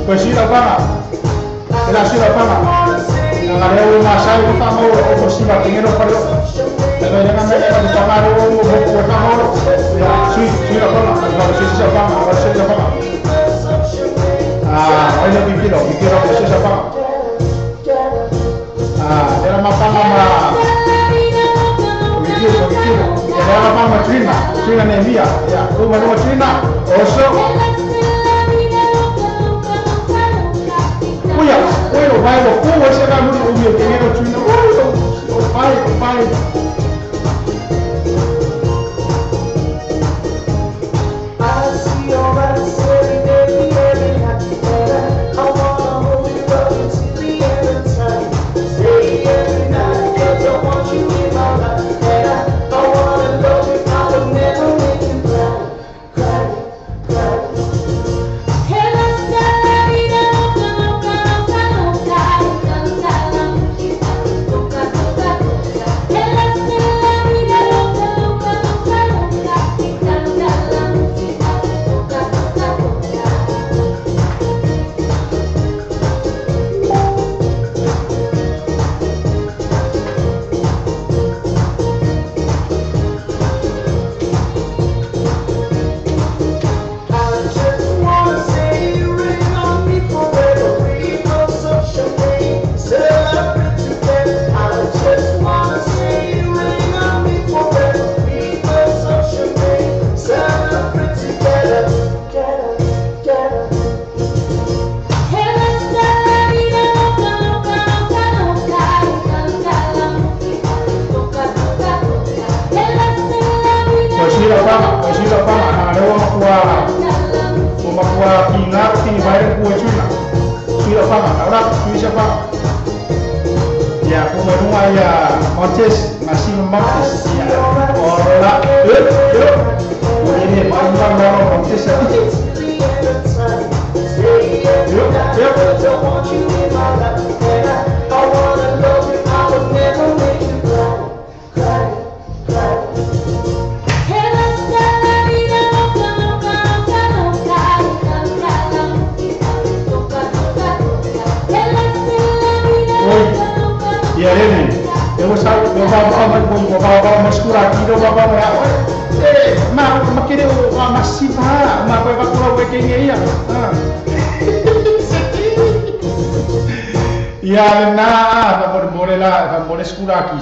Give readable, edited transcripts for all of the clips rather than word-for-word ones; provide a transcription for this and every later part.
Pues sí, la paga. Era así la paga. Agarré una sal y estamos por si va primero para yo. Pero ya me para tomar un poco sí, la paga. Ahora sí se paga, ahora sí se paga. Hoy no quiero que se paga. Era más paga más. Era más paga Trina Nemia. Ya, como no Trina, oso. Bueno, ¿cómo ese era muy obvio que era chino? Pai.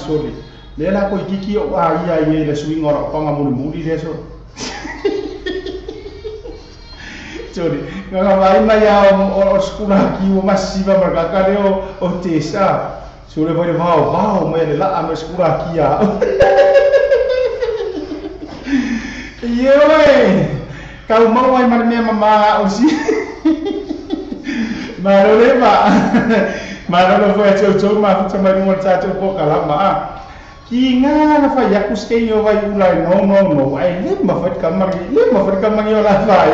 Sorry. Lela ko ikiki o ia le swing ora panga muri deso. Sorry. Nga vai na ya o skula ki o masiva marka o tesa. Sure vai vao me la am skula ki ya. Yoi. Kau mau ai mar me mama o si. Marole ma. Mana foi cau ma fa mai mo cha po kala ma ki nga na fa yakus ke yo vai ulai no ai le ma fa kamar yo la vai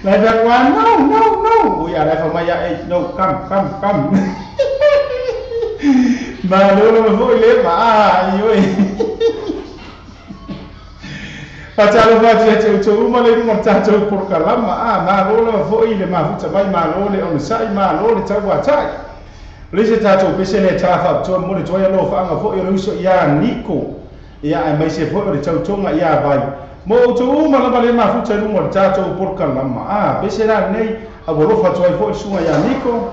la da kwa no we are fa mai ai no come ma lo foi le ma yo Pacalo vai cau ma le mo cha por kala ma lo foi le ma fa mai ma lo le on sai ma lo le cha wa cha Lise tato pesele tafa to mo le toya lo fa nga fo yo so ya Nico ya ai mai se fo le tau tonga ya vai mo to ma la bale ma fu tau mo tato por kalama pesela nei a bolo fa to fo sunga ya Nico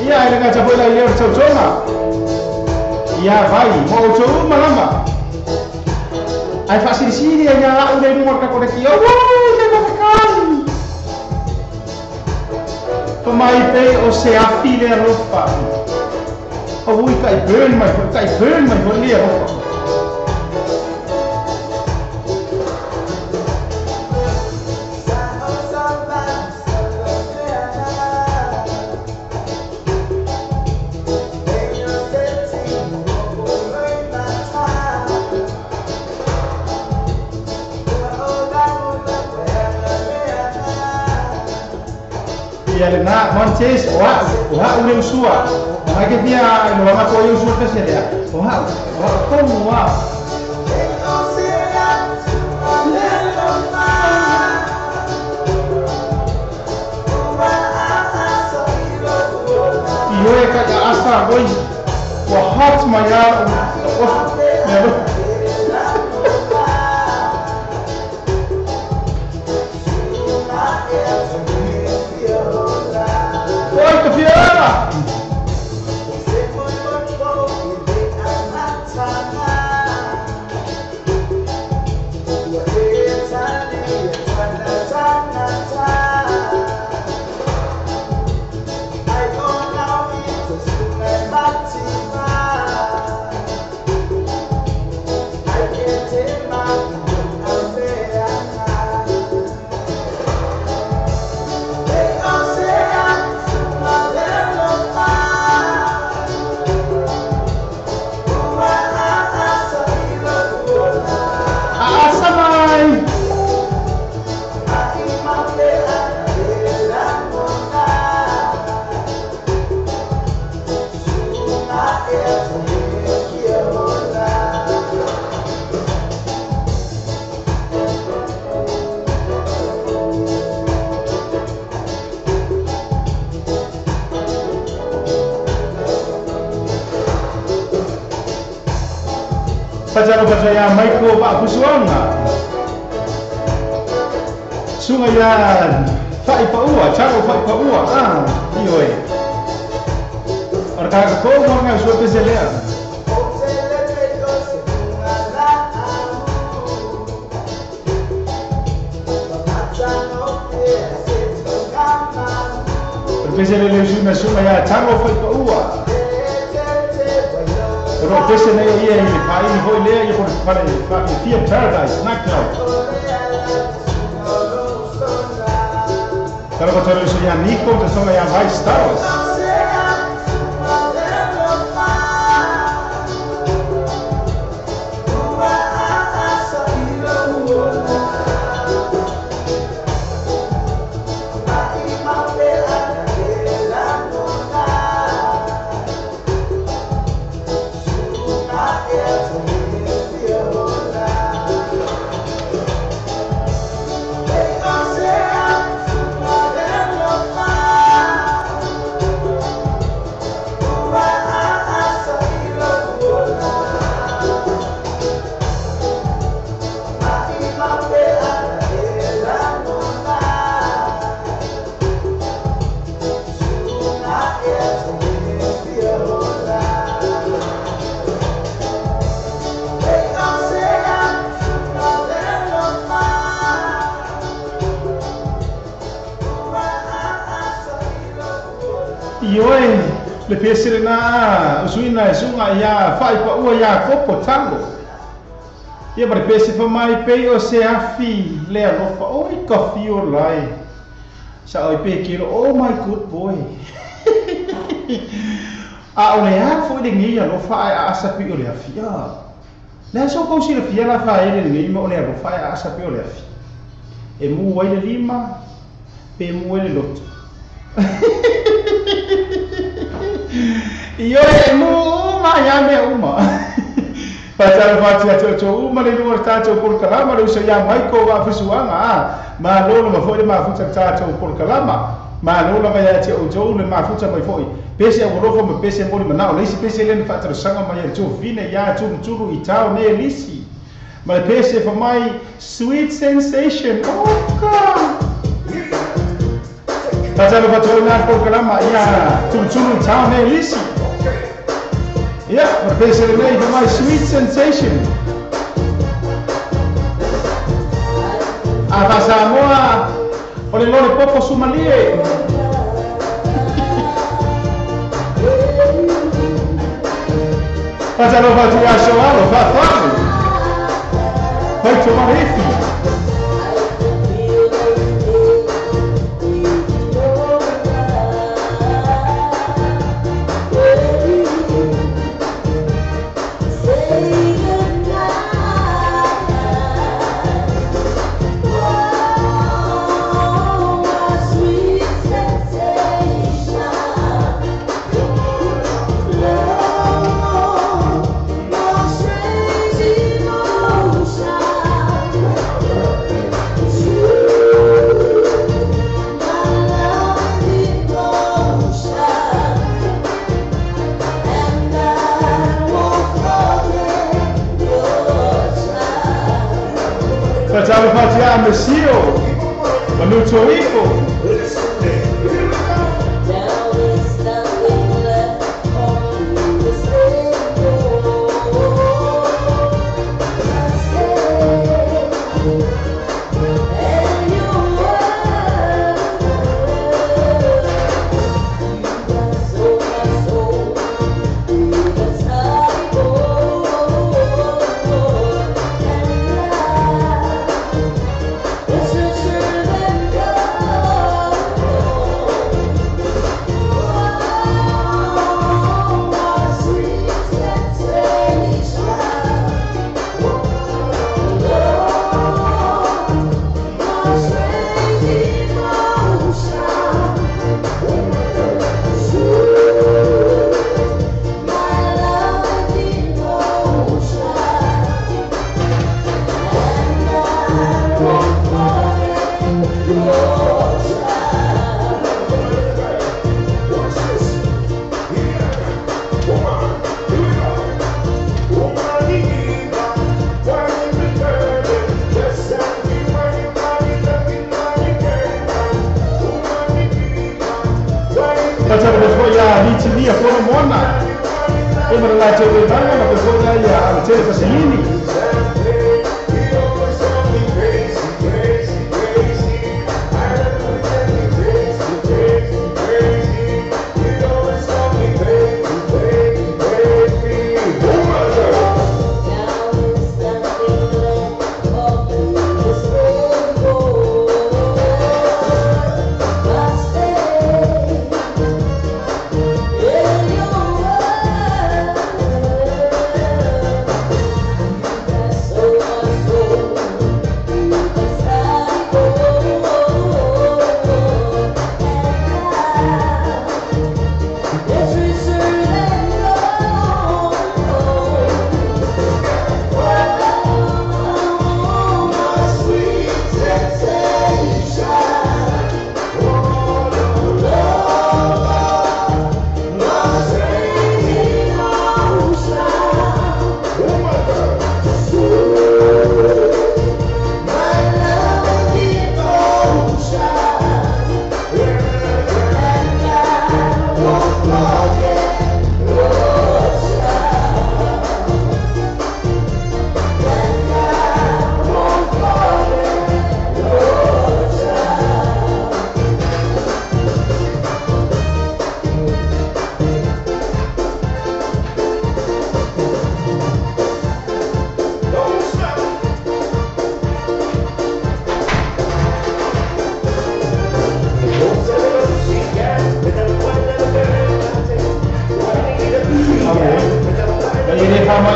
ya ile ga fo la yo tau tonga ya vai mo to ma lama ai fa siri ya u le mo ka ko ki o ya ka kan Pamai pe o se afile a ropa. O ui kai burn my body a ropa. Na Montes, oha ule usua. Hake pia no wama kwa yo usua peselea. Oha como Ioe ka asa boy. Wa hot maya. Oi, Kafiana! Pacara ya Michael Pak Kusuanga sungai ya Fai Paua caro Fai Paua ioe arka ko ngai so peselea pesele sungai ya caro Fai Paua Pero pese na ia ele pai ele foi ler e por para Fear Paradise nightclub. Kalau kau cari suya Nico, terus yang High Stars. Ioe le pesile na usuina sunga ya Fai Paua ya kopo tango. Ia bare pesi pa mai pe o se afi le alofa oi kafi o lai. Sa oi pe kilo oh my good boy. A o le a foi de ngi alofa a asapi o le afi. Le so ko si le fia la fa ele ngi mo le alofa a asapi o le afi. E mu wai le lima pe mu le lot. Ioe mu ma ya me uma. Pacara fatia cho uma le luar tacho por kalama le usia Michael wa fisuanga ma lolo ma foi ma futa tacho por kalama ma lolo ma ya che o jo le ma futa mai foi pese o rofo me pese mo le na le si pese le fatro sanga ma ya jo fine ya churu itao ne lisi ma pese for my sweet sensation oh god. Pacara fatia por kalama ya churu itao ne lisi. Yeah, but basically for my sweet sensation. A Samoa, oleh lori popo sumalie. Pacara fatia soalo fafamu. Vai tomar refi. Pachalo Fatia Mesio, Manucho Rico. Pachalo Fatia Nitilia Kono Mona. Uma la chewe banga na pesoja ya Chele Pasilini.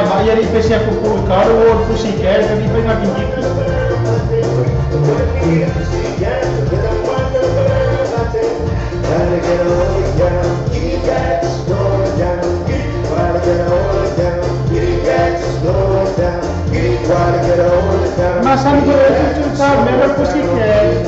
Mayari pesia kuku karo pussycat tadi pengen gigi. Masan ko itu sa memang pussycat.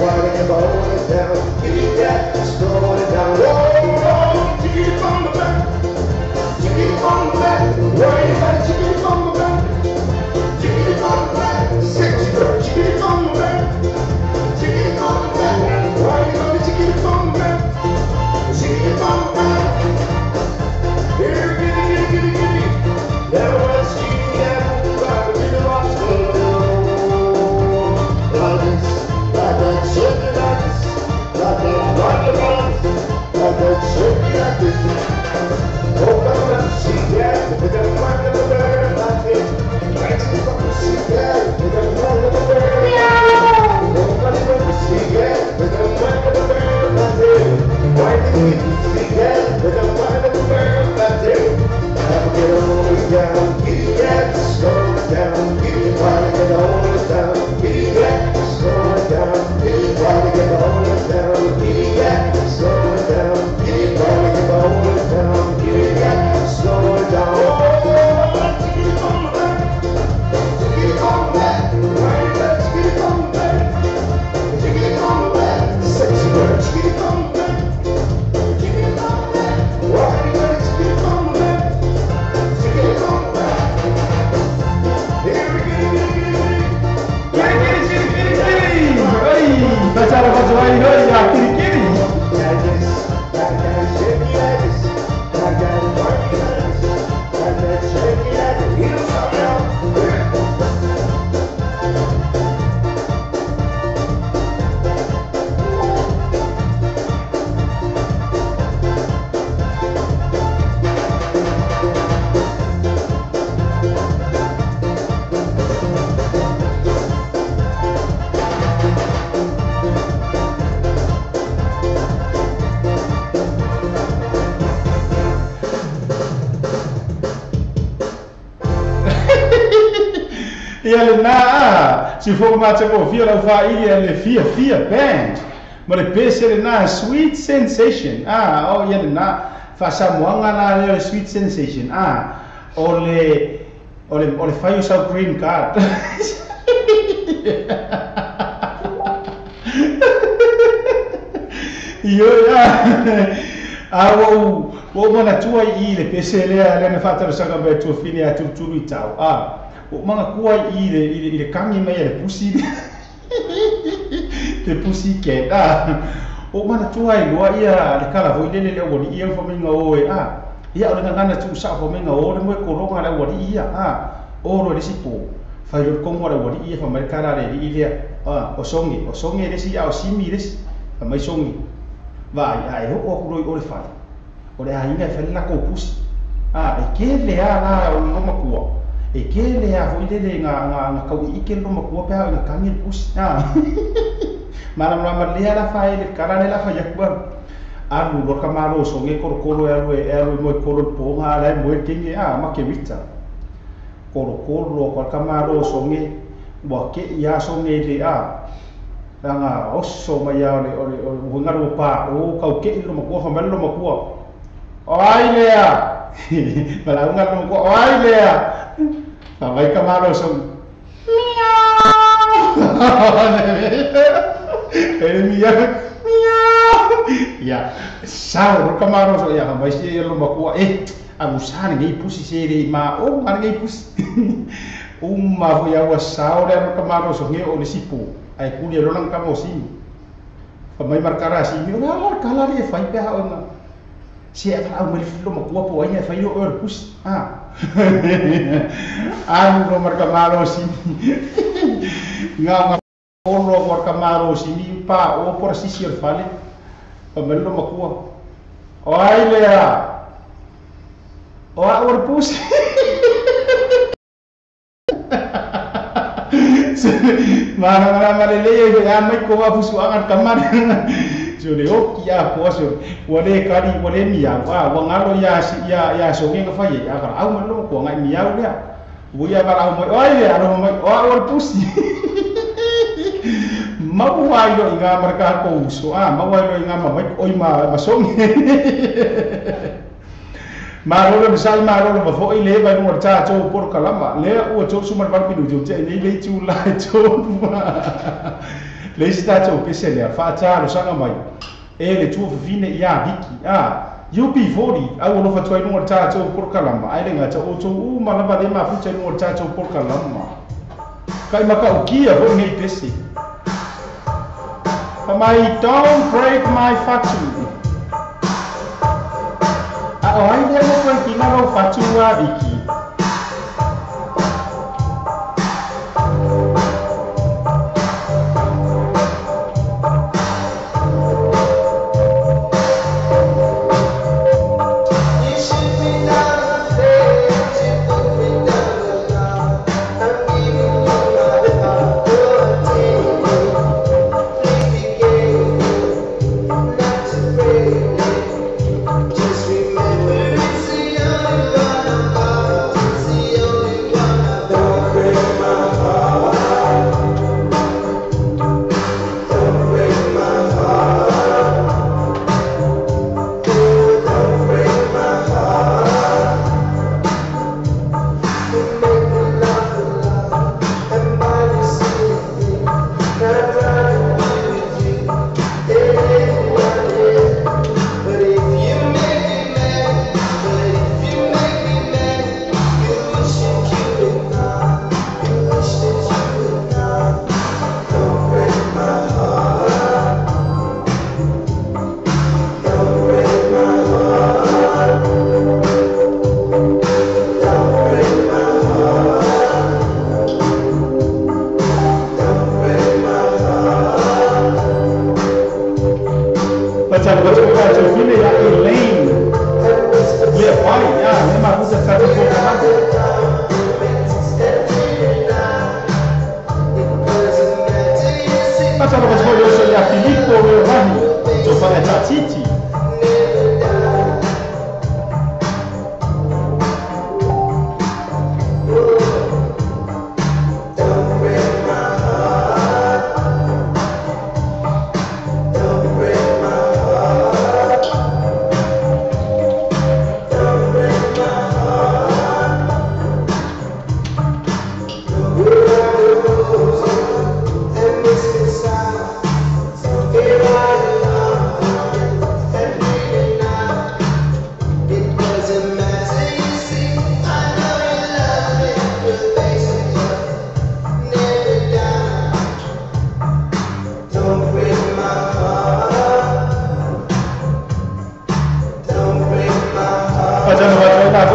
ia le na si fo ma te ko fia la fa ia le fia band ma le pese le na sweet sensation o ia le na fa samoanga na le sweet sensation o le fai sa green card io wo mana tua I le pese le na fata sanga be tu fini a tu i tau o mana kua I le kangi mai le pusi le pusi ke o mana tua I loa ia le kala voi le o ni ia fa minga o ia o le ngana tu sa fa minga o le mo ko ronga le o ni ia o ro le sipo fa yo kongo le o ni ia fa mai kala le ile o songi le si o simi le fa mai songi vai ai o ko le fa o le ainga fa la ko pusi e ke le ala o no makua e ke le a foi le nga kau I ke no makua pa nga kangi pusi mana le ala fa le kara le la fa yakua alu lo kamaro so nge koro e mo koro po nga la mo kingi ma ke vita koro ko kamaro so nge wa ke ya so nge le nga oso mai ya o ngaro pa o kau ke lo makua fa lo makua ai lea malau ngalo ko ai lea vai kamaro so miau ya sao kamaro so ya vai si lo makua abusane ngai pusi sere ma o mar ngai pusi ma fu ya wa sao le kamaro so ngai o le sipo ai kuli lo lang kamo sini fa mai markara sini la kala le fai pe ha si fa au mel filo makua po ai fa yo pus lo marka malo sini nga oro marka malo sini pa o por sisir fale pa mel lo makua o ai lea o pus mana malele ya mai ko wa fusu angat kamar so le o kia ko so wale kari wale mia wa ngalo ya so nge fa ye ya ka au malo ko ngai mia u ya bu ya ba au mai oi ya ro mai o pusi mau wai lo inga marka ko so mau wai lo inga mai oi ma so nge Marolo misal marolo ba foi le ba no cha cho por kalama le o cho sumar bar pinu jo che nei le chu la cho le sta cho pese le fa cha lo sanga mai le chu fine ya biki UP40 au no fa toi no cha cho por kalama ai le nga cha o cho ma la ba de ma fu cha no cha cho por kalama kai maka o kia ho nei pese Pamai don't break my factory ai dia mo ko ki na ro fatu wa biki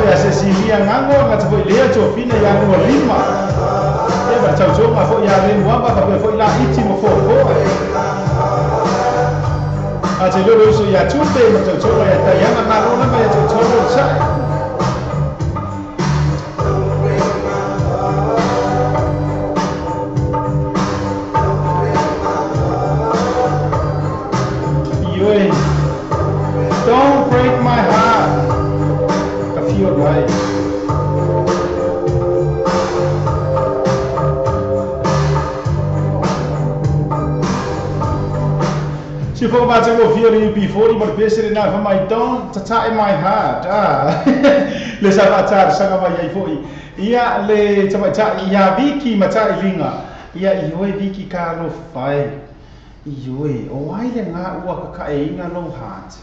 foi a Cecilia ngango nga foi lea cho fina ya no lima e ba chau cho nga foi ya le muamba ka foi la iti mo fo a te lo so ya chupe mo chau cho ya ta ya na ro na ba ya chau cho sai don't break my heart. I feel right. Si for ba tse go feel you before you but bese na for my don't tata in my heart. Le sa ba tsa sa ga ba yai fo ia le tsa ba tsa ia viki ma tsa ilinga. Ia ioi viki ka no fai. Ioi o wai le nga ua ka e inga no heart.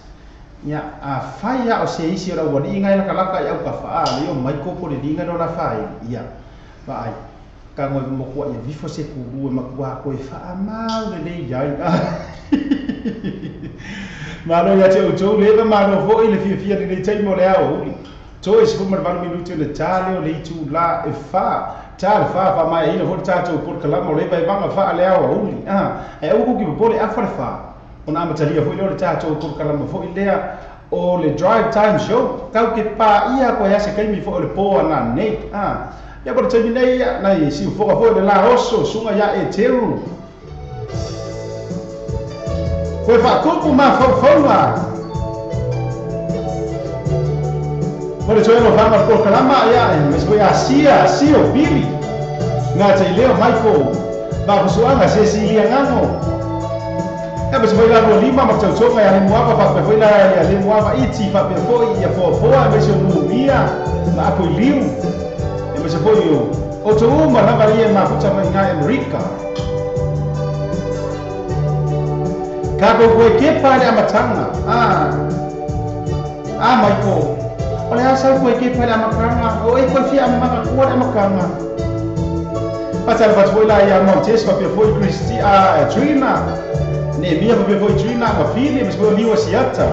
Ya a fai ya o se isi ora wani inga la kalaka ya ka fa le yo mai ko le dinga no la fai ia ba ai ka ngoi mo ko ia vifo se ku bu ma kwa ko fa ma le ya ma no ya che o jo le ba ma no fo ile fi le tai mo le ao to is fu mar va minuto le tale o le tu la e fa tal fa mai ile fo tato por kala mo le ba va fa le ao e o ku ki po le fa ona matalia foi le tato por kala mo foi lea o le drive time show kau ke pa ia ko ya se kai mi fo le po ana nei ya por temi nei na i si fo le la osso sunga ya e teru ko fa ko ma fo ma por eso no fa por kala ma ya me voy a si o Billy na te leo Michael ba kusuanga Cecilia ngano e ba se foi la lima ma tau tonga ya le muava pa foi la ya le muava iti fa pe foi ya fo me se mumia na apo liu e me se foi o to uma na varia ma puta mai na America ka ko ke pa le matanga mai ko ole asa ko ke pa le matanga o e ko fi ama ka ko le makanga patal va foi la ya Montes pa pe foi Trina ne mia pa foi Trina ma fili mas foi liwa siata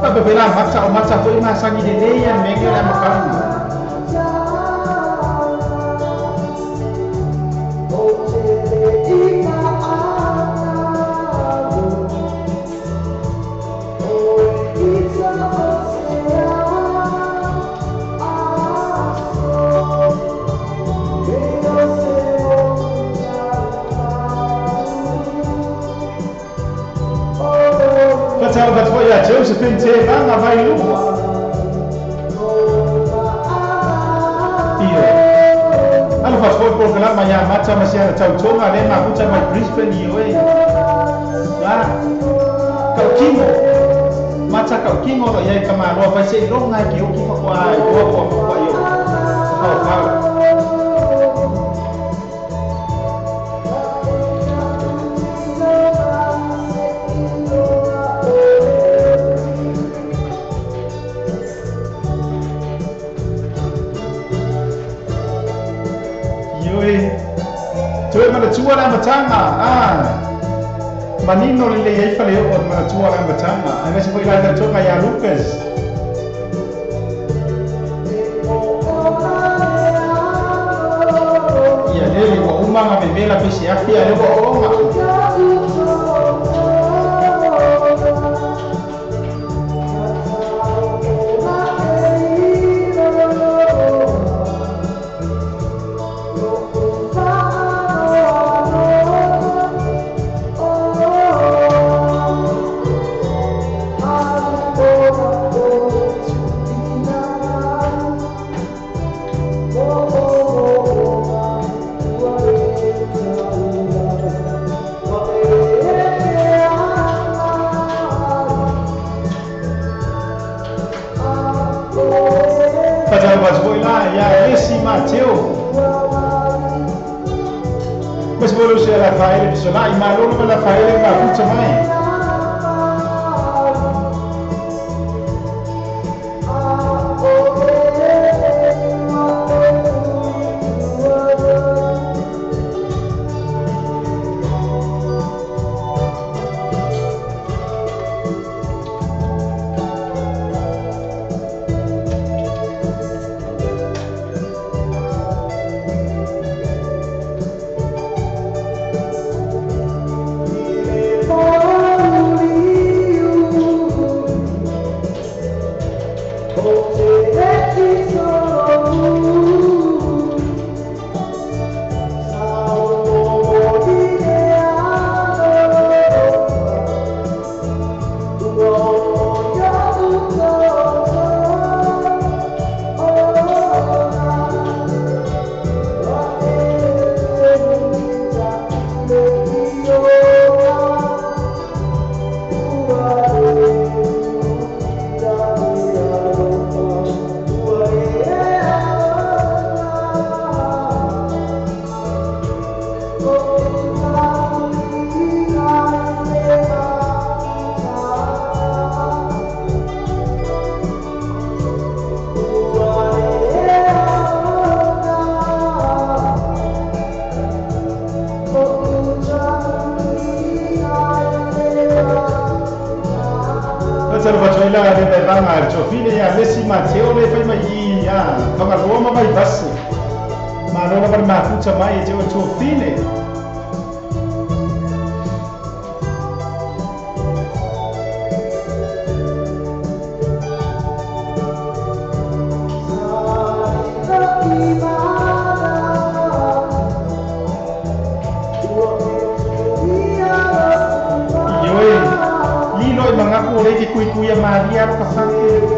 pa pe la mata foi na sangi de leia mega la makanga But for ya Josephine te banga vai lua. Iyo. Ano faz foi programa ya mata masia tau tonga le ma buta mai Brisbane iyo Ya. Kau kingo. Mata kau kingo lo ya kama lo vai se lo ngai ki o ki fa kwa yo. Kau. Tua la matanga manino le ye fale o ma tua la matanga ai se foi la toka ya Lucas ya le ko uma ma bebe la pesi afia le ko oma Mas boleh saya Rafael bisa lah imalu nama Rafael yang bagus cemai. Jofine ya lesi Mateo le fai mai ya fanga Roma mai basi ma non per ma fuccia mai e Jofine Lagi kui-kui Maria pasangke.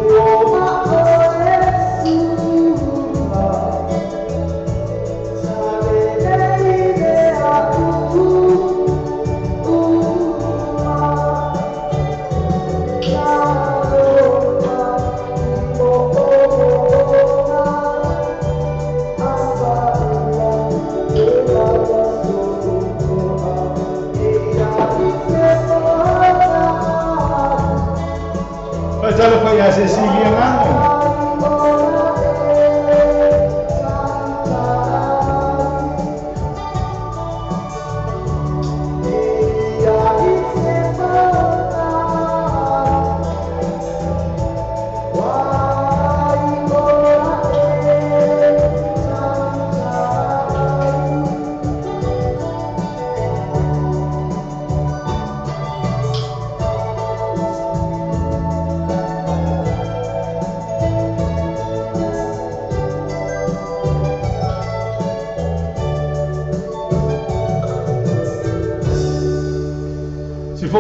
Kalau kau ya Cecilia ngano.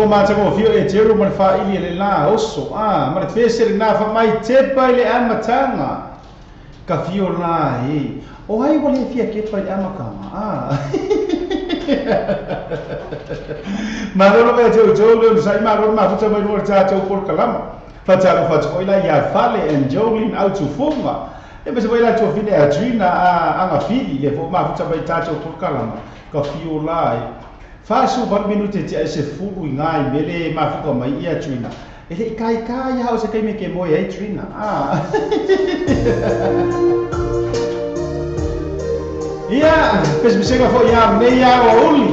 Ma tango fio e jeru man fa ili le la osso ma le fese na fa mai te pai le amatanga ka fio la e o ai wale fia ke pai amakama ma no me jo le sai ma ro ma futa mai ro ja jo por kalama fa ja fa jo ila ya fale en jolin out to forma e be so ila jo fine adrina anga fili le fo ma futa mai ta jo por kalama ka fio la e Fasu bar minute ti ai se fulu ngai mele mafuka mai ia trina. Ele kai ya o se kai me ke mo ia trina. Ia, pes bisega fo ia me ia o uli.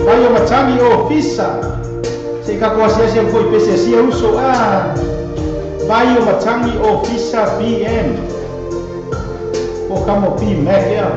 Vai o matani o fisa. Se ka ko sia se foi pese sia uso Vai o matani o fisa PM. O kamo pi me ia.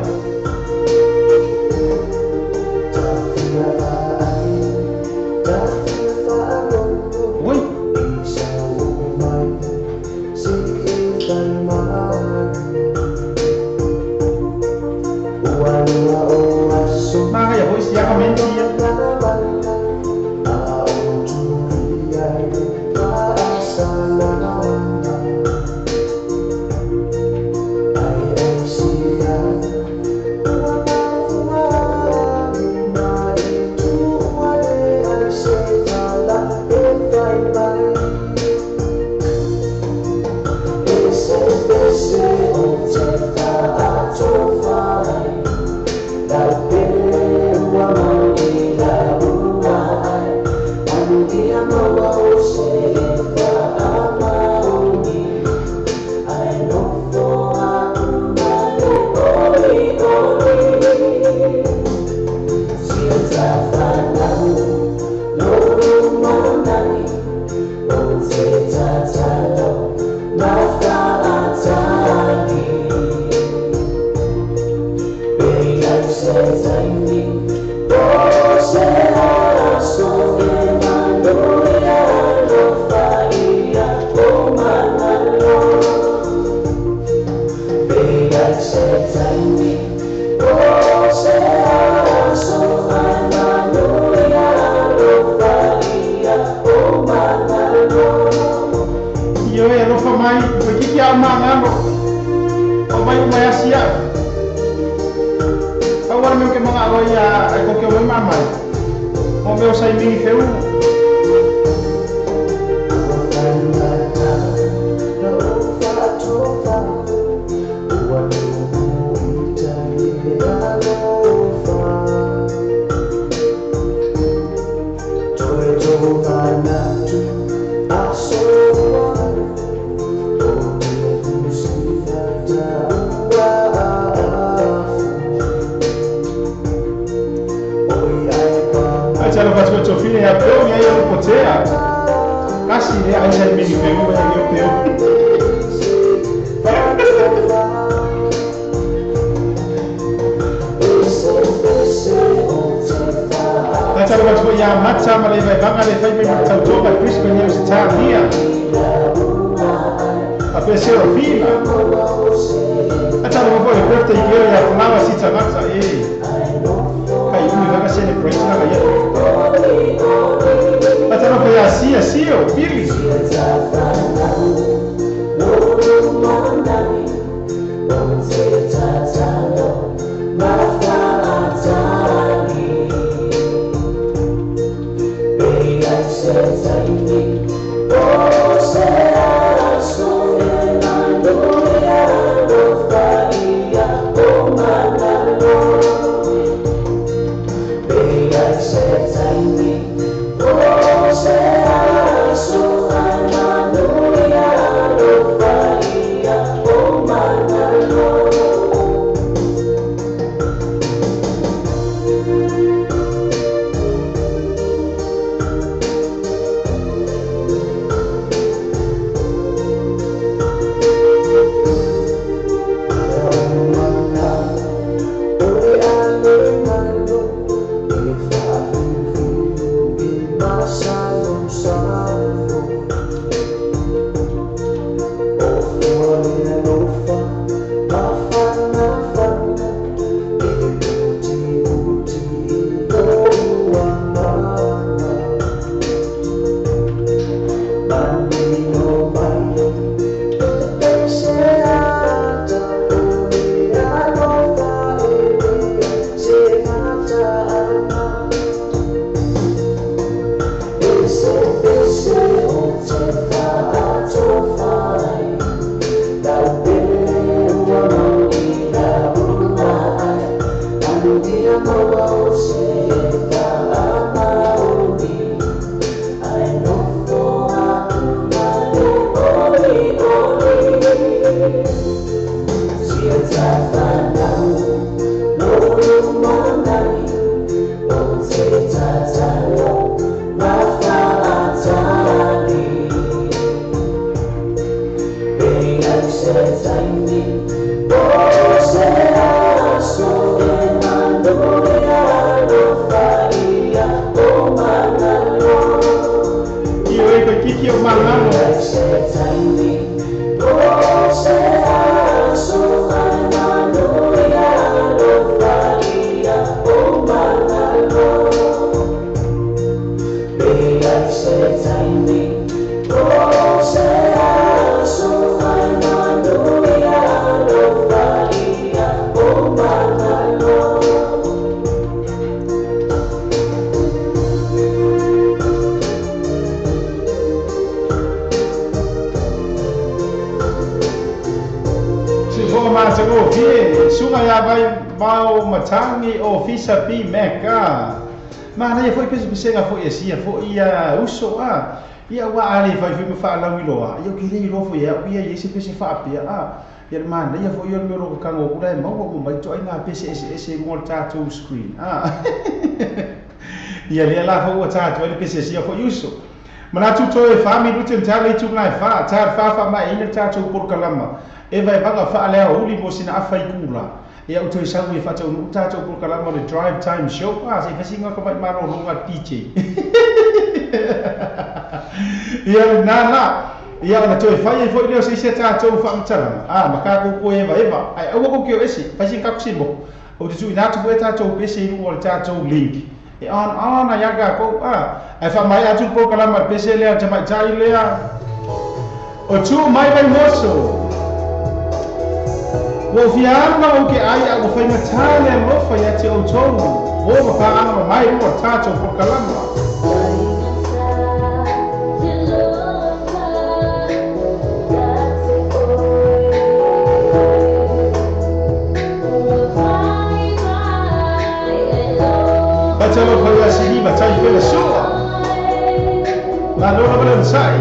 Oh, mangano o mai mai asia awal meu ke mga awaya ay ko ke mamay o meu sai mini feu Acara pas ko chofine ya peo ni ayo potea kasi le ai sai mini feu ba yo peo acara pas ko ya matcha malai vai banga le fai me tau toba Chris ben yo sa dia a pesero fina acara ko le birthday girl ya flower si matcha kai umi vai celebrate na ya acara ko ya si o pili Matangi o fisa pi meka mana ia foi pese foi sia foi ia uso ia wa ali vai fa la wiloa ia kile ilo foi ia isi pese fa pia ia mana ia foi ia mero kango kula mau mai to ina pese ese ngol tattoo screen ia le la fo tattoo ile pese sia foi uso mana tu to e fami lutin tale tu ngai fa mai ina tattoo por kalama e vai banga fa le uli mo sina afai kula ia uto isagu e fata unu tato por kalama le drive time show se fasinga ko mai maro longa DJ ia nana ia na toi fai foi leo se tato fa mtara maka ko eva ai awo ko kio esi fasinga ko simbo o tu ina tu tato pese inu o tato link e on yaga ko ai fa mai atu por kalama pese le chama chai le o tu mai vai moso o fianga o ke ai a o fai matale mo fai ate o tou o ma fa ana mai o tato por kalama Batalo fai asini batai pela soa ma loro vale sai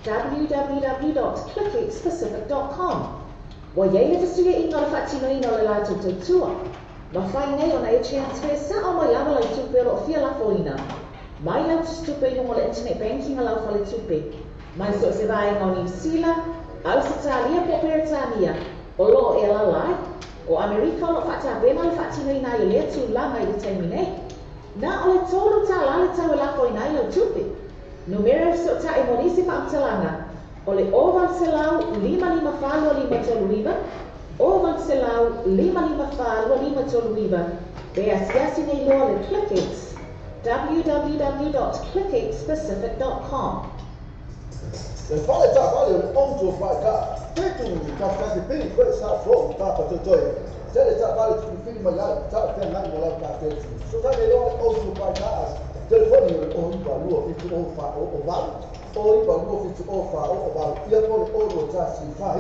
www.clickitespacific.com. Wa yei le tusuia I ngala whaatino I ngala la tutua. Ma whai nei o na e transfer sa o mai awa lai tupe o fia la foina. Mai lau tustupe I hongo le internet banking a lau whale tupe. Mai so se vai ngau New Zealand, au se talia po Peretania, o lo e la lai, o Amerika o lo whaata bema le whaatino I na I lea tu la mai le taimi nei. Na o le tolu ta la le tau e la foina I lau tupe. Numero so ta e monisi pa amtalanga. O le oval selau 555 toluiva, oval selau 555 toluiva. Be asiasi nei loa le Clickits. www.clickitespacific.com. Le fale ta vale un onto faika. Tetu ta fasi pini kwe sa flow ta patotoi. Tele ta vale tu fili ma ya ta ten nang la ta tetu. So ta le loa onto faika as telefoni o ba luo fitu o fa o ba. O ba luo fitu o fa o ba. Ia pole o ta si fa I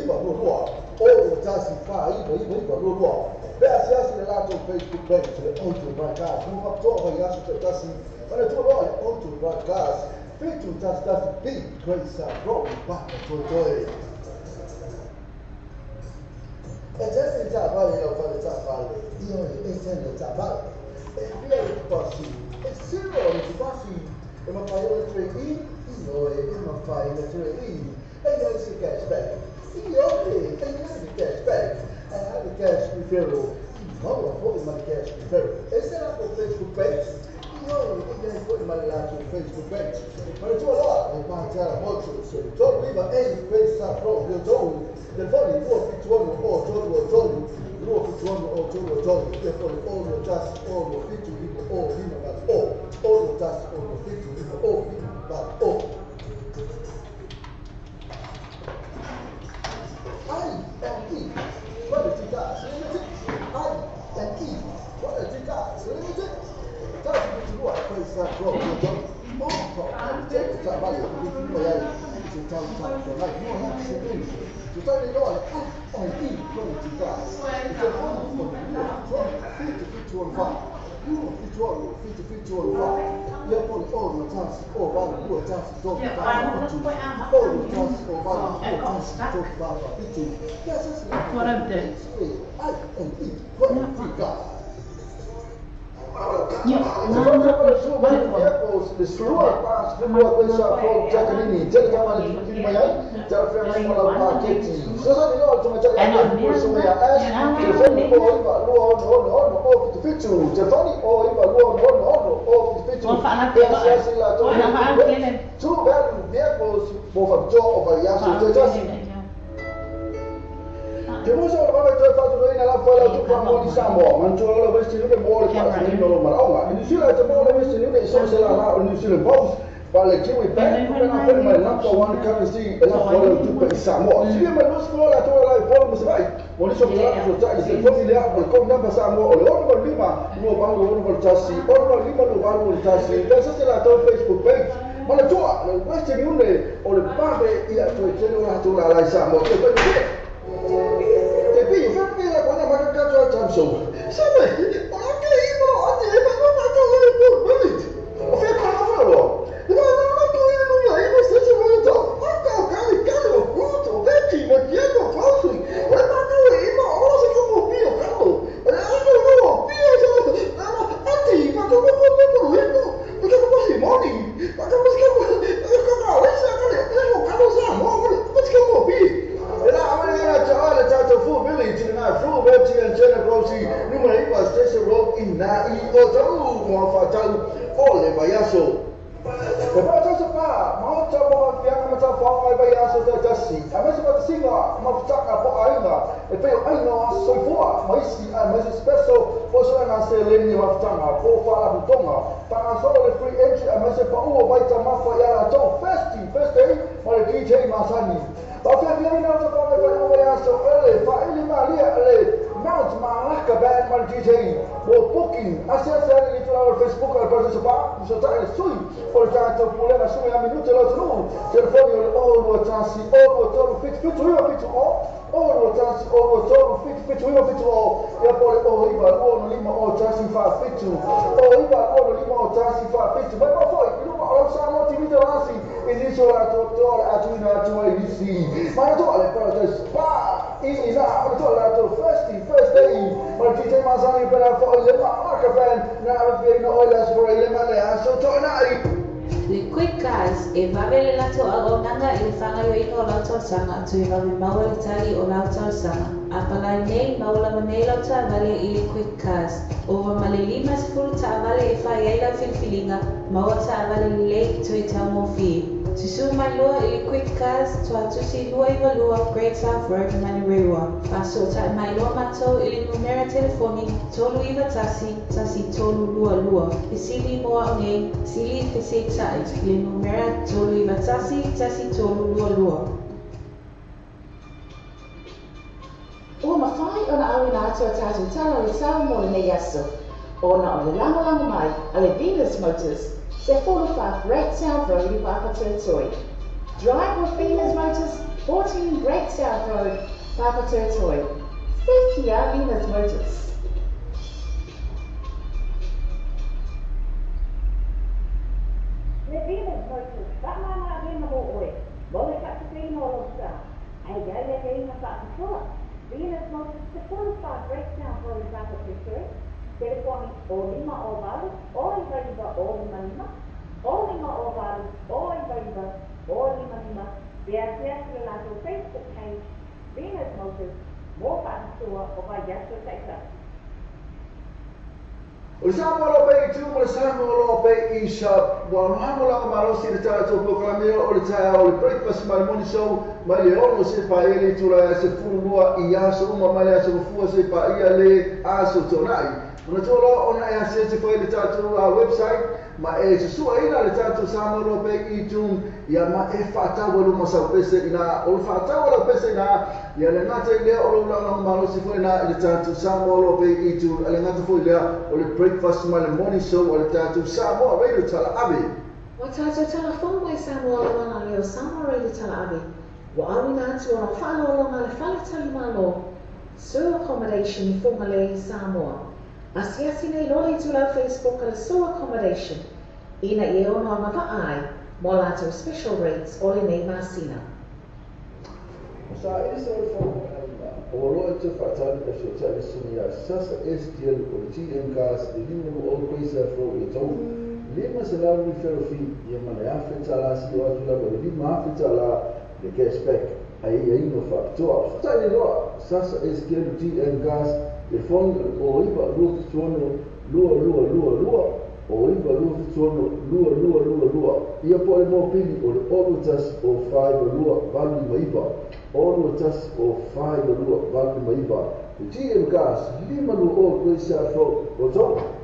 ba luo. O ta si fa I ba luo. Be asiasi le lato Facebook page le onto faika. Mu pa to ba ya so ta si. Para to lo onto faika. Fetu tas big grace from back to joy. E gente già vale lo fare già vale. Io e sento già vale. E via il passi. E se no il passi e ma fai le 3 io e ma fai le 3 e io si cashback. okay, and you have the cash back. And I have the cash referral. No, I'm putting my cash referral. It's set up on Facebook page. No, you can put money out on Facebook page. But it's all up. They might tell a bunch of so don't leave any place up from your told. The funny more picture or told. More picture or told. Therefore, all your just all your picture people all you know about all your just all your picture people all you know about all. I and E. What is it guys? Limited. I and E. What is it guys? Limited. That's what you want. Place that bro. You don't. Take the time. I don't know. You tell me time. Like you don't have to sit in. You tell me no. I and E. What is it guys? It's a funny one. You are 50 you are 50 on 5. You're probably all the time. Oh, wow, you are just talking about it. All the time. Oh, wow, you are just talking about it. Yes, that's what I'm doing. I and E. What is it guys? Depois eu vou meter fazer aí na fora do campo de Samoa, mas eu vou vestir o bolo para fazer no Marauga. E se lá também eu vestir o só sei lá, no Chile Box, para que eu pego, eu não vou mais lá para onde quero se ela fora do Samoa. Se eu me não estou lá, estou lá e vou mas vai. Onde só para o trabalho, se for ele a como não passar Samoa, o outro lima, no banco o outro chassi, o outro lima no banco o chassi. Então se lá no Facebook page, mas tu, o vestir o padre e a tua gente lá Samoa. Tapi kan bila kau nak makan kacau macam so, sama. Orang kaya itu, ada yang nak makan orang itu beli. Okey, apa lo? Dia nak makan orang itu lagi mesti cuma itu. Kau kali tu, beti macam tu kau tu. Orang makan orang itu, orang sekarang mau pilih kau. Orang mau pilih so, nanti macam apa itu? Macam apa sih moni? Macam apa kau sekarang kalau sama, macam mau pilih. Full village in our full village and generosity numero 1 station road in Nai Otaru Mofatau Ole Bayaso. The Bayaso Pa, Mount Tabo, Yamata Fa, Bayaso Tassi. I must have seen a Mafaka Poaina, if I know so far, Maisi and Mrs. Peso, also an Aselini of Tanga, Pofala Tonga, Panasol free entry, and Mrs. Pau, Baita Mafa Yarato, first day, for the DJ Masani. Oke, dia nak cakap apa yang soal Pak Ili Malia Mount Malacca band mal DJ mau booking asyik saya itu lewat Facebook kalau sebab bisa tak sui oleh kata pula nak sui yang minut lalu terus telefon yang all chance all fit ya boleh iba all 5 chance fit iba all 5 chance fit mas foi itu orang sama TV terasi ini suara tutor atuina isi mana tu oleh proses ini nak betul lah tu first day mal DJ Masani pada for marka fan na big no oilas for mana so to nai the quick guys e vavele la to agonanga e fanga yo ino la to sanga to va mawa tali o la to sanga apala nei maula manela ta vale e quick guys over malelima full ta vale e fa yela filfilinga mawa ta vale lake to itamo fi Susuma lua ili quick cars to atusi lua iwa lua Great South Road Manirewa. Paso ta mai lua mato ili numera telefoni tolu iwa tasi tolu lua. Isili moa nge sili fisi tai ili numera tolu iwa tasi tolu lua. Ua mawhai ona awina atua tatu tala le sao mo le nei aso. Ona o le lango mai ale Venus Motors. They're 45 Great South Road in Papa Territory. Drive with Venus Motors, 14 Great South Road, Papa Territory. Thank you, Venus Motors. The Venus Motors, that man I didn't know where. Well, they got to be in all of stuff. I got to get in the Venus Motors, the 45 Great South Road in Papa Territory. Telefone o lima o valu, o invariba o lima lima, o lima o valu, o invariba o lima lima. Viajes relato Facebook page, Venus motive, more Pansua, or by Yasha Texas. O Samoa lo pe tu mo Samoa lo pe isha wa hamo la maro si le tato proclamero o le taia o le breakfast my morning show mai le ono se pa ele tu la se furua I aso uma mai aso fua se pa ia le aso tonai ona tolo ona e se te foi le tato website ma e se sua ina le tato Samoa lo pe I tu ia ma e fata wa lo masa pese ina o fata wa lo pese ina ia le ngata ile o lo la maro si foi na le tato Samoa lo pe I tu le ngata foi le o le breakfast my morning show o le tato Samoa radio tala ave Wa tātou telefon mai Samoa wana leo Samoa radio tala ave. Wa awina atu ona whanolonga le whale tali malo. Sewer accommodation I Whongale Samoa. Asiasi nei lole I tulau Facebook ala sewer accommodation. Ina I ona o ngava ai, mo lātou special rates o le nei masina. Sa it is also o loa te whatari ka so tari suni a sasa STL o le TM gas e lima o koisa fro I tau. Lima se lau ni wherofi I mana awhi talasi o atu lava le lima awhi tala le cashback a ia ino whakatoa. Whatai roa sasa STL o TM gas e whonga o iwa lua fituono lua o iwa lua fituono lua. Ia po e mo pili o le olutas o 5 lua valu maiva. Olutas o 5 lua valu maiva. O TM gas lima lua o koisa fro o tau.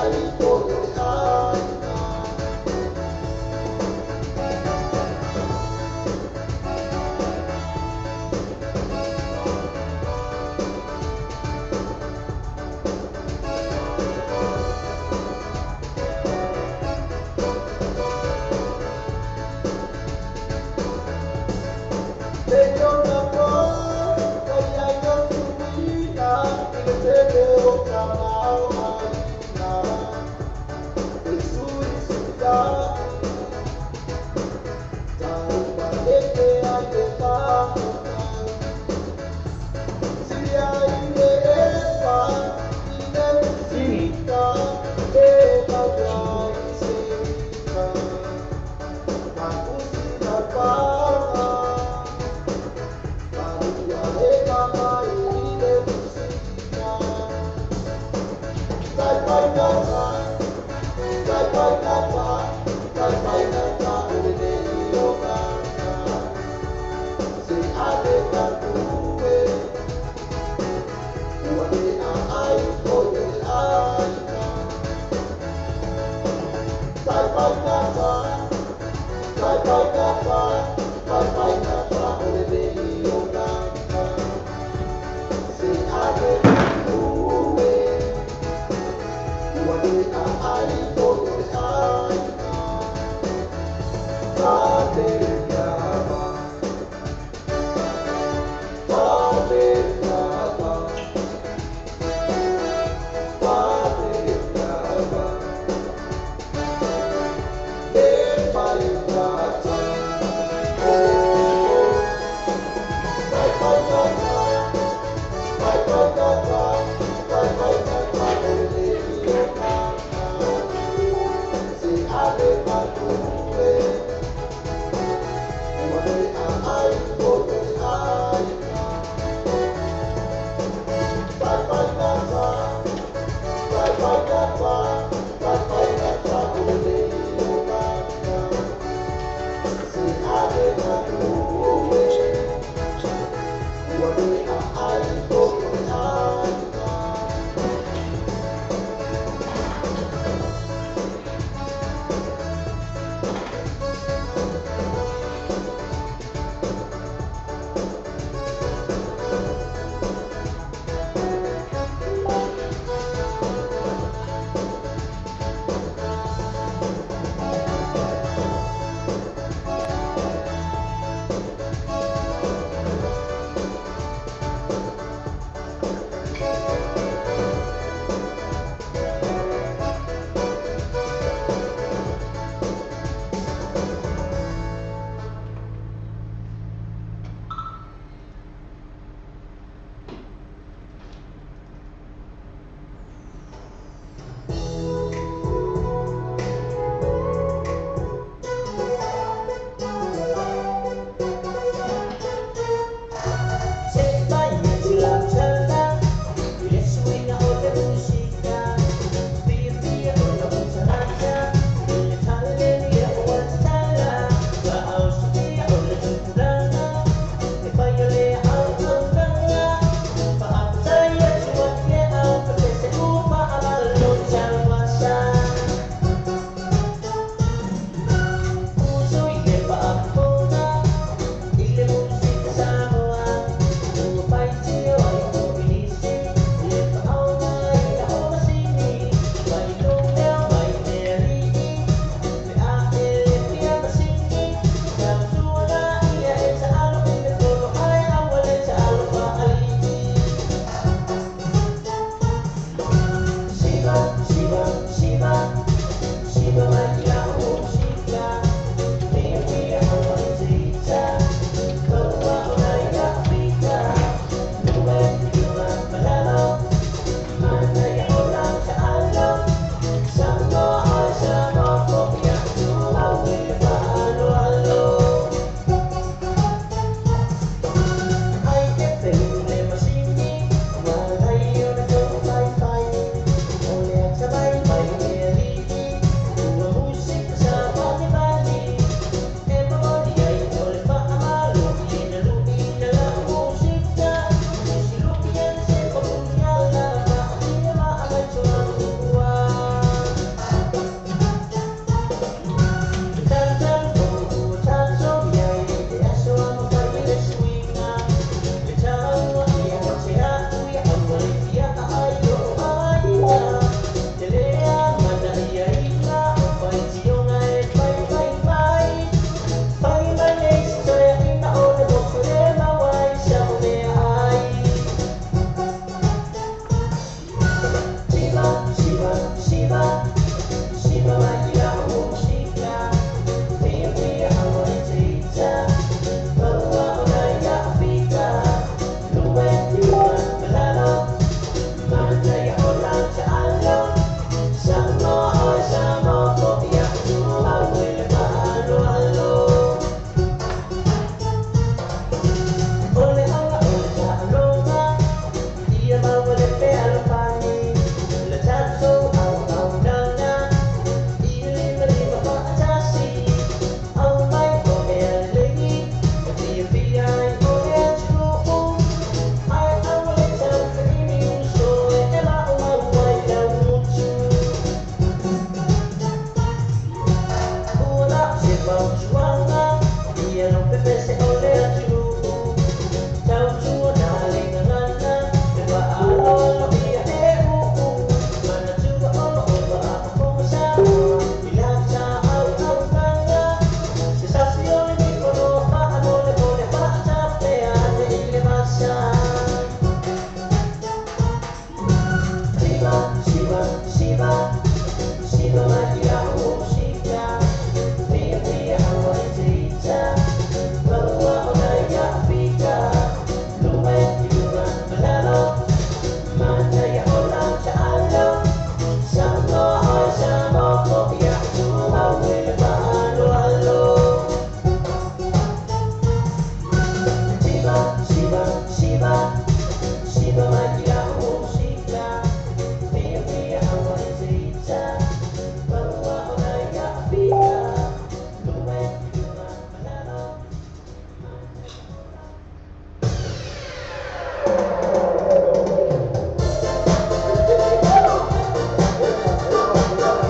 Bye.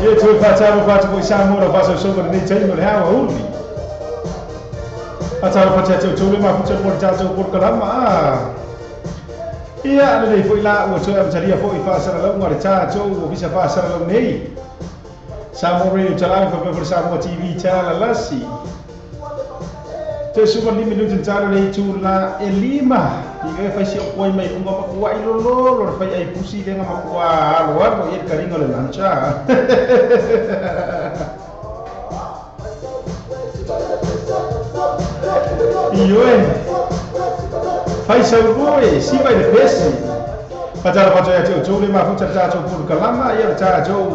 Ia tu patalo patu ko Samoa na paso so ni tei mo le hawa uli. Patalo patu tu le ma futa mo tato por kalama. Ia le foi la o so am taria foi fa sara lo ngore tato o bisa fa sara lo nei. Samoa Radio Talang fa por Samoa TV tala lasi. Te suba 5 minutos talo le tu la elima. Ia fa si o koi mai unga makua i lo fa ai pusi denga makua luar mo ia karinga le lancha. Ioi. Fai sauroi si vai de pesi. Patara patara tu le ma futa tato por kalama ia tato.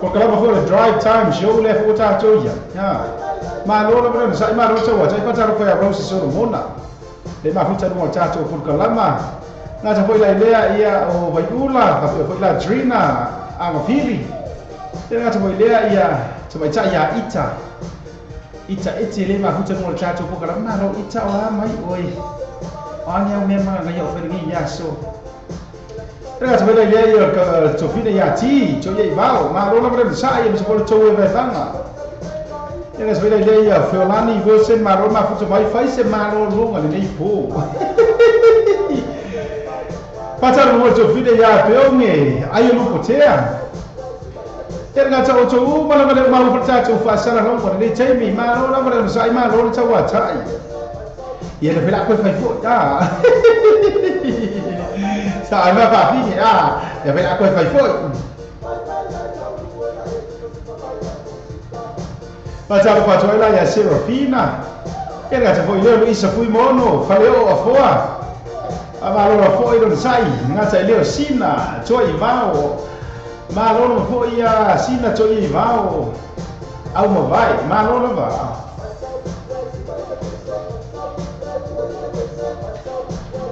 Por kalama for a drive time show le for tato ia. Ya. Ma lo na sai ma lo tawa sai patara fa rose so mona. Le ma futa no tato por kalama. Na ta foi la idea ia o vai ula ka foi la drina anga fili. Te na ta foi idea ia to mai cha ia ita. Ita ete le ma futa no tato por kalama na ro ita wa mai oi. Anya me ma ga yo fer gi ya so. Te na ta foi la idea ia ka to fina ia ti, to ia bao, ma ro na bre sa ia so ko to we ve tanga. Ia na foi la idea ia Fiolani version ma ro ma futa mai fai se ma ro longa le nei po. Patara mo to fina ia peonge, ai no potea. Te na ta o to u ma na ma ro ta to fa sara longa le nei mi ma ro na bre sa ma ro ta wa tai. Ia le pela ko fai fo ta. Sa ma fa fi ah, ia pela ko fai fo. Patara patoi la ia Serafina. Era ta foi leo isa fui mono, faleo a foa. Amalo a foi do sai, ngata leo sina, choi vao. Malo foi a sina choi vao. Au mo vai, malo no va.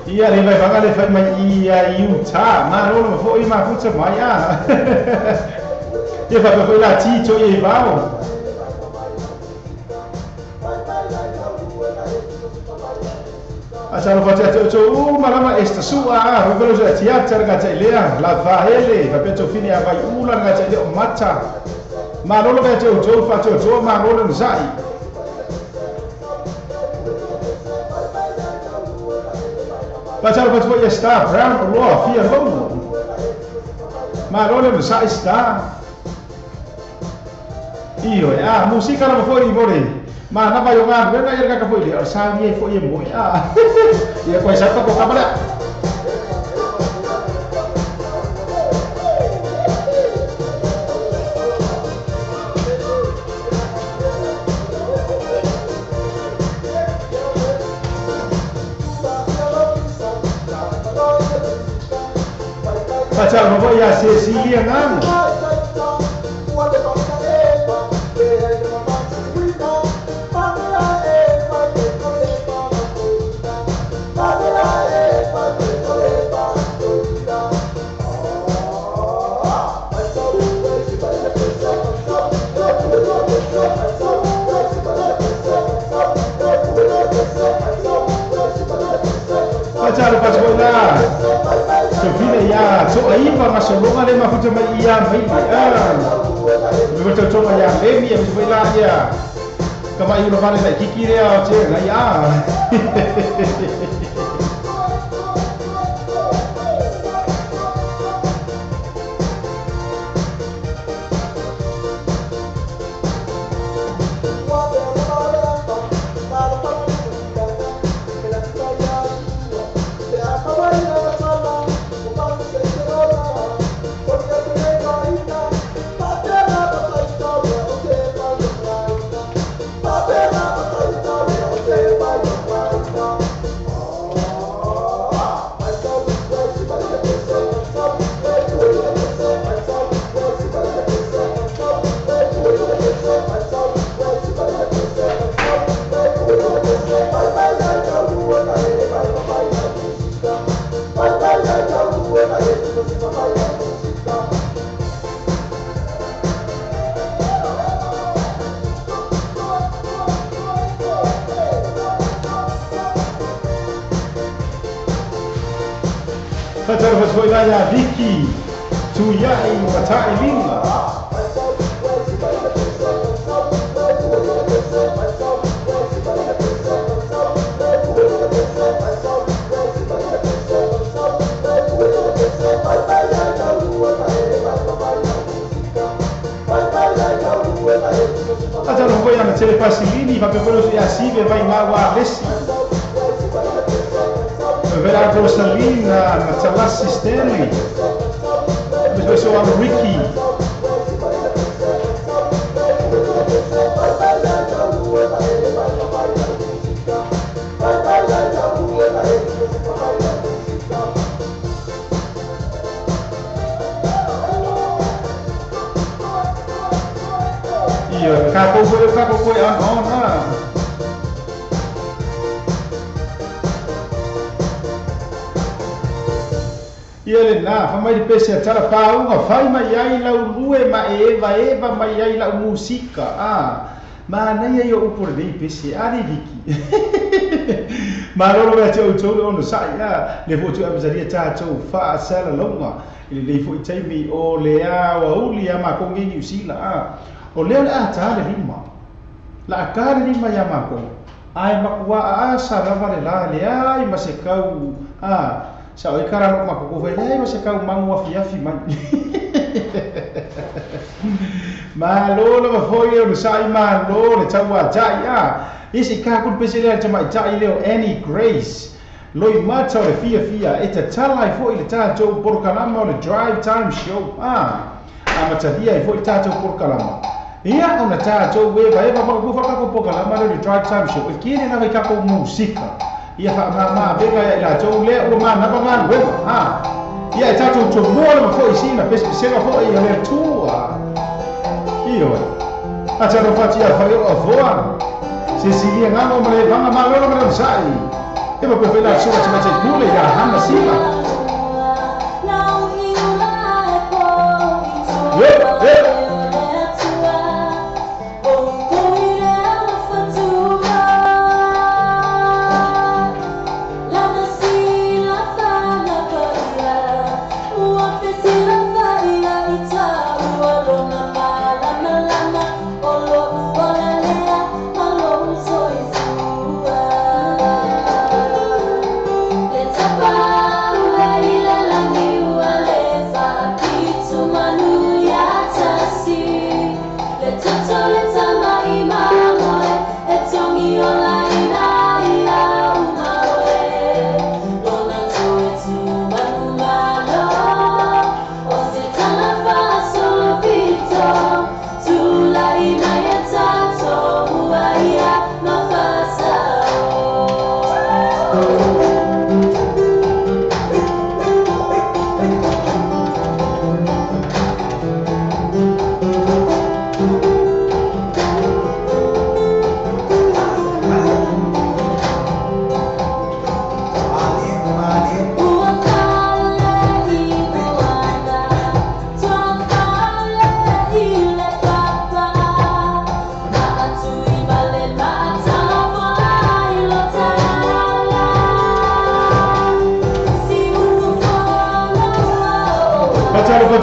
Ia le vai vagale fai mai ia Utah, malo no foi ma futa mai a. Ia fa foi la ti choi vao. Asal baca tu malama esta sua, rugolo je teater gacha ilea, la vaele, papeto fini abai ulan gacha ilea mata. Malolo gacha tu fa tu malolo nzai. Baca baca esta brown law fia lomo. Malolo nzai sta. Iyo ya, musika la foi bore. Ma na ba yo ga na ya ka foi dia sa ye foi mo ya. Ya ko sa ko ka bala. Pacha mo ya Cecilia nang. Pacha pas bola. Sofina ya, so ai pa masolonga le mafuta mai ia mai ah. Betul betul ya, lemi ya bola ya. Kamai ulo vale lai kiki le a che na ya. Pacar foi lá a Vicky, tu ia em matar em língua. Aja lo voy a meter Pasilini, va per quello che assi vai in agua Messi. Verrà Rosalina, Mazzallassi Stanley. Poi sono Ricky. Capo poi no. Ia le na fa mai pese tala paunga fai mai ai la lue ma eva mai ai la musika ma nei io upor dei pese ali viki ma loro va tau ono sai le foto amzaria tau fa sala longa le foi taimi o le wa ulia ma ko ngi usila o leo le ata le lima la ka le lima ya ma ko ai makua asa lava le la le ai ma se kau sa o kara no ma ko ve le ma se kau mangu afi mai ma lo ma foi o sai ma lo le tawa tai isi ka kun pese le tama tai leo any grace loi mata o le fia e te tala i foi le tatou porkalama o le drive time show amatadia i foi tatou porkalama ia ona tatou eva ma ko fa ko porkalama le drive time show e kine na ka ko musika ia fa ma vega la tou le o ma na ma we ia tatou to mo le foi sina pese se foi ia le tua io ata no fatia fa o voa se sigue ngano ma le vanga ma lo ma sai e ma per la sua ci mette pure ya hanna sila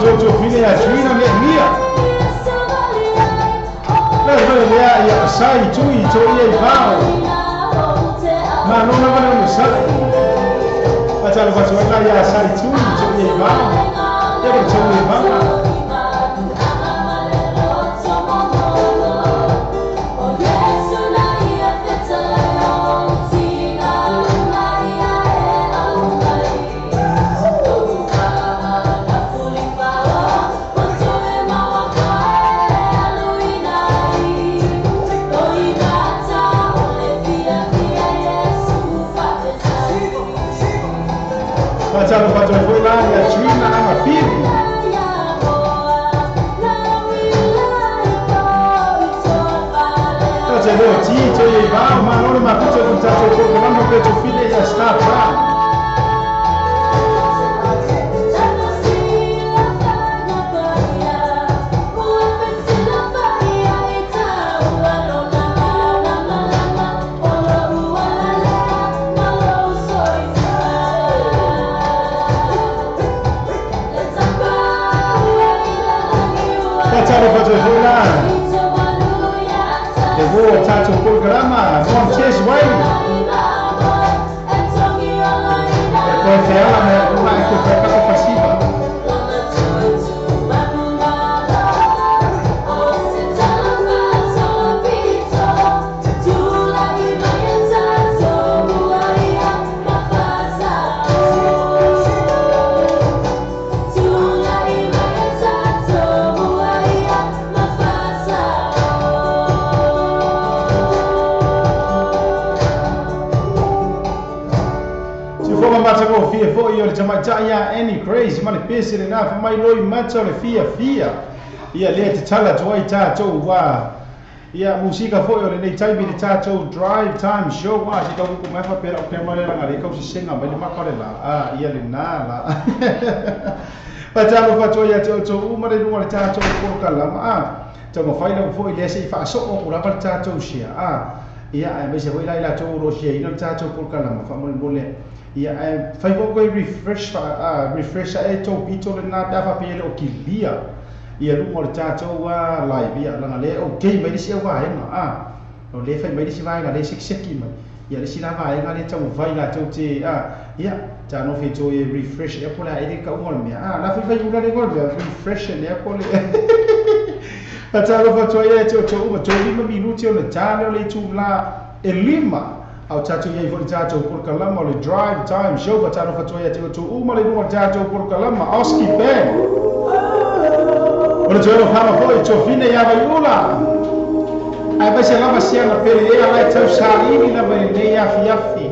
Jojo fine ya juina le mia la ya sai tui toye vao ma non aveva sai facciamo la ya sai tui toye vao ya per toye vao Faccio poi l'aria Gina ama figli faccio lo ciccio e va ma non ma faccio un taccio con quando faccio figli ya sta qua faccio volare e voi faccio un programma non c'è sway e poi te la una che fa passiva o le tamaita ia any crazy ma le pese le na fa mai loi mata o le fia ia le te tala tuai tātou wa ia musika foi o le nei taimi le tātou drive time show wa si tau ku mai fa pera o ke mai la ngale kau si senga mai le makare la ia le na la pa talo fa toi ia tau uma le lunga le tātou ko kalama tau ma fai la foi le se fa so o kula pa tātou sia ia ai me se foi la tau ro sia ina tātou ko kalama fa mo le ia fai ko refresh refresh e to pito le na dafa pe le o kilia ia lunga le tātou wa live ia langa le o kei mai se wa nga o le fai mai se vai nga le sekseki mai ia le sina vai nga le tau vai la tau te ia ta no fe to refresh e pola e ka umol me la fai ula le gol refresh le pole pa ta lo fa to ia to uma to lima minuti o le tano le tu la e lima au tatu ia i tātou por kalama o le drive time show pa ta lo fa to ia to uma le lunga tātou por kalama oski band o le tōro hama foi to fine ia vai ula ai vai se lava sia na pele e ala tau saini na vai nei afi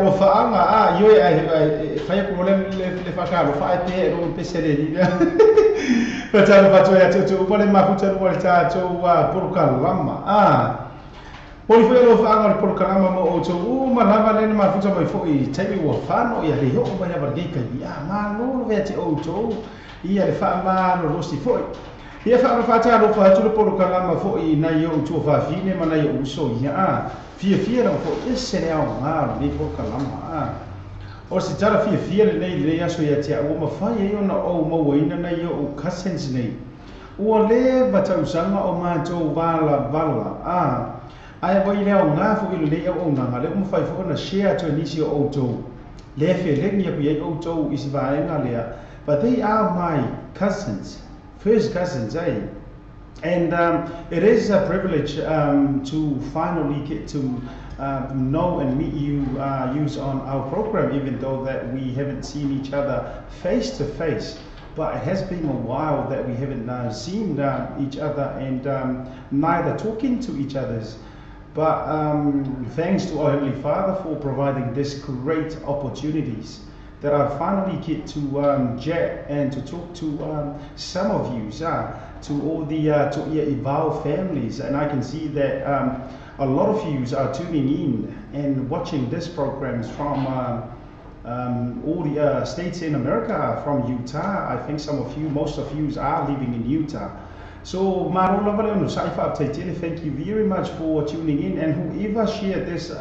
lo faanga yo ai fai ko le fa lo fa te ro pesere di pa talo pa to ya to mo le mafuta lo ta to wa por kalama Poi foi lo faanga por kalama mo o to ma lava le mafuta mai foi tai wa fano ya le ho ma ya bardi ka ya ma no ve te o to ia le fa ma lo rosti foi ia fa fa lo fa to por kalama foi na yo to fa fine ma na yo so ya fia não foi esse real mar nem por kalama o se tara fia nei aso ia te o ma fai eu na o ma waina na eu o cousins nei o le batau sanga o ma to vala ai voi le o nga fo ile o nga le mo fai fo na share to inisi o to le fe le ni ku ye o to is va nga le but they are my cousins first cousins And it is a privilege to finally get to know and meet you on our program, even though that we haven't seen each other face to face. But it has been a while that we haven't seen each other and neither talking to each other's. But thanks to our Heavenly Father for providing this great opportunities that I finally get to chat and to talk to some of you, to all the Evolve families, and I can see that a lot of you are tuning in and watching this programs from all the states in America, from Utah. I think most of you are living in Utah. So, thank you very much for tuning in, and whoever shared this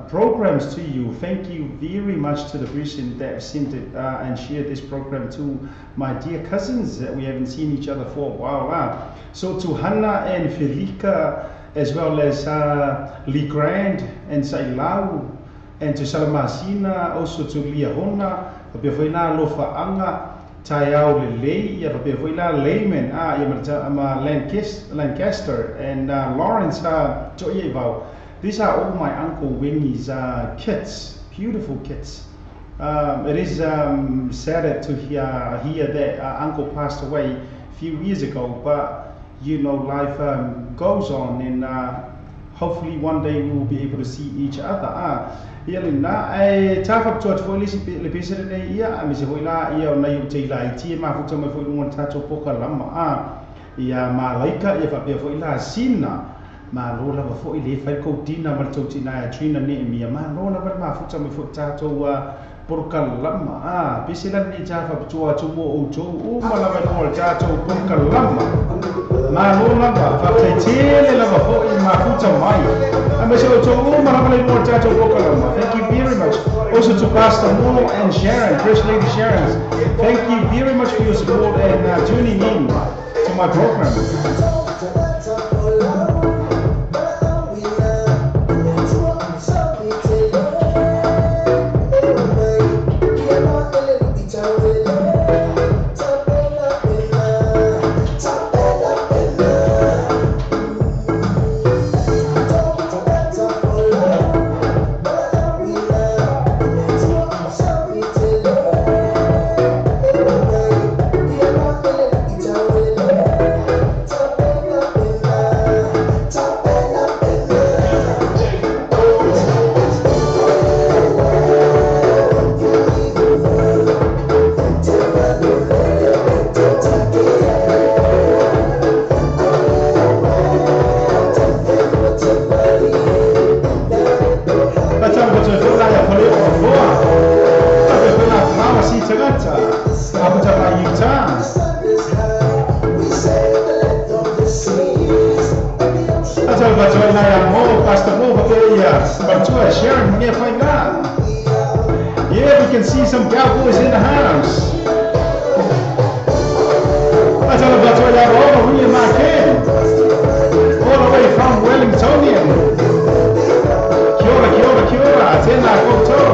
programs to you, thank you very much to the person that sent it and shared this program to my dear cousins that we haven't seen each other for a while. So to Hannah and Felica, as well as Lee Grand and Sailau, and to Salamasina, also to Liahona, Bevoina Lofaanga, Tayao Lele, Bevoina Layman, Lancaster, and Lawrence Joyevau. These are all my Uncle Winnie's kids, beautiful kids. It is sad to hear that Uncle passed away a few years ago, but you know, life goes on, and hopefully one day we will be able to see each other. Yelina, I tap up to a toilet, the patient, Miss Hoila, na you take like tea, my foot on my foot, one touch of poker lama. Ya Malaika, if I be for Ila Sina. Ma rola ba fo ile fai ko dina mal tauti na trina ne mi ma rola ba ma futa me futa to por kalama bisilan ni jafa to mo o to o mala ba no ja to por kalama ma rola ba fa tele la ba fo ma futa mai ame so to o mala ba no ja to por kalama. Thank you very much also to Pastor Mo and Sharon, First Lady Sharon. Thank you very much for your support and tuning in to my program. Yeah, we can see some cowboys in the house. I tell about all the way my kid, all the way from Wellingtonian. Kia ora, tēnā koutou.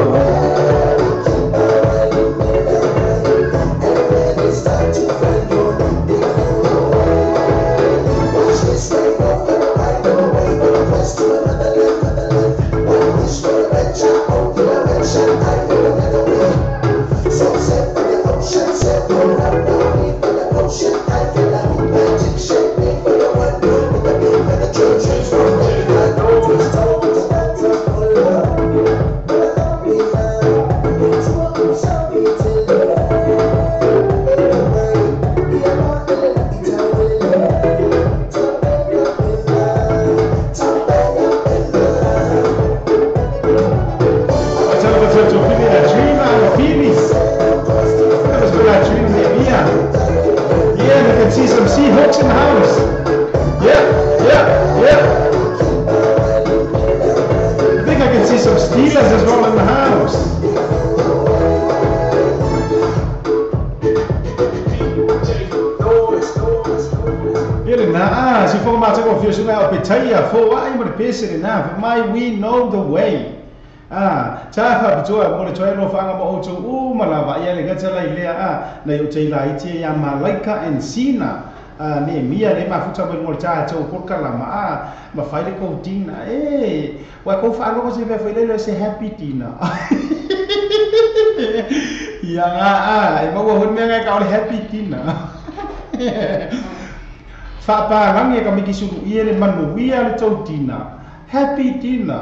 See some Seahawks in the house. Yeah. I think I can see some Steelers as well in the house. Si for ma tako fio suna o petaya for ai mo pese na my we know the way. Ta fa bitua mo le toa no fanga mo oto u malava ia le gatala ilea na yo te lai te ya malaika en sina ne mia le mafuta mo ta to por kala ma fai le ko dina wa ko fa no se fa le se happy dina ya e mo ho me nga ka happy dina fa pa rangi ka miki suru ia le manu ia le to dina happy dina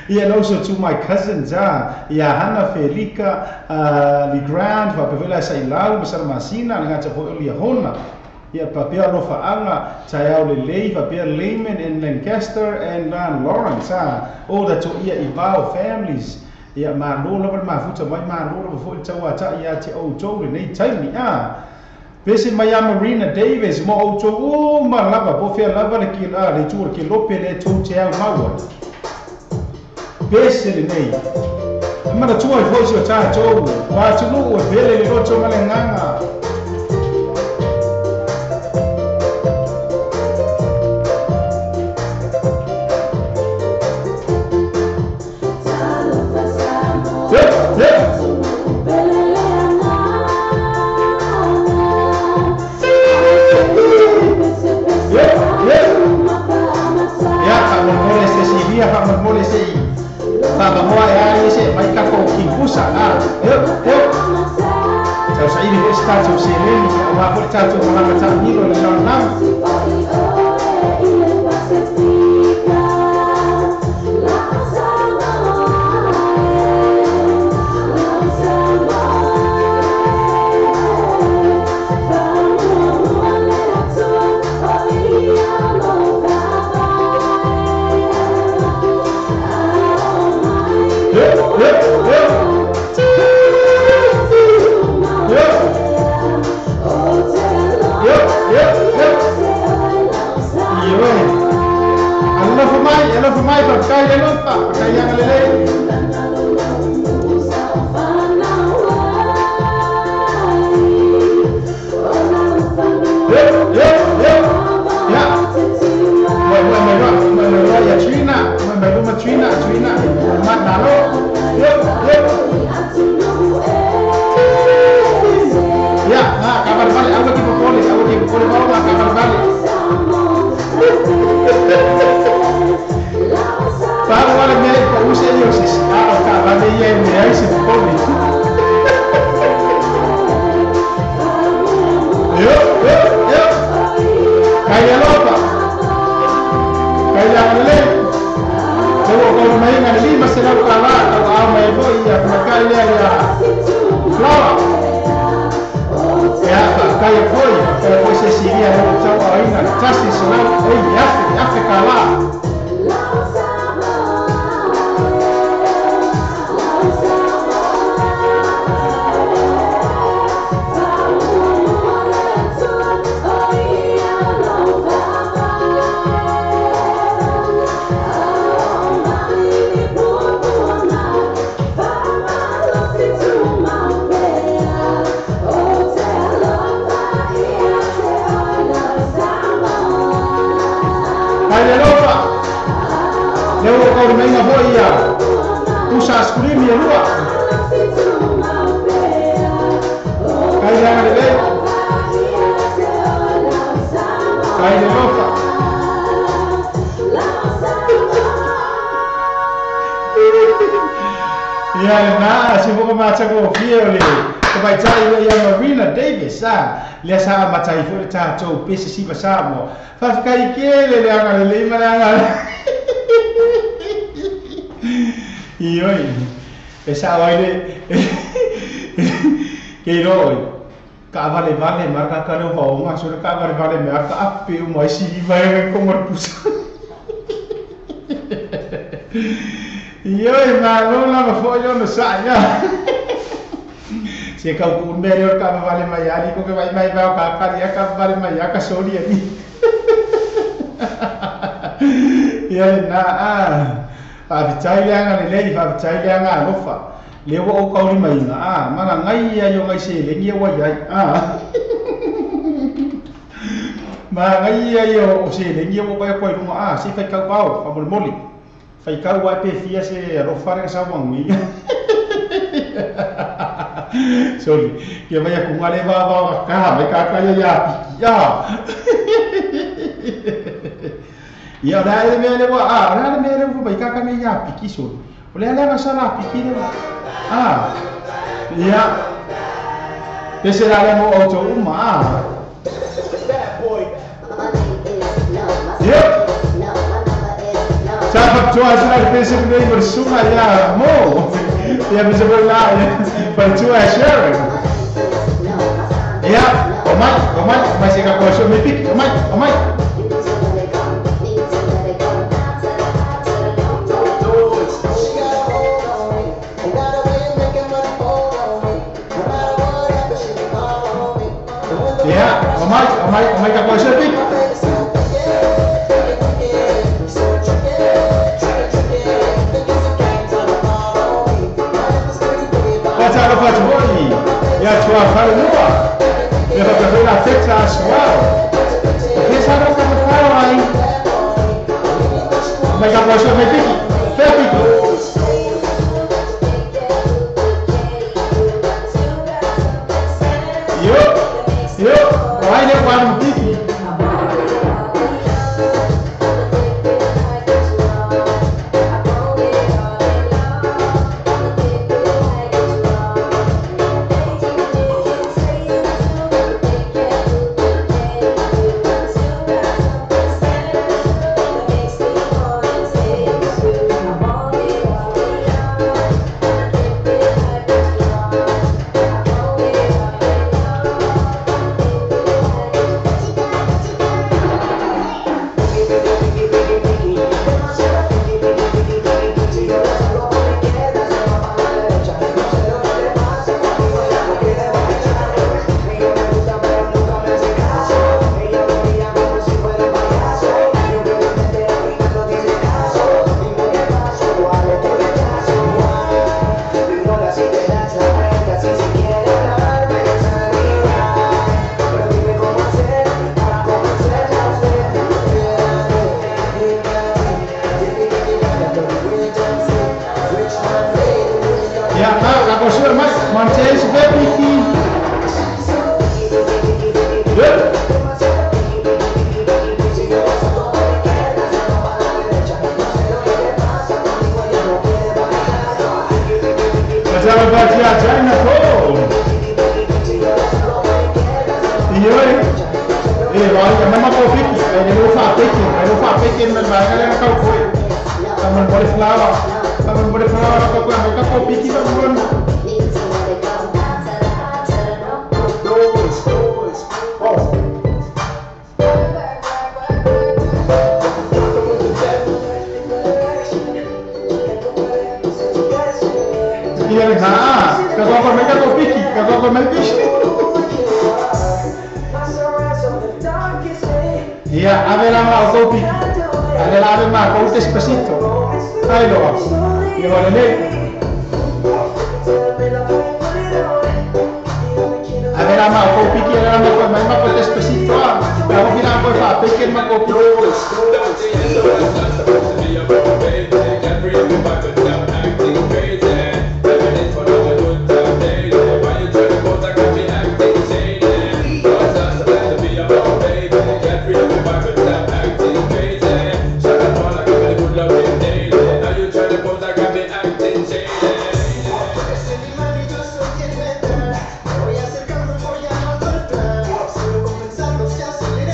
and also to my cousins, Hannah Felica, Legrand, Papavela Sailau, Masar Masina, and that's a Holia Hona. Papia Rofaanga, Tayao Lele, Papia Lehman in Lancaster, and Lawrence, all the Toia Ibao families. My Lola, my foot, my man, Lola, before Tawata, Yati, old children, they tell me, Visit Maya Marina Davis, Mo Ocho, my lover, Bofia Lava, the tour, Kilope, the Totel Mawat. Bese nei mana tua voice o ta to wa tu no bele le rocho malenganga Baba moa e se mai ka ko ki kusa eu tau sa ini sta tau se leni wa ko tau ma ma tau ni lo le na Hello for my kaya lupa kaya ngalele Trina mat nalo ya kabar balik aku lagi polis bawa kabar balik Para wala may pausa niyo sis ka bali yan niya si polis yo kaya lopa kaya ngale ko may ngali masalaw kala ka may boy ya makaya ya flower ya kaya boy sa siya no tawa ina justice na ya kala Menga boia usa screamia lua kaya ngale kaya lopa ya na si buka macha ko fiole ko bai tai ya Marina Davis le sa matai fu ta to pesi si basamo fa kai kele le ngale mana Ioi, esa baile que no, vale marca caro para uma sura vale marca ape uma si vai como pusa. Iyo malo la mafo yo no saya. Si kau pun beri ka vale maiari ko ke vai mai ba ka karia ka vale mai ka soli ani. Ia na a vitai anga le lei fa vitai anga lofa. Le wo ka uri mai na mana ngai ia yo ngai se le ngia wa ia ma ngai ia yo se le ngia wo ba ko runga si fai ka pau fa mol moli. Fai ka wa pe fia se rofa re sa wangi. Sorry, que vaya con ale va acá, me caca ya. Y ahora le me le ahora me le vai caca me ya piki sol. Olha leva sala piki le. Ya. Ese la le mo auto uma. Yep. Sabe tu asal pensei que veio bersuma ya mo. Ya bisa berlari, percuma sharing. Ya, omai, masih kau kosong mipik, omai. Ya, omai kau kosong mipik. Cara faz boi, e a tua fala nua, e a tua na fecha a sua, e essa não como fala aí, mas a voz também fica, eu, vai levar um pique.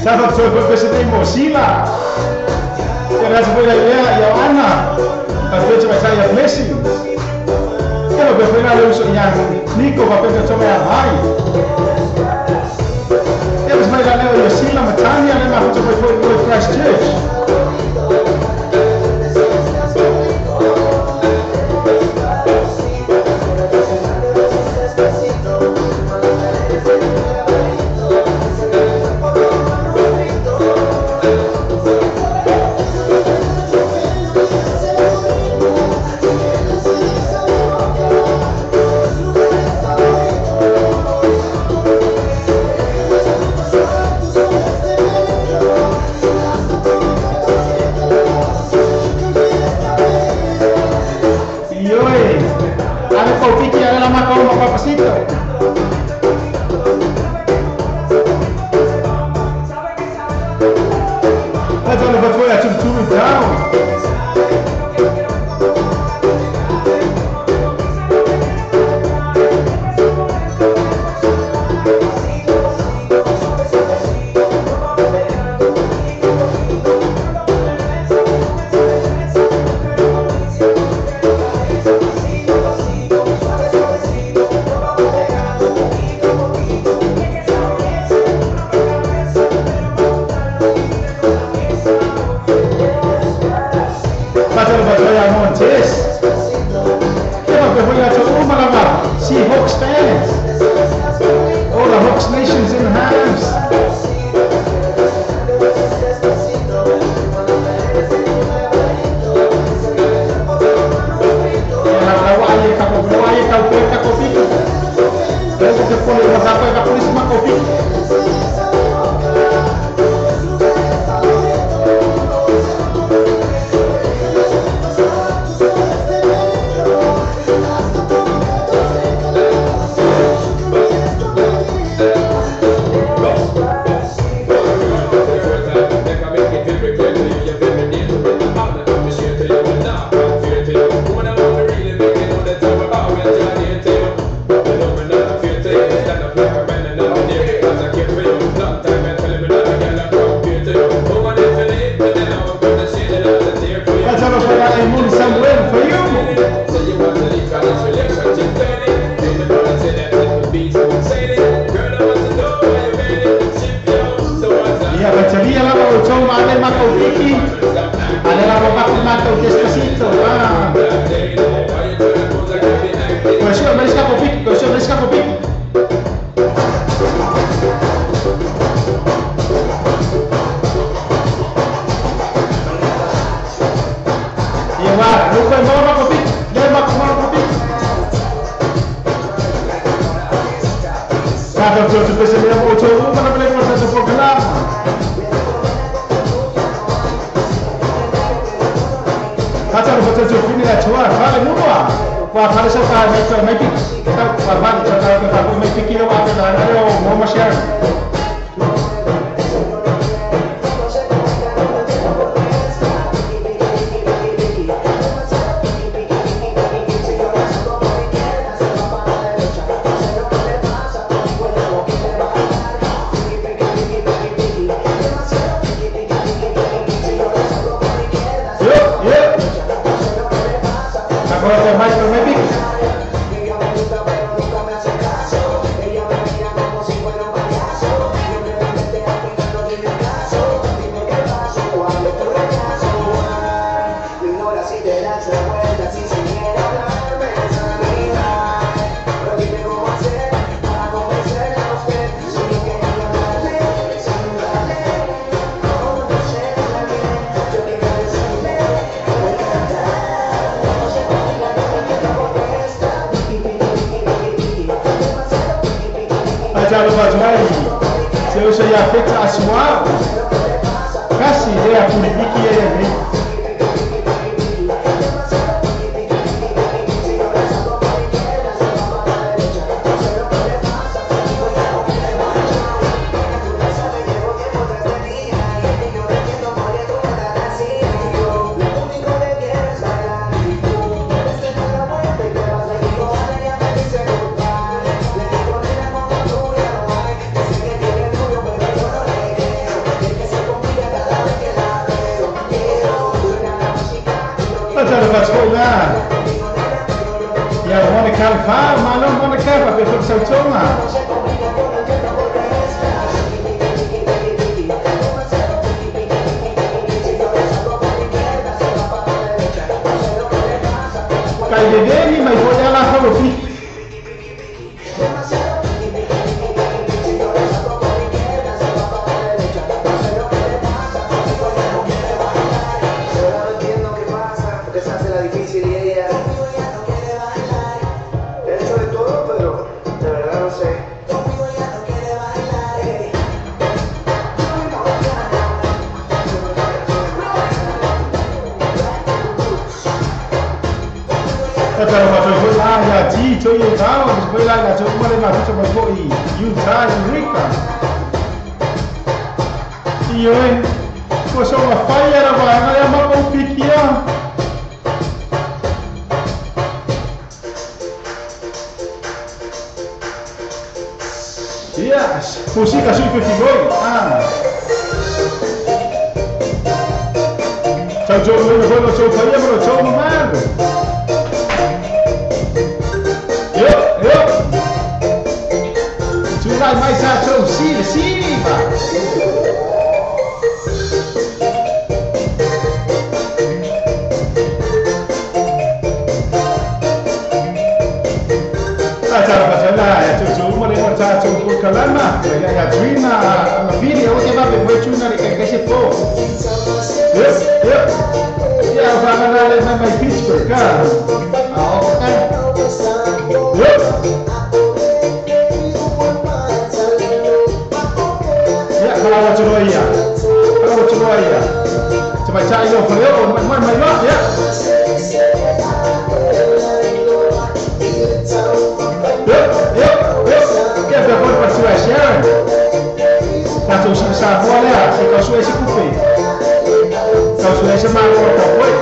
Sahabat sobat presiden Mozilla. Kaya sa pwede yung ana. Kasi cuma saya blessing. Kaya pwede na luso niya. Nico pa pwede sa mga hay. Kaya mas may lalayo yung sila matanya na mga sa pwede Christ Church. hoy. Ale Paupiki, ale la macao, papacito. That's all about where I took two down. Seahawks fans, all the Hawks nations in the house. Kalau macam tu lah ya, ji tu you tahu, sebelah lah cuma le macam macam boy, you tahu Rika. Iyo, kau sama fire apa? Naya mau pikir. Yes, musik kasih pergi boy. Jauh mana boy, jauh fire bro, jauh mana? Vai mais ação, sim, vai. Acara pasal ya, cucu mau lewat cacu kalama, ya Trina, video kita boleh cuna di kasih po. Ya, orang ada nama Pittsburgh kan? Kan? Kalau cuma ya, coba cari lo, kalau main ya. Kita berbuat persuasion. Satu sebesar boleh, kalau suai si kupi, kalau suai semangat kau boleh.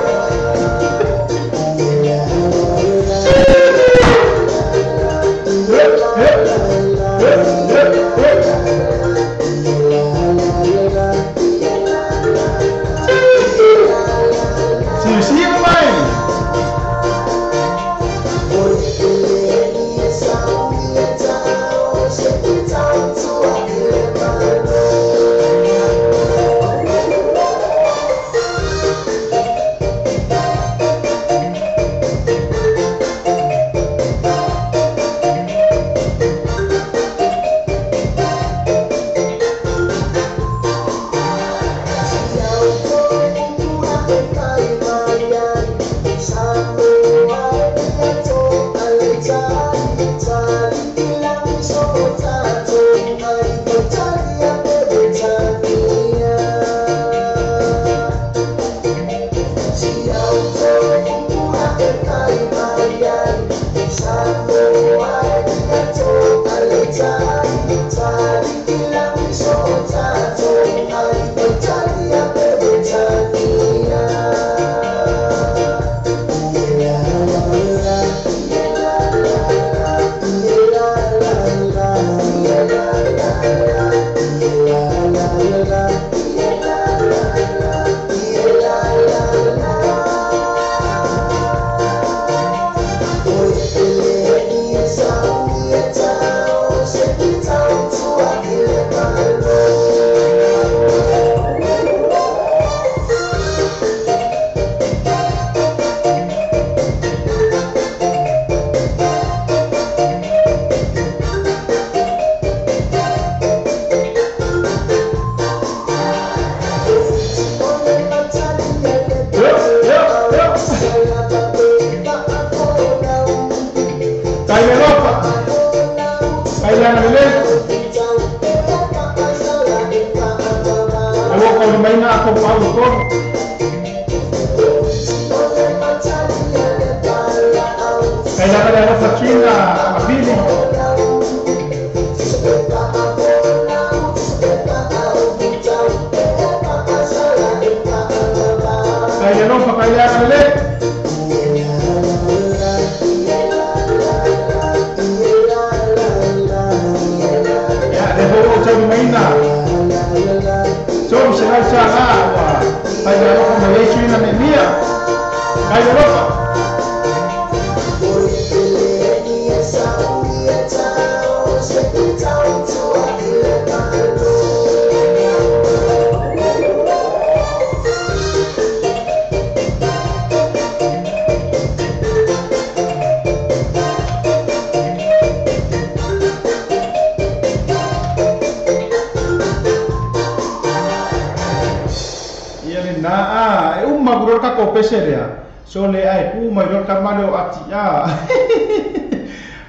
So le ai ku mai ro ka mano ati ya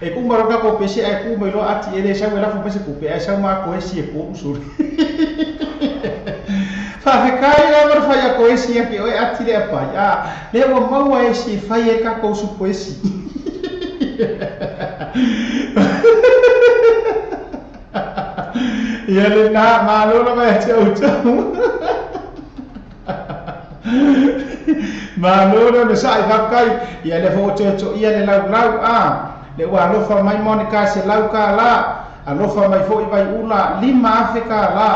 e ku maro ka ko pesi ai ku mai ro ati ele sa wela fu pesi ku pe ai sa ma ko esi e ku sur fa fe kai la mar fa ya ko esi e pe oi ati le pa ya le wo mau esi fa ye ka ko su poesi Ia le nā mālona mai tau tau. Mālona me sai whakai, ia le fōtoto ia le lau le ua alofa mai Monica se lau ka la, alofa mai fo i vai una 5 Afrika la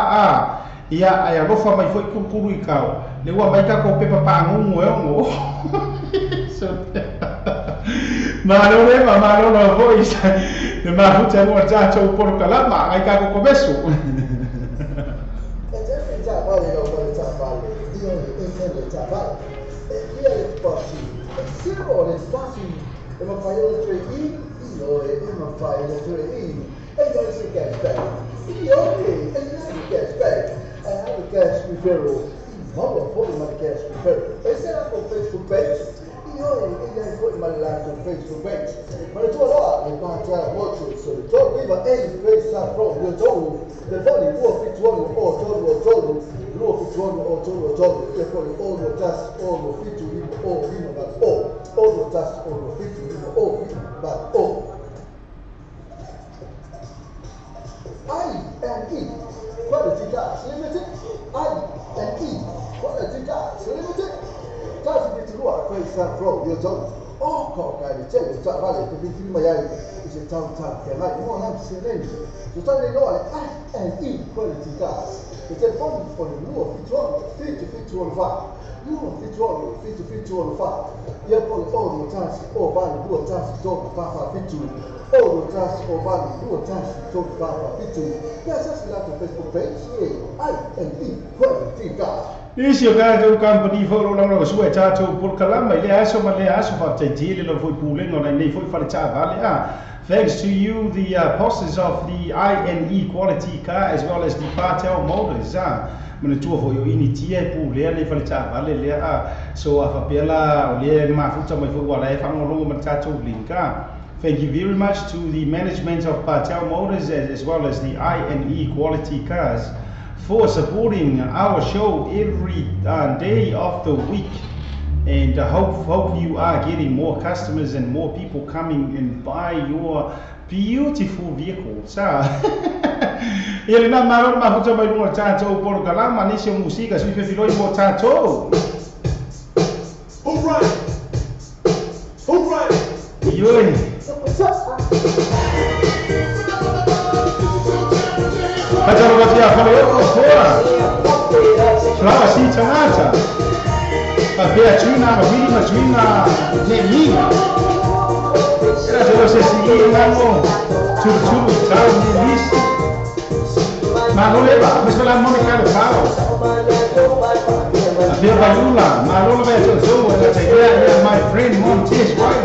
ia ai alofa mai fo i kurukuru i kau, le ua mai ka ko pepa pāngungu e ongo. Mālona fo i le mahuta mua tātou poro kalama, ai ka ko komesu. Isi o kaya tau company whoro lango sua e tātou purkalama i le aso ma le aso whataiti le lo fui pūlengo nei fui whare tā vale Thanks to you, the bosses of the INE Quality Car as well as the Patel Motors. Mana tua fo yo ini tia pu le nei whare tā vale le so a whapela o le mafuta mai fo wala e whangolongo ma tātou linka. Thank you very much to the management of Patel Motors as well as the INE Quality Cars for supporting our show every day of the week, and hope you are getting more customers and more people coming and buy your beautiful vehicles. Ele na marona mafuta mai runga tātou poro kalama nisi o musika sui whiwhiroi mo tātou. Alright! Ioi! Ajaro batia whale oko fora. Flawa si tangata. Papea tuina, mawili matuina, ne minga. Era tero se sigi ngamo. Turu tau ni lisi. Maloleba, mas fala Monica de Pau. Papea balula, malolo vai tozo, ela te my friend Montes, right?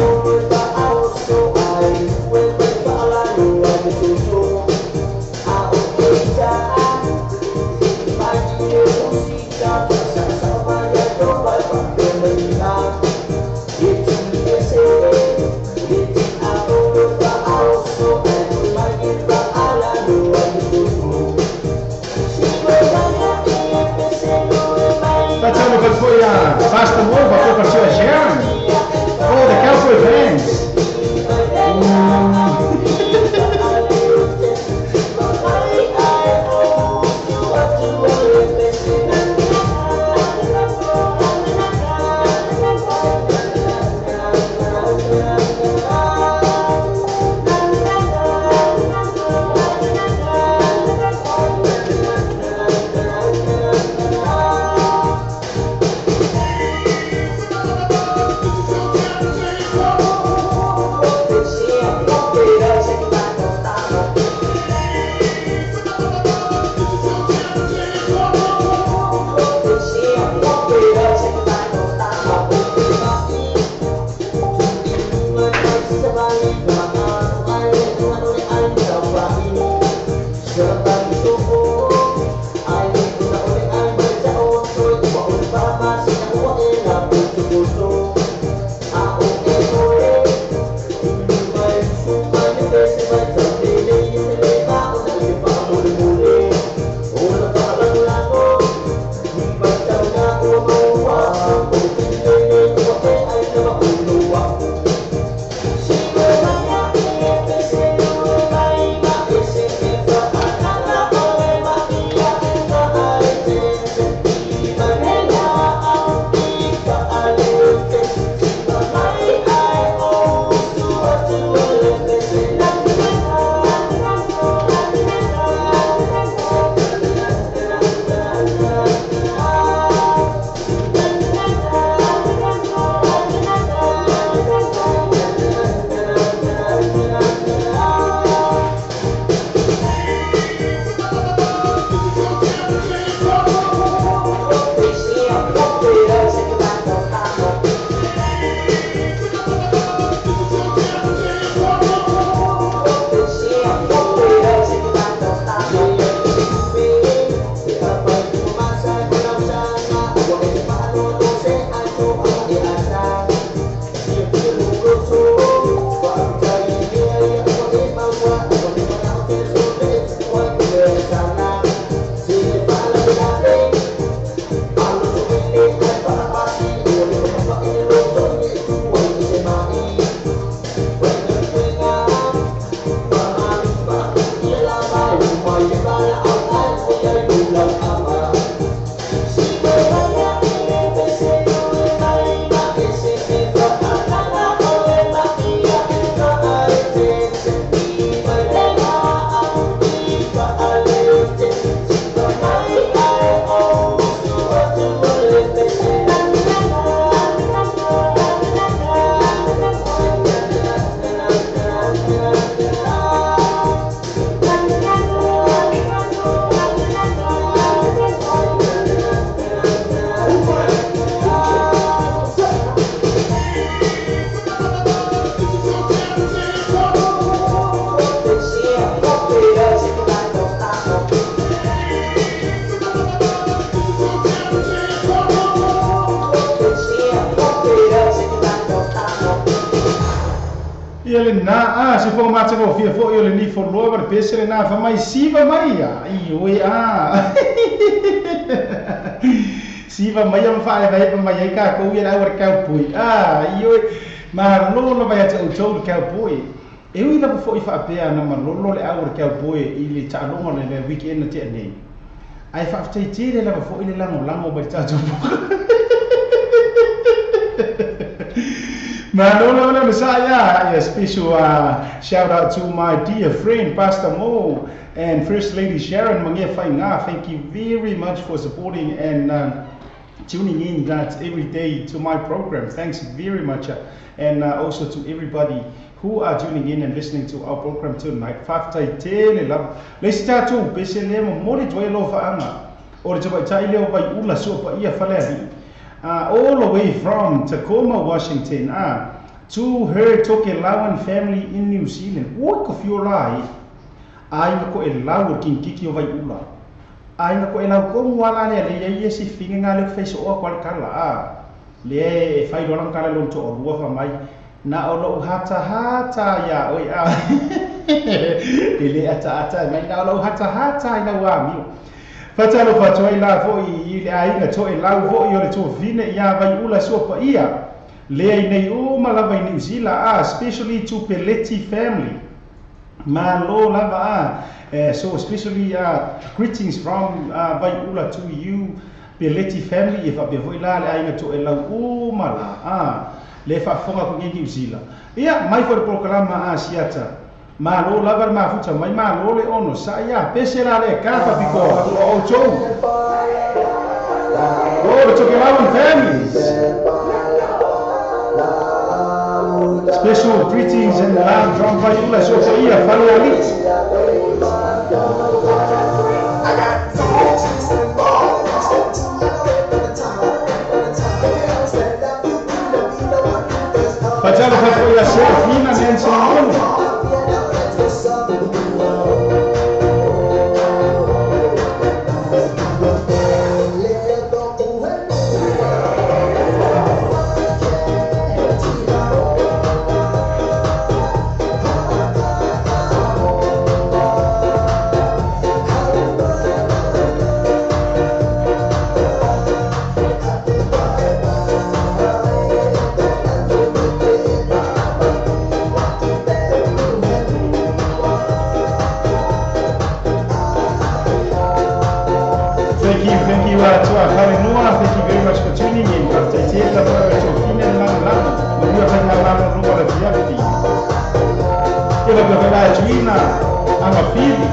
Basta novo, a culpa sua Sharon. Oh, the Cowboy Vans. le na se fo ma tsa fia fo yo le ni fo lo ba pese le na fa mai siva mai ya io siva mai am fa le vai mai ka ko ia ra ka pui io ma lo vai tsa o ka pui e ui la fo I fa pe na ma lo le au ka pui I le tsa lo le weekend te nei ai fa te tire la fo ile lango ba tsa No, Messiah. A special shout out to my dear friend Pastor Mo and First Lady Sharon Mangia Fainga. Thank you very much for supporting and tuning in that every day to my program. Thanks very much, and also to everybody who are tuning in and listening to our program tonight. Let's start to Besselemo Mori Joelo Faanga or Jabaileo by Ula Sopa Ia Faleri. All the way from Tacoma, Washington, to her Tokelauan family in New Zealand. What of your life? I ko elau kin kiki o vai ula. I ko elau ko wala le ye si finga le face o kwal kala le fai do lang kala lo to o fa mai na o lo hata ya oi ele ata mai na lo hata na wa mi. Fatalo fatoi la fo I ai na to lau fo yo le to vine ya vai ula so pa ia le nei o mala vai New Zealand especially to Pelletti family ma lo lava so especially greetings from vai ula to you Pelletti family if abe voi la le ai na to lau o mala le fa fonga ko New Zealand ia mai for programa siata ma lo lava ma futa mai ma lo le ono sa ia pese la le kafa piko o cho o to Kelauan families special greetings and loud drum vai ula so ia fale ali Facciamo poi la Serafina Nelson. To our Harinua, thank you very much for tuning in. After I'm a feeling.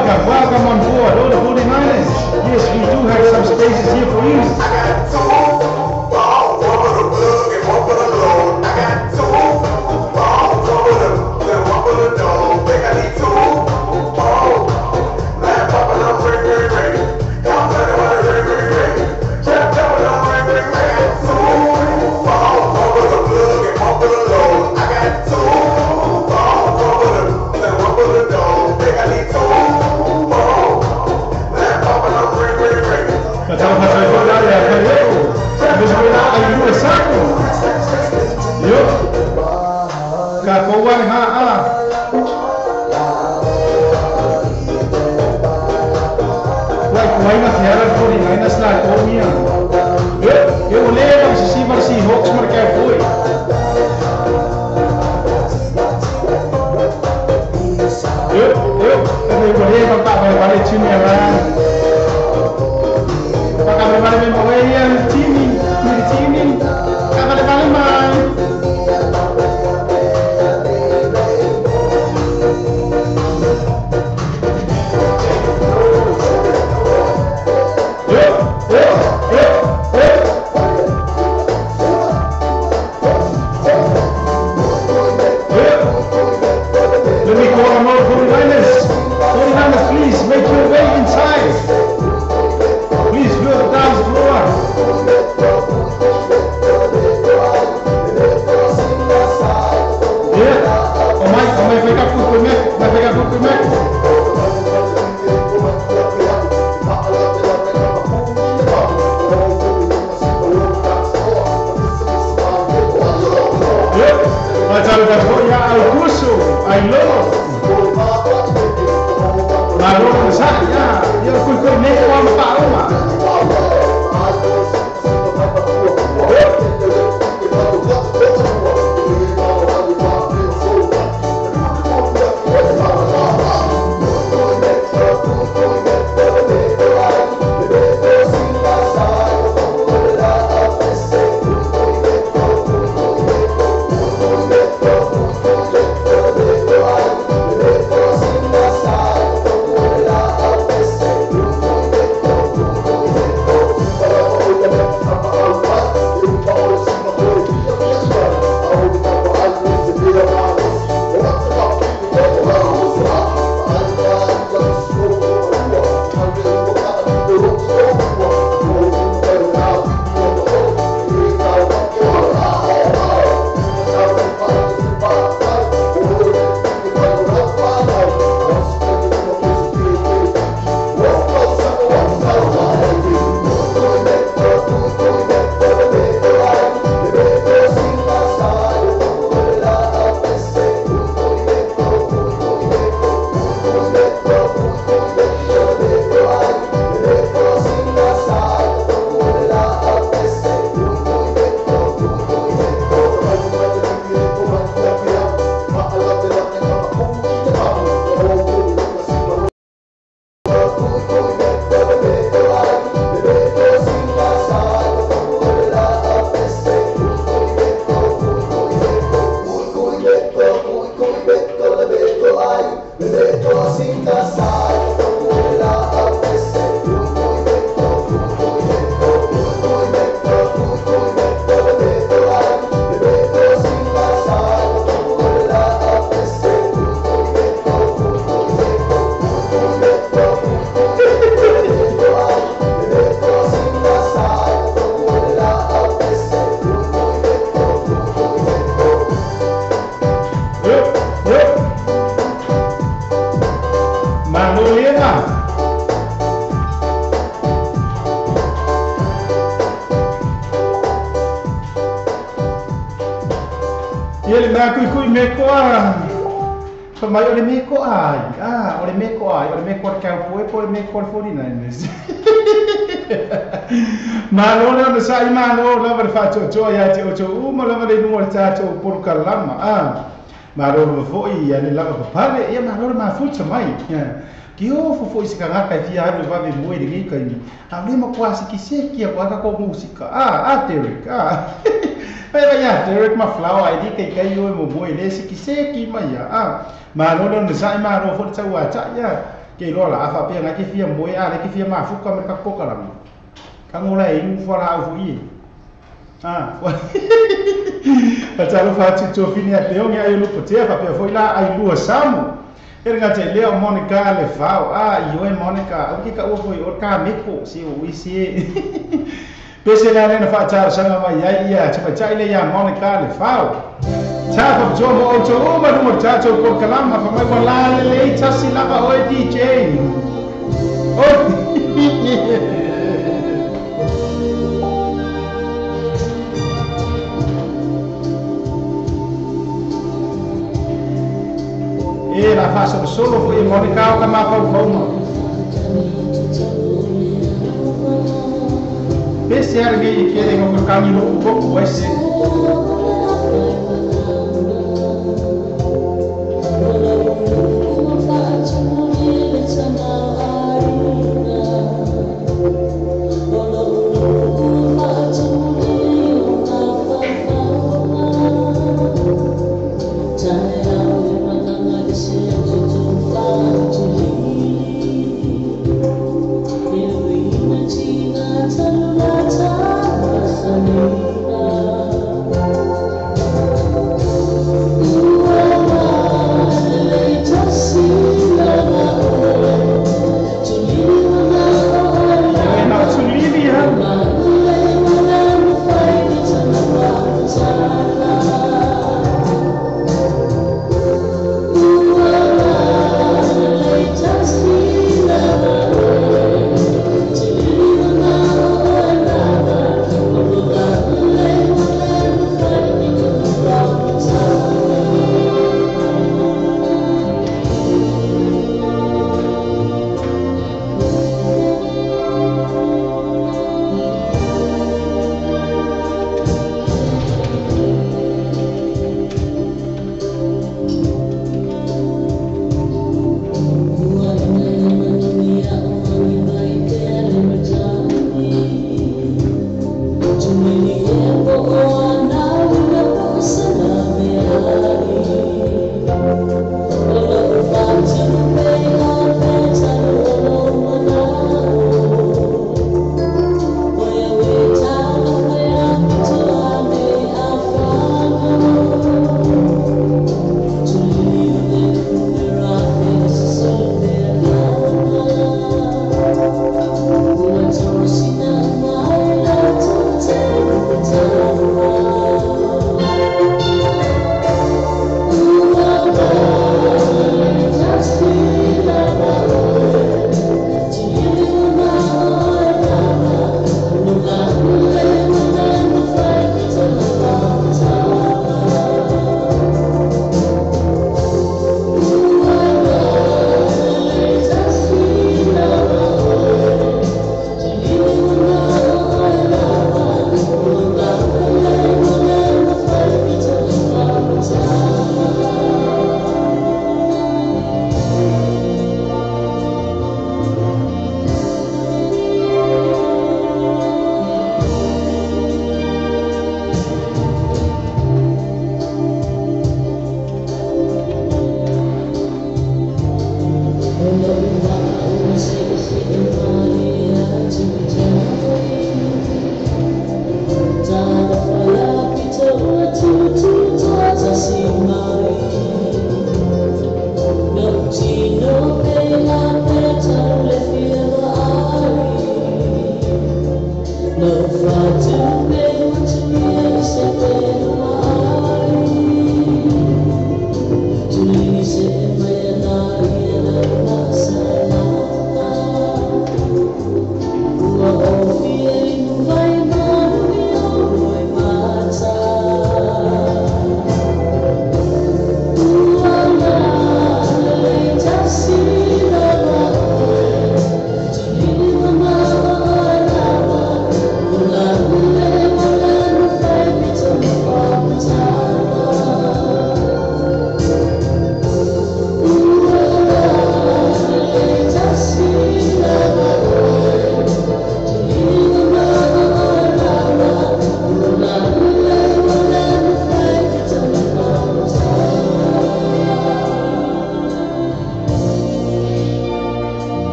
welcome on board, all the 49ers. Yes, we do have some spaces here for you. I got two balls over the plug and one for the load. I got two balls over the plug and one for the dog. Think I need two balls. Laugh popping up, ring, ring, ring. Y'all talking about a ring, ring, ring. Trap jumping up, ring, ring, ring. I got two balls over the plug and one for the load. I got two balls over the plug and one for the dog. Think I need two balls. Laugh popping up, ring, ring, ring. Macam pasal bola ya, yo. Habis bola ayu dua satu. Yo. Kawan ha ah. Why not here for the minus lah Tomia. Yo, boleh dong si Mercy Hawks mereka boy. Yo, tapi boleh bapak balik sini ya bang. Baka balik balik yang sini, di sini. Kak balik balik. Let me call on all 49ers. 49ers, please make your way inside. Please fill the dance floor. Yeah. Oh my pick up food Mac. My pick up food Mac. Yeah. Macam ya Augusto, I love. Marong saya, ya kui nek wang paroma. Ele na kui meko a. Pamai ole meko ai. Ole meko ai, ole meko ka poe po meko 49ers. Malo na sa imano la ver faccio ya ti ocho uma la ver no tato por kalama. Malo no foi ya le la pare e malo ma futsa mai. Ki o foi se kanga ka ti aru va be moi de kai ni. Abri ma quasi ki se ki a ko música. Derek. Pero ya, Derek Maflau, ID kay kayo mo boy, lesi kiseki maya. Malo na sa imano for sa wacha ya. ke lo la fa pe nga ke fia mo ya le ke fia ma fu ka me ka poka la ka ngola e fu la fu i pa talo fa tu to fini a te o ngai lu pote fa pe foi la ai lu samu e nga te leo Monica le fao io e Monica o ki ka o foi o ka me ko si o isi pese la na fa taro sanga mai ia chama chai le ya Monica le fao cha fa jo mo o to o ma mo cha cho ko kalama fa mai wala le cha si la ba o DJ e la fa solo foi Monica o ka ma fa o pese a ninguém quer que caminho um pouco vai ser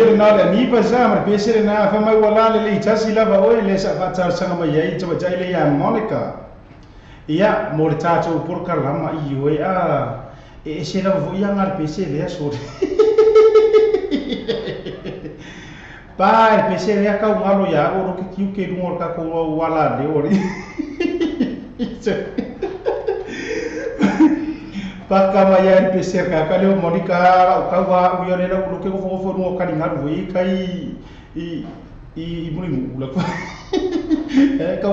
le na le ni pa sa ma pese le na fa mai wala le tasi lava oi le sa fa tar sanga mai ai to jai le ya Monica ia mo le tato por kalama I oi a e se la vo ia ngar pese le so pa pese le ka ngalo ya o ke kiu ke ngor ka ko wala de ori Pakama ya pese ka ka le Monica ka wa yo le la lo ke ko fo no ka ni ngaru i kai I muri mu la ka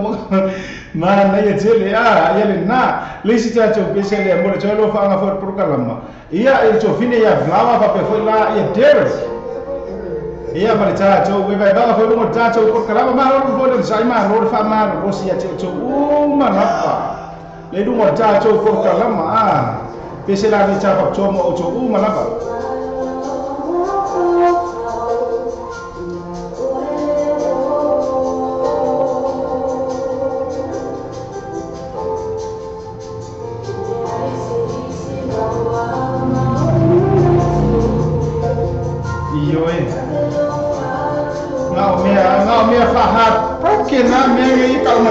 ma na ya tele ya le na le si ta cho pese le mo cho lo fa nga fo por kalama ia e cho fine ya vlama pa pe fo la ya der ia ma ta cho we vai ba fo mo ta cho por kalama ma ro fo de sai ma ro fa ma ro si ya cho ma na pa le du mo ta cho por kalama pese la ni cha pa cho mo cho ma na pa ngao me fahat porque na me ngi kalma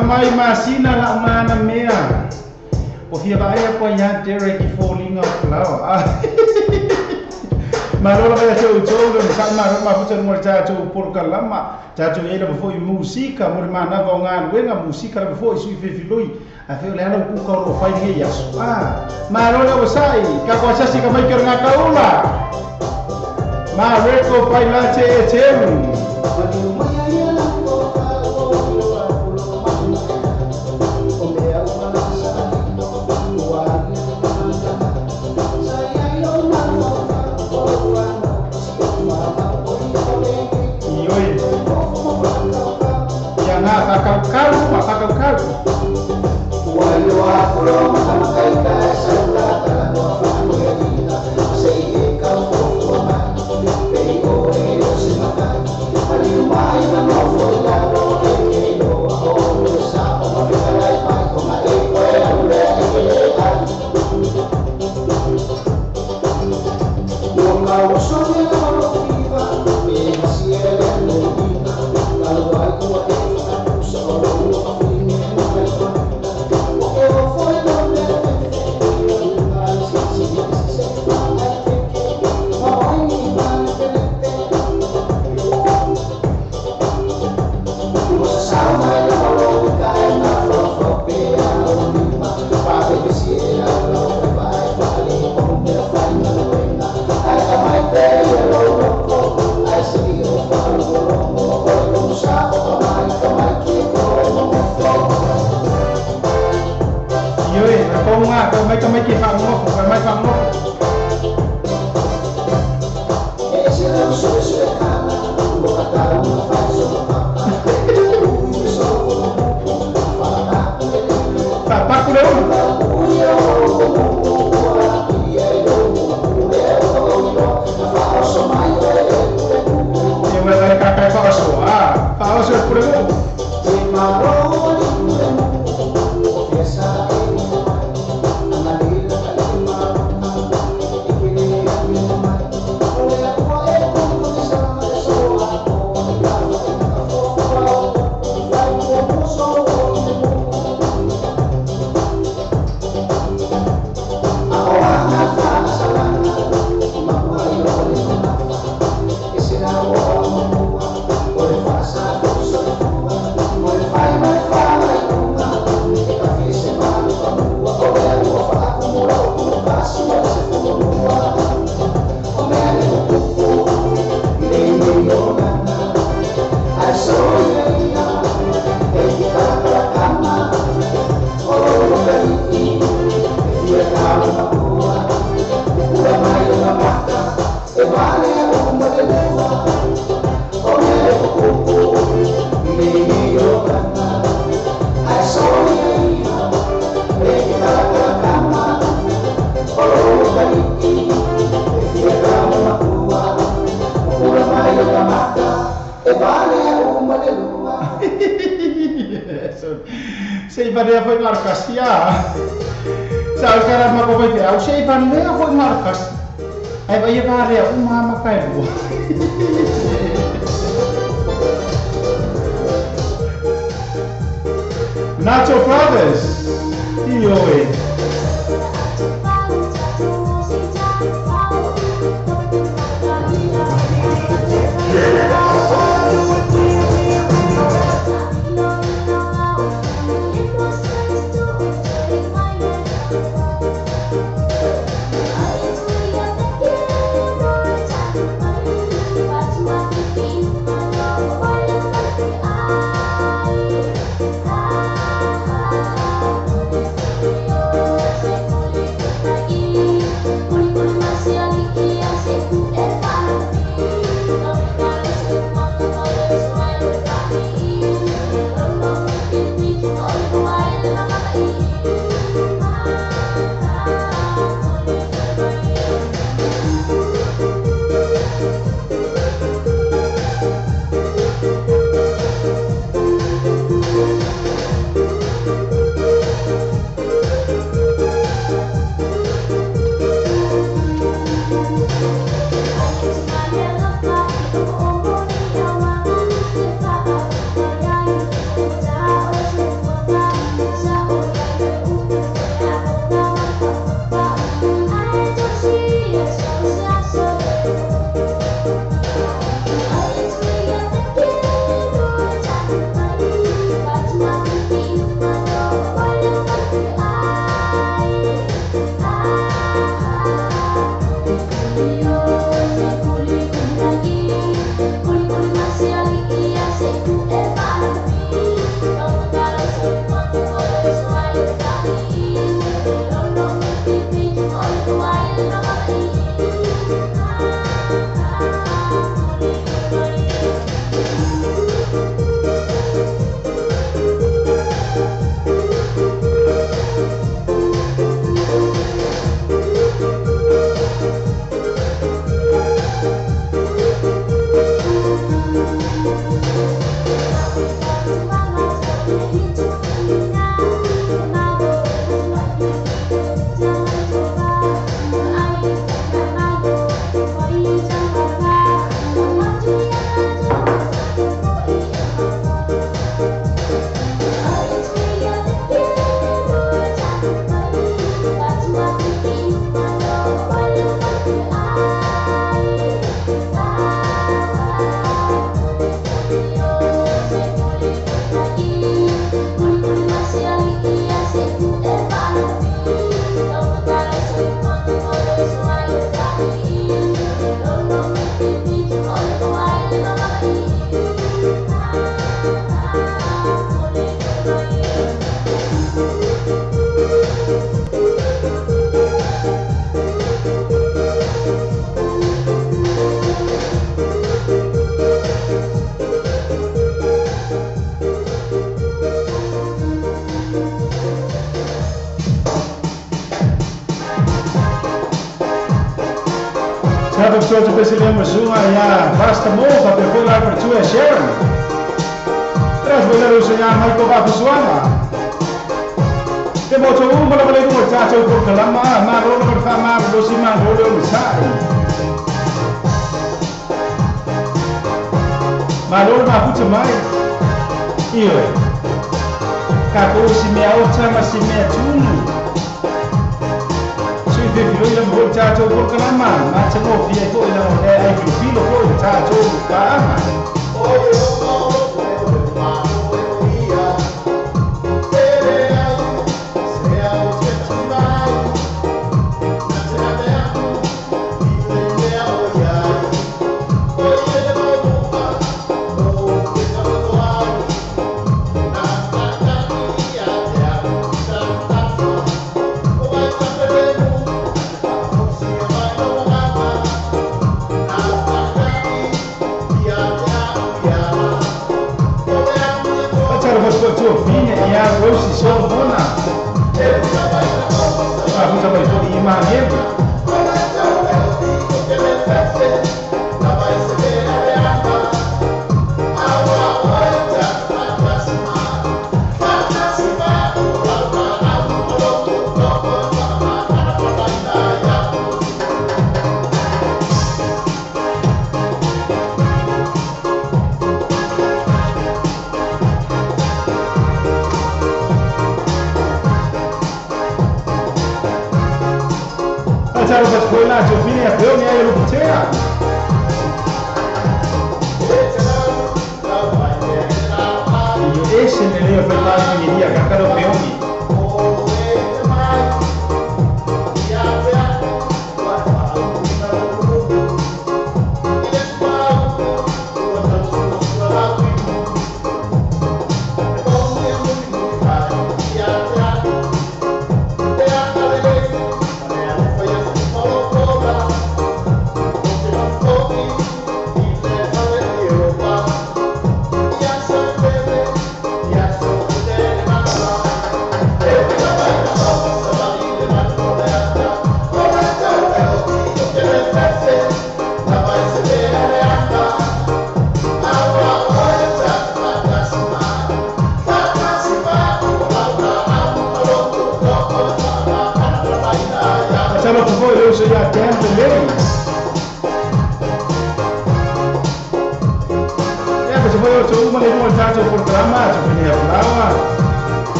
I mai masina la mana mea o fia vai a poia Derek falling off lao Malolo kaya tau le sa ma futa mo tatu por kalama tatu ele fo musika mo mana va ngan wenga musika le fo isu filoi a fe le ana ku ka ro fai nge ya malolo wasai ka ko sasi ka mai ker nga kaula ma reko fai la te temu Pakau-kau. Wayo ako lang ang kay sa lahat ng pamilya sa ikaw ko man pero ito si makan malimay na mo laro ito ako sa pamilya pa kumain ko ang lehan yung kauso niya ako iba pinasiyan mo ina kalaway ko Kamay kifang mo, kamay fang mo. Tapak ko daw. Yung mga kakay paso, paso ko daw. Sei varia foi marcas ya. Sa cara ma ko vai au sei varia foi marcas. Ai vai varia uma makai bu. Nacho Brothers. Ioe. Yo Sabe o senhor que se lembra sua ya basta mofa per foi lá para tua Sharon. Traz belar o senhor mai ko ba suama. Te boto uma la bele do tato por kalama ma ro no fa ma do si ma ro do sai. Ma ro ma puta mai. Io. Capo si me outra ma si me tudo. Sui filho ele não está todo por calama, mas se não vier foi não é aí que filho foi está todo calama.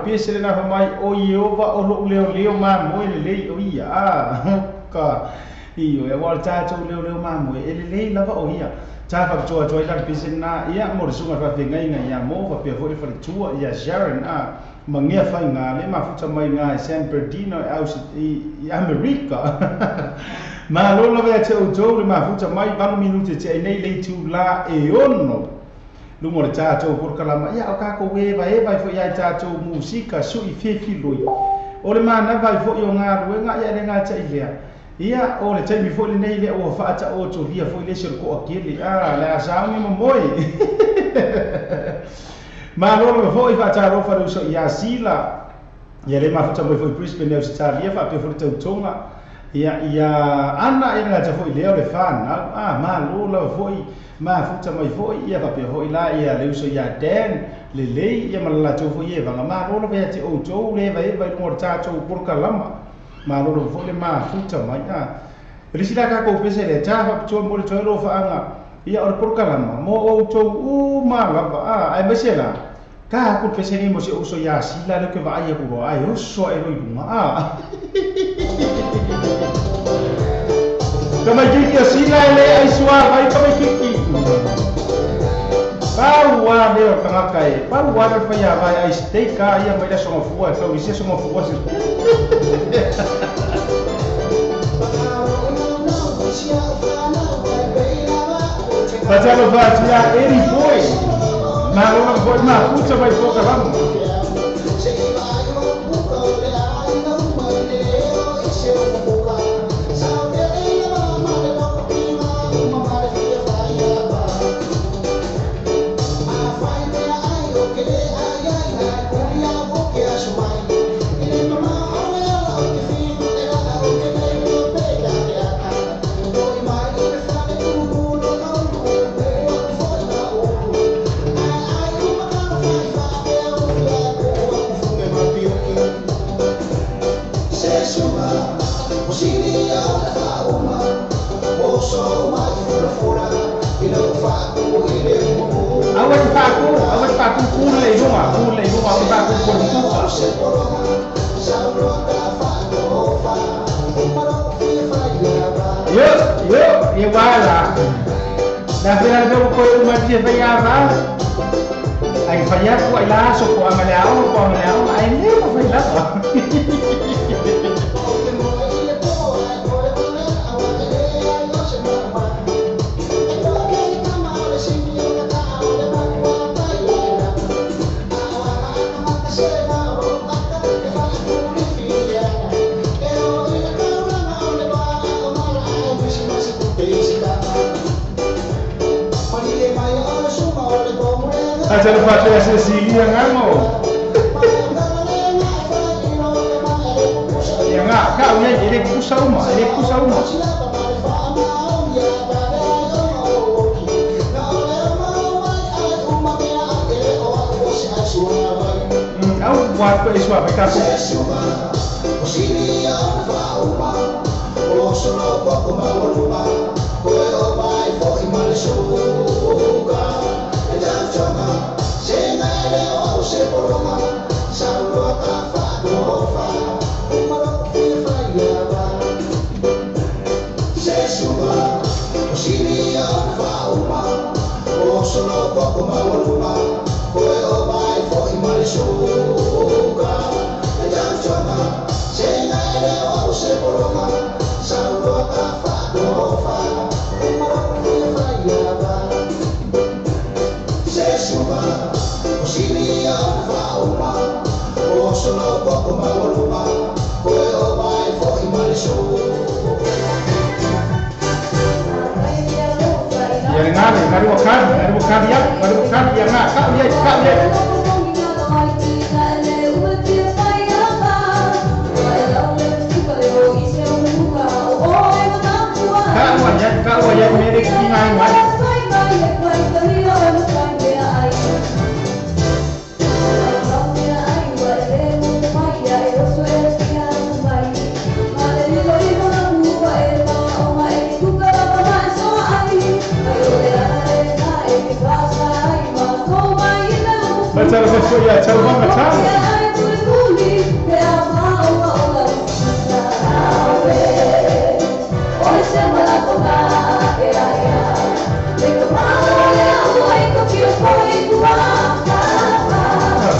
Pese na mai o Iova o lo leo ma mo le o ia ka io e volta to leo ma mo le lava o ia ta fa to la pese na ia mo sunga fa fe ngai ngai ya mo fa pe fo fa tua ia Sharon a mangia fa nga le ma futa mai nga San Bernardino aus i America ma lo ve te o to ma futa mai 20 minuti te nei le tu la e ono lungo le tātou por kalama ia o kako we vai fo ia tātou musika sui fefi loi o le mana vai fo yo ngā ruenga ia le ngā tai lea ia o le taimi fo le nei le o whaata o to ria fo le sir ko akele le asaungi mamoi ma lo fo i whaata rofa ruso ia sila ia le mafuta mo fo Brisbane au Italia fa pe fo le tautonga ia ana ina ta foi leo le fan ma lo la foi ma futa mai foi ia pa pe foi la ia le uso ia den le ia mala tu foi ia vanga ma lo pe ti o to le vai mo ta to por kalama ma lo foi le ma futa mai risila ka ko pese le ta pa to mo to lo fa anga ia or por kalama mo o to ma la ai mesela ka ku pese ni mo se uso ia sila le ke va ia ku ai o so e ro ma Kama kiki sila le ai suar vai kama kiki. Pau wa leo kanga kai. Pau wa ka ya vai ai steak ka ia mai da so fua, so isi so fua se. Pasalo va tia eri boy. Ma lo boy ma puta vai foca lá. Awak paku kulai rumah awak paku kurungkuka. Yo, wala. Dah bilang tu kau masih bayar lah. Ay bayar ko ay laso ko amaleao, ay hindi mo bayar ko. Aja lupa tu sesi yang amo. Yang kau ni jadi kusau mah. Kau buat apa iswa mereka tu? Mari bukan dia nak kau lihat. Kau aja merek kinai mai. Baca lepas ya, coba baca.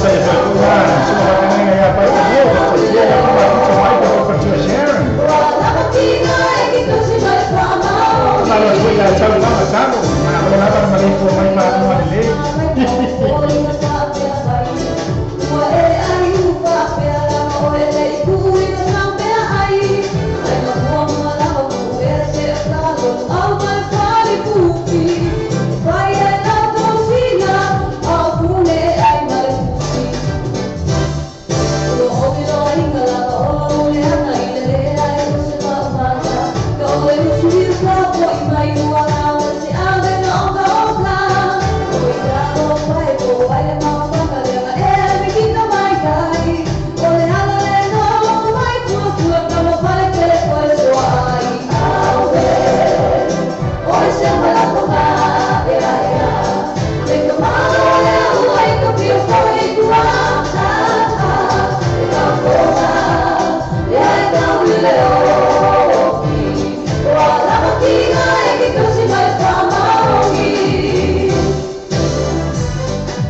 Saya berdoa, semua orang yang apa saja, dia yang membaik untuk Sharon. Kalau saya coba baca, mana mereka main lagi.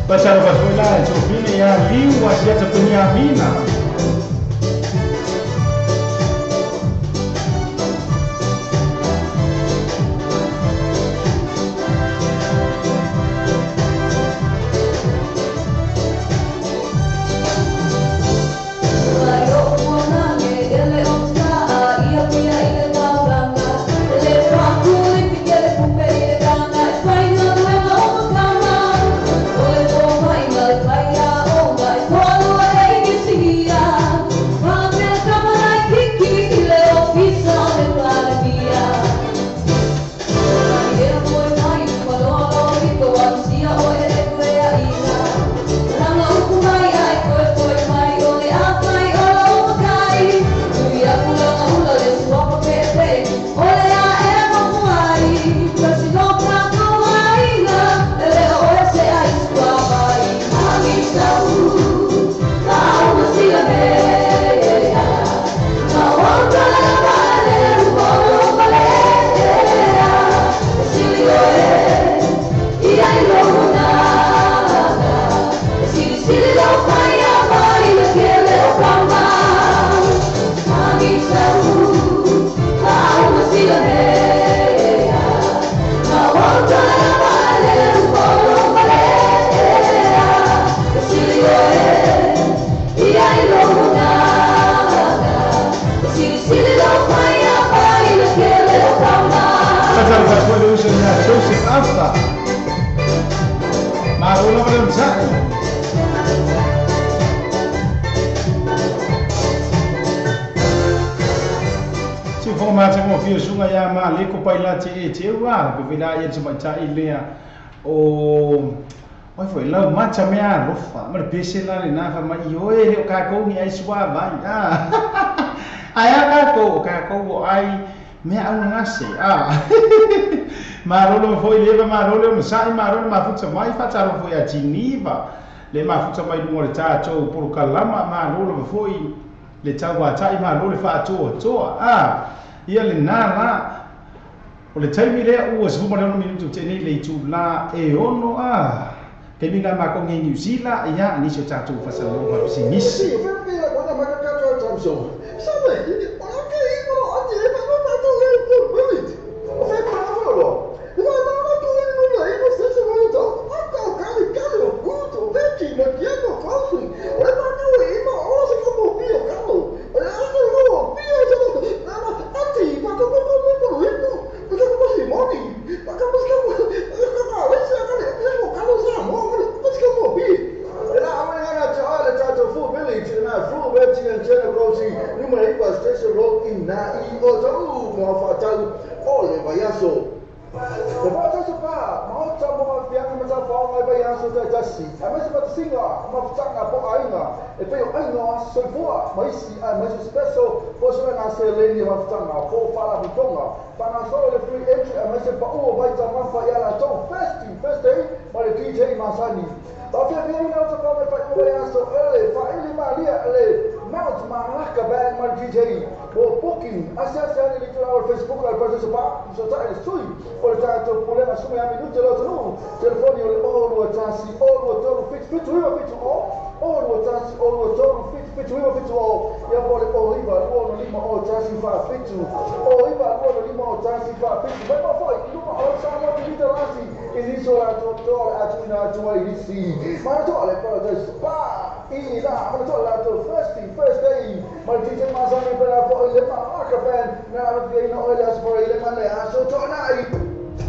Pasal Venezuela Jovine ya liu wasiata Penyamina. Oi foi lau macha mea rofa, mar pesela ni na fa ma ioe le ka ko ni ai swa vai aya ka ko ai me au ngase marolo foi leva marolo sai marolo ma futsa mai fa taro foi a Geneva le ma futsa mai mo le tato por kalama marolo foi le tawa tai marolo fa to ia le na o le taimi lea ua sefuma le ono minutu tenei le itula e ono ke minga ma ko ngi New Zealand ia ni se tatu fasalo fa pisinisi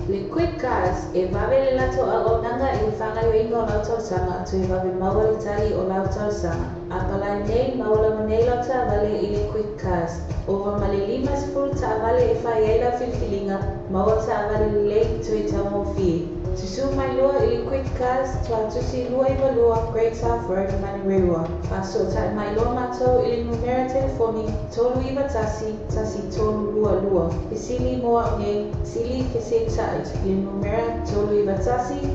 Le quick cars e vavele lato agonanga e whangai ingo lautor sanga tu e vave mawali tali o lautor sanga. A palai nei mawala manei lauta vale i le quick cars. Ova male lima spul ta vale e whai eila filfilinga mawata vale lei tu e tamo fie. Tusu mai loa i le quick cars tua tusi lua i valua Great South Road Manirewa. Faso ta mai loa matou i le numera telefoni tolu i tasi tolu lua. Pisili moa ngai sili fese tait i le numera tolu i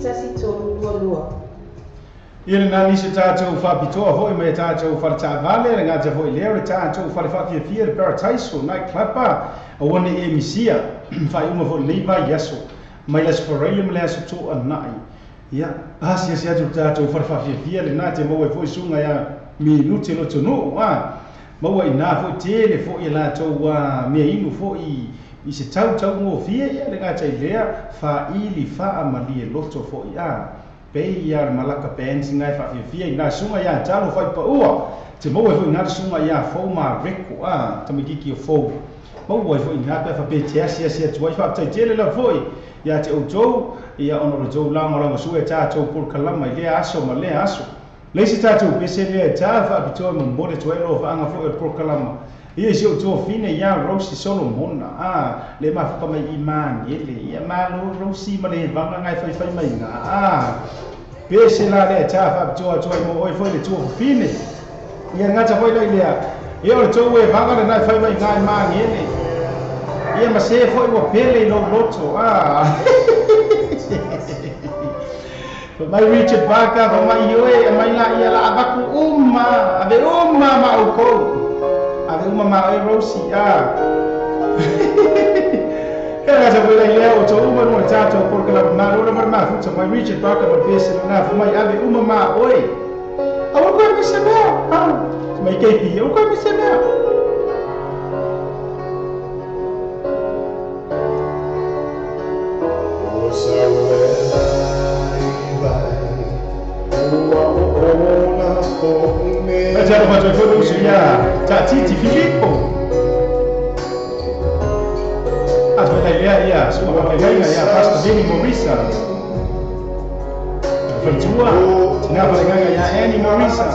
tasi tolu lua. Ia na nisi tātou whapitoa hoi me tātou wharatawale re ngā te hoi leo re tātou wharewhawhia re Paradise Night Clubber a wane e misia whai uma hoi leiva yaso mai las whareile me lea soto anai ia sia tu tatou farafafiafia lenā te maua foi sunga ia minuti lo tonu maua ina foi tele foi ia latou mea inu foi i se tau ngofia ia le gatai lea faili faamalie loto foi pei ia malaka pensi ngai faafiafia ina sunga ia talo fai paua te maua foi ina sunga ia fou ma reko tamikiki o fou maua foi ina pe fa pe sia tuai fa tai tele la foi ia te outou ia ono le tou langa su e tatou por kalama i lea aso ma lea aso leisi tatou pese lea ta faapitoa ma mole tuailo faaga foi o le por kalama ia si outou fine ia Rosi Solomona le mafaka mai i maniele ia malo Rosi ma le vaga ngai faifai mai nga pese la lea ta faapitoa atu ai mo oi foi le tua fine ia ngata foi lai lea ia o le tou e vaga le nai fai mai nga i maniele ia ma se foi ua pele i lo loto mai Richard Barker mai Yoe mai la ia la abaku ave ma uko ave ma Rosi era sa voi lea o to no tato porque la ma futa mai Richard Barker ma pese na mai ave ma oi au ko me se mai ke pi au ko me se Già lo faccio fuori già Titi Filippo aspetta ia insomma la galla ia pasta bene Morissa Fatua na la galla ia Annie Morissa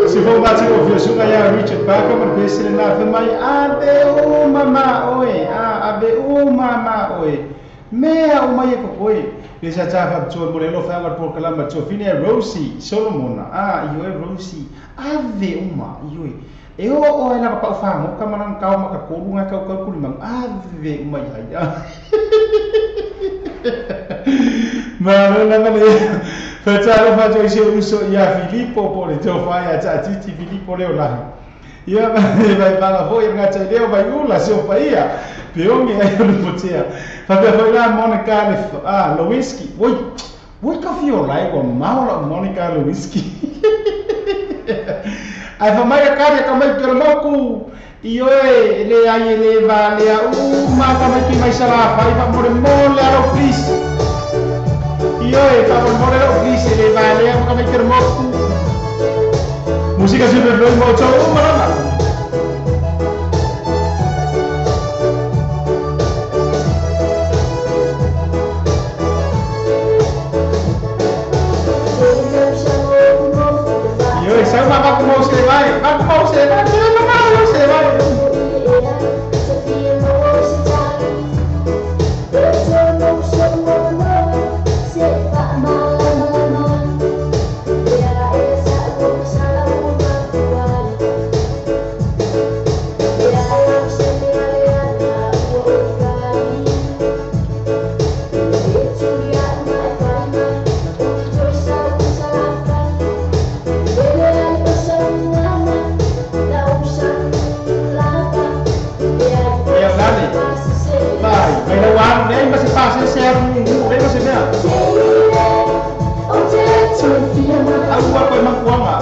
Se for mati o via sunga ya Richard Parker man pesele na fe mai abe o mama oi abe o mama oi mea o mai ko oi pesa tafa tso mo le lo fa ngar por kala ma tso fine Rosie Solomon io Rosie ave uma io e o ela pa fa mo kamana ka ma ka ko nga ka ko mang ave uma ya ma la male Fatalo faccio i seu uso ia Filippo pole te fai a titi Filippo leo la. Ia vai para voi ngata leo vai ula se o paia. Peongi ai no potea. Fa pe foi la Monica Lewinsky. Voi ka fio lai con Maura Monica Lewinsky. Ai fa mai ka ka mai per moku. Io le ai le va le ma ka mai ki mai sala fai fa more mole alo please. Io kalau model bisa le vale aku kami kermoku musik kasih berdua mau coba mana Io sama aku mau selesai Aku apa emang kuang nggak?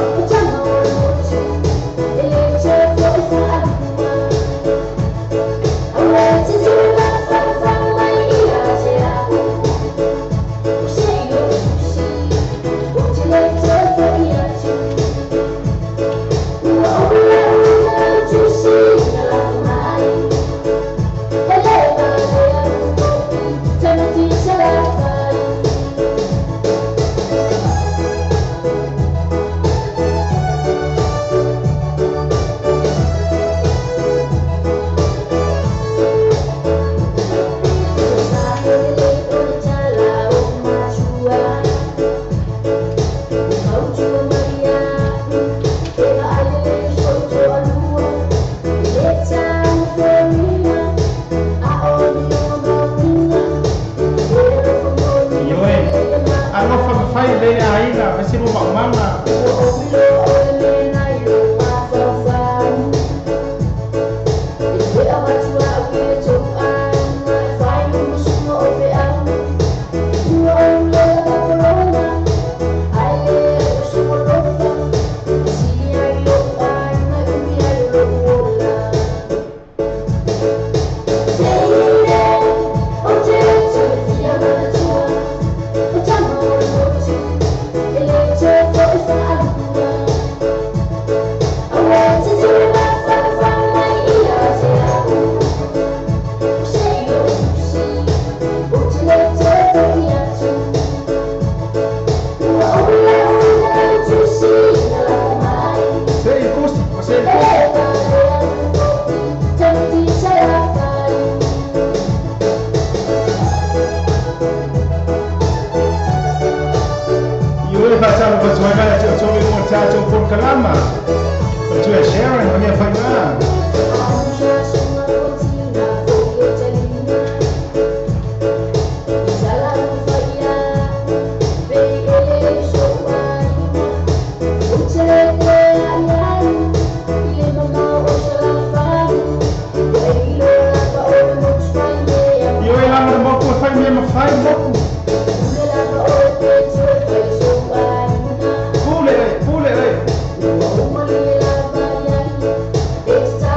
It's time.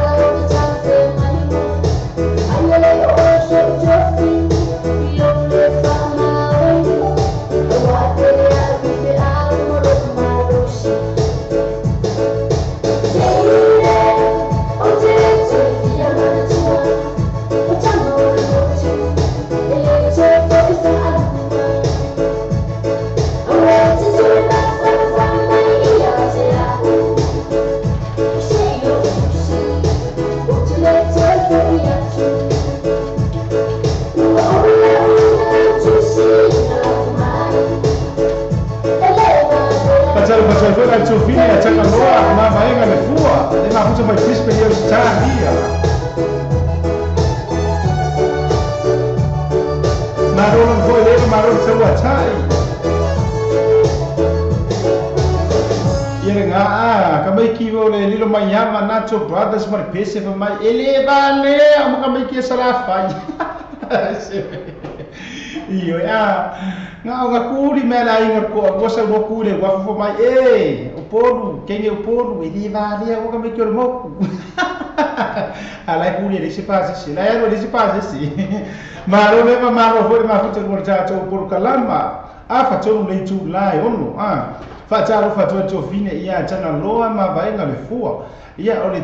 mafuta mai pispe dia stadia. Marolo foi ele, marolo seu atai. Ia nga kamai kiwo le lilo mai ama Nacho Brothers mai pese fa mai ele vale amo kamai ki sarafa. Iyo ya nga kuri mela ingar ko sa go kuri wa fa mai o poru kenge o poru ele vale amo kamai ki mo. Ala kuri ele se passa si la ero ele se passa si. Maro leva maro foi mafuta ko tato por kalama afa tonu le tu lai ono Fataro to vine ia tana loa ma vai nga le fua ia ole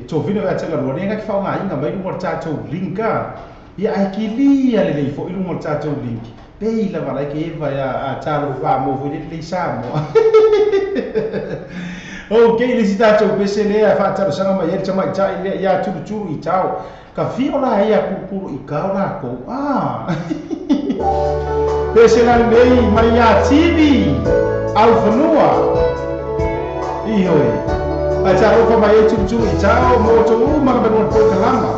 to vine va tana loa nga ki fa nga inga mai mo tato linka ia ai ki li ale le fo ilu mo tato link pe la va ke va ya taro va mo fu le samo okay le tato pesele a fataro sanga mai ia chama ja ia tu i tau ka fio la ia ku i ka la ko pesela nei mai ia TV Alfanua Ihoi Acara fa mai tu i tau mo tu ma ba no po kalama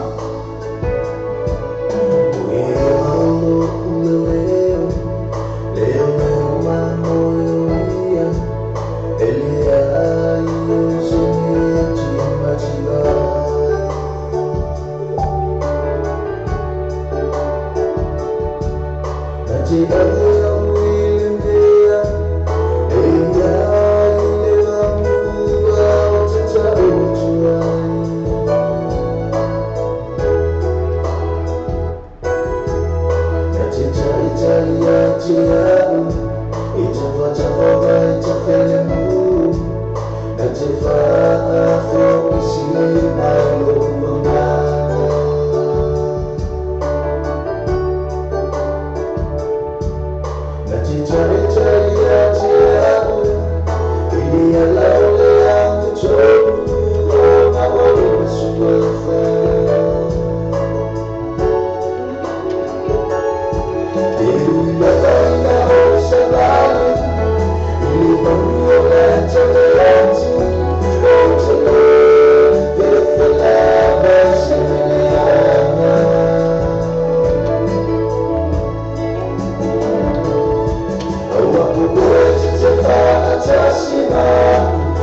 Tashima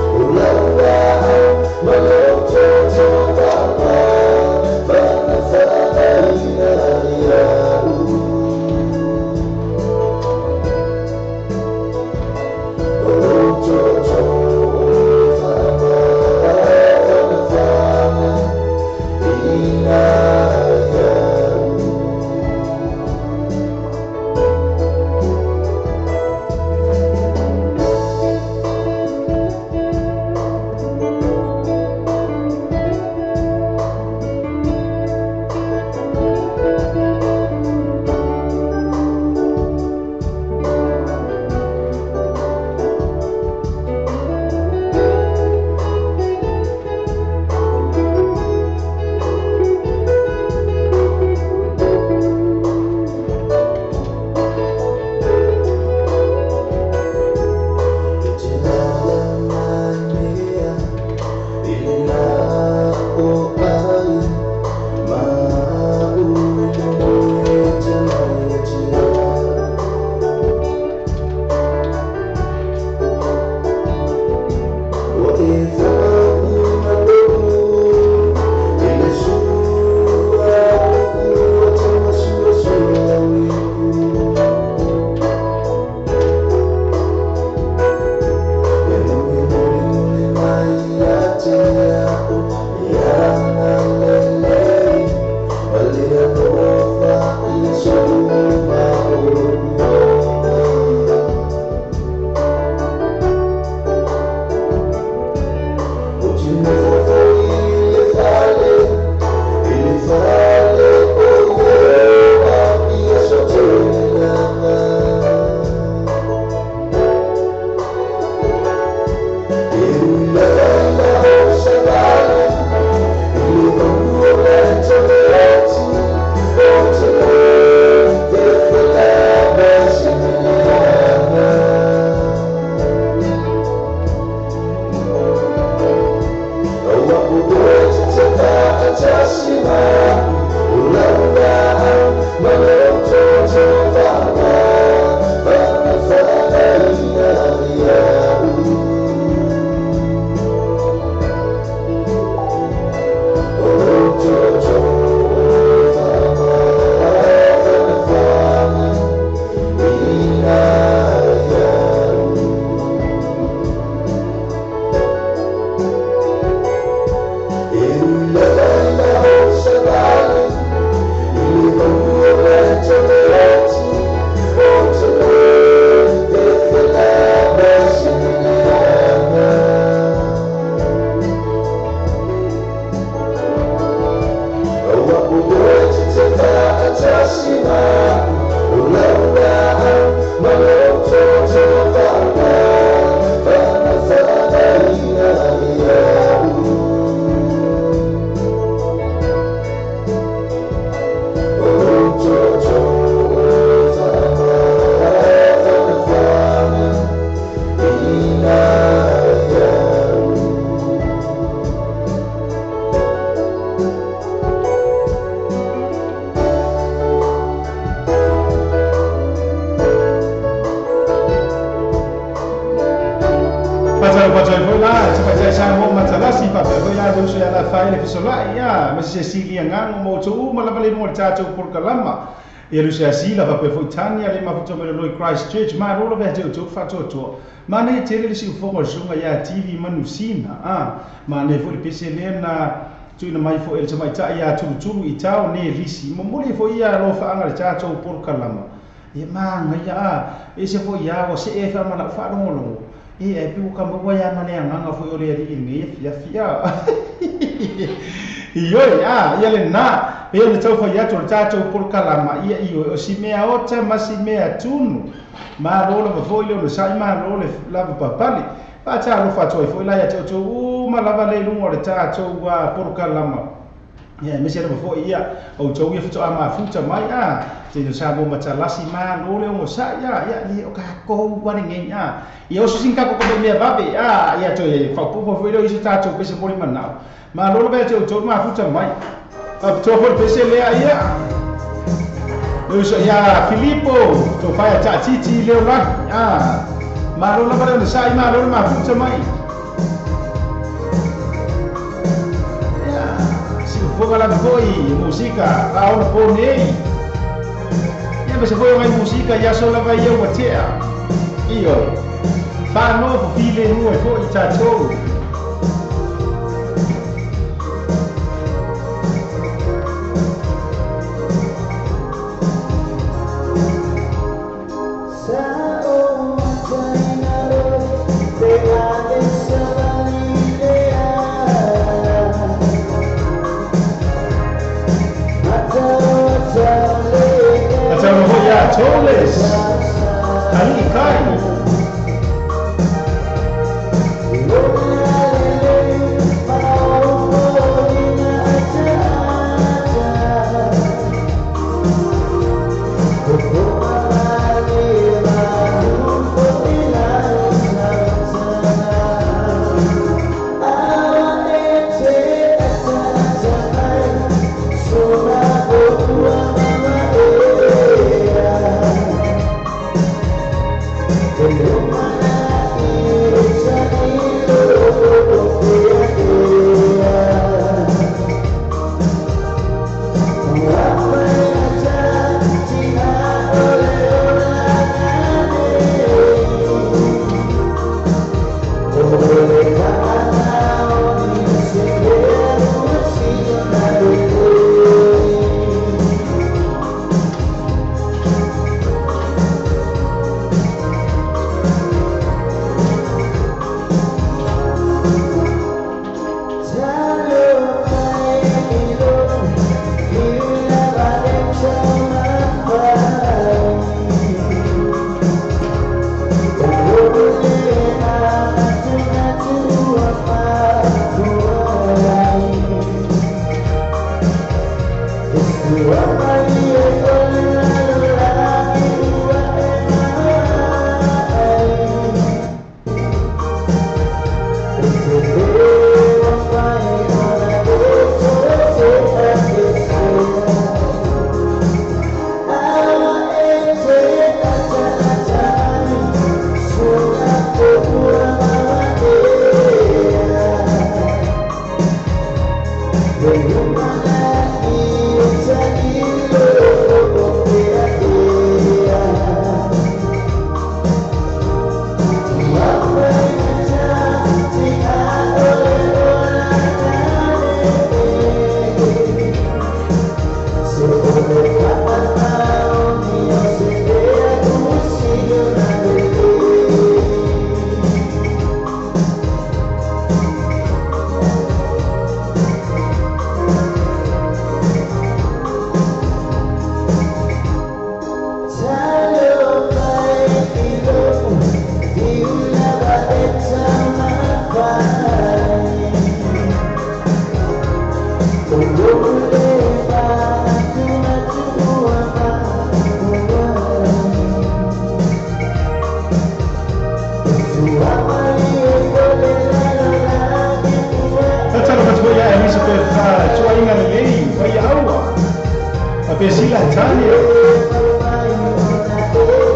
sebagai sama matalasi pa pe ya do so ya la fa ile fisola ya mesi sili ngango mo tu malabali mo chacho por kalama e lu sia sila pa pe futania le ma futo me lo Christchurch ma ro lo be tu fa to ma ne tele si fo mo sunga ya TV manusina ma ne fo pe se le na tu na mai fo el mai ta ya tu i tau ne risi mo mo le fo ya lo fa anga chacho por kalama e ma ya e se fo ya o se e fa ma la fa lo e piu ka mo ya mane anga fo ore ri ni fia iyo ya le na pe le tau fa ya to tato por kalama ia io o si mea ota ma si mea tunu ma ro lo fo le sai ma ro le la papali pa ta lo fa to fo la ya to ma la va le lu o tato wa por kalama ya me se lo fo ia o to ia fo ama futa mai te no sa mo matalasi ma ro le o sa ya ni o ka ko wa ni nga ia o sinka ko ko me babe ia to e fa po fo le iso tato pe se poli manao ma ro be to ma futa mai up to por pe se le ia no so ya Filippo to fa ya titi le la ma ro la ba le sa ma ro ma futa mai Bukan la foi música a una pone ya se foi mai música ya solo vai eu atea io fa no file no e foi chacho Toles, ali cai.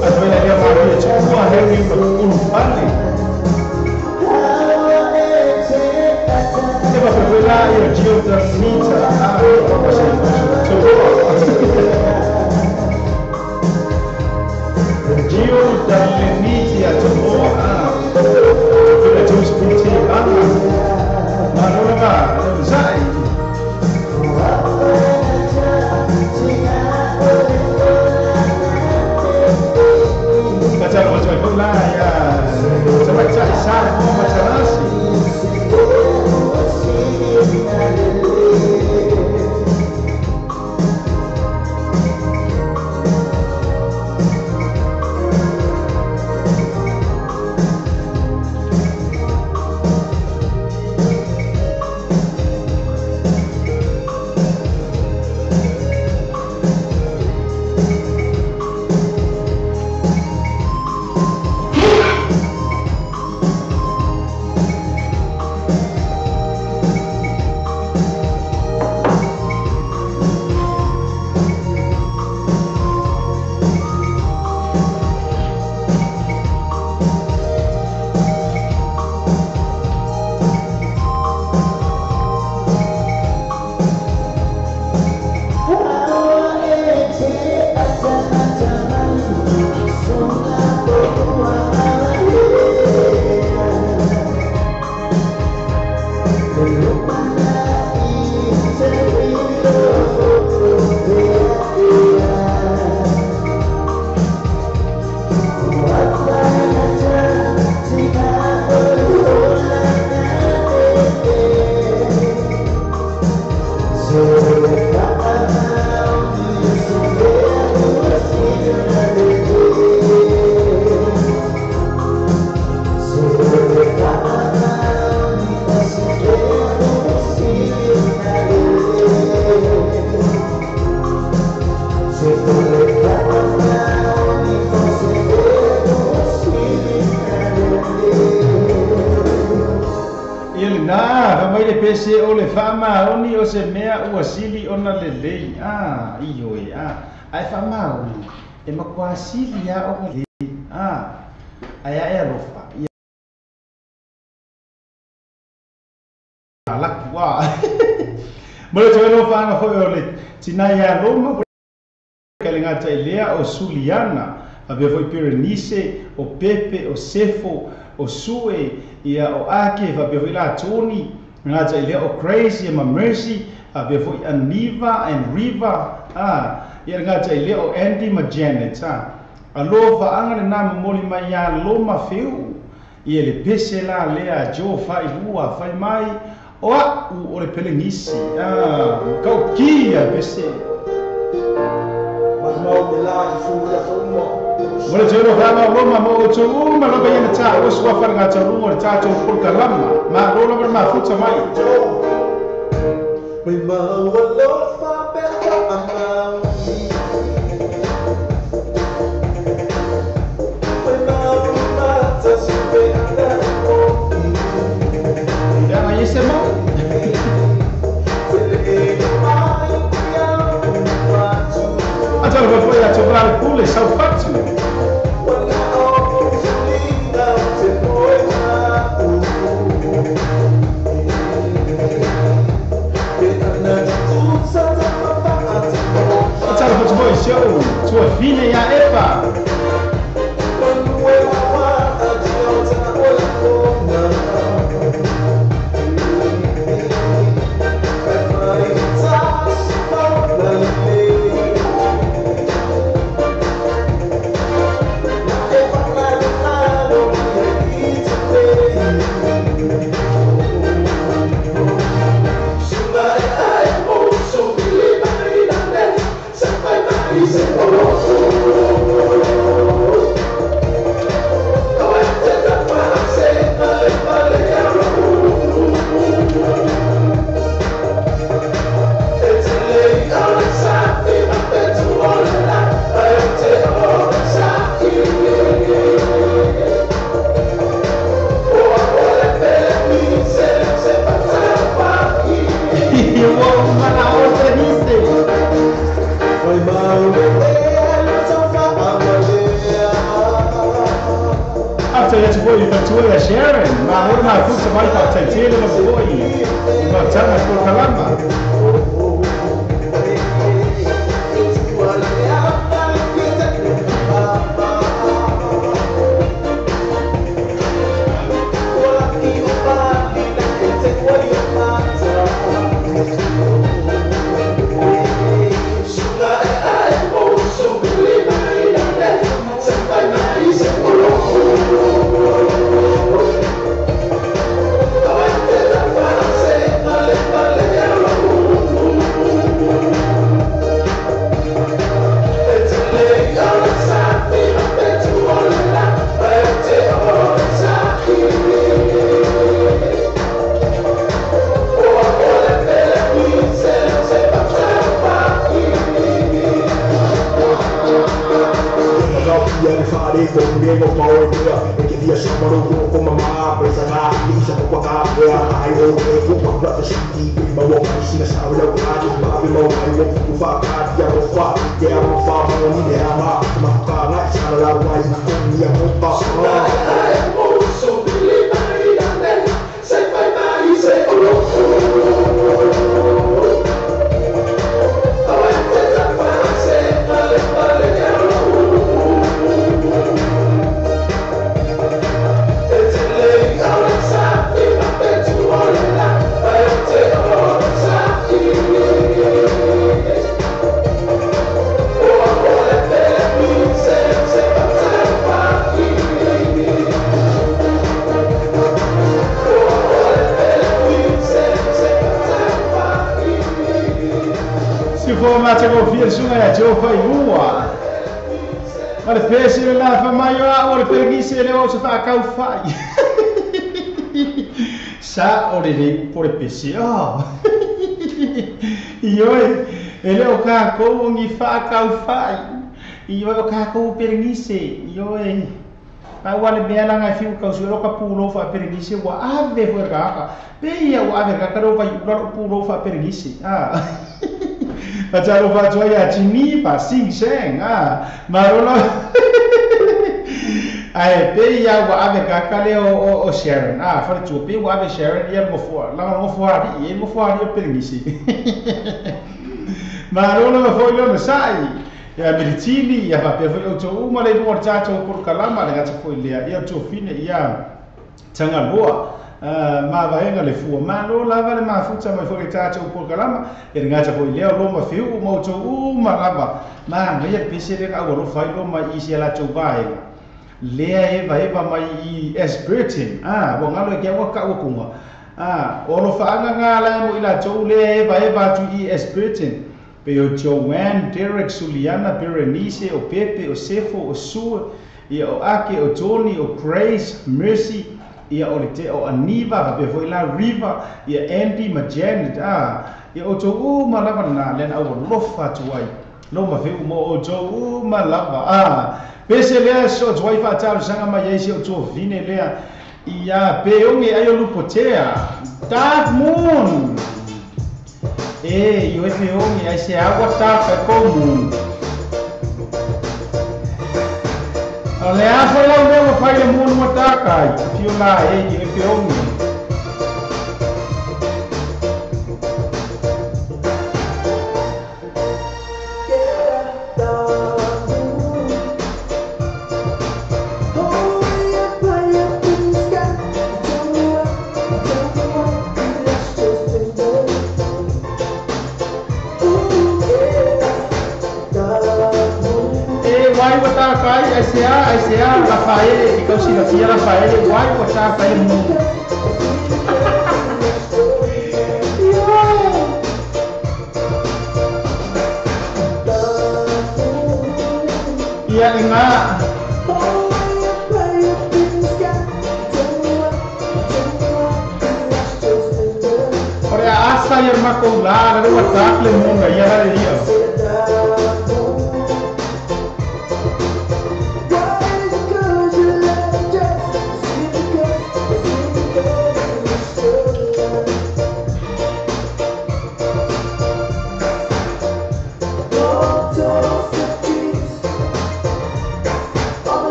Atau yang dia mahu cuma hari ini berpuluh kali. Gio Dall'Eniti a Tomoa, Villa Jones Putti, ma non va, non sai. Macam macam pun lah ya, macam isar pun macam nasi. Se o le fama oni o se mea ua sili ona lelei iyo ai fama o e makua sili ya o le ai ai rofa ya lakua mo le tō fanga foi o le tina ya Roma kalinga tai lea o Suliana ave foi Berenice o Pepe o Sefo o Sue ia o Ake va be la Toni ngā tai lea o Grace ia ma Mercy ave foi Aniva and Riva ia ngā tai lea o Andy ma Janet alo faanga le nā moli mai ia loma feu ia le pese la lea jo fai lua fai mai o le pelengisi kau kia pese Wala jero rama roma mo o uma lo baya na cha o swa far nga cha rungo cha cho pul kalama ma ro lo ma futa mai we ma lo fa beta ama we ma ta si beta ya ma yese mo Aja lo foi a chorar pule sau fatu Show sua filha e a Eva. Sharon, ma ora ma tu sai fa sentire lo vuoi ma c'è una cosa lama mo mau dia e que dia chama no com mamá presa na lisa com a capa ai o e com a prata shiti ma wo mai sina sa o lo ka ju ma bi mo ai wo ku fa ka dia mo fa mo ni ne ama ma ka na sa la wai na ko ni mo pa mo so bi mai na ne sai mai sai o lo ma te ko fia sunga ya te o fai ua. Ma le pese le la fa mai o le pergisi le o se fa kau fai. Sa o le por le pese o. Io ele o ka ko ngi fa kau fai. Io o ka ko pergisi. Io ma wale bela ngai fiu kau suelo ka pulo fa pergisi wa ave for ka. Pe ia wa ave ka ro fa pulo fa pergisi. Ah. Pachalo fa joya chini pa sing seng marolo ai pe ya wa ave kakale o Sharon fa tu pe wa ave Sharon ia mo fo la mo fo ari mo fo ari pe ngisi marolo fo yo no sai ya militini ya pa pe fo o to uma le mo chacho por kalama le gacha fo ile ia to fine ia tanga loa ma vaenga le fua ma lo lava le mafuta mai foi tato por kalama e ngata foi leo lo ma fiu mo to uma lava ma me ia pise le ka lo fai lo mai isi la to vai le eva mai I Esbertin bo ngalo ke wa ka kunga o lo fa nga la mo ila to le eva tu I Esbertin pe o Joanne Derek Suliana Berenice o Pepe o Sefo o Sue ia o Ake o Tony o Grace Mercy ia o te o Aniva pe foi la Riva ia Andy Majanet ia o to ma lava na len au lofa tu ai lo ma fe mo o to ma lava pese le so tu ai fa tau sanga ma ia si o to vine le ia pe o ngi ai o lupotea Dark Moon io e pe o ngi ai se agua ta pe comum le afa la me fai le mundo mataka fio la e pe ongi Aisyah Rafael ikaw si Rafael why was Rafael mo iya nga ora asa yer makola ro watak le mo ya la dia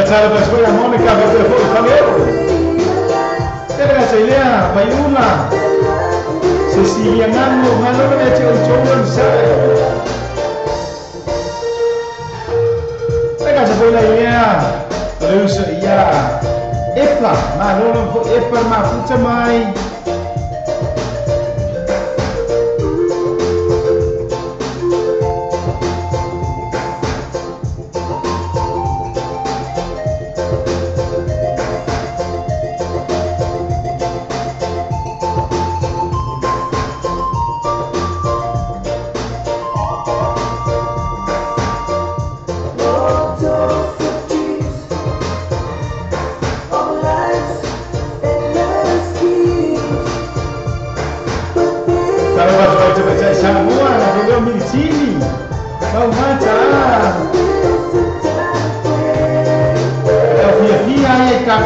Cara da sua Mônica vai ter foi valeu. Terga Celia, Bayuna. Cecilia Nano, Nano é teu chão sai. Terga foi lá ia. Terus ia. Epa, Nano epa ma futa mai.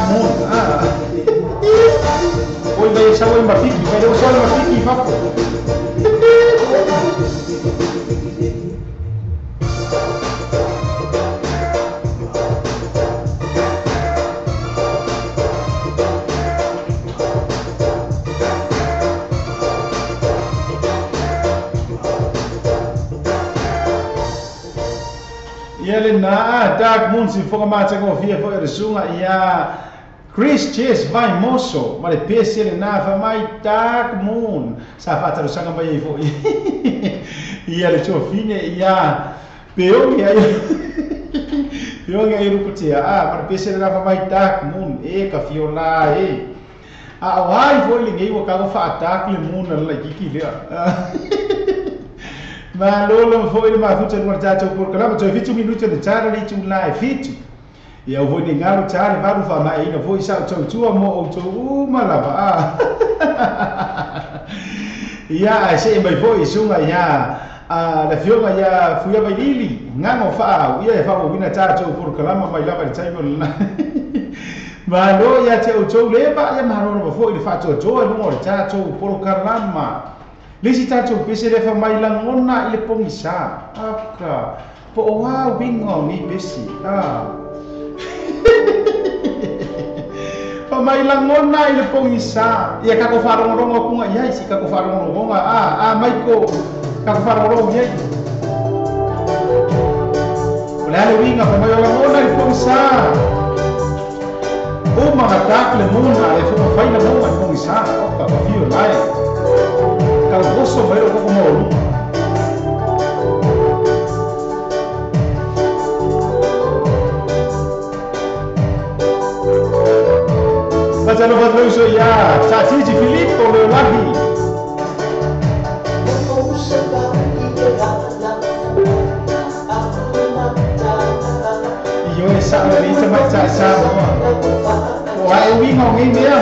moon. Oi vai sa oi mapiki, vai deu só mapiki papo. Ele na dark moon se for ma tsa ko fia for sunga ia Chris Chase vai moso ma le pese ele na fa mai dark moon sa fa tsa sanga mai fo ia le cho fine ia peo ia peo ia ruputia ma le pese ele na fa mai dark moon e ka fiola e a wai fo le ngai wo ka fa dark le moon la kiki le ma lolo foi ma futa no tato por kala to fitu minuto de tara li tu live fitu ia vo ni ngalo tara va fa mai ina foi sa to tu mo o to malava ia ai se mai foi sunga ia la fionga ia fuia vai lili ngamo fa ia fa mo vina tato por kala mai lava de taimo ma lo ia te o to le ba ia ma ro foi le fa to no tato por kala Lisi tato pese le fa mai langona i le pongisa. Aka. Po o wa wingo ni besi. Fa mai langona i le pongisa. Ia ka ko farongo kunga ia isi ka ko farongo mai ko ka ko farongo ia. Ola le winga fa mai langona i pongisa. O mga tak le muna e fa fai na mo i pongisa. Oka pa fio lai. Kalau kosong baru kau mau. Baca lepas lalu ya, Caci Filippo lagi. Iyo esa lagi cepat caca. Wah, ini ngomongin dia.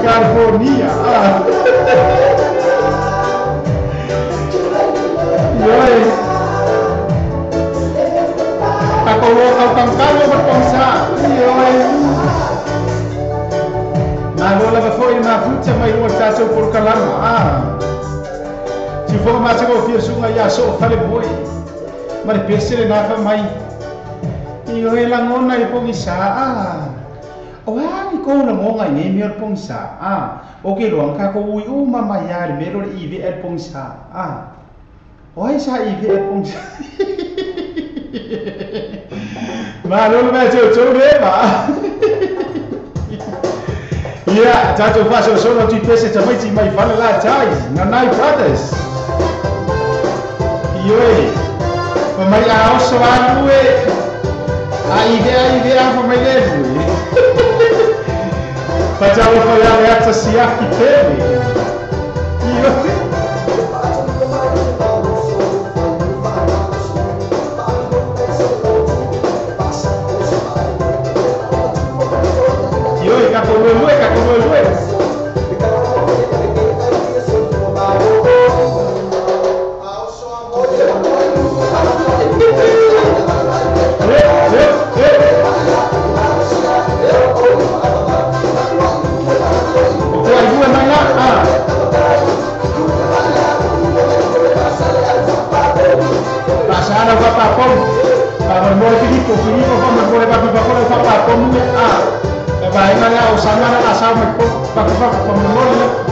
California. Ako ang pangkalo berpongsa. Nalola ba foi na futa mai o tato por kalama. Si for ma tgo fir sunga ya so fale boy. ma le pese le nafa mai i o e langona i pongi sa o ani ko na ngonga ni mi o pongi sa o ke lo ka ko ui u mama ya le mero i ve el pongi sa o ai sa i ve el pongi sa ma lo me cho le ba ya tato fa so no ti pese ta mai ti mai fa la tai na nai brothers Yoi, pemai awak selalu idea pemai lebu. Pasal apa yang lihat sesiap kita ni? Yoi. Yoi, kata dua. Sana papapom, pamemore Filipo pamemore papapom papapom bahay mana usama na asal magpo pamemore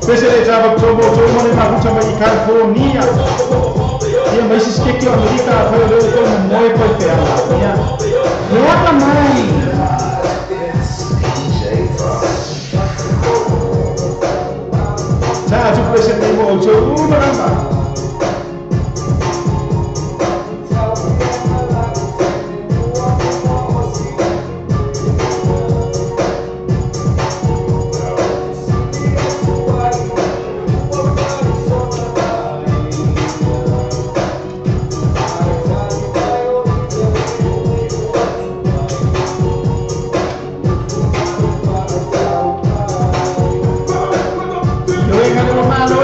Spesialmente estava tomando uma luta em California. E a mais que a América foi como muito foi ferrada. Nota mais. Tá, tu precisa ter um outro nada. Yo vengo de los malos,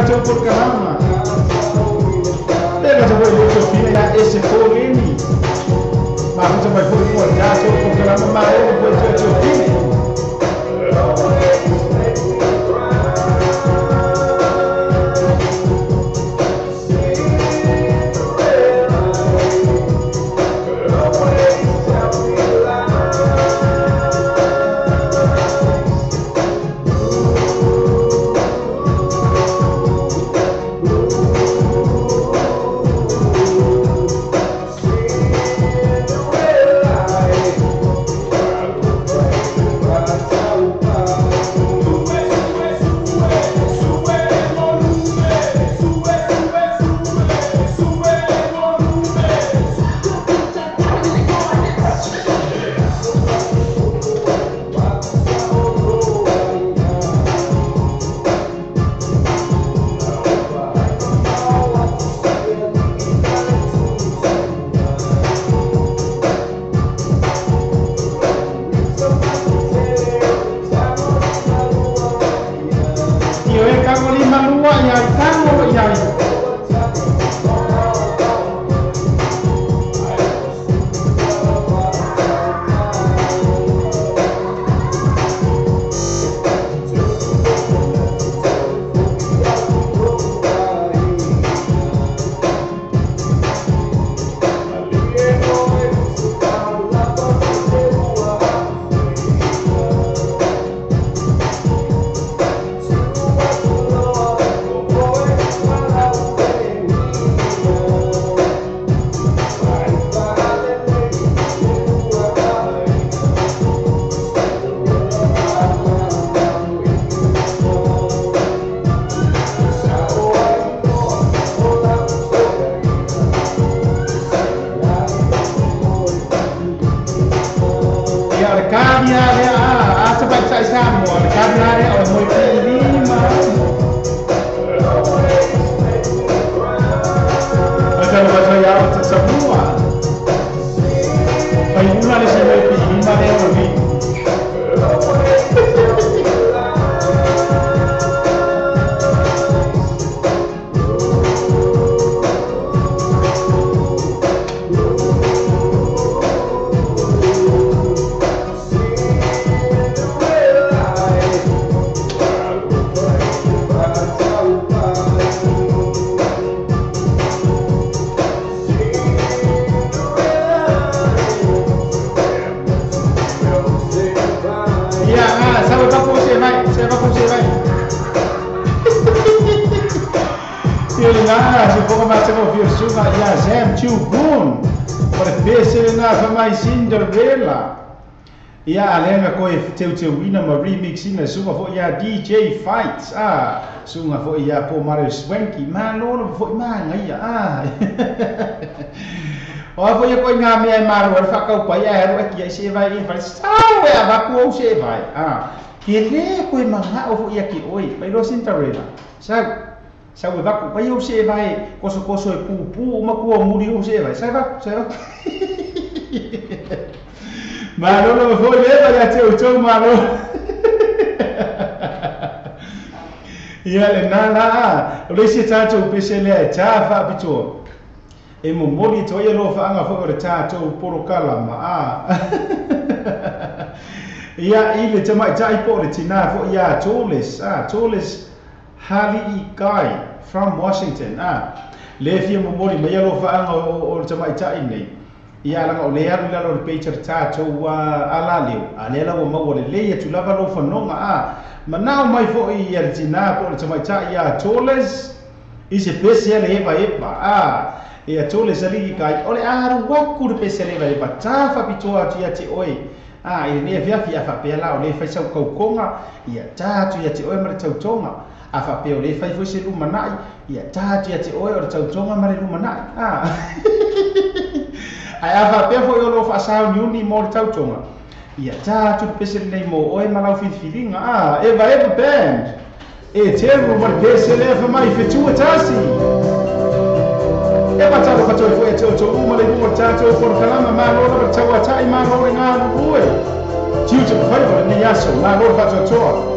tātou porkalama. Tēnā te wai loto pina ia e se kōleni. Mahuta mai fōi mua tātou porkalama mai o koe tātou pina. Cinderella. Ia alenga koe teu wina ma remix ina sunga fo ia DJ Fights. Sunga fo ia po Mario Swanky. Ma lono fo ma ngai O fo ia koe ngā mea maru ar whakau pai heru eki ai se vai e whai sau e avaku au se vai. Ke le koe manga o fo ia ki oi. Pai lo Cinderella. Sau e vaku pai au se vai koso e pupu o makua muri au se vai. Sai vaku. Malolo foi leva ya teu malo. Ia le nana, o le se tatou pese le tafa pito. E mo moli to ia lo fa anga fo o tatou porokala ma. Ia ile te mai tai po le tina fo ia Toles Hali Guy from Washington. Le fia mo moli me ia lo fa anga o te mai tai nei. Ia langa o lea rila lo peita tātou ala leo. A lea lau mau o le leia tu lava lo whanonga Manao mai fo i ia tina po le tamaita ia Toles. I se pese le epa. Ia Toles ali kai. Ole aru waku le pese le epa. Tafa pitoa tu ia te oi. I le via fia fa pela o le fai sau kaukonga. Ia tātu ia te oi mare tautonga. A fa pe o le fai fo se lumanai. Ia tātu ia te oi o le tautonga mare lumanai. Ai ava pe fo yo lo fa sa ni mo tautonga. Ia tātu pese nei mo oi malau filinga. Eva band. E teru mar pese le fa mai fetua tasi. E batalo patoi fo e to uma le mo tātu por kalama ma lo tawa tai ma lo nga ruwe. Tiu te fai ko ni yaso ma lo fa to.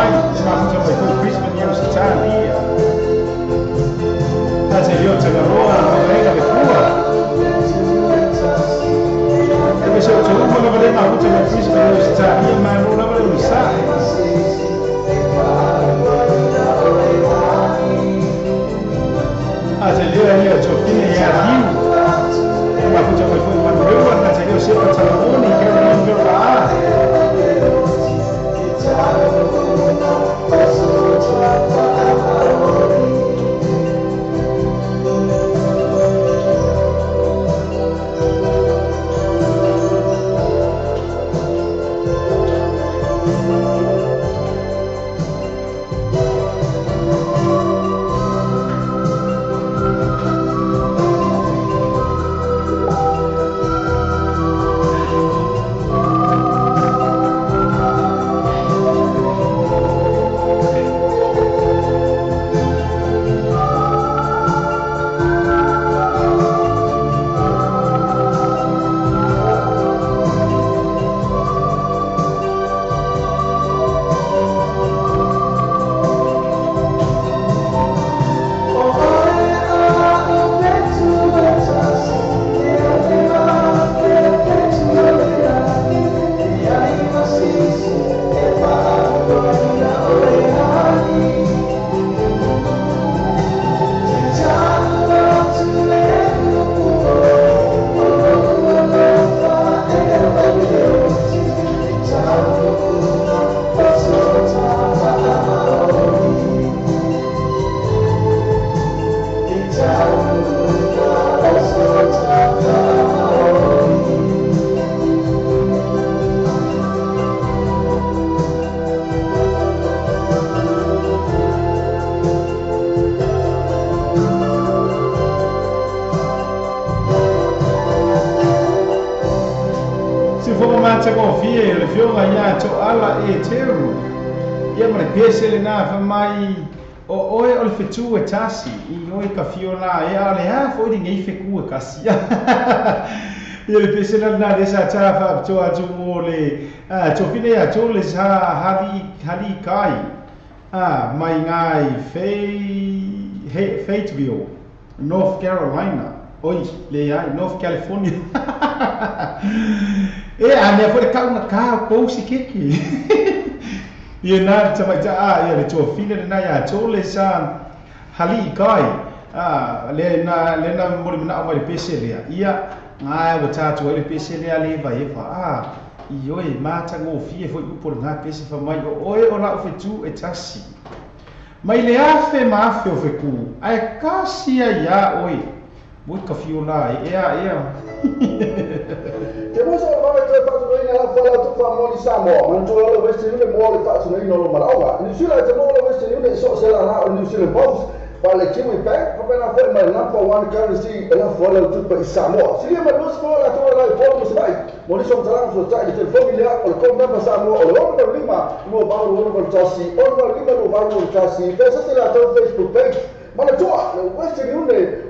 mai ma futa mai ko Christmas ni usa tania ase yo te roa no rega de pua e se o tu mo no vale ma futa mai Christmas ni usa tania ma no la vale usa ase yo to fine ya riu ma futa mai foi ma no na te yo se pa taloni que no me va Pese na fa mai o oe o le fetu e tasi I oe ka fiola e ale ha fo di ngei feku e kasi ia le pese na desa ta fa to atu o le to fine ya to le sa hali kai mai ngai Fayetteville North Carolina oi le ai North California e a me foi ka una ka ko si kiki ia na tama ia le to fine na ya to le sa hali kai le na mo na mai pese le ia nga o tatu le pese le ale vai fa io e mata go fie foi por na pese fa mai o la o fetu e tasi mai le afe ma afe o feku ai kasi ia oi mo ka fiola ia Te mo so ma te fa tu ina la fala tu fa mo di Samoa, man tu lo vesti ni mo le fa tu ina lo marawa. Ni sila te mo lo vesti ni so se la na ni sila boss, pa le Kiwi Bank, pa na foi mai number one currency la fala tu pa Samoa. Sila ma lo so la tu la po mo sai. Mo ni so tala so tai te familia o ko na pa Samoa o lo no lima, mo ba lo no tasi, o no lima lo ba lo tasi. Pesa se la tu Facebook page. Mana tua, le vesti ni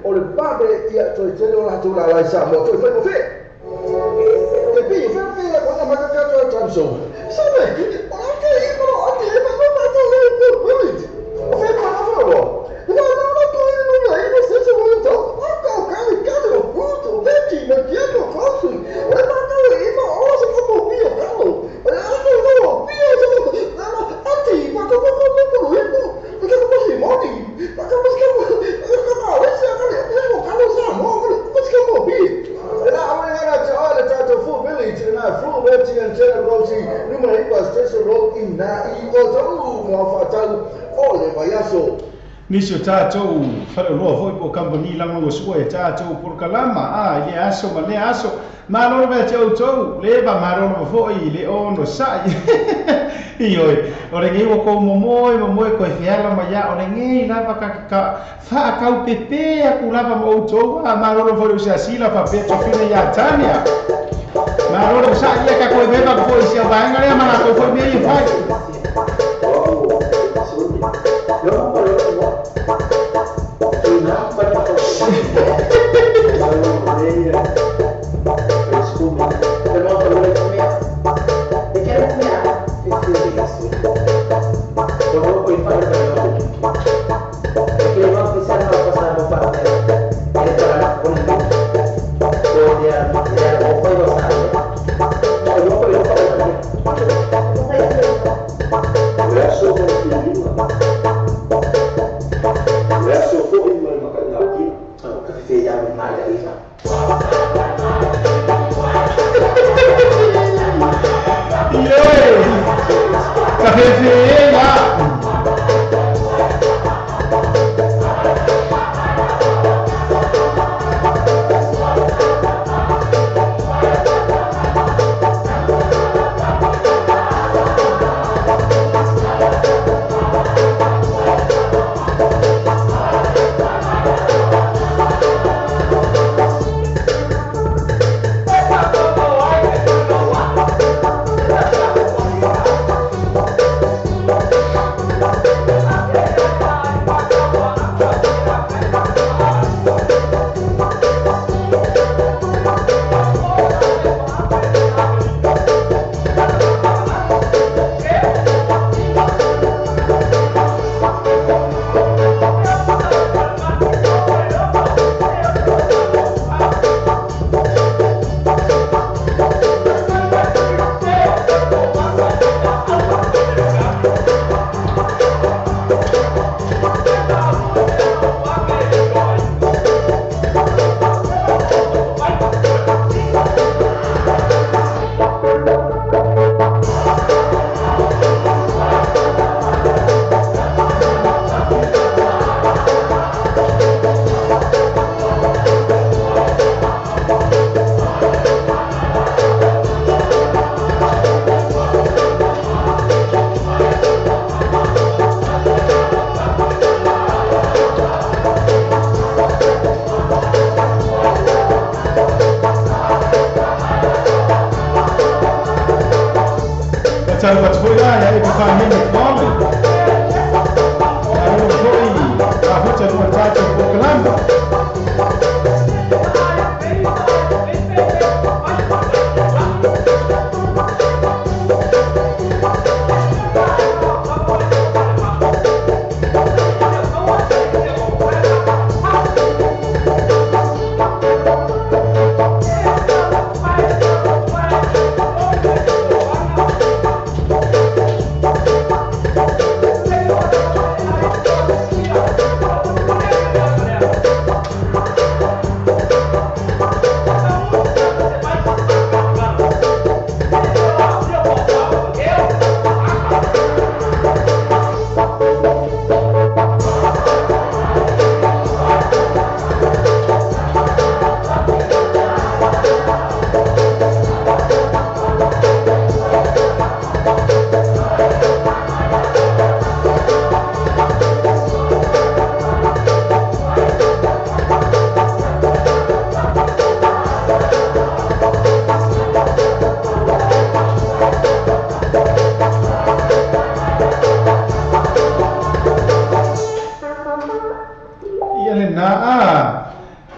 o le bade ia to te lo la tu la Samoa, tu fa mo fe. E poi per dire quando mi ha capito il transo sai anche io però anche io non ho fatto ho fatto una foto no io stesso voglio cavolo punto vedi non chiedo cose e ma io ho se come mio cavolo no anche ma come perché come si modi ma come si Nisio tātou whare roa foi po company langa o sua e tātou por kalama le aso ma le aso ma no me tau tau le ba maro foi le ono sai ioi o le ngiwo ko momoe ko fiala ma ya o le ngi lava ka fa ka pepe a kulava mo tau ma no foi o sila fa pe fine ya tania ma no sai ka ko beba ko sia banga le ma ko foi me fai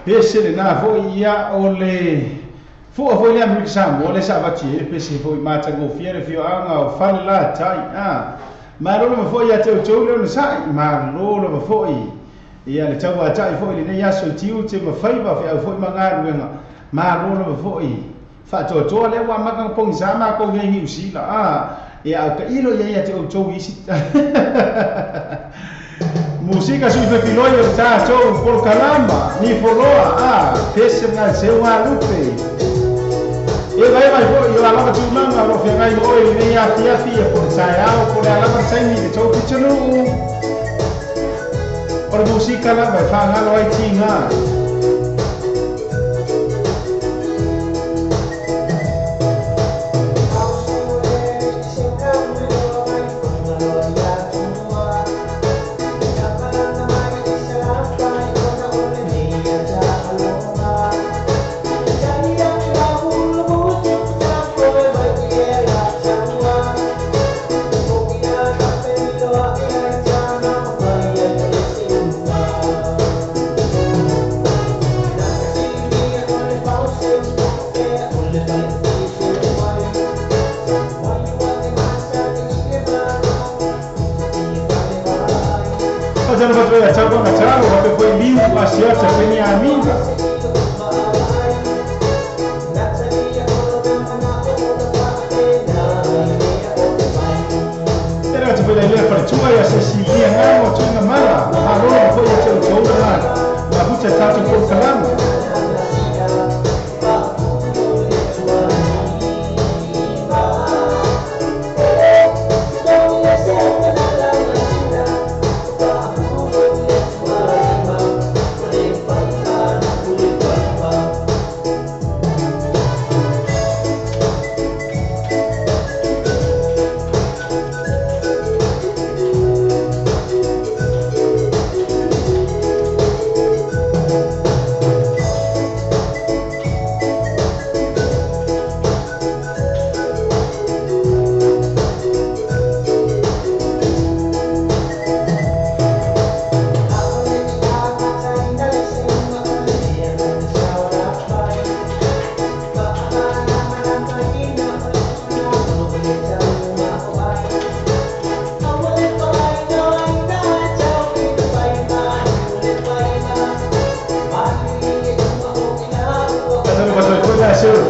Pese na fo ia ole fo fo le Amerika Samoa ole sa vati e pese fo mata go fiere fio anga o fala tai ma lo ma fo ia te o tole no sai ma lo fo ia le tawa tai fo le ne yaso tiu te ma faiva fo manga ruenga ma lo fo fa to to le wa maka pong sama ko nge hi usila ia ka ilo ia te o tole isi Música sui fe piloio ta so por calamba ni foloa pese nga se wa lupe e vai yo la lava tu manga lo fe ngai oi ni afia por sai por la lava sai ni to pichanu por música la vai fa nga lo ai tinga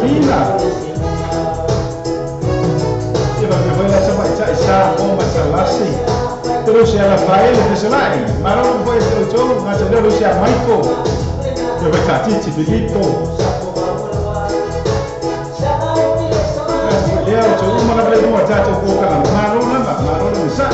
Pina. Ia vai lá sampai cai sa o masalasi. Terus ya la fael de selai. Maro foi terus ngaca terus ya Maiko. Ia vai cati Filippo. Ia tu mana boleh buat caca bukan maro nama maro bisa.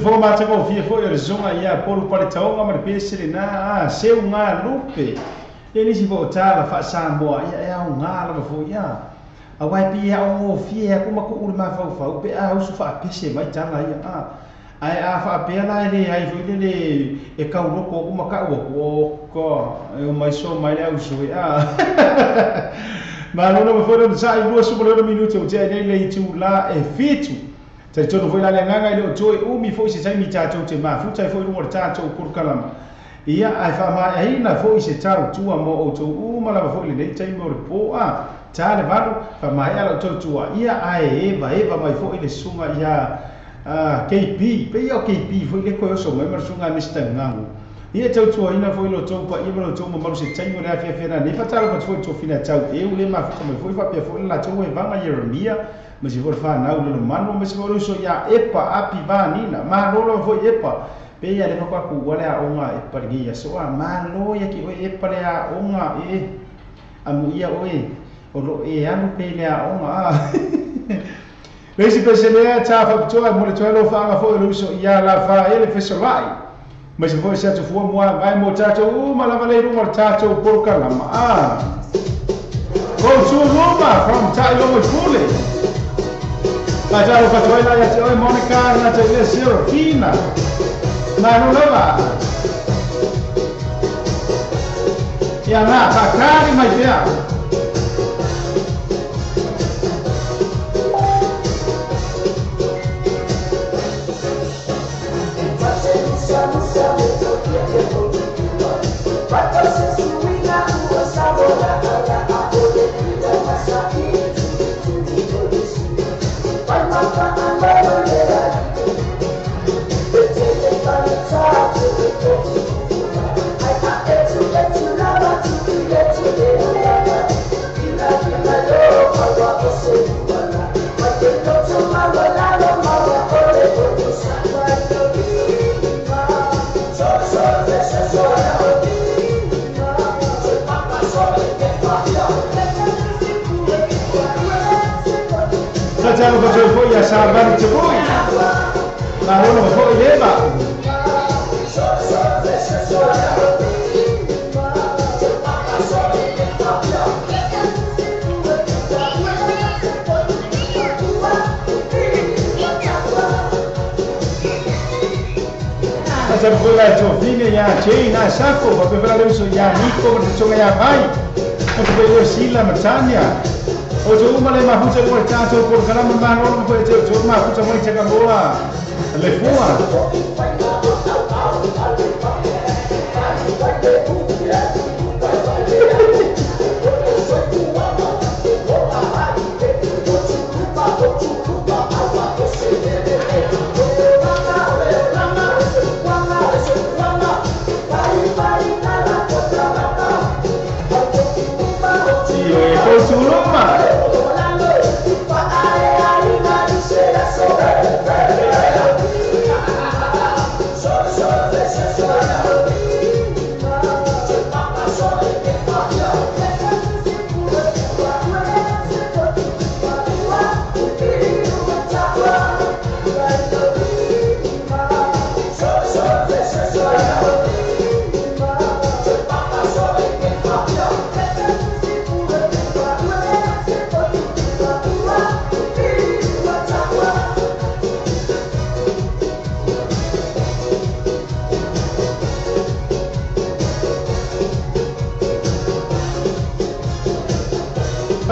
fo ma te ko fia fo e zonga ia polu pare taonga ma pe sele na a seu nga lupe e ni si fo tala fa samboa ia e au nga la fo ia a wai pi a o fia ko ma ko ul ma fa fa pe a usu fa pese mai tala ia a ai a fa pe la ele ai fo ele e ka ro ko ma ka o ko e mai so mai le usu ia ma no no fo no sai 2 minuto o te nei le tu la e fitu tai tonu foi la le nganga ile o toi umi foi se sai mi tatou te mafuta foi lungo tatou kurkalama ia ai fa mai ai na foi se tau tua mo o tou uma la foi le nei tai mo po a tale valu fa mai ala tou tua ia ai eva mai foi le sunga ia KP pe ia KP foi le ko so mai mar sunga mista ngangu ia tau tua ina foi lo tou pa ia lo tou mo mar se tai mo le afia na ni fa tale ko foi to fina tau e ule mafuta mai foi fa pe foi la tou e vanga Jeremia mas se for fa na ulo mano mas for so ya epa api vanina ma lo foi epa pe ya le pa ku wala a onga e pargi ya so a ma lo ya ki o epa le a onga e amu ia oe o lo e anu pe le a onga le si pe se le ta fa to mo le to lo fa nga foi lo so ya la fa ele fe so lai mas se for se tu fu mo vai mo tato ma la vale ru mo tato porca la ma go to Roma from Tailo Fule Majaro Patoila ya te oi Monica na te le Serafina. Manu lava. Ya na pakari mai pia. Jangan berjumpa ya sahabat cepuy. Lalu nama kau leba. Macam bola Jovina ya China sako, tapi kalau itu ya Niko bercuma ya baik. Untuk itu sila macamnya. O jo uma le mafuta ko tato por kana ma no ko te jo mafuta mo te ka boa le fua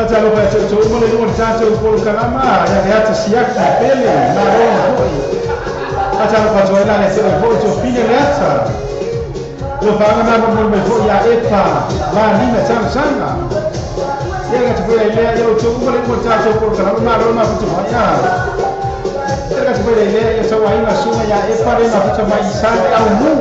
Kalau baca cuma le nomor tato por kalama ya de ata siak na pele na roma foi. Kalau baca ila le se foi to fine le ata. Lo fanga na mo me foi ya epa va ni na sang sanga. Ya ga foi ile ya cuma le nomor tato por kalama na roma foi ya. Ya ga foi ile ya sawa ina suma ya epa le na foi mai sanga au mu.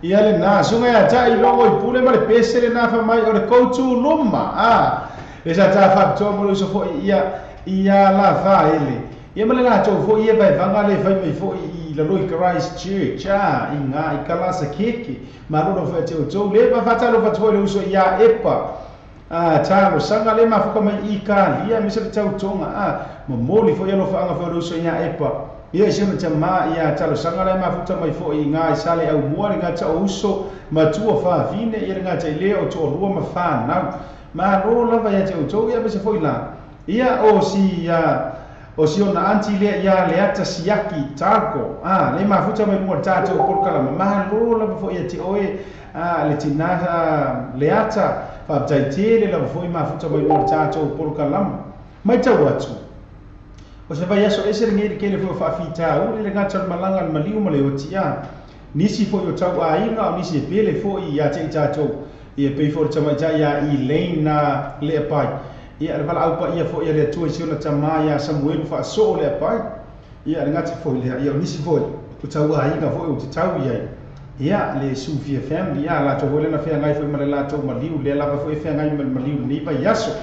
Ia le na sunga ya tai longo I pule ma le pese le na fa mai o le koutu loma le sa ta fa to mo le so fo ia la fa ele ia ma le na to fo ia vai vanga le fai mai fo I la loi Christchurch inga I kalasa keke ma ro fo te o to le va fa ta lo fa to le uso ia epa taro sanga le ma fo mai I ka lia mi se tau tonga mo moli fo ia lo fa anga fo uso ia epa ia sema tama ia talo sanga le mafuta mai fo I ngai sale au mua nga ta uso matua fa vine ia nga ta ile o to rua ma fa na ma ro lava ia te o ia be se fo ila ia o si o si ona anti le ia le ata siaki tako le mafuta mai lunga tatou polokalama malo lava foʻi ia te oe le tinasa le ata faapitaite le lava foʻi mafuta mai lunga tatou polokalama mai tau atu o se vai aso ese ngei ke le foʻi faafitau le gata le malaga le maliu ma le otia nisi foʻi o tau aiga o nisi e pele foʻi ia te tatou ia pei foʻi tamaita ia Elaine na le apai ia le vala aupa ia foʻi le atua isiona tamā ia Samuelu faasoo le apai ia le gati foʻi lea ia o nisi foʻi o tau aiga foʻi o te tau iai ia le Sufia family ia latou foʻi lena feagai foʻi ma le latou maliu lea lava foʻi feagai ma le maliu lenei vai aso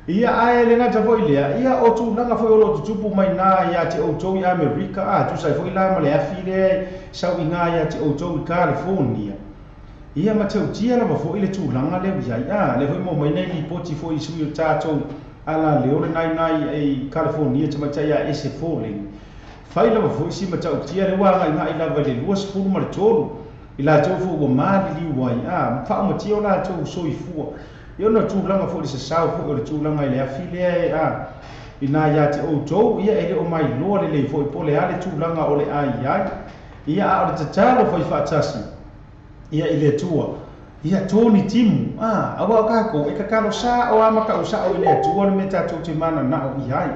ia ae le gata foʻi lea ia o tulaga foʻi o loo tutupu mai nā ia te outou i Amerika tusai foʻi la ma le afi lea sauiga ia te outou i California ia matautia lava foʻi le tulaga leu iai le foʻi mo mai nei lipoti foʻi i sui o tatou ala leo le nainai ai California tamaitai a ese falling fai lava foʻi si matautia le ua gaigai lava le 2 ma le 3 i latou foʻi ua maliliu ai faamatia o latou soifua ia ona tulaga foʻi le sasau foʻi o le tulaga i le afi lea ina ia te outou ia e le o mai loa lelei foʻi po le a le tulaga o le aiai ia a o le tatalo fai faatasi ia i le atua ia toni timu aua o kako e kakalo sa o amaka usao i le atua le me tatou te mananao i ai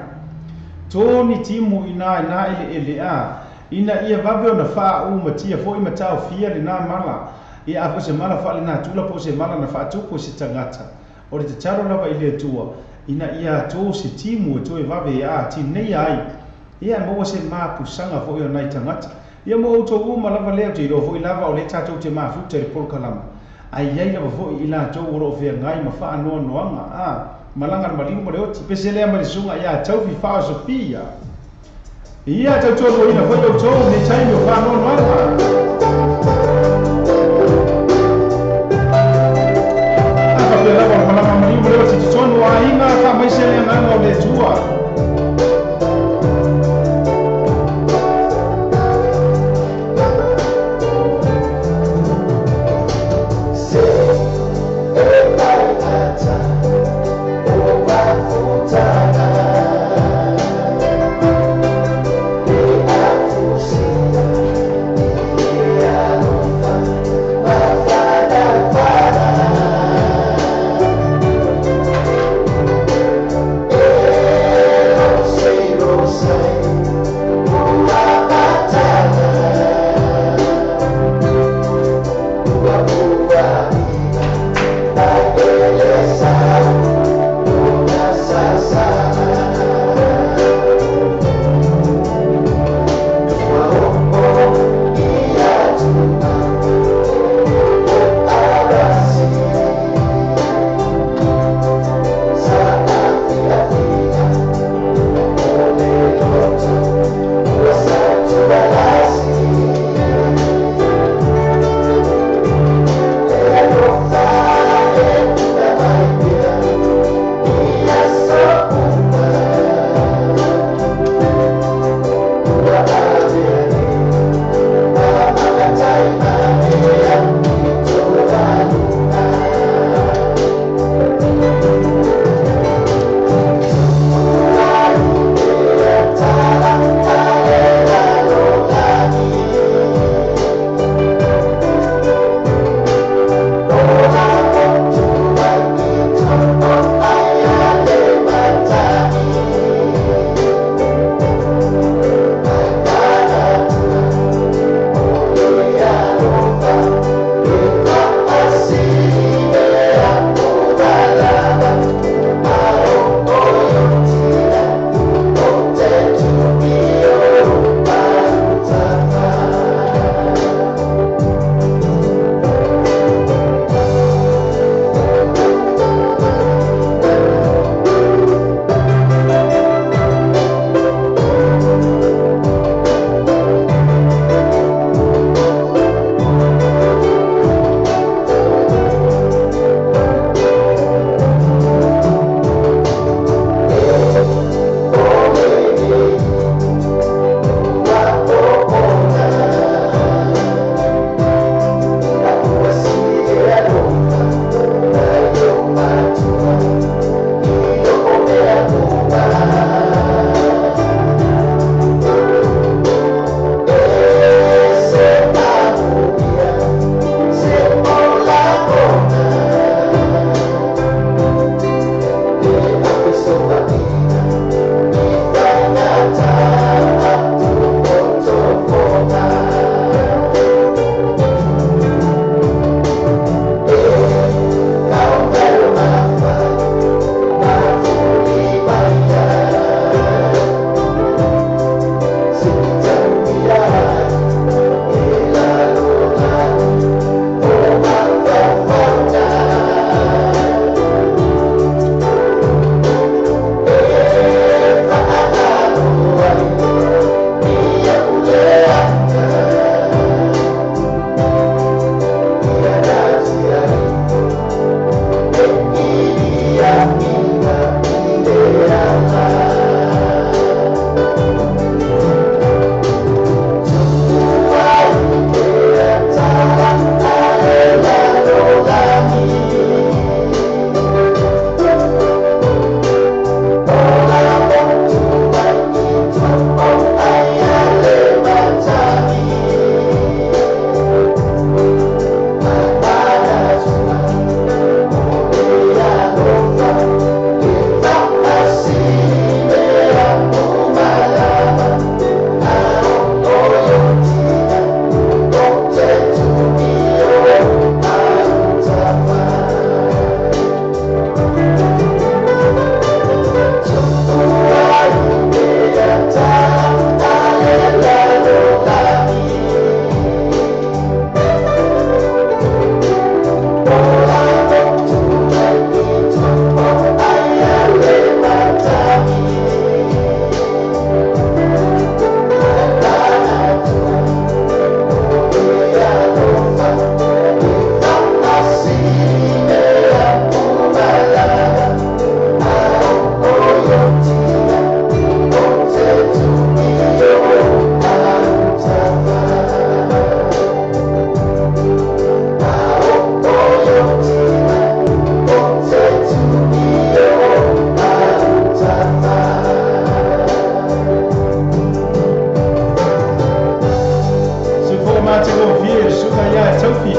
toni timu ina i le ina ia vave ona faaumatia foʻi ma taofia lenā mala ia a se mala fa le na tula po se mala na fa tu po se tangata o le taro lava i le tua ina ia to se timu to e vave ia ti nei ai ia mo se ma pusanga fo yo nai tangata ia mo to uma lava le te ro fo i lava o le tatou te ma futa le polkalama ai ai lava fo i la to ro fe ngai ma fa no noanga malanga le maliu mo le oti pese le ma le sunga ia tau fi fa so pia ia tau to ina fo yo to ne tai mo fa no noanga ainda tá mais serenando ao letua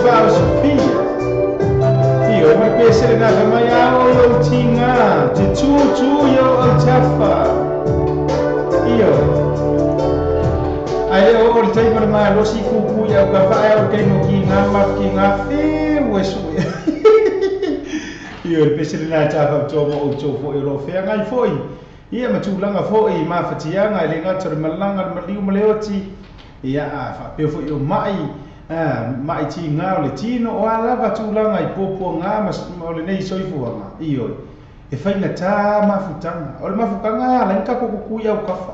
va Sofia. Io mi pensare na ka mai ao yo tinga, te tu yo o tafa. Io. Ai o o tai mar ma lo si ku ya ka fa o kai no ki nga fe wesu. Io il pensare na tafa to mo o to fo ro fe ngai foi. Ia matulanga fo I mafatianga le ngatar malanga maliu maleoti. Ia fa pe fo yo mai ti nga o le tino o ala matulanga I popo nga mas o le nei soifuanga. Io e fai na ta mafutanga. O le mafukanga la nka ko ku ya o kafa.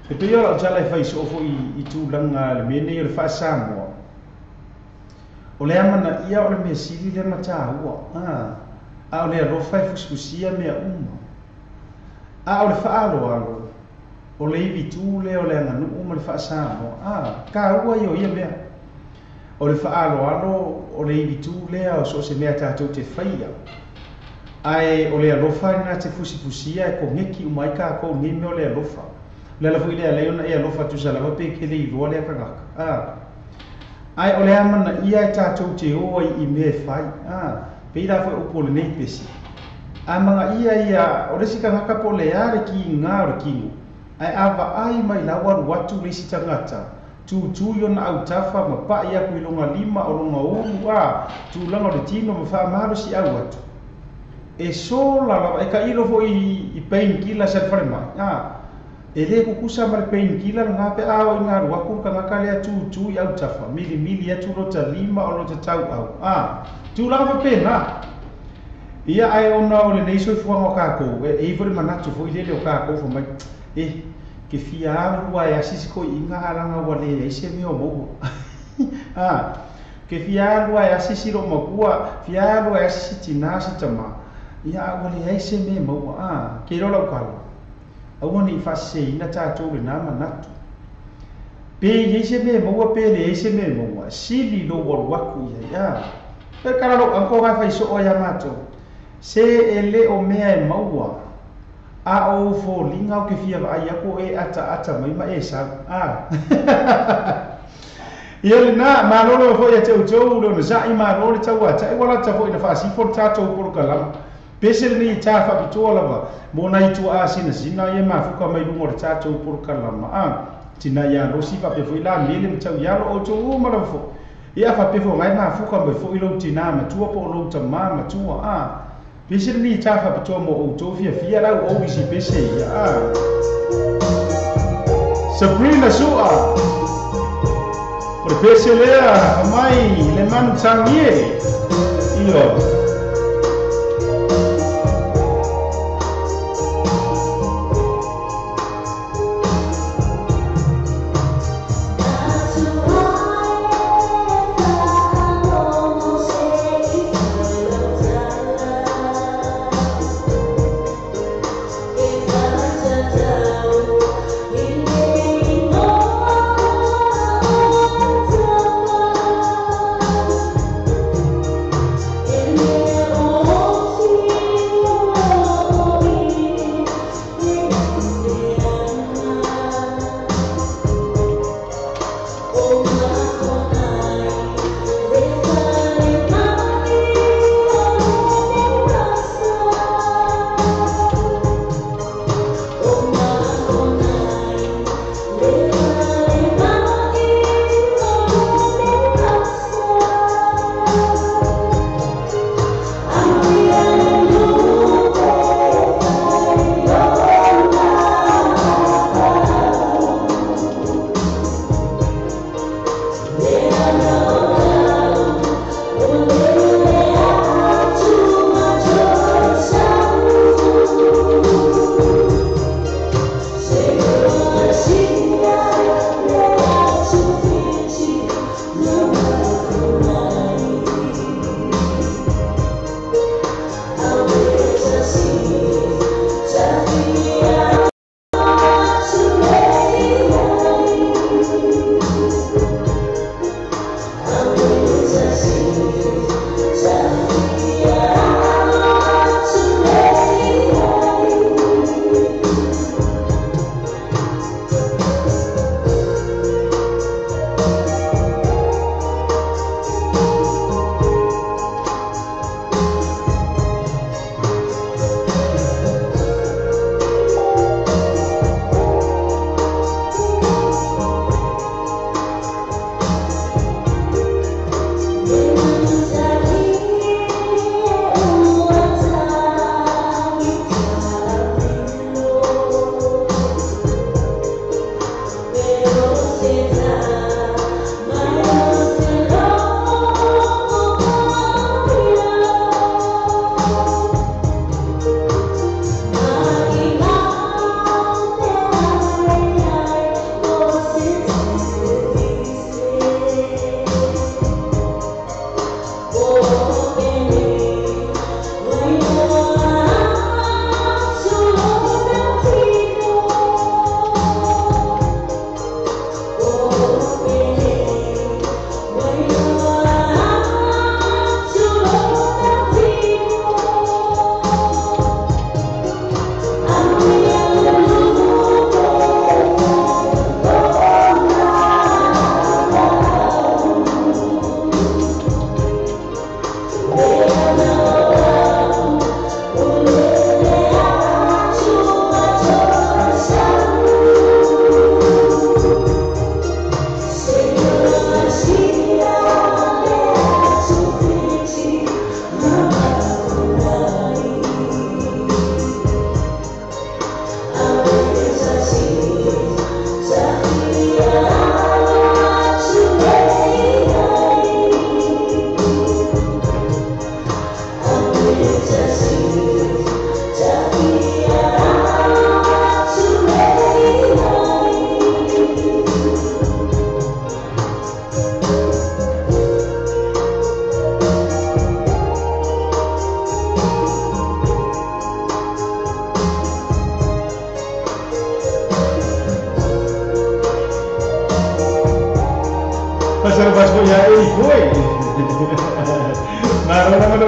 E pe yo la jala fai so fo I tulanga le mene o le fa samo. O le amana ia o le mesili le mata ua. O le ro fai fuskusia me uma. O le whaalo o le iwi tūle o le anganu o le whaasamo. Ka ua I o ia mea. O le whaalo o le iwi tūle o so se mea tātou te whaia. Ai o le alofa ina te fusifusia e ko ngeki umai ka ko ngime o le alofa. Le alafu I le aleona e alofa tu salava pe ke le iloa le akangaka. Ai o le amana ia e tātou te oa I me whai. Pe ira fwe upo le nei pesi. Amanga ia o resi ka ngaka po le are ki ngā o kingu. Ai awa ai mai lawa watu le si tangata. Tu yo na au tafa ma pa ia kui longa lima o longa ulu tu langa le tino ma wha amaro si au watu. E so la e ka ilo fo I painkiller sa whare mai. E le kukusa ma le painkiller ngā pe awa I ngā ruaku ka ngaka lea tu I au tafa. Mili atu rota lima o rota tau au. Tu langa pena. Ia ai ona o le nei soifuanga o kākou, e iwhare manatu fo I lele o kākou fo mai, ke fia arua e asisi ko I ngā aranga wale e se mea o moua. Ke fia arua e asisi ro makua, fia arua e asisi tina si tama, ia wale e se mea moua, ke rola o kala. Aua ni whase ina tātou le nā manatu. Pe I se mea moua, pe le e se mea moua, sili lo waruaku ia. Pe karalo, anko kai whai so o ia mātou. Se ele o mea e maua o fo linga o ke fia ai ako e ata mai ma e sa ia le na malolo fo ia tau lo na sai malolo tau ata e wala tau ina fa si for tato por kala pesel ni ta fa bitola va mona itu sina ia ma fuka mai lungo tato por kala tina ia ro si fa pe fo ila mele tau ia lo o tau ma fo ia fa pe fo ngai ma fuka mai fo ilo tina ma tua po lo tama ma tua Pese ni tafa patoa mo o tofia fia lau o isi pese ia. Sabrina Sua. O le pese lea mai le manu tangie. Ilo. Yeah.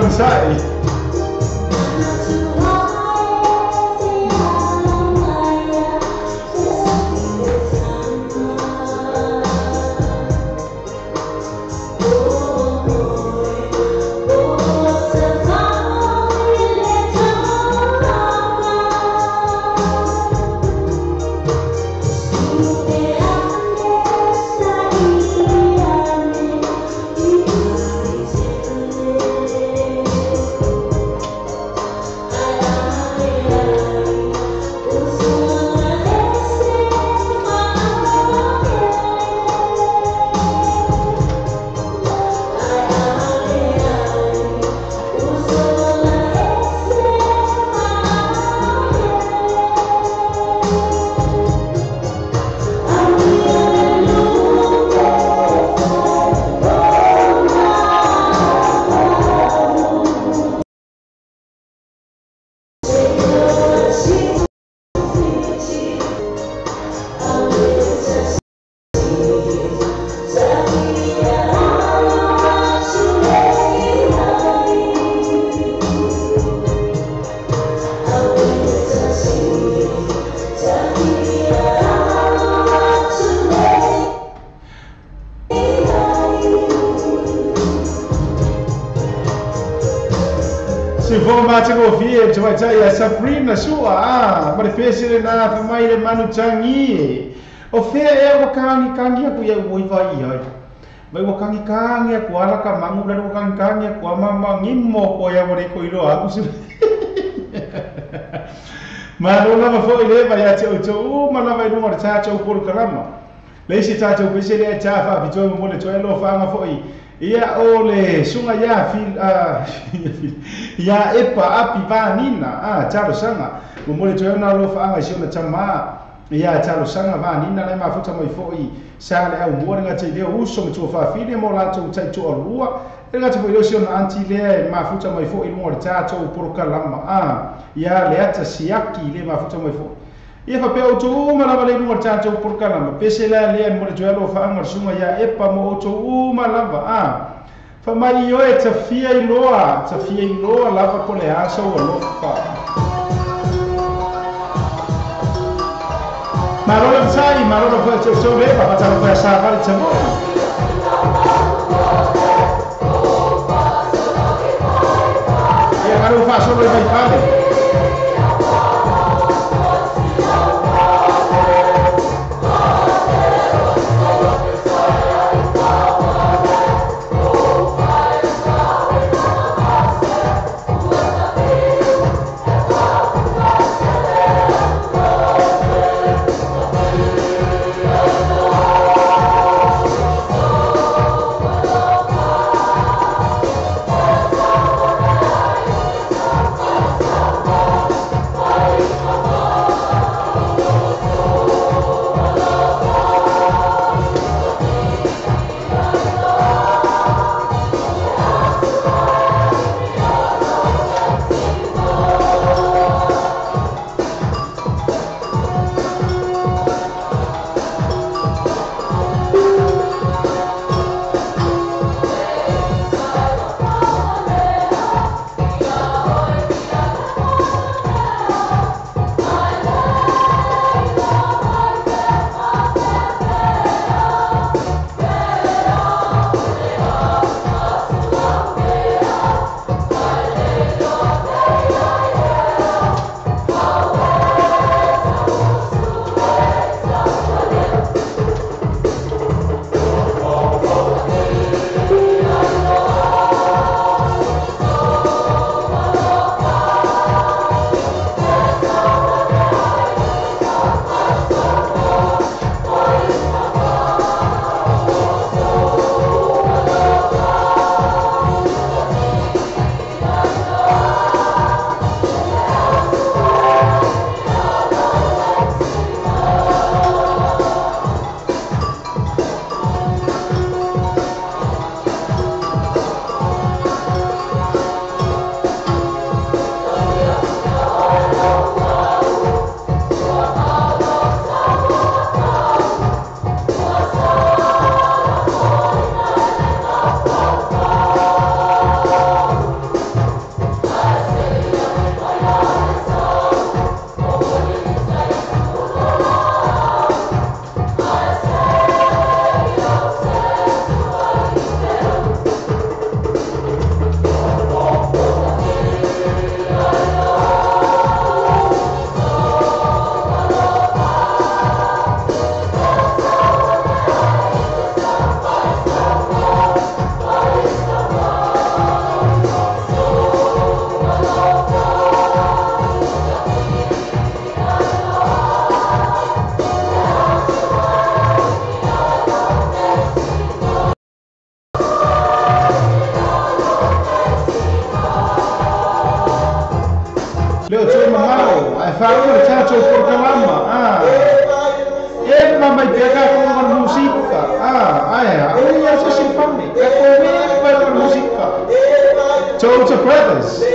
sai. Se for mate go vie te vai tai a Sabrina sua ma le pese na fa mai le manu tangi o fe e o kangi aku ia o vai ai vai o kangi aku ala ka mangu la o kangi aku mama ngimo ko ia mo ko ilo aku se ma rola ma foi le vai a te o ma na vai no ta cha o por karama le si ta o pese le ta fa bito mo le to lo fa ma foi ia ole sunga ia ia epa api vanina talo sanga mo le tō na lo fa anga sio na tama ia talo sanga vanina le mafuta mai foi sa le au mo nga te le uso mo tō fa fili mo la tō tai tō lua e nga te foi sio na anti le mafuta mai foi mo le tato por kalama ia le ata siaki le mafuta mai foi ia fa pe o tō ma la le mo tato por kalama pese la le mo le tō lo fa anga sunga ia epa mo tō ma lava fa mai yo e tafia i loa lava ko le aso o lofa marolo sai marolo fa so le pa ta fa sa fa le mo ia marolo fa so le vai fare falo le tato por kalama e mama i pega con musica ai o so simpani e come con musica Total Brothers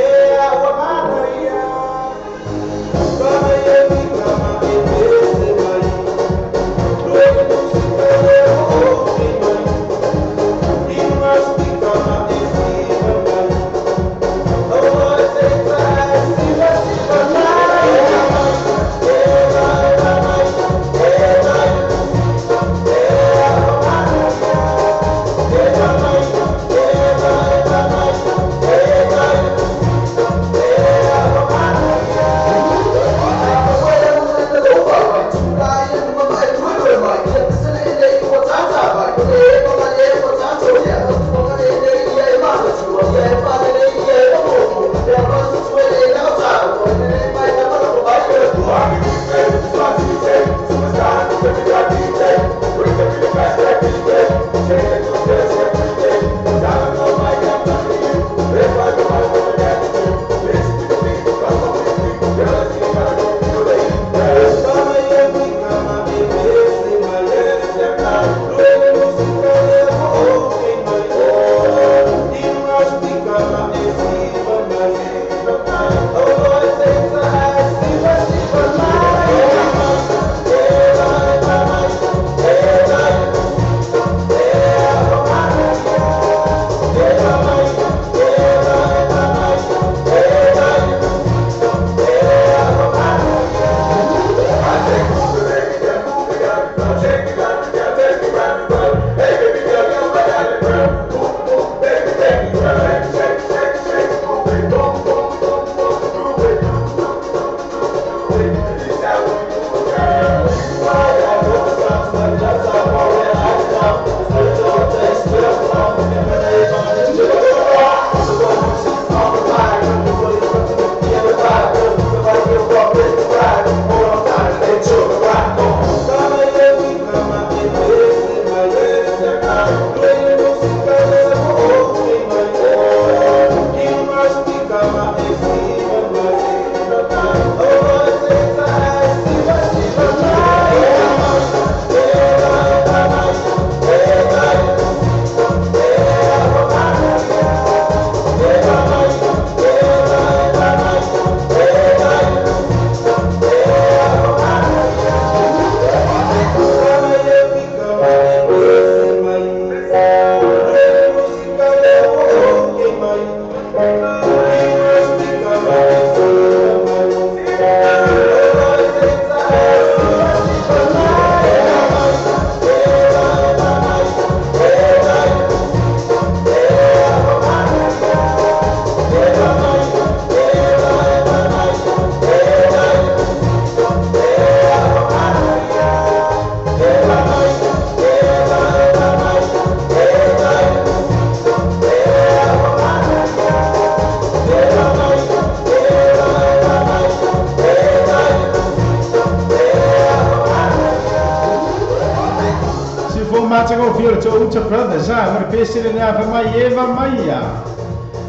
Total Brothers, ora pesile na fa mai Eva Maia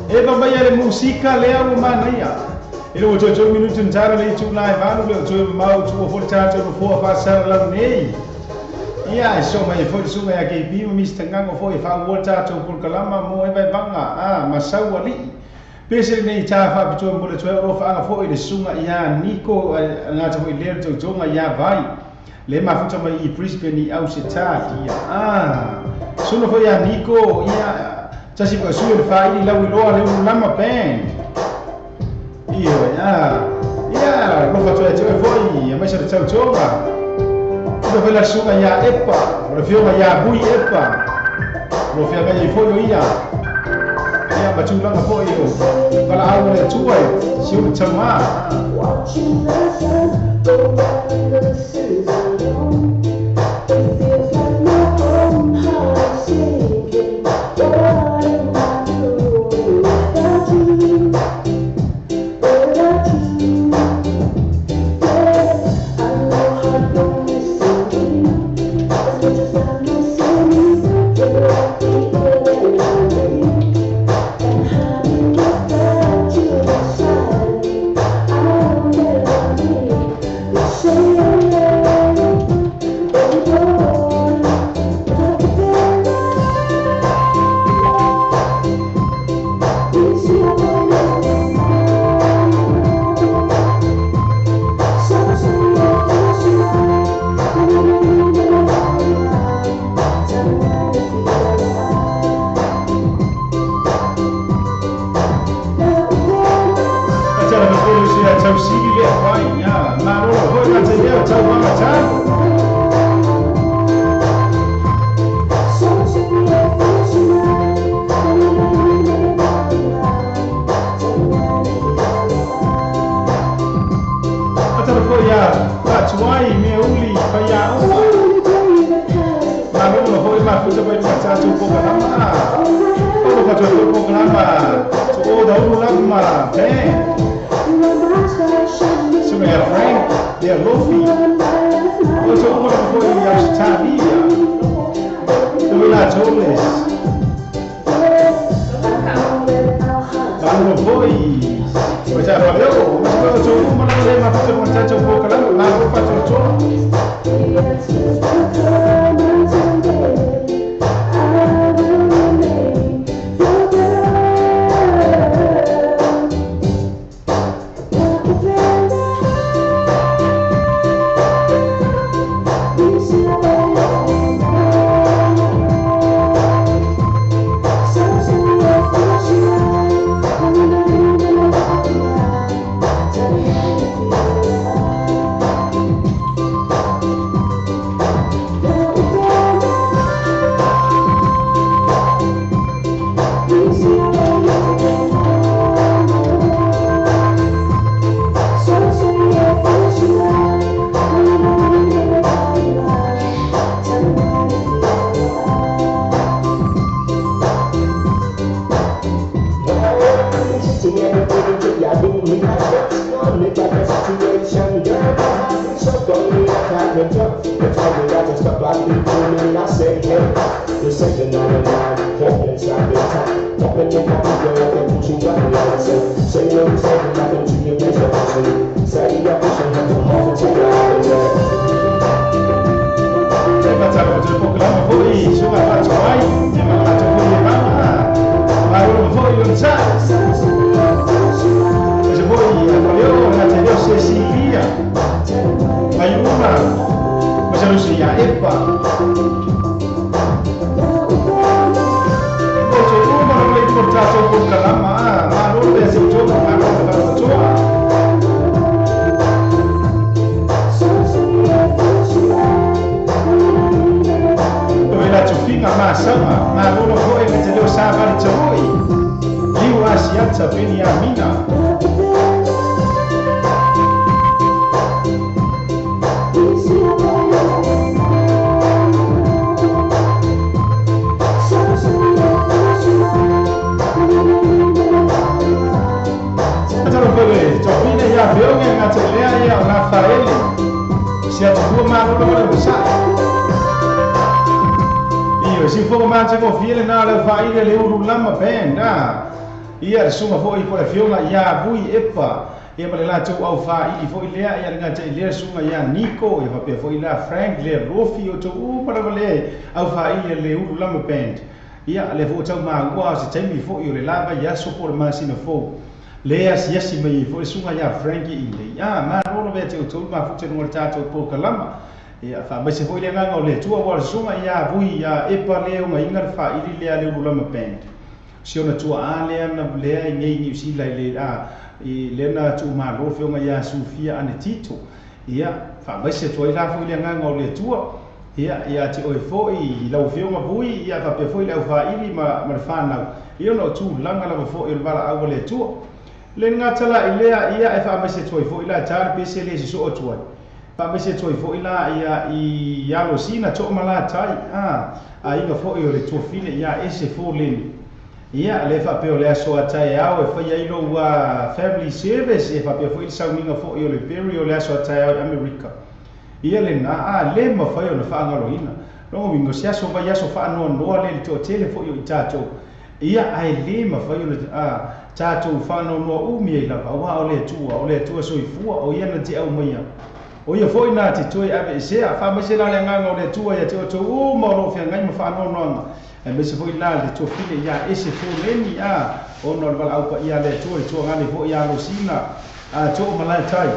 le musica le au mania. Ele o jojo minuto ntara le tu live anu le jojo mau tu fo tato no fo fa sar la nei. Ia so mai fo su mai ke bi mi stangango fo fa wo tato por kalama mo e vai banga masau ali. Pesile nei ta fa bitu mo le tu ro fa ana fo ile sunga ia Nico na tu ile jojo ma ia vai. Le mafuta mai I Brisbane I au se tati suno foi a Nico ia tasi pa su le fai la wiloa le lama band io ia lo faccio e foi ma se ciao cioma lo foi la suga ia epa lo fio ia bui epa lo fia mai foi ia ma tu langa foi io para au le tua si un chama watching the sun go down the seas alone. It feels like my own heart sinking. What am I doing without you? Without you, yeah. I know how you're missing me, as much as I'm missing you. You're like the air that I breathe, and how you get back to inside me. I will never be. sili le kwai ya maro ho ka te leo tau mama tau Atara ko ya tuai me uli pa ya uma maro ho ma ku te pai ma tau ko ka ma o ka te ko ka ma o da u lama pe Sumi ya Frank, dia Lofi. Ojo umur ko ya Tabia. Tula Toles. Lalu boy. Baca apa yo? Ojo umur ko le ma pa mo ta cho ko kala na ko pa cho. Ia suma foi por a fiona ia bui epa ia male la tu au fa i foi lea ia nga te lea sunga ia Nico ia fa foi la Frank le Rofi o tu para vale au fa i le uru lama band ia le fo tau ma ua se taimi foi o le lava ia so por ma sina fo lea si yasi mai foi sunga ia Frank i le ia ma rono ve te o tu ma fu te no tato po kalama ia fa ma se foi le nga le tu wa sunga ia bui ia epa le o inga fa i le uru lama band siona tua ale na lea ngai ni si lai le a i lena tu ma lo fe nga ya Sofia ane Tito ia fa mai se toi la foi le nga o le tua ia ti oi foi la fe nga vui ia fa pe foi la fa ili ma fa na ia no tu langa la foi il bala au le tua le nga tala ilea ia fa mai se toi foi la tar pe se le so o tua fa mai se toi foi la ia i ya lo sina to mala tai a inga foi o le tua fine ia ese fo leni ia le fa pe o le aso atai au e fa ia ilo wa family service e fa pe foi sa minga fo i o le peri o le aso atai au America ia le na le ma fa o le fa ngaloina lo mingo sia so va ia so fa no no le to tele fo i tato ia ai le ma fa o le tato fa no no u mi la wa o le tua so i fu o ia na ti au mai o ia foi na ti toi ave se fa ma se la le nga o le tua ia te o to u mo lo fa ngai ma fa no no e me se foi la le to file ia ese fo leni o no val au pa ia le to ngani fo ia lo sina to mala tai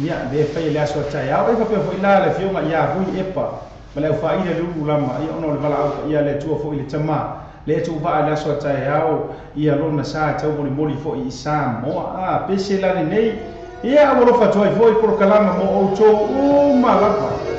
ia de fa ia so tai au e fa pe foi la le fio ma ia hui epa ma le fa ia lu lama ia no val au pa ia le to fo ile tama le to va la so tai au ia lo na sa tau mo fo i sa mo pe se la nei ia ua lofa atu ai foi porokalama mo outou uma lava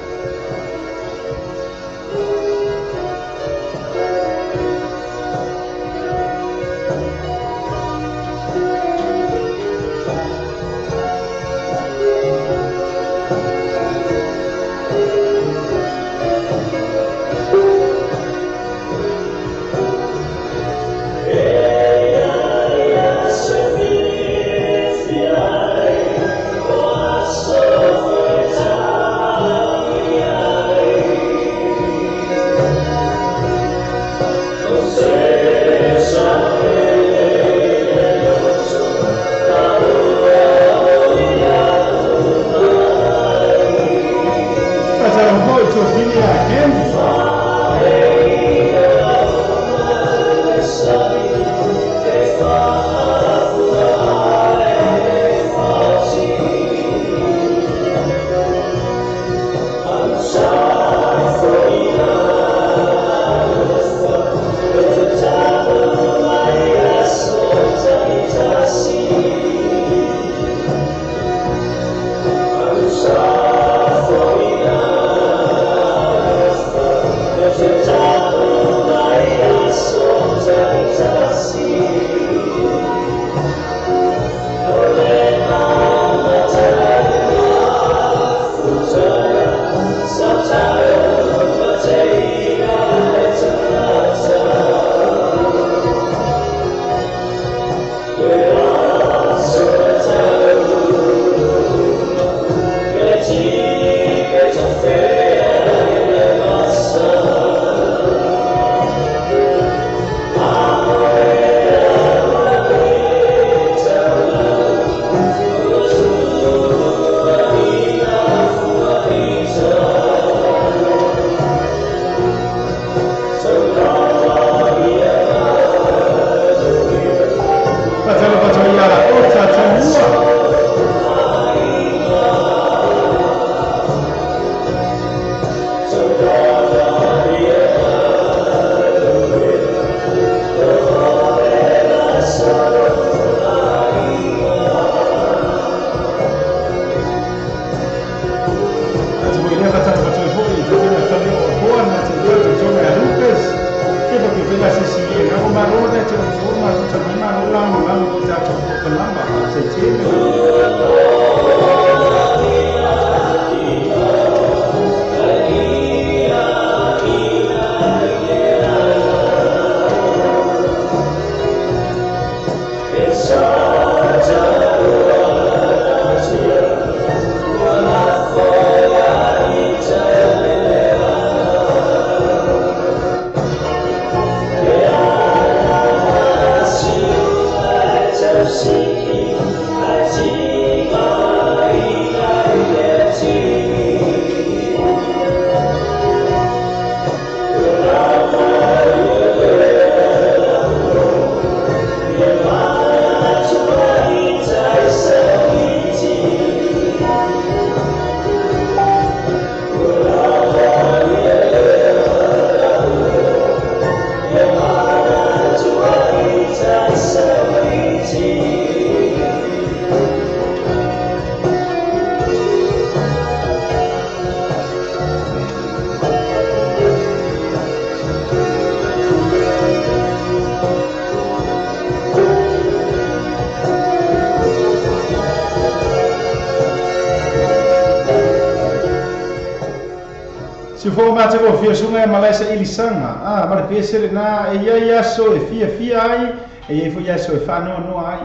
Se for ma te ko fia sunga malaisa ilisanga ma pe sele na ia so e fia ai e fo ia so e fa no ai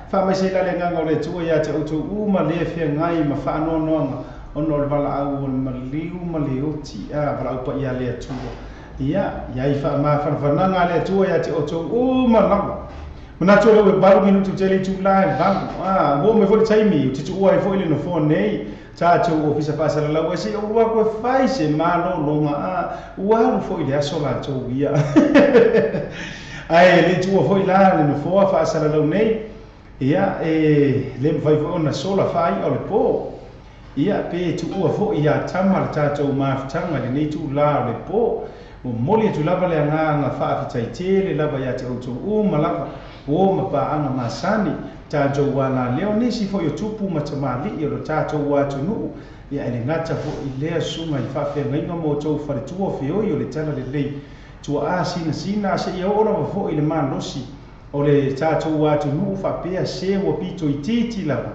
fa mai se la le nganga le tu ia te utu ma le fia ngai ma fa no ono le vala au ma liu ti vala pa ia le tu ia i fa ma fa nga le tu ia te utu ma na mana tu le baru minutu te le tu la va wo me fo le taimi ti tu ai fo ile no fo nei Tato ofisa pasa la wasi o wa ko fai se malo longa wa fo ile aso la to ia ai le tu fo ila le no fo fa sala lo nei ia le fai fo na sola fai o le po ia pe tu fo ia tamal tato ma tanga le nei tu la le po o moli tu lava le nga fa fi tai tele lava ia te o tu malava o ma paanga masani tātou wala leo nisi fo yo tupu matamali i o tātou watu nuu ia ele ngata fo i lea sunga i whawhenga mo tau wharetua whio i o le tala le lei tua a sina se ia ora wa fo i le manosi o le tātou watu nuu whapea se wa pito i titi lava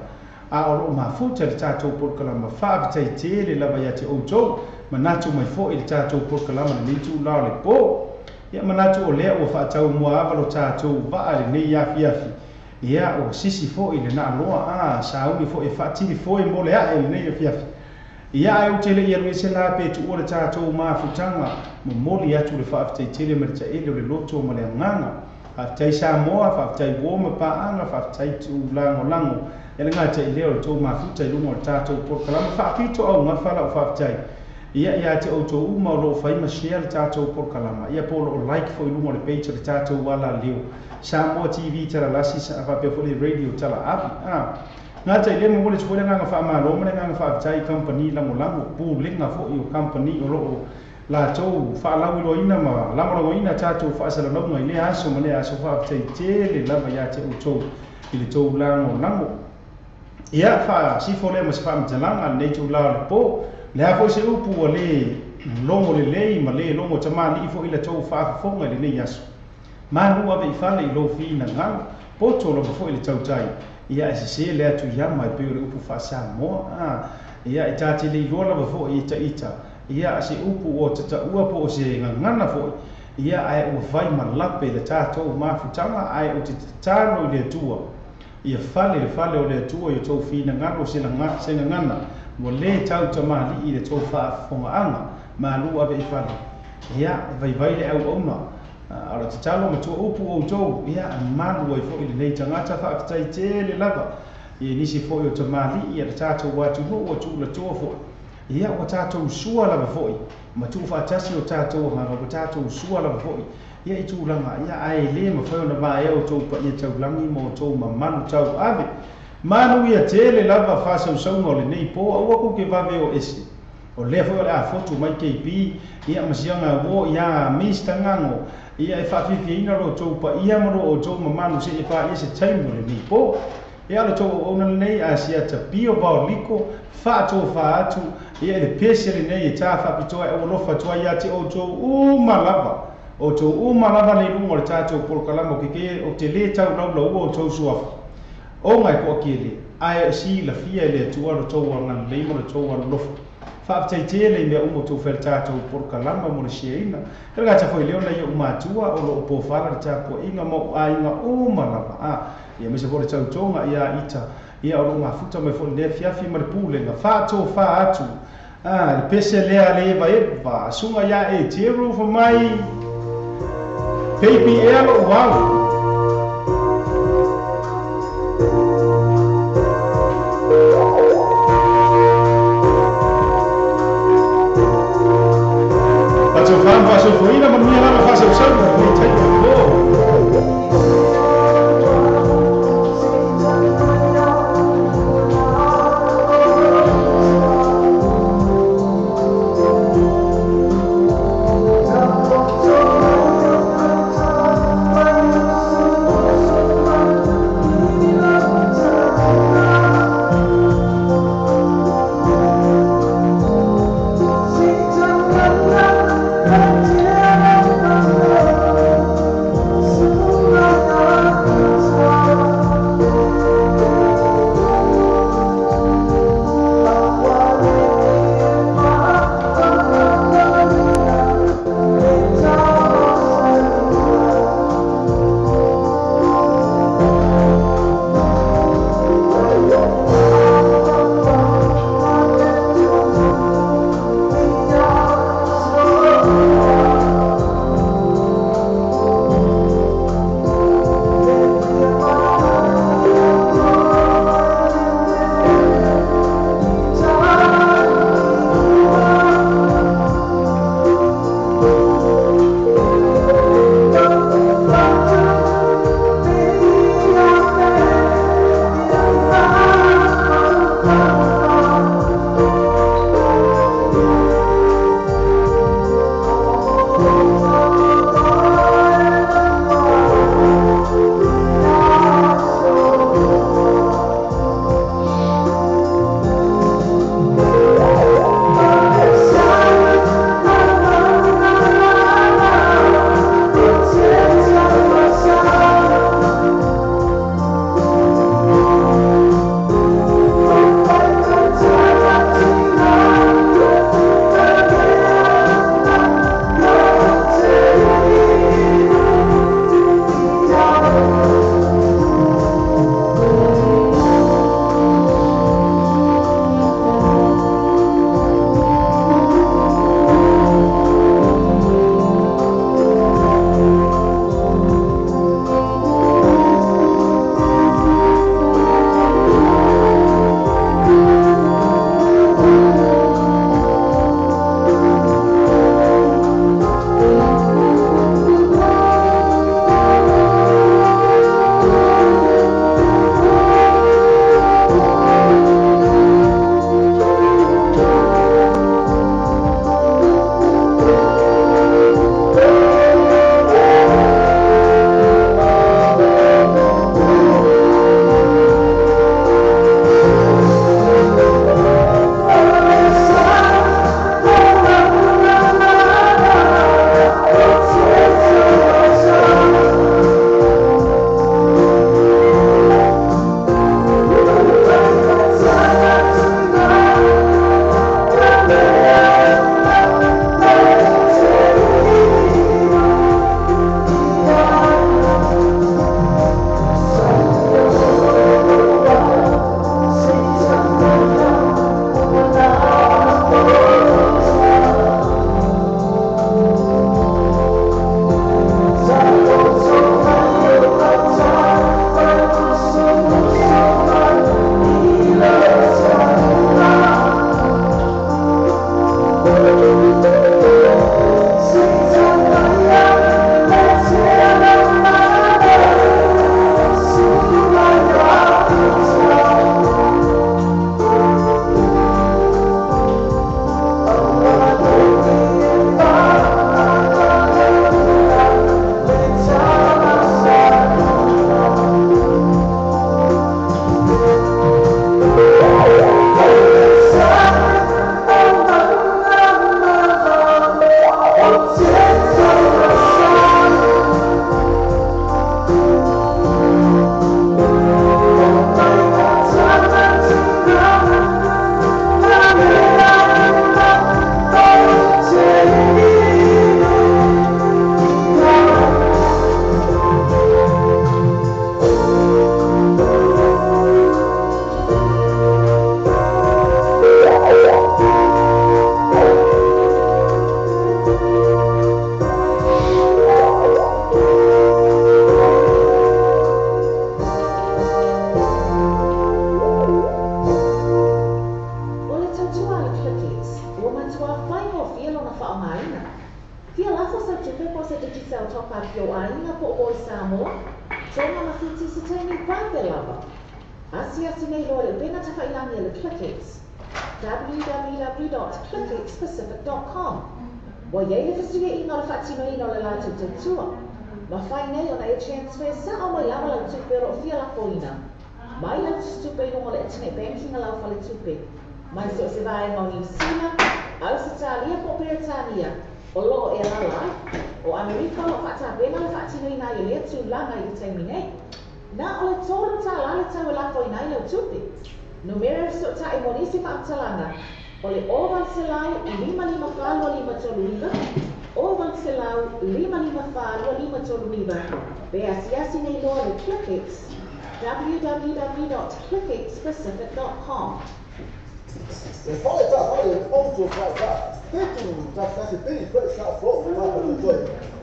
a o mafuta le tātou porkalama whaapitai te le lava ia te outou manatu mai fo i le tātou porkalama le nitu lao le po ia manatu o lea ua whaatau mua avalo tātou vaa le nei afi ia o sisi fo i le na aloa sauni fo e whaatiri fo i mo le a e le nei afi ia e utele ia rui se la pe tu o le tātou mafutanga mo moli atu le whaapitai te le marita ele o le loto ma le anganga whaapitai Samoa, whaapitai Woma paanga, whaapitai tu lango e le ngata i leo le tau mafuta i lungo le tātou porkalama whaapito au ngawhala o whaapitai ia te auto uma o lo faima share le tātou porkalama ia polo o like fo i lungo le page le tātou wala leo Samoa TV tala lasi sa whapea fo le radio tala api ngata i le mo le tupoile nganga whaamalo mene nganga whaapitai company lango pu linga fo i o company o lo la tau whaalau ilo ina ma lamoro ina tātou whaasala launga i le aso ma le aso whaapitai te le lava ia te auto i le tau lango ia wha sifo le ma se whaamitalanga nei tau lao le po le hafo se upu o le longo le lei ma le longo tamali ifo ila tau whaafafonga le nei aso manu ave i whale i lo fi na ngalo poto lo fo i le tau tai ia se le atu yama i peo le upu whaasa moa ia i tāti le iloa lava fo i ita ia se upu o tata ua po o se ngana fo ia ai ua vai ma lape le tātou mafutanga ai o te tatano i le tua ia fale o le tua i tau fi na ngalo se ngana mo le tau tamali i le tau whaafongaanga ma lu ave i whale ia vai le au auna ala te talo ma tua upu o tau ia malu ai fo i le nei tangata whaakitai te le lava i nisi fo i o tamali i le tātou watu no o tu la tua fo ia o tātou sua lava fo i ma tu whaatasi o tātou hanga o tātou sua lava fo i ia i tūlanga ia ai le ma whao na mai o tau pa ia tau langi mo tau ma manu tau ave manu ia tele lava whasau saunga o le nei po a ua kuke vave o ese o le fo le a fotu mai KP ia masianga wo ia mista ngango ia e whawhiwhi ina ro tau pa ia maro o tau ma manu se e wha ia se taimu le nei po ia le tau o na nei a sia ta pio vao liko whaato whaatu ia le pese le nei e tā whapitoa e o lofa tua ia te o tau lava o tau lava le lungo le tātou porkalama o te le tau laula ua o tau suafa o ngai ko akele ai si la fia le tua lo tau anga le mo le tau anga lofa whaapitai te le mea umo tau whel tātou porkalama mo le sheina e ngata foi leo nei o matua o lo po whala le tāpua inga mo a inga lava ia mese fo le tau tonga ia ita ia o lo mafuta mai fo le fiafi ma le pule nga whaato whaatu le pese lea le eva sunga ia e tero fa mai PPL wow Pato fan fa so fuina ma mia la fa so salvo ni tai Atuti se taimi pāpe lava. Asi nei loa le pena tawhailangi le ClickX. www.clickxpacific.com. Wa yei le fasuia ina le whatino ina le lātou tautua. Ma whai nei ona e transfer sa o mai lava lau tupe ro fia la foina. Mai lau tupe inongo le internet banking a lau whale tupe. Mai so se vai mau New Zealand, Australia po Britania. O loo e lalai, o Amerika o whata pena le whatino ina i lea tu langa i taimi nei. Na o le tōru tā lale tau la foina i lau tupe. Numero so ta I monisi whaatalanga. O le oval se lau 5555 toluiva. Oval se lau 5555 toluiva. Be asiasi nei loa le ClickX. www.clickxpacific.com. E fale tā fale onto kai tā. Petu tā kasi pini koe sa flo ma pa toi.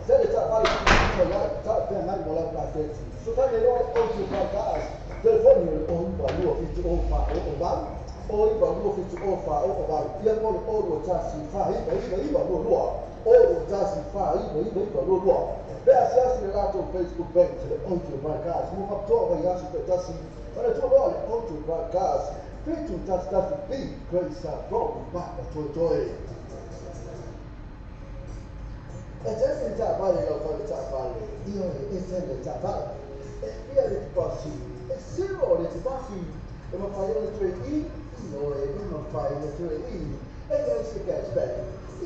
Sele tā fale ko ya tā pe nai mo la ka te. So tā le loa onto kai tā. Telefone o ba no fitu o fa o ba. O ba no fitu o fa o ba. Ia mo o ro tā si fa I ba no lo. O ro tā si fa I ba no lo. Be asiasi la to Facebook page le onto broadcast. Mo fa to ba ya si tā si. Para to lo onto broadcast. Petu tastasi pi kwesa pro ba toi. E jesi ta vale lo fa ta vale. Io e sende ta vale. E via le passi. E sero le passi. E ma fai le 3 no e ma fai le 3 e non si cashback.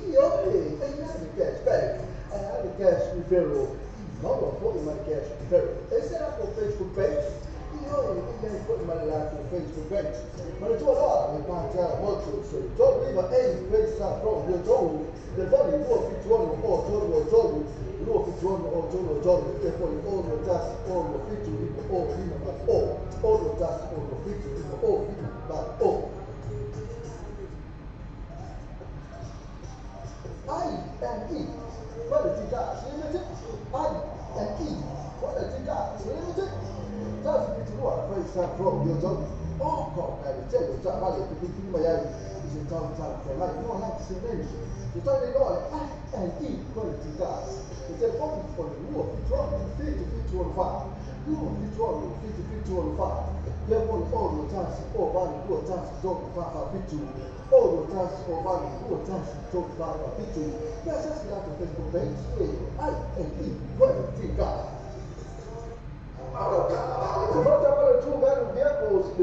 Io e non si cashback. E ha le cash referral. Non lo puoi mai cash referral. E sarà con Facebook page. Io e poi mi ha Facebook page. Ma le tue ore mi manca molto. Giorno prima e questa proprio giorno. Le voglio due giorno o giorno. Due giorno o giorno. E poi oro das oro fitto o prima ma o. Oro das oro fitto o prima ma o. I and E. What is it that? Limited. I and E. What is it that? Limited. That's the big one. Questa proprio giorno. Oh, c'è già vale perché prima ieri si sta ma non ha senso. Si sta di noi e qualità. Il telefono con il nuovo feature fa. Nuovo feature fa. Io poi oro tassi o vale due tassi dopo fa feature. Oro tassi o vale due tassi dopo fa feature. Ma se si lato Facebook page qualità.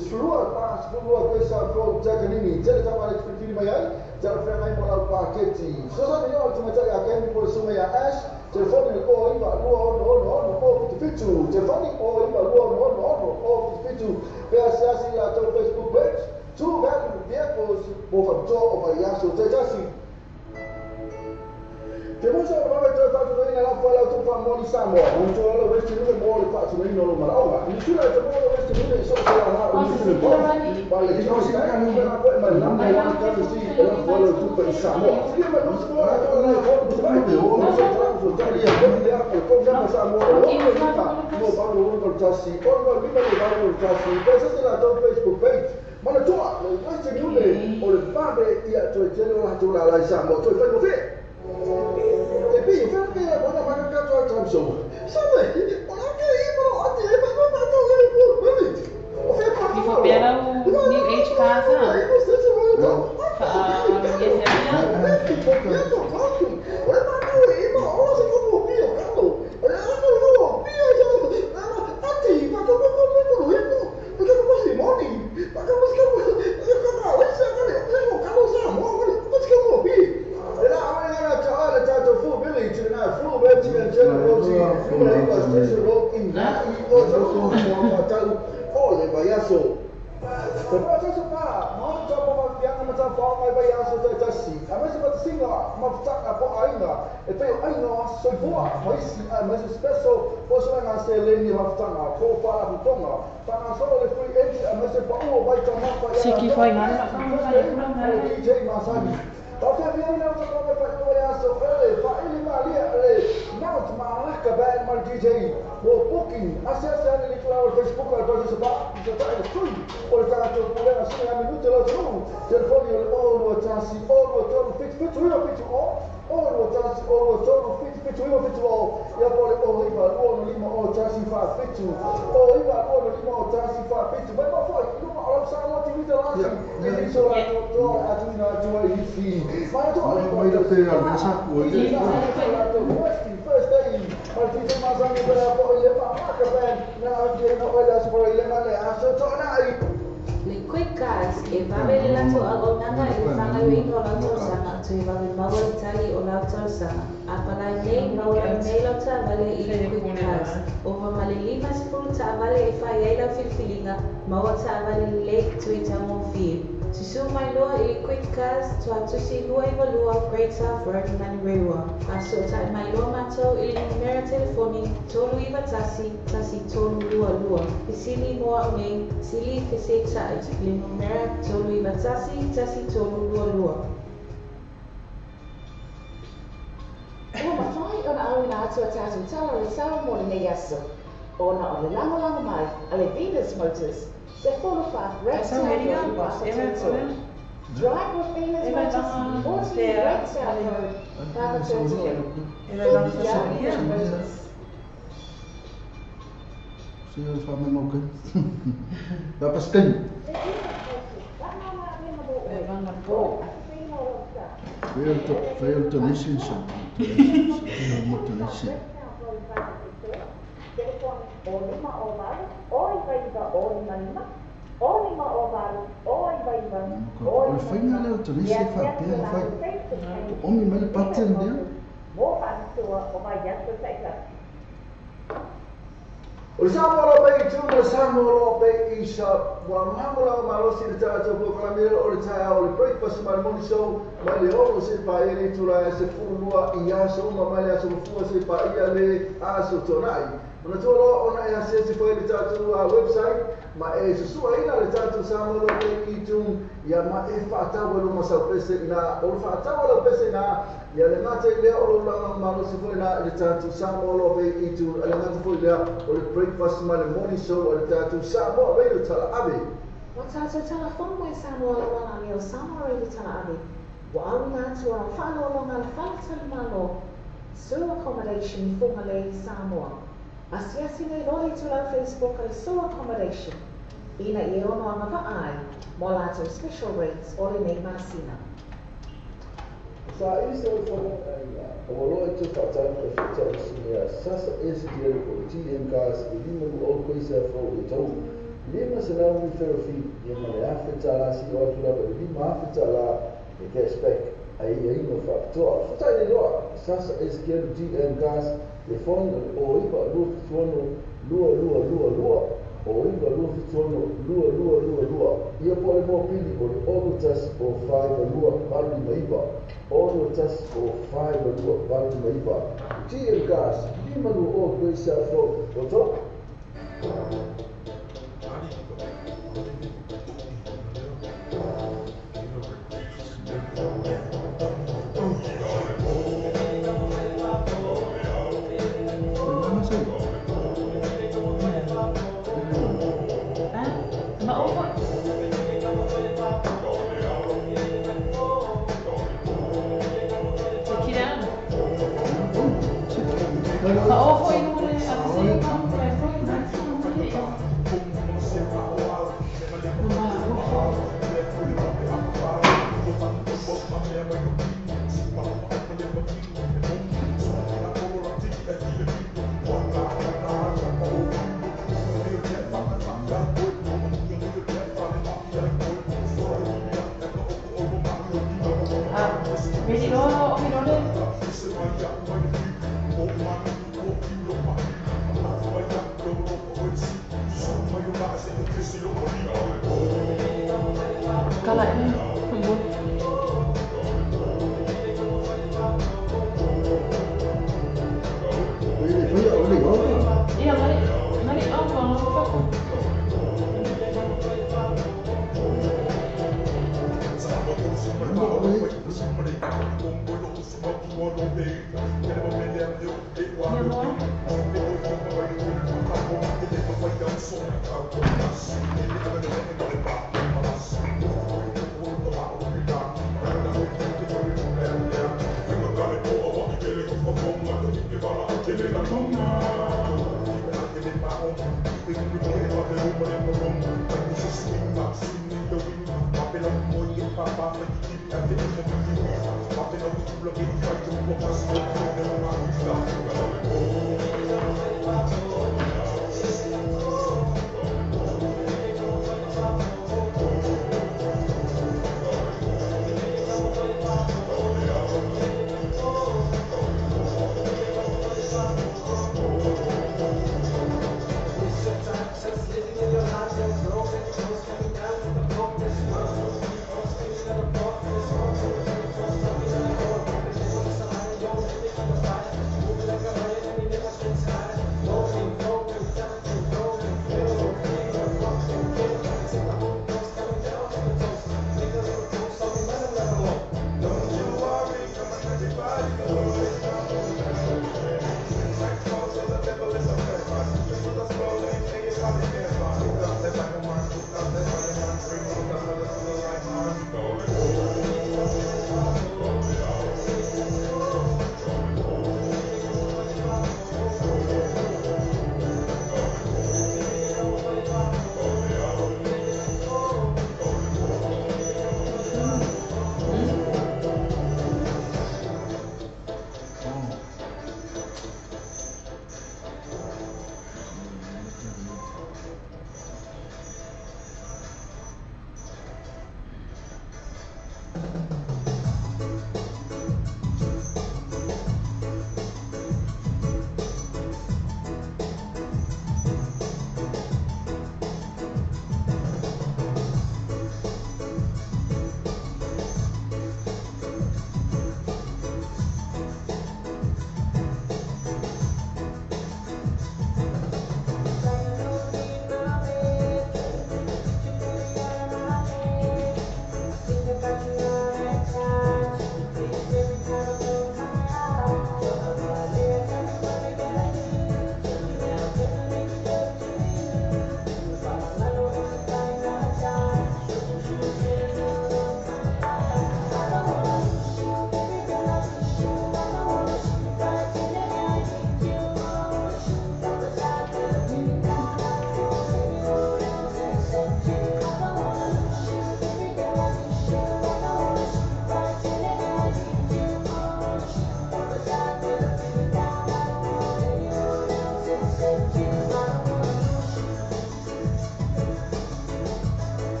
Seluruh kuasa from Jaganini, jadi sama ada seperti ini ayat, jangan pernah mahu pakai ti. Soalnya ni orang cuma cari akan pun semua ya ash, telefon ni oh iba no fitu, telefon ni oh iba no fitu. Biasa si atau Facebook page, tu kan dia pun bukan job apa ya, so jadi. Temos agora tratado de ir lá para o para Monisamo, onde o vestido é mole para subir no Maraua. E se lá também o vestido é só para lá, o vestido é para ele não se can não vai mas não vai lá para se ela para o para Samo. Se mas não se pode lá para o vai o não se pode já ia como já Samo. No para o Tassi, ou vai para o Tassi. Precisa lá do Facebook page. Mana tu, o vestido é o babe e a tua general lá Samo, tu vai ver. E bem, eu quero ver agora vai ficar só transmissão. Sabe? Olha aí, bro, até mas não tá tão bonito. Se for pela o New Age casa. Aí você se vai então. Mas spesso possono essere le mie maftana, può fare un po', fanno solo le free entry, ma se fa uno vai a mappa Sì, chi poi non DJ Masani. Perché viene una cosa come fa come adesso, fa il Maria, announce Malaka band mal DJ or booking. Assess and little our Facebook or Brother Sabah. It's a time of three. Or it's out of Pulana, so I'm in the room. Telephone all what I see, all what all fix, fit to all. All what I see, all what all fit to all. You're probably all about all Lima or Tassi for fit to. All about all Lima or Tassi for fit to. But before you know, all of what you need to learn. So I do not do what you see. My daughter, Wait up there, I'll miss up. first day, Martita Mazani para po ile pa makaban na agay na wala sa para ile mali aso to na ay Liquid gas, e vale la to agonanga e fanga wing o la to sana to e vale mawa itali o la to sana. Apala nei mawa nei la ta vale e liquid gas. Over male lima sputa vale e fa yela filfilinga mawa ta vale le to e tamo fi. To sue my law e liquid gas to see lua e valua great south working man rewa. Aso ta my law mato e numero telefoni tolu e batasi tasi tolu lua. Isili moa me sili fisi ta le numero tolu e batasi tasi tolu lua. Ua mawhai ona au na atua tātou tala le sawa mo le nei aso. Ona o le lango mai, a le Venus Motors, se wholofa Red South Road Whakatūtua. Drive with Venus Motors, 14 Red South Road, Whakatūtua. Venus Motors. See you from the local. Dapat sting. Fail to listen something. Not to listen. Oi fina le to listen fa pia fa. Omi mel pattern dia. O Samoa pe tu o Samoa pe isa wa mamula malosi de tata po família o le tai o le breakfast ma moni show ma le o se pa ele tu la se fulua i aso ma ma le aso fu se pa ia le aso tonai ona tolo ona ia se foi le tata website ma e se sua ina le tata Samoa pe i tu ia ma e fa ta wo ma sa pese ina o fa ta wo pese ina ia le mate le o la malosi foi na le tata Samoa pe i tu le mate foi le o le breakfast ma le morning show o le tata Samoa pe o tala abe. Watato telefon mai Samoa la wana ni o Samoa i tala abe. Wa au na tua whalo longa le whalatali malo. Sue accommodation i funga le Samoa. Asiasi nei lori tu lau Facebook ai Sue accommodation. Ina i ono anga pa ai, mo lato special rates o le nei masina. Sa isso o valor que está fazendo a feita sasa esse dia o TM gas e lima o coisa foi então lima se não me fez fim e me afeta lá se o outro lado lima afeta lá e que spec aí no factor está ele lá sasa esse que o TM gas e foi o iba luz sono lua o iba luz sono lua e eu pode mo pedi o outras o faz lua para me iba all tas o fai o tua parte mai ba ti el gas di manu o coisa fo o to Somebody,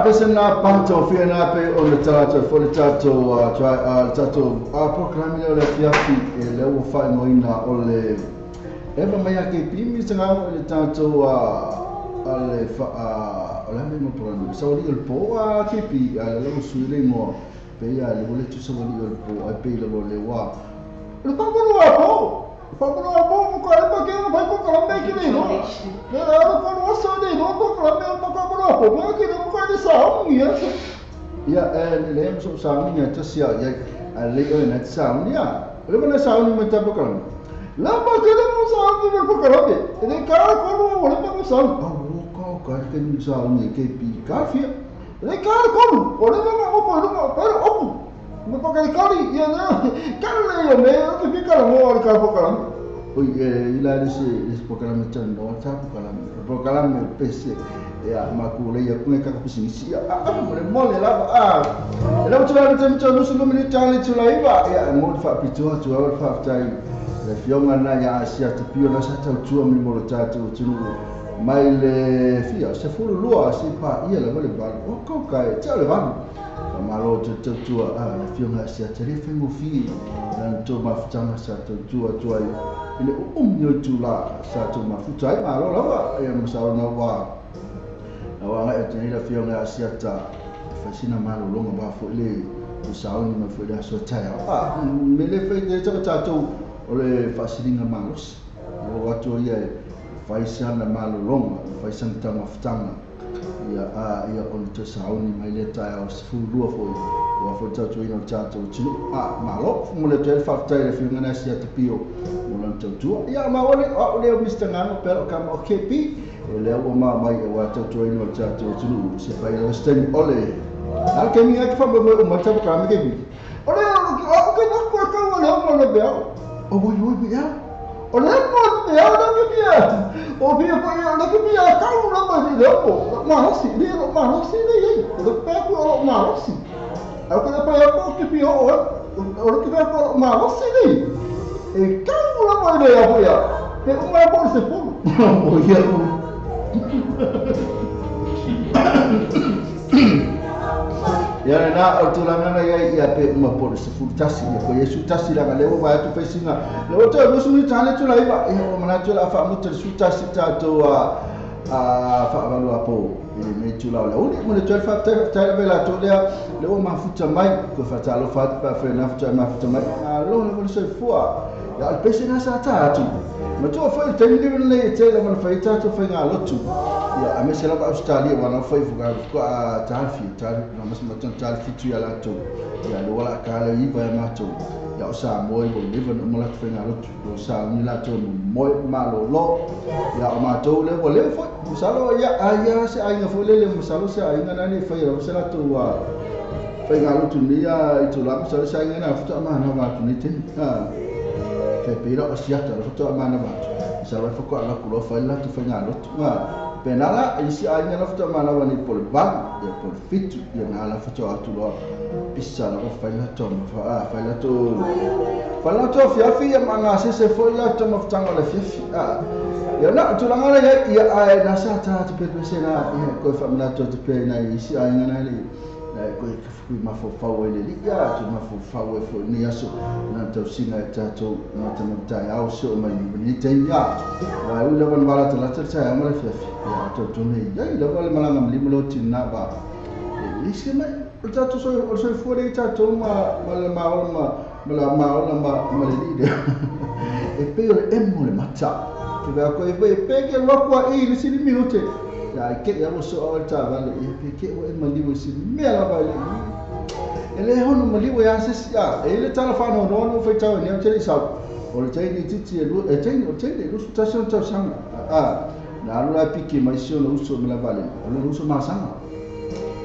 pesa na panto fia na pe o le tato fo le tato tato program le fiafi e le o fa no ina o le eba mai ke pimi sanga o le tato ale fa o le mo program so li il po ke pi le o suile mo pe ya le vole tu so li il po pe le vole wa le pa mo po Fabro bom com a porque vai com o bem que nem não. Era com o osso nem não com o bem com o bom. Mas que não faz isso a minha. Ya lem so sa minha tsia ya le na sa minha. Le bana sa minha mata bakal. La ba que não sa minha bakal be. Ele cara com o le ba sa. Ko ka que não sa minha que pi café. Ele cara com o le ba mo pero opo. Mo pakai kali ya na kali ya me ke fikar mo ka pokalam oi ila dise pokalam chando ta pokalam pese ya makule ya kuna ka kusingisi mo le la la tula tem chando sulu mini challenge la iba ya mo fa pito tu fa tai le fionga na ya asia te pio na sa tu mi mo ta tu mai le fia se fu lua si pa ia la vole ba o ko kai cha le ba malo te tua le fionga sia te le fengo fi na to mafutanga sa tua ile yo tula sa to mafutai malo la ya musao na wa nga te le fionga sia ta fasina malo longa ba fo le musao ni ma fo le so tai me le fe de ta to ole fasilinga malos o watu ia faisana malo longa faisana ta mafutanga ia on te sauni mai le tai o sfulu fo o fo tatu ino tatu tinu malo mo le tel fakta le fi ngana sia te pio mo lan tatu ia ma ole o Mr Ngano pero kam o kepi le o ma mai o tatu ino tatu tinu se fai le sten ole al ke mi ak fa mo tatu kam ke bi ole o ke na ko ka mo le beo o bo ya Olha mo ya na ke ya o bi ko ya na ke ya ka na ma ni lo ma si ni ye o pe ko ma si a ko pa ya ko ke pi o ke ko ma si ni e ka na ma ni ya ko ya pe o ma po se po o ya ya na o tulanga na ya pe uma por se futasi ko yesu tasi la le o va tu fesinga le o to musu tane tu la iba e o mana tu la fa mutu su tasi ta to fa valu apo e me tu la o mo le tu fa ta vela to le o ma futa mai ko fa ta lo fa pa fe na futa ma futa mai lo le se fua ya al pese na sa ta tu ma tu fa te ni le te la ma fa ta to fa nga lo tu ya a mese la ba Australia wana foi fuga ko a tafi na mas matan tafi tu ya la to ya lo wala ka le iba ma to ya sa moi bo live no la fenga lo sa ni la to moi ma lo ya ma to le bo le fo musalo ya aya se ai fo le musalo se ai ngana ni fa ya se la to wa fenga lo tu ni ya itu la musalo se ai ngana futa ma na ba tu ni te fe pira o sia ta futa ma na ba sa va fo ko ala ku lo fa la tu fenga lo tu penala isi ainya na futa mana wani pol ban ya pol fitu ya na la futa atu lo pisa la faila to faila to fiafi ya manga se faila to maftanga la fiafi ya na tu la ngala ya ai na sa ta te pe se na ya ko fa mna to te pe na isi ainya na le ko fu ma fo fa we le ya tu ma fo fa we fo ni aso na to singa ta to na ta na ta ya o so ma ni te ya wa u le ban bala ta la ta ya ma la fiafi ya to ne ya le wala mala ngam li mo tin na ba isi ma ta to so fuori ta to ma le lide e per emmo le mazza che va ko e pe lo qua e si minuti ya che ya so alta vale e che o emmo li si me la vale e le hono mo li ya se ya e le tala fa no fa ta ne che sa o le tai ni titi e lo e tai lo station ta sang na lo piki mai so no uso me la vale lo uso ma sang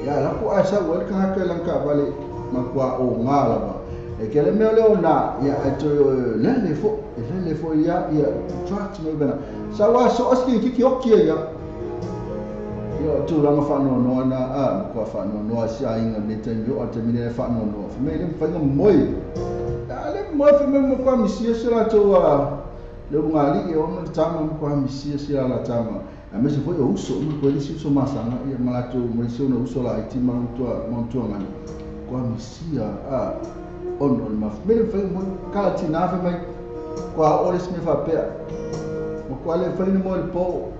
ya la ko asa wel ka ka lan ka vale ma kwa o ngala ba e ke le mele ona ya to le fo ya tract me bena sa wa so aski ki okkie ya yo tu la ma fa no na ko fa no si ainga ne ten yo ate mine fa no me le fa moi ale mo fa me ko mi si sira to le ngali e ono tama ko mi si sira la tama me se foi o uso mo ko disi so masanga ia malato mo disi no uso la iti mantua ngani ko misia ono ma me foi mo kala tina fe mai ko oris me fa pe mo ko le foi mo el po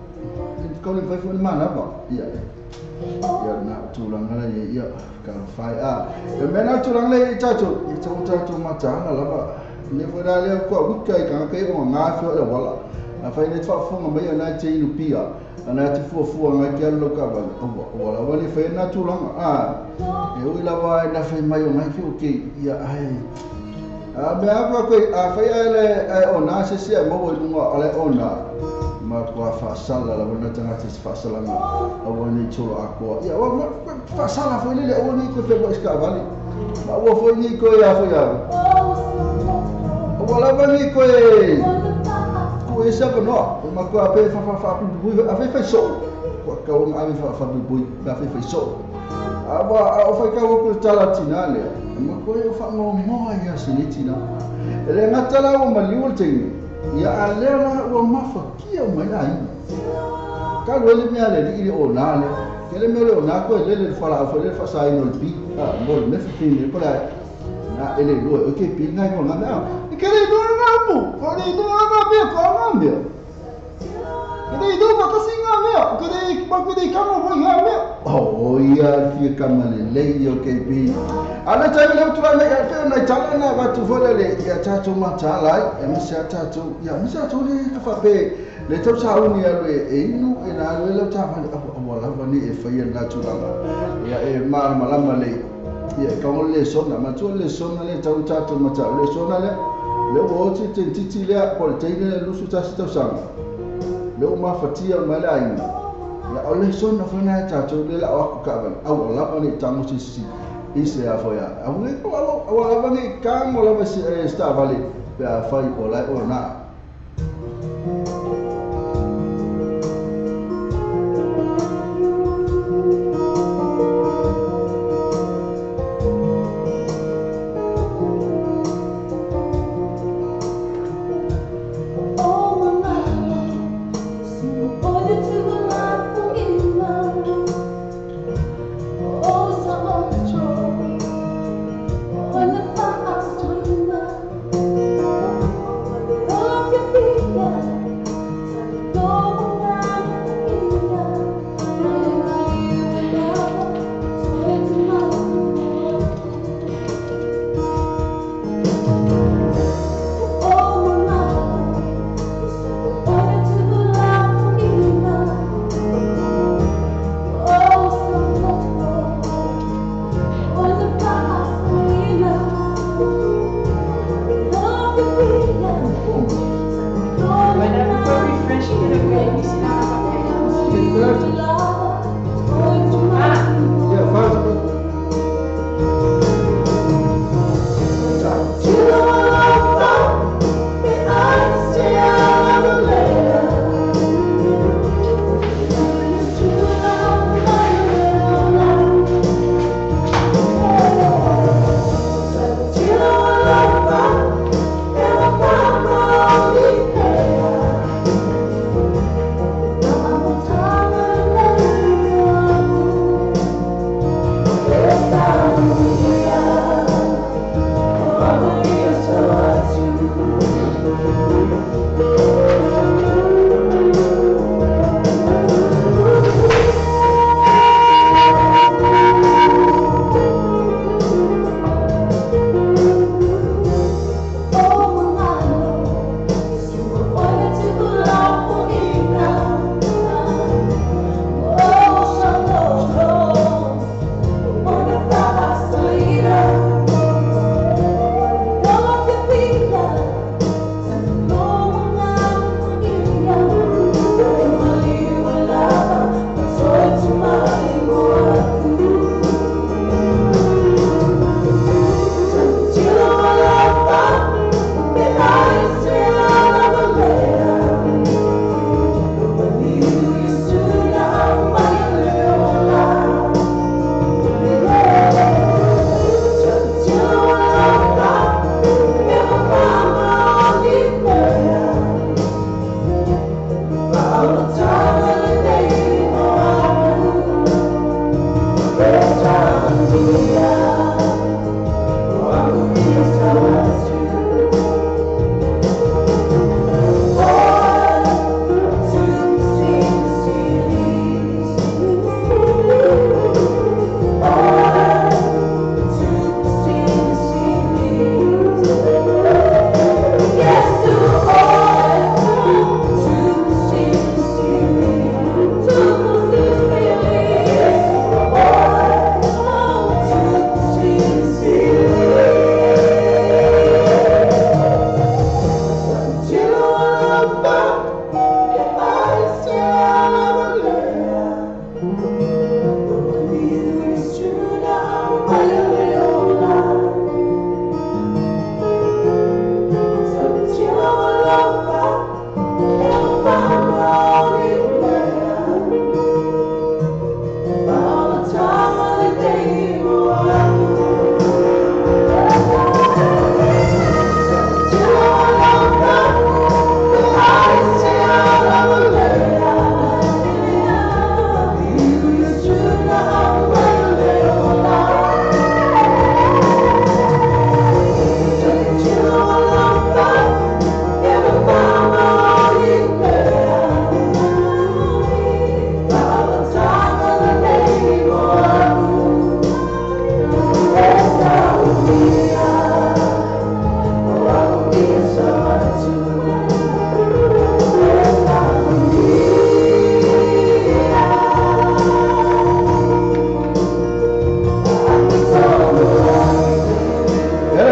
ko le foi mana ba ia na tulanga la ia ka fai e me na tulanga le tato matanga la ba ne foi dale ko wikai ka ke mo nga fo e wala na fai ne fa fonga mai na te inu pia ana te fu nga ke lo ka ba wala wali fai na tulanga e ui la wa na fai mai o mai ki ia ai me apa ko fai ele ona se se mo wo lunga ale ona ma kwa fa sala la bona tanga te fa sala nga awani chulo ako ia wa fa sala foi le awani ko pe bo ska vali ma wo foi ni ko ya foi ya wala vani ko e sa no ma ko ape fa bu ape fa so ko ka un ave fa bu ape fa so aba o fa ka ko tala tinale ma ko e fa mo ya silitina ele ngatala o maliul ting ya alera o mafa kia mai ai ka lo le mea le ri o nale ke le mele o na ko le fa sai no bi mo me fa fini ko la na ele lo o ke pi ngai ko na ke le do na bu ko le do na be ko na me ke le do ba ka singa me ke le ba ko de ka mo bo ya me o ya fi ka mane le yo ke pi ala ta le tu na ka te na tala na ba tu fole le ya ta tu ma ta lai e me sa ta tu ya me sa tu le ka fa pe le tu sa uni ya le e inu e na le ta fa o la va ni e fa ya na tu la ya e ma la le ya ka mo le sona ma tu le sona le ta tu ma ta le sona le o ti ti le ko le le lu su ta sta sa le o ma fatia ma la ai ya o le sona fa na ta tu le la o ka ba au la pa ni ta mo si ise a foi a ngai ko ala ngai ka mo la sta vale pe a fai o la o na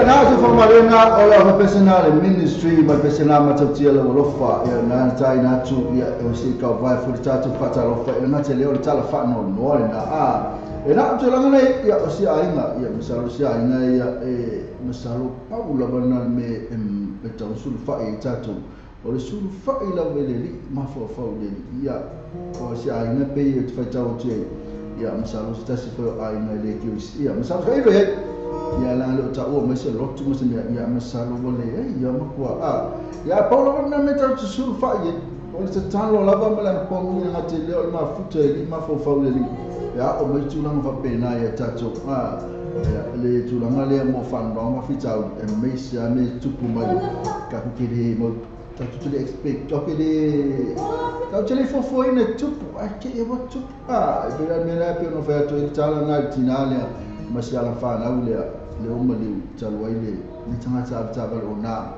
na tu fa marena ola professional ministry ma professional ma tautia la lofa ya na tai na tu ya o si ka vai fu tatu fata lofa na te leo tala fa no no na na tu la ngana ya o si ainga ya misalo si ainga ya misalo paula bana me tau sul fa tatu o le sul fa la veleli ma fa le ya o si ainga pe te fa tau te ya misalo stasi fa ainga le ki ya misalo ka ilo ya la lo ta o mese lo tu mese ya masalo wole ya makwa ya paulo na meta tu sul fa ye o se talo la ba mala ko mi na te le ma futa li ma fo fa le ya o me tu na fa pena ya tato ya le tu la ngale mo fa ndo ma fita e me sia me tu pu ma ka ku ke mo ta tu le expect to ke de ka tu le fo ine tu a ke e mo tu e be me na pe no fa to il tala na tinale masih ala fa na ule le o mali talwa ile ni tanga ta ba o na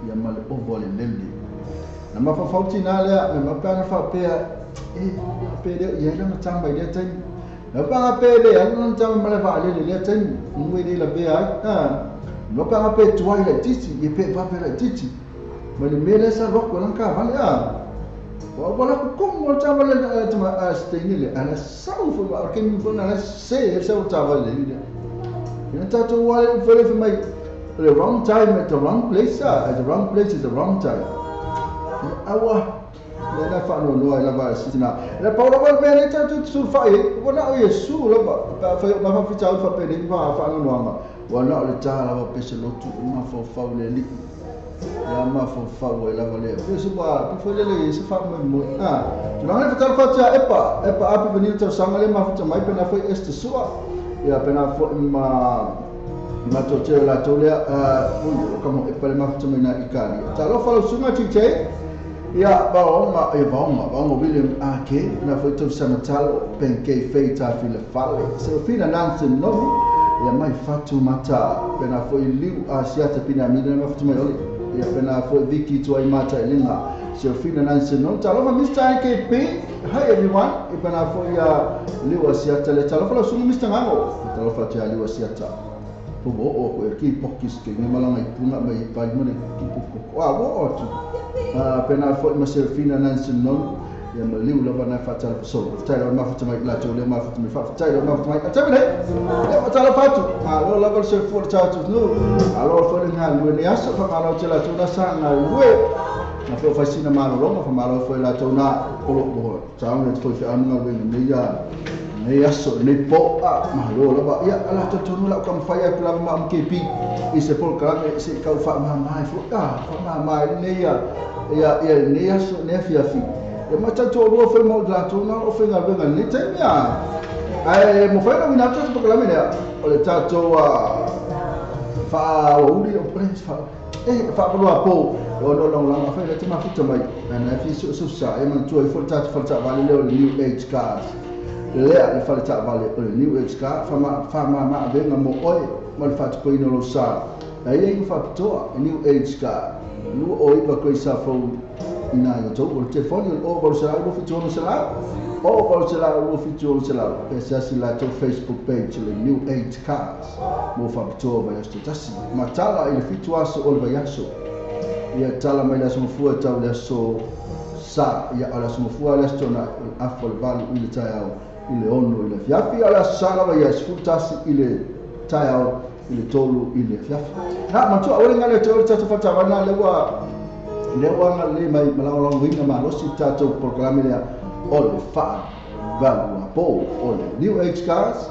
ya mal o vole lele na ma fa fauti na le me ma pa fa pe pe de ya na tamba ile tan na pa pe de ya na tamba ma fa le le tan ngwe de la pe ai no pa pe twa ile titi ye pe fa pe la titi ma le mele sa ro ko lan ka vale wa wala ko mo tamba le tama stengile ana sau fo ba ke mi bona la se se o tamba le ide ina tato wale vele for my the wrong time at the wrong place at the wrong place is the wrong time awa na fa no no la ba sina la paulo wal me tato sul fa e wala o yesu la ba fa ma fa fita fa pe ni fa no no ma wala le tala ba pe se lo tu ma fo fa le li ya ma fo fa we la vale pe su ba pe fo le se fa mo tu na fa fa ta epa api venir ta sangale ma fa mai pe na foi este sua ya pena fo ma to che la to le como e pele ma fa na ikari ta lo fa lo sunga chiche ya ba o William ake na foi to sanatalo pen ke feita file fale se fina nanse no ya mai fatu mata pena foi liu asiata pina mina ma fa mai ya pena foi viki to ai mata elinga se fina nanse no ta lo ma Mr. KP hi everyone e pena foi ya liu asiata le ta lo fa lo sunga Mr. Ngamo ta lo fa tia liu asiata pobo o ko ki pokis ke ni malanga ipuna mai pa mo ne ki poko wo o tu pena foi ma se fina nanse no ya ma liu la bana fa tal so tailo ma fa mai la to le ma fa mai fa tailo ma fa mai ta bene ya ma tal fa tu lo la gol se for ta tu no alo fo ni ha lu ni aso fa ma lo tela tu na sa na we na fo fa sina ma lo ma fa ma lo fo la to na ko lo ta ne fo fa an ma we ni ya ne aso ne po ma lo la ba ya ala to tu la kam fa ya pla ma mkp ise por ka se ka fa ma mai fo fa ma mai ne ya ne aso ne fi e mata to ro fe mo la to na o fe nga venga ni temia ai mo fa na to to la mena o le tato fa o uri o prince fa fa pro apo o no la fa le tema fita mai na fi su sa e man to e fo tato fa vale le new age cars le a fa ta vale o new age car fa ma venga mo oi mo fa to ino lo sa ai e fa to new age car nu o i pa ko sa fo ina yo to o telefone o por sala o fitio no sala o por sala o fitio no sala esa si la to Facebook page le new age cars mo fa to ba sto tasi matala il fitio aso o ba yaso ya tala mai la so fu ta le so sa ya ala so fu ala sto na afol valu il tayao ile ono ile fiafi ala sala ba yas fu tasi ile tayao ile tolu ile fiafi na ma to awre ngale to ta fa ta bana le wa nga le mai malawala winga ma lo si tato programme le o le fa valu po o le new age cars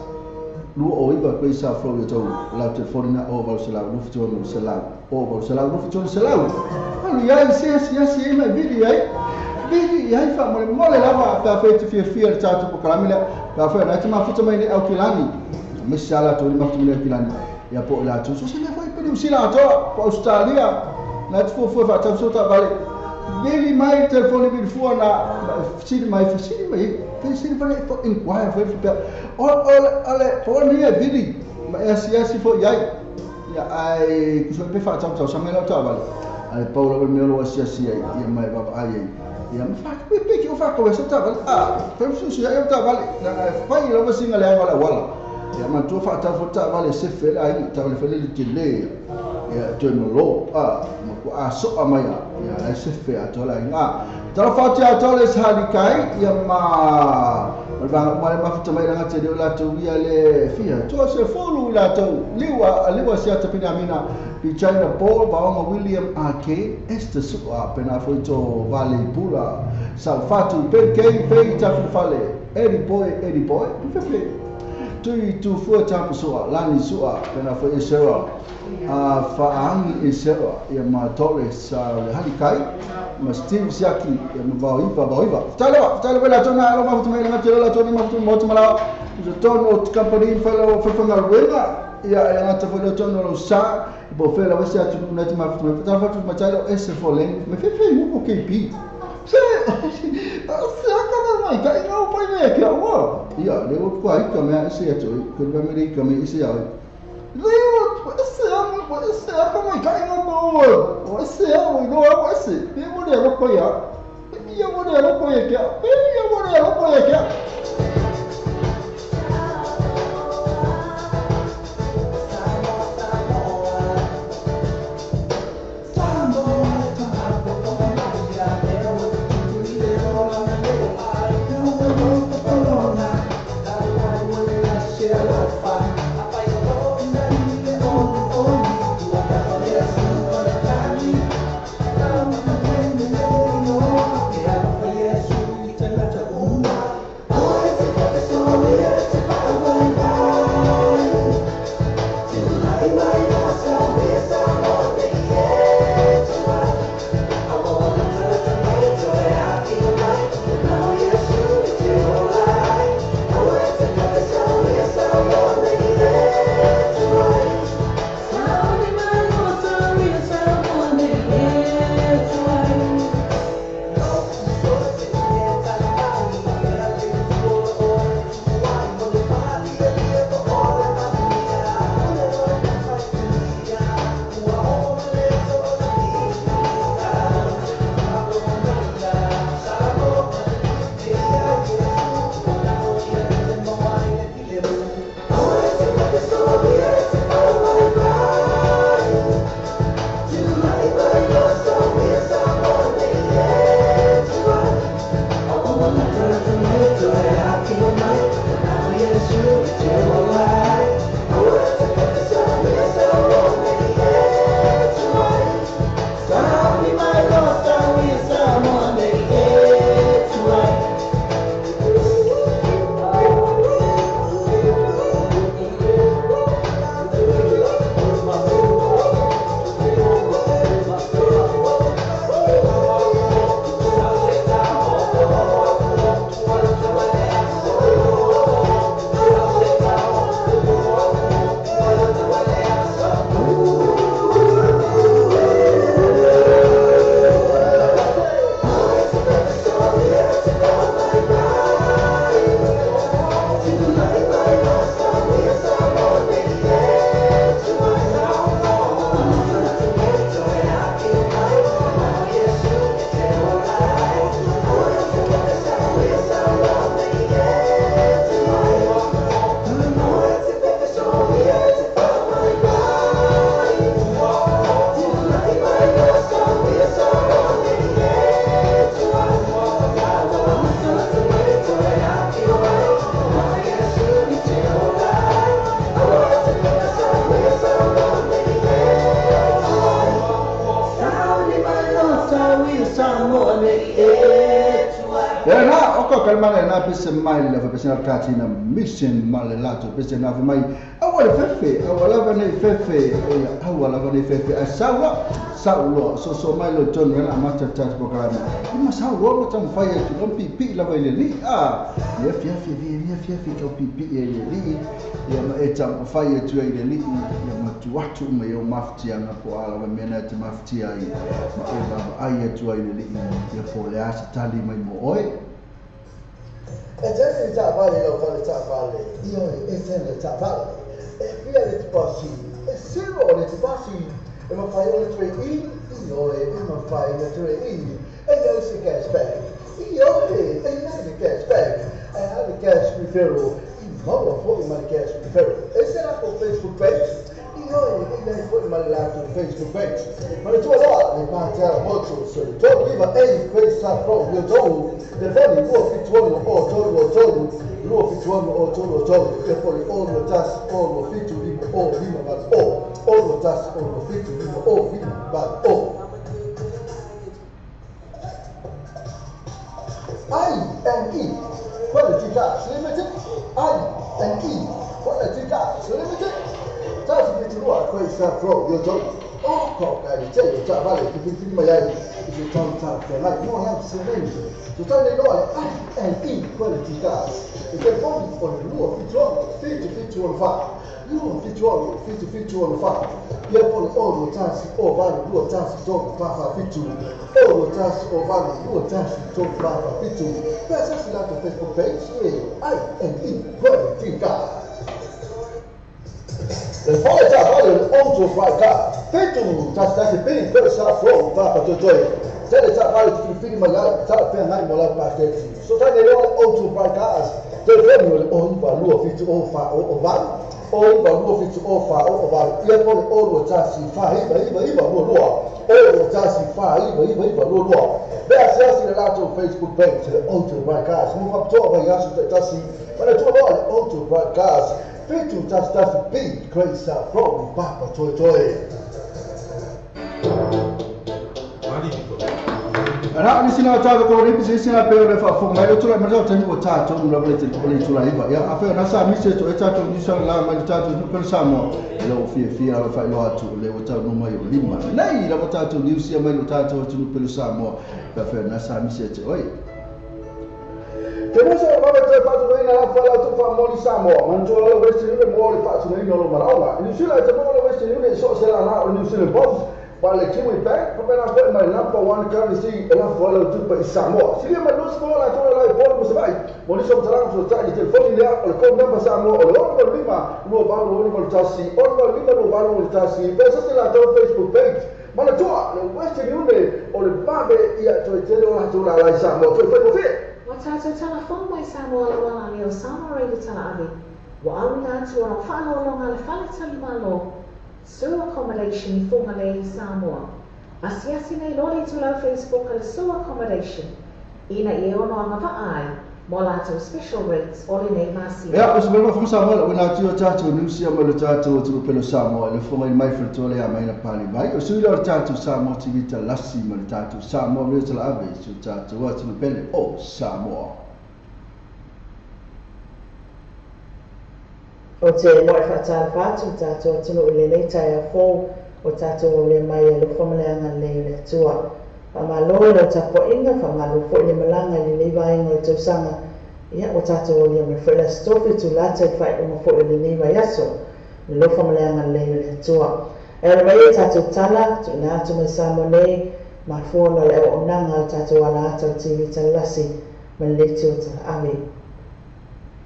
lu o iba pe sa fro le to la telefone na o se la lu fitio no se la o se la lu fitio se la alu ya si mai video ai fa mole la va pa fe fi tato programme le pa fe na ma fitio mai au kilani misala to ma fitio mai kilani ya po la to so se me foi pe usila to Australia na tu fo fa ta so ta vale deli mai telefone bi fu na sini mai pe sini vale inquire foi pe ole po ni e vidi ma si fo ya ai ku so pe fa ta so me lo ta vale ai paulo me lo si ai ya mai baba ai ya ma fa pe ki o fa ko so ta vale pe su ya ta vale na fa lo singa le wala ya ma tu fa ta fo ta vale se fe ai ta vale fe le ia toi malo ko a so mai ia ai se fe atola nga tara fati atola sali kai ia ma ma futa mai nga te la tu ia le fia to se folu la tu liwa se tapina mina pi China Paul ba William Ake este su pena foi to vale pula sal fatu per che fe tafu fale eri boy fe tu fu tapu so lani so pena foi isera faangi isera ia ma tole sa hali kai ma Steve Siaki ia ma baiva tale bela tona lo ma futu mai nga tele la tona ma futu mo mala the tono company fellow for Ruenga ia nga te foi tono lo sa bo fela wese atu na te ma futu ta fatu ma tale ese folen me fe mu KP se akana mai kai nga pai me ke wa ia le o pai ka me ese atu ko ba me ka me ese ai Leo, esse akana mai kai nga bo esse ai no esse e mo de ro pai ia mo de ro pai ke kalmale na pese mai la pese na kati na mission male lato pese na mai awala fefe awala vane fefe asawa saulo so mai lo ton na mata tat programa ma saulo mo tam faya tu non pipi la vai li ya fia to pipi li ya ma etam faya tu ile li ya ma tu watu me yo mafti ana po ala me mena te mafti ai ma e baba ai tu ile li ya po le asa tali mai mo oi e già già vale lo fare già vale io e sempre già vale e via le passi e se lo le passi e ma fai le tre io e ma fai le tre e non si cashback io e non si cashback e ha il cash referral in modo fuori ma cash referral e se la con Facebook page oi, ele foi malhado no Facebook page. Mas tu lá, ele parte a moto, so tu viva ei, coisa pro, eu tô, telefone, vou fituando, Lua fituando, telefone, no tas, no fitu, viva, mas no tas, no fitu, viva, mas I&E, Quality Gas Limited, I&E, Quality Gas Limited. That's the thing what I say from your job. Oh, God, I tell you, that valley, if you think my eye, if you come to the light, more have so many. So tell you know, I&E, Quality Gas. If you come on the Lua, it's wrong, 50-50-1-5. Lua, it's wrong, 50-50-1-5. You're on all the tasks, all value, Lua tasks, don't pass 50. All the tasks, all value, Lua tasks, don't pass 50. That's just like the Facebook page, I&E, Quality Gas. The quality of auto fraca, feito das bem coisa from para totoy. Se ele tá falando que filho malhado, tá pegando malhado para ter. So tá melhor auto fraca, telefone ou valor feito ou val, ou valor feito ou val. E agora o tá se faz, vai valor. O tá se faz, vai valor. That's just lá no Facebook page, the auto fraca. Move up to vai acho que tá se. Para tu olha auto fraca. Feito das big coisa from Papa Toy. Ana ni sina tawa ko ni bisi sina pe o fa fo ngai o tula ma ta ni o ta to no le te tula iba ya afa na sa mi se to e ta to ni sa la ma ta to no sa mo le o fi ala fa yo atu le o ta no mai o lima nei la ta to ni si mai o ta to no sa mo pa fa na sa mi se to oi. Temos uma vez para tu na fala tu para moli Samoa, manjo lo west ni moli para tu no marawa. Ni sila te moli west ni so sela na ni sila boss. Para que me pega, para na foi mais number one currency, ela fala tu para Samoa. Se ma nos fala tu lá por mo vai. Moli so tara so ta de telefone le o com number Samoa, o lo lima, no ba lo ni tasi, o lo lima no ba lo tasi. Pesa se la tu Facebook page. Mana tu le west ni o le babe ia tu te lo tu la Samoa. Tu foi mo fit. Tātou tana whao mai Samoa la wala leo Samoa rei tana awe. Wa au ngā tua na whālo longa le whale tali malo. Sewer accommodation I whonga le Samoa. Asiasi nei lole tulau Facebook le sewer accommodation. Ina I ono anga ai. Mo lātou special rates ole nei masi. Ya, o se mele fo Samoa o na tio tātou ni sia mo le tātou tu pelo Samoa le fo mai mai fo le mai na pali mai. O sui le tātou Samoa TV ta lasi mo le tātou Samoa me tala ave su tātou wa tu pele o Samoa. O te moe whātara whātu tātou tunu I le nei tai a fō o tātou le mai e le whamaleanga le tua. Whamalo le tapo inga, whamalo fo le malanga I le vainga I tausanga. Ia o tātou o le mewhela stofi tu lata I whai unga fo le nei vai aso. Le lo whamaleanga le tua. E le mai e tātou tala, tu ina atu me Samoa nei, ma fōna le o nanga o tātou ala ata o TV talasi, me le tio ta awe.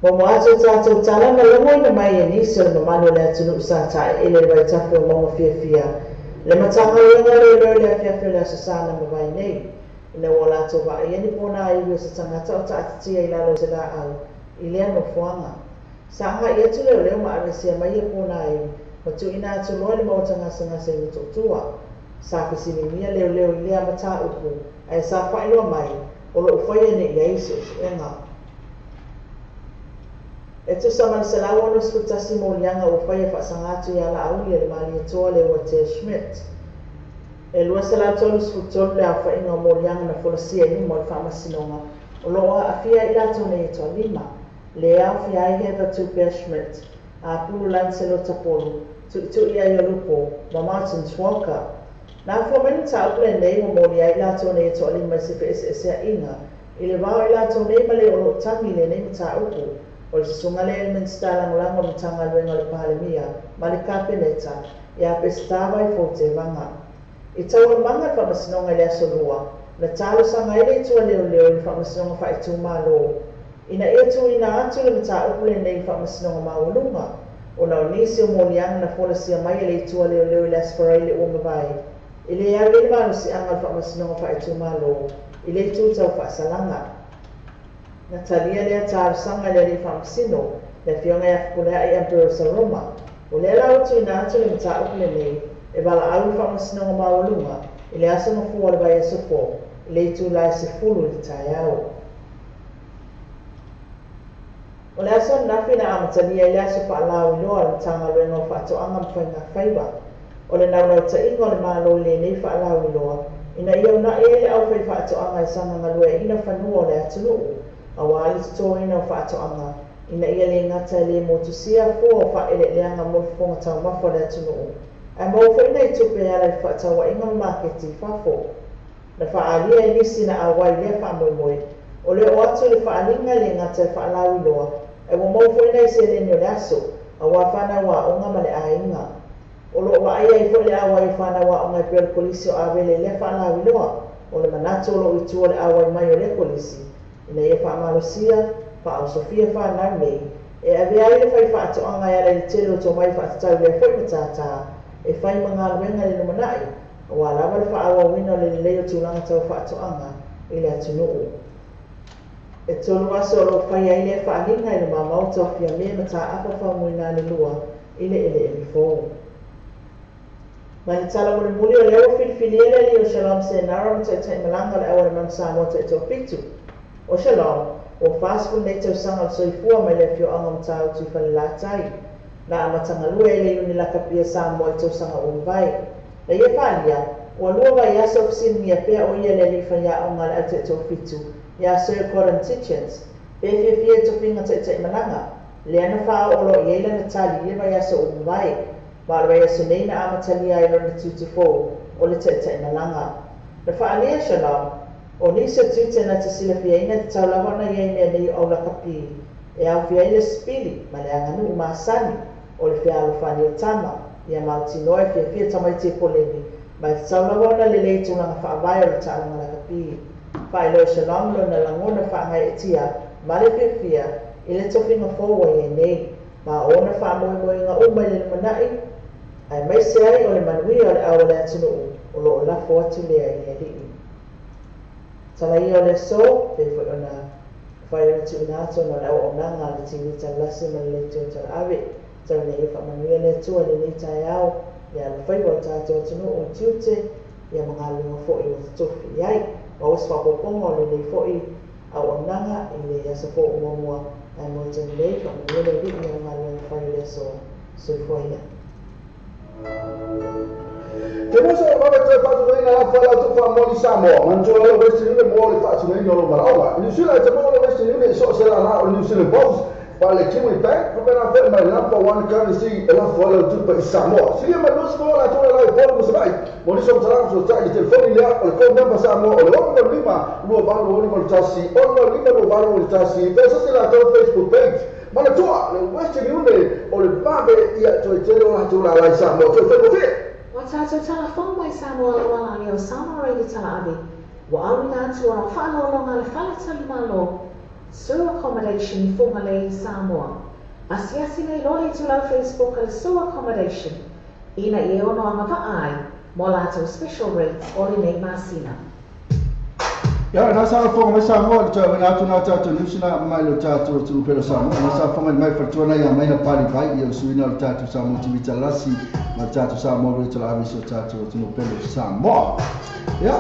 Mo atu tātou tala na le moina mai e nisi o na manu le atunu sa ta e le vai tafu o mongo fia. Le matanga inga le afia le asasana ma vai nei. Ina wala to ba e ni pona I o sa tangata o ta ati I lalo se la au. I le no fuanga. Sa ha ia tu le ma aresia mai e pona I. Ma tu ina atu loa le mautanga sanga se uto tua. Sa ki sini mia leo I le amata upu. Ai sa whailua mai. O lo ufaya ni ia iso enga. E tu sa mani se lawa no skutasi mo lianga o whaia whaasangatu ia la au le mali e toa le o te Schmidt. E lua se la tolu skutolu le a whainga mo lianga na folasia I mo I whaamasinonga. O loa a fia I lato ne e toa lima. Le au fia I Heather Tupia Schmidt. A pulu lan se lo tapolu. Tu ia I lupo. Ma Martin Schwalker. Na fua meni ta upule nei mo lia I lato ne e toa lima se fe ese a inga. I le wao I lato nei male o lo tangi le nei ta upu. O le sunga le elements talangolango ni tanga luenga le pahalemia, ma le kapeneta, ia pestawa I fote vanga. I taua manga whamasinonga le asolua, na talo sanga ele I tua leo I whamasinonga whaitu malo. Ina etu ina atu le mata upule nei whamasinonga mawalunga, o na onisi o molianga na folasia mai ele I tua leo le asparai le ua mawai. Ile ia le manu si anga whamasinonga whaitu malo, ile tu tau whaasalanga. Na talia lea tāru sanga lea li whamasino, le whionga ia whapulea I Emperor Saroma, O le lau tu ina atu le mta uku le nei, e wala au whamasina o mawalunga, i le asa mafua le vai asa po, i le tu lai se fulu le tai au. O le asa nafi na amatania i le asa whaalau i loa le tanga luenga o whaatoanga mwhainga whaiwa. O le naunau ta ingo le malo le nei whaalau i loa, ina ia una e le au whai whaatoanga i sanga ngalua ina whanua le atunuu, a wali tuto ina o whaatoanga, ina ia le ngata le motusia fua o whaele leanga mwfonga tau mafo le atunuu. Ai mau ina i tupe ala i whaatawa inga marketi whafo. Na whaalia i nisi na awai lea whaamoimoi, o le o atu le whaalinga le ngata i whaalau i loa, e wa mau ina i se le nio le aso, a wa whana wa onga ma le a inga. O lo wa aia i fole awa i whana wa onga i pere polisi o awele le whaalau i loa, o le manato lo i tua le awa i mai o le polisi, ina ia whaamalusia, wha Sofia whanau nei, e awea i le whai whaatoanga i ala i telo to mai whaatatau lea whai matata, e whai mga luenga le numanai, o wa lawa le whaawa wina le leo tūlanga tau whaatoanga i le atunuu. E tolu aso o lo whai ai le whaalinga i le mamauta o fia mea mata apa whamuina le lua i le ele fōu. Ma ni tala muli muli o leo filifili ele li o Shalom se nara mta tai malanga le awa le mamsa mota e tō pitu. O Shalom, o whaaspu nei tau sanga soifua mai le fio anga mta au tu whale la tai. Na amatanga lua ele uni la kapia sa mo i tau sanga o vai. Na ia whalia, o lua vai asa ofisini mia pia o ia le li whaya o ngale au te tō pitu. Ia Sir Corin Tietjens, pe fia tō pinga tai malanga. Le ana wha o lo i eila na tali ia vai asa o vai. Mara asa nei na amatalia i rona tūtifo o le tai malanga. Na whaalia Shalom, o nisa tūte na te sila fia ina te tau lawana iei mea nei au la kapi. E au fia ila spili, ma le anganu u maasani, o le fia alufani o tama, ia mauti noe fia tamai te polemi, ma te tau lawana le lei tūlanga whaavai o le tālanga la kapi. Whaelo Shalom lo na langona whaangai e tia, ma le fia, i le tofinga fōwa iei nei, ma ona whaamoe ngā umai le manai, ai mai se ai o le manui o le awa le atunuu, o lo o lafo atu lea i e rii. Tala i o le so, pe fwe o na whai o tu inato na le o nanga le tini ta lasi ma le tō tala awe, tala ne i whamanui le tua le ni tai au, ia le whai o tātou atunuu o tiute, ia mga lunga fo i o tofi iai, ma os whapoponga o le nei fo i au o nanga i le asa fo o mamua, ai mo te nei whamanui le rii o ngā lunga whai le so, so fo ia. Te muso o mama te whaatunaina a whala tu wha mori Samoa. Manjoa le Western Union mo le whaatunaina o lo maraonga. New Zealand te mo le Western Union i so se la na o New Zealand Bulls. Pa le Kiwi Bank, pamena whare mai number one currency e la whala tu pa i Samoa. Siria ma nusi mo la tōna lai pōle musamai. Mo niso mtaranga so tai te telefoni lea o le phone number Samoa o le 105 lua balu o ni tasi. 105 lua balu o ni tasi. Pesa se la tōna Facebook page. Mana toa le Western Union o le pabe ia toi tele o la tōna lai Samoa. Toi wheko whe. Wa tātou tala whong mai Samoa la wala ni o Samoa reidi tala abe. Wa awi ngā tua o whanolonga le whalatali malo. Sewer accommodation I whonga le Samoa. Asiasi nei lori tu lau Facebook al sewer accommodation. Ina I ono anga ai, mo lātou special rate o le nei masina. Ya, na sa fonga mai Samoa le tau na tu na tatu nusina mai lo tatu tu pelo Samoa. Na sa fonga mai fatuna ya mai na pali vai ia suina le tatu Samoa tu vitalasi, ma tatu Samoa le tala aviso tatu tu pelo Samoa. Ya,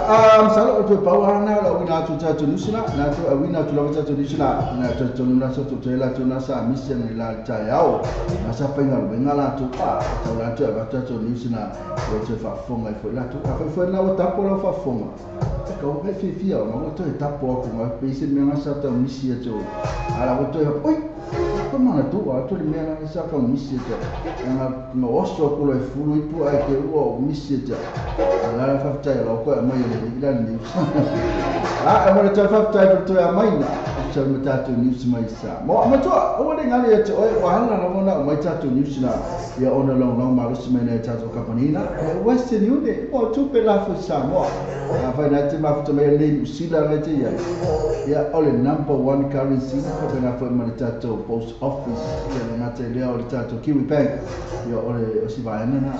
salo tu pauana la wina tu tatu nusina, na tu wina tu la tatu nusina, na tu na so tu tela tu na sa mission ni la tayao. Na sa penga bengala tu pa, tu na tu tatu nusina, o te fa fonga I fo la tu, fa na o tapo la fa fonga. Kau me fifia ma o toi tapo aku ma pese me nga sa ta misi e jo ala o toi oi ko mana tu a tu me nga sa ka misi e jo nga no oso ko le fulu I pu ai ke o misi e jo ala fa ta la ko mai le ila ni a mo le ta fa ta per tu a mai na sa me ta tu ni mai sa mo ma tu o le nga le to o hala na mo na mai ta tu ni na ya ona long long ma lu me na ta to kapanina Western Union o tu pe la fu sa mo a fa na te mafuta mai le sila le te ia ole number one currency ko pena fo mai tato post office ia na te lea ole tato Kiwi Bank ia ole o si vai na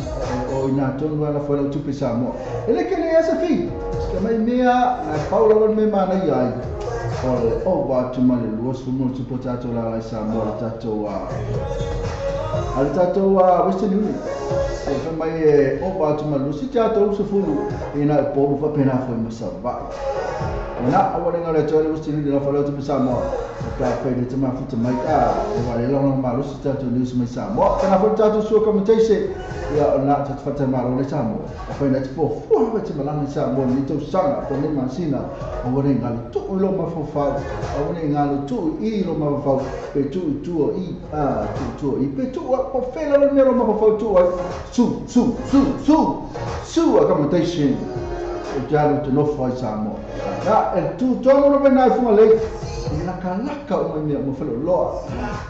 o ina tonu ala fo la tupi Samoa ele ke le asa fi ka mai mea a Paulo me mana ia ole o wa tu mai luos fo mo tu potato la Samoa tato Al tatou Western Union. E mai e o ba tu malusi tatou se fulu ina po fa pena foi masava. Na awale ngale tole Western Union fa lo tu Samoa. Ka fa de tama futa mai ka e wale lo malusi tatou news mai Samoa. Kana fa tatou so commentation ya na te fata maro le Samoa. Fa na tipo fo fa te malanga Samoa ni to sanga ko ni masina awale ngale tu lo ma fo fa awale ngale tu I lo ma fa pe tu I tu I pe tu o fela lo nero ma fa tu su a commentation o jalo te no foi Samoa ya e tu tono no bena fu le ina kalaka o mai mo fa lo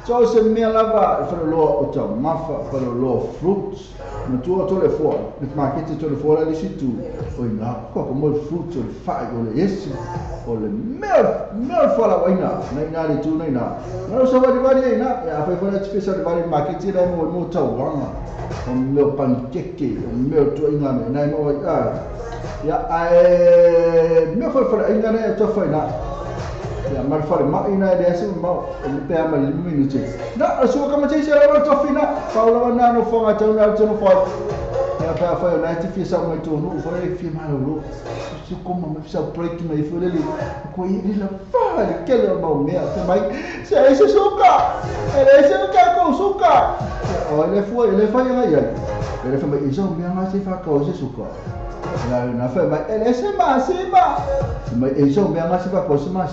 so se me lava fa lo o ta mafa fa lo fruits no tu to le fo le market to le fo la si tu o ina ko mo fruits o fa o le yes o le mel fa la waina na le tu na no so va di ina ya fa fa special di market ira mo ta wanga o meu pancake o meu tu inga me na mo ya ai meu fa inga ne to fa na ya mar fa ma ina de asu ma o pe ama le minuti na asu ka ma tsi la to fa na fa la na no fa ta na to no fa ya fa na ti fi sa mo to no fa le fi ma lo su como me fisa break me fu le ko I la fa le ke le ma me mai se suka ele ko suka o le fa ya ele fa mai so me ma se fa ko se suka na fa mai ele se ma mai so me ma se fa ko se ma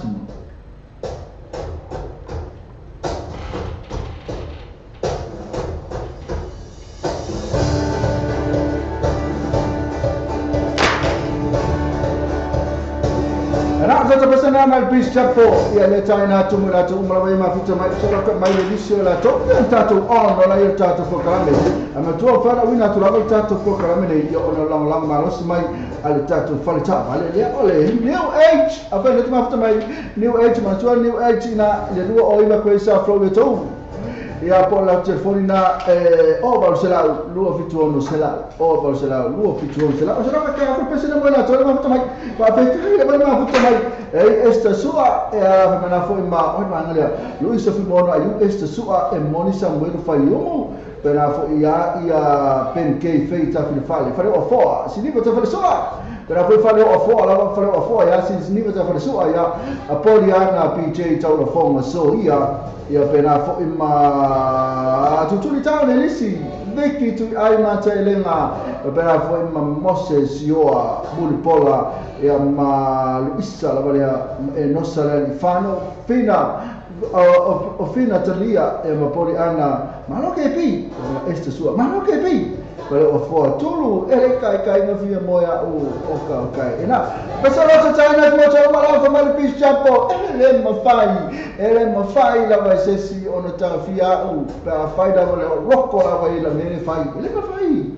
Sasa pasana na bis chapo ya le taina tu mura tu umra mai mafuta mai sora ka mai le disio la to tatu on la ya tatu ko karame ama tu fa wina tu la tatu ko karame ne yo on la lang malos mai al tatu falta vale le ole new age afa le mafuta mai new age ma tu new age na le lu o iba ko sa flo to ya por la telefonina o Barcelona lu fitu no sela o Barcelona lu fitu no sela o sera ka ko pese na mola to ma futa mai pa pe le ma futa mai esta sua na foi ma o ma ngale lu iso fi mono ayu esta sua moni Samuel Fayomo pena foi ia penke feita fi fale fare o fo si ni bota fare sua pena foi fare o fo la fare o fo ya si ni bota fare sua ya apoliana PJ tau fo ma so ia pena foi ma tutuli tau ne lisi Veki tu ai mata elenga pena foi ma Moses Yoa Mulipola ia ma Luisa la valia e nossa la fano fina o fina talia e ma Poliana ma no che pi este sua ma no che pi pero o fo tulu ele kai na via moia o kai ina pesa la tsaina mo tsa ma la ma pi chapo ele ma fai la vai se si ona ta fia per fai da lo rocco la vai la mene fai ele ma fai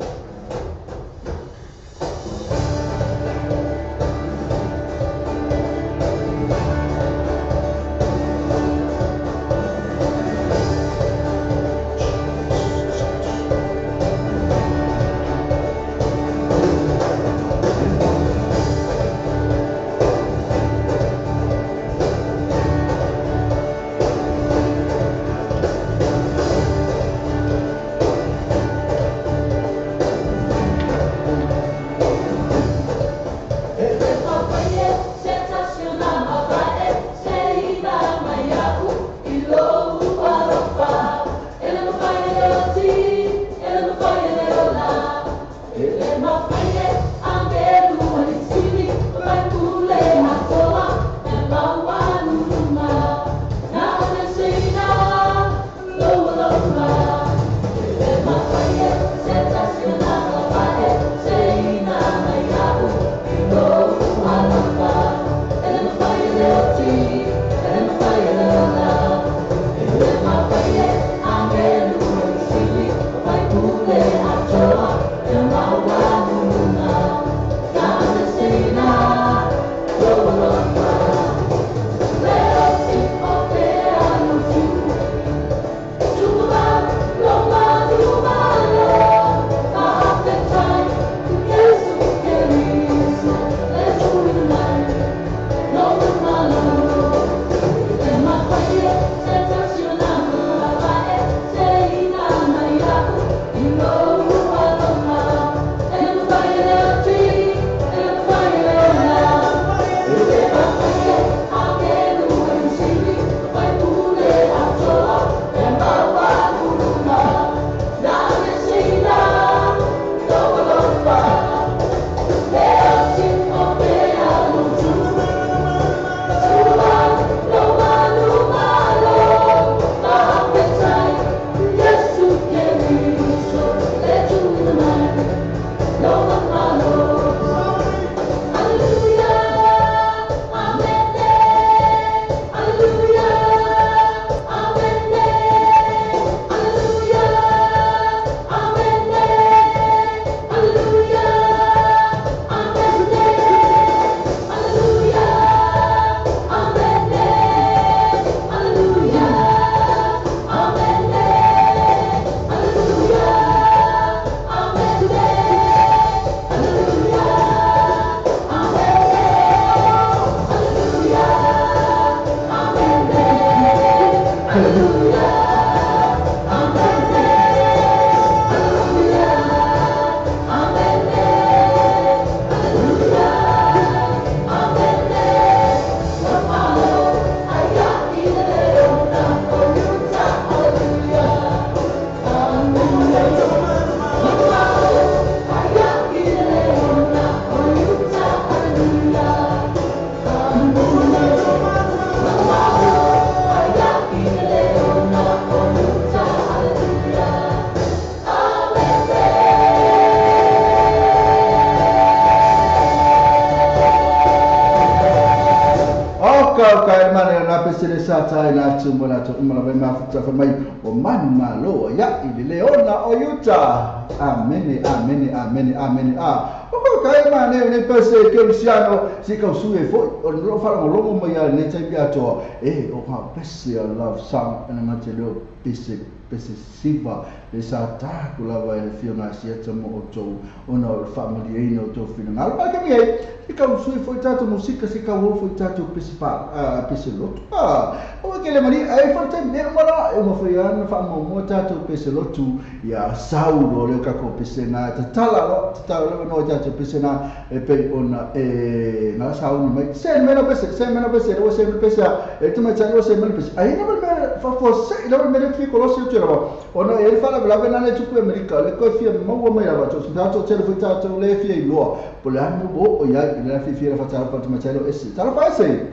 ka mana na pesele sa tai na tu mo na tu mo na ma futa fa mai o man ma lo ya i leona o yuta amen amen amen amen o ka mana ne pese ke luciano si ka su e fo o lo fa lo mo ya ne tai bia to o ka pese love song na ma te lo pese siva le sa ta ku la va e fio na sia tamo o to ona o family e no to fina al ba ke mi e ka su foi tanto musica se ka wo foi tanto principal pese lot o ke le mari ai fa te me mara e mo foi an fa mo tanto pese lot ya saulo le ka ko pese na tala no tanto pese na e pe ona e na saulo mai se me no pese o se me pese e tu me chalo se me pese ai no me fa se no me fi colosio ona e fa la vena le tupu america le ko fia mo mai la to tanto tele foi tanto le fia i lo po le anu bo o ya le fia fa tanto pa tu chalo esse tala fa se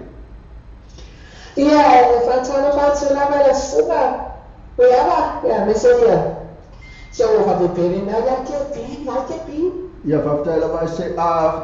fa tanto la bella suba ya me se ya se o fa pe na ya ke pi ya fa la va se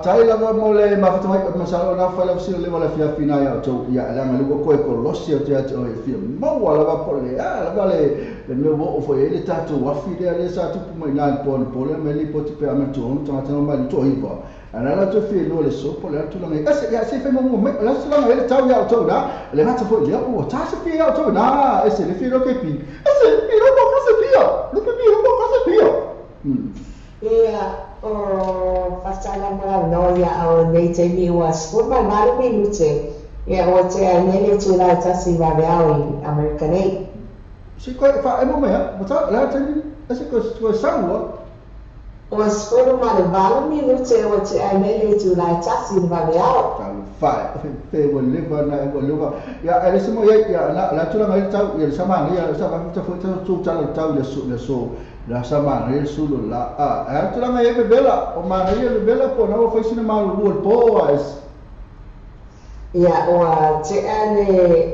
tai la mo le ma fa mai ma sa na fa la fia le la fia fina ya to ya la ma lu ko losio te o fia mo la va po le la va le me wo foi ele tato wa fide ale sa tu mai na pon le me li poti pe ameto on tata ma li to iva ana la to fi no le so po le tu la ngai ase ya se fe mo me la so la ele tau ya to na le mata fo le o ta se fi ya to na ese le fi lo ke pi ese pi lo ka se fi ya lo ke pi lo ka se fi ya o fasala ma no ya o nei te mi wa sport ma mari minute ya o te nele tu la tasi va veao American Aid si ko fa mo me bota la tani ese ko sanwa o sport ma le valo minute o te nele tu la tasi va veao fa pe wo le va na wo le va ya ese mo ya la tu la ngai tau ya sama ya sa va ta fo tu tau le so la sama re sulu la tu la ngai be bela o ma ngai be bela po na fo sina ma lu po es ya o te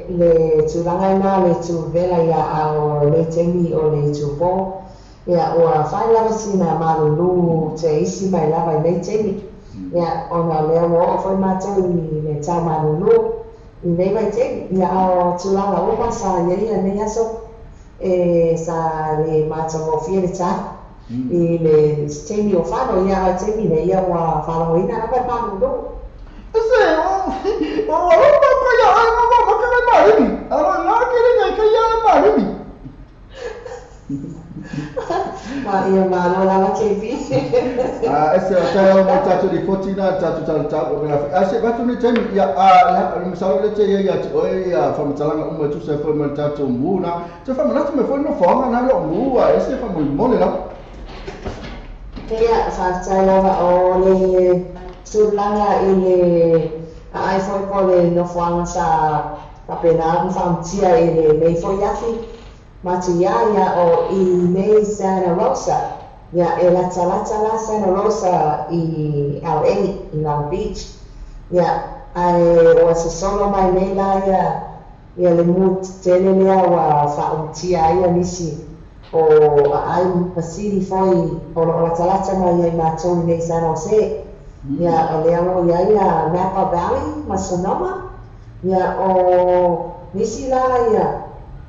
le tulanga na le tu vela ya o le temi o le tu po ya o fa la sina ma lu te isi mai la vai le temi ya o na le o foi ma te le ta ma lu i le vai temi ya o tulanga o pasa ya ne ya so sa le ma te o fie le ta i le temi o fa no ya temi le ya wa fa no ina va pa lu ese o ko ya ma ka ma ni ara na ke le ka ya ma ni ma ia ma no la ke vi ese o ta o tato di fotina tato o na ase ba tu ni tem ya la misalo le te ya o ya fa mtalanga o tu se fa ma tato muna te fa na tu me fo no fa na lo mu ese fa mo le la ia fa ta o le tulanga ile ai foi po le no fanga sa apena famtia ile nei foi yafi matiaya o i nei Santa Rosa ya la Santa Rosa i LA in Long Beach ya ai was solo mai nei la ya le mut telelea wa famtia ia nisi o ai pasiri foi o la talata mai ma tonu nei San Jose ya o le amo ya Napa Valley ma Sonoma ya o nisi la ya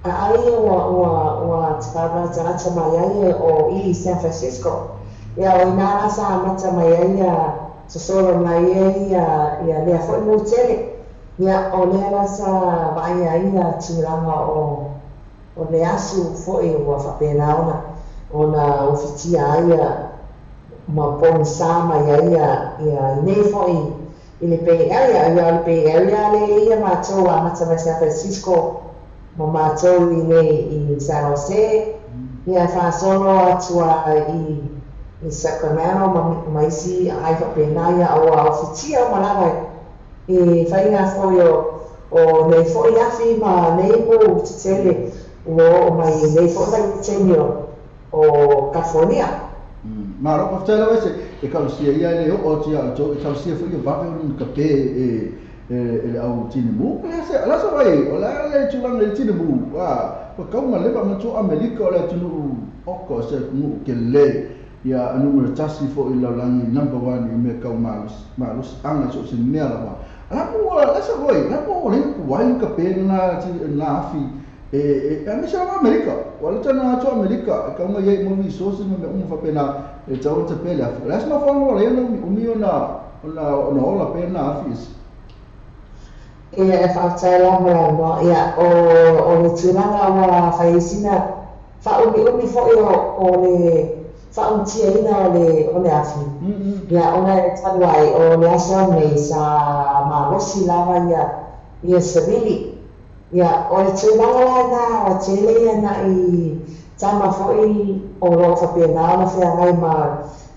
ai wa tsara mai o i San Francisco ya o na sa mata mai ya solo mai ya le foi mo tele ya o le sa vai ya tsulanga o le asu foi o fa pena ona oficia ya ma pon sama ya nei foi ile pe area le ia ma to a mata mai San Francisco ma to i San Jose ia fa solo atua i Sacramento ma isi ai fa pena ya o oficia ma lava e fa ina foi o nei foi afi ma nei po tele o mai nei foi mai tenio o California ma ro pa tele wese e ka sia ia le o tia to e ka sia foi va pe un cape e au tinimu la so vai o la le tulang le tinimu pa ka ma le ba ma to America o le tinu o ko se mu ke le ia anu tasi fo i laulangi number 1 i me kau malus anga so sin mea lawa alapu la sa hoi alapu le wai ka pena ti na afi ami sa Amerika wala tana to Amerika ka ma ye mo resources me fa pena e tau te pele afi las ma fa mo le umi ona ola pena afi ia whaatala mo ia o le tūranga wa whaisina whaumi fōi o le whaumtia ina o le afi. Ia ona e tanu ai o le aso nei sa marosi lava ia sabili. Ia o le tūranga la na o tele ia na i tama fōi o lo whapena ona whea ngai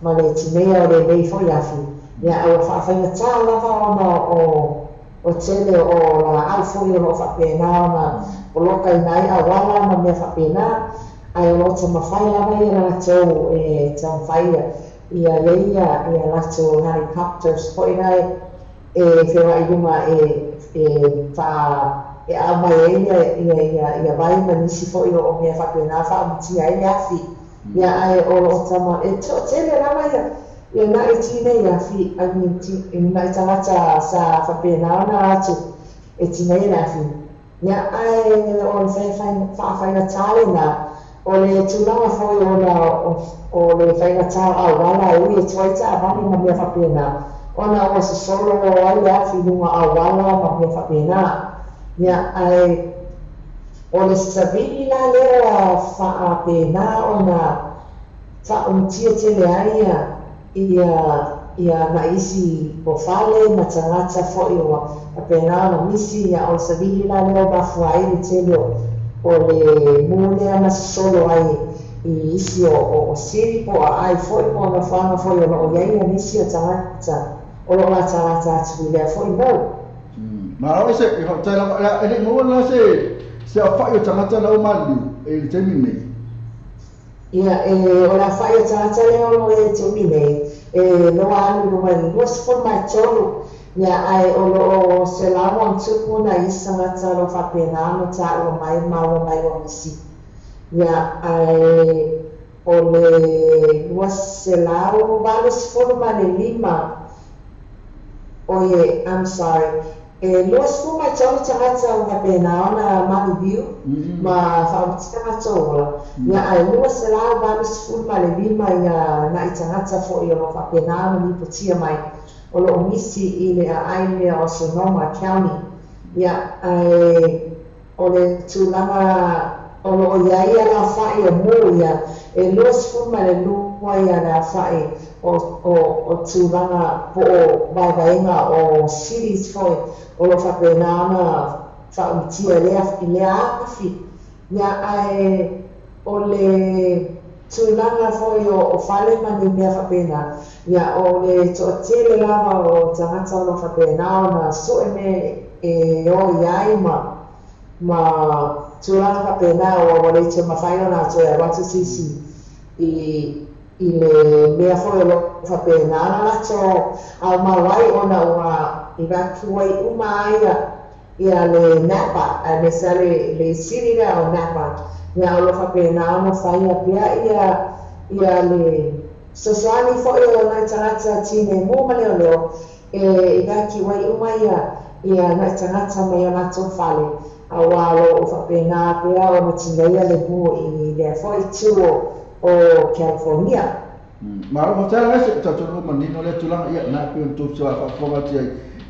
ma le tinea o le nei fōi afi. Ia o whaafenga tā lava ona o tele o la alfo i lo whapena ona o loka i nai a wala ma mea whapena ai o lota mawhai lava i la tau tau whaia ia leia ia lato helicopters po i nai whiwa i runga a mai ia vai ma nisi fo i o mea whapena whaumutia i afi ia ai o lota ma to tele lava ia na i tine ia fi i na i tangata sa whapena ona atu e tine ia fi ia ai o le whaafaiga tāle na o le tūlanga fwoi o le whainga tāle au wala e ui e tuaita a vani ma mea whapena ona o se solo o ai afi nunga au wala ma mea whapena ia ai o le savili la lea whaapena ona whaumtia tele ai ia na isi o fale ma tangata fo i o apena na misi ia o savili la leo bafu ai le tele o le mune ama solo ai i isi o siri po ai fo i po na whanga fo i o iai a misi a tangata o lo la tangata atu lea fo i mau ma o se i hau taila e le mua se a whai o tangata lau mali e le temi nei ia o la whai o tangata leo mo e temi nei loa anu runga i luas fo mai tolu ia ai o lo se lamo an tupu na isanga ta lo whapena anu ta o mai maua mai o misi ia ai o le luas se lao valus fo ma le lima I'm sorry luas fo mai tolu tangata o whapena ona mani view ma whautika tola ia ai luas se lao valus fo ma le lima ia na i tangata fo i o lo whapena anu ni putia mai o lo misi i le aile o Sonoma County ia o le tūlanga o lo iai a la whai o mu ia luas fuma le lua ia la whai o tūlanga po o vaivaenga o cities foi o lo whapena ana whaumtia lea afi ia o le tūlanga foi o whale mani mea whapena ia o le to'atele lava o tangata o lo whapena ona so me o iai ma tūlanga whapena o le te mawhai ona atu e watu sisi i le mea foi o lo whapena ana lato au mawai ona ua i rakuai uma ia le Napa me sa le sirira o Napa ia o lo whapena ona whai a pia ia le Sosoani fo i o nai tangata tine mō ma leo i gaki wai uma ia nai tangata mai o nato whale a walo o whapena pia o na tingaia le mō i lea fo i tu o California. Ma o tala ese tatolo manino le tulanga ia na pio tupso a whapongati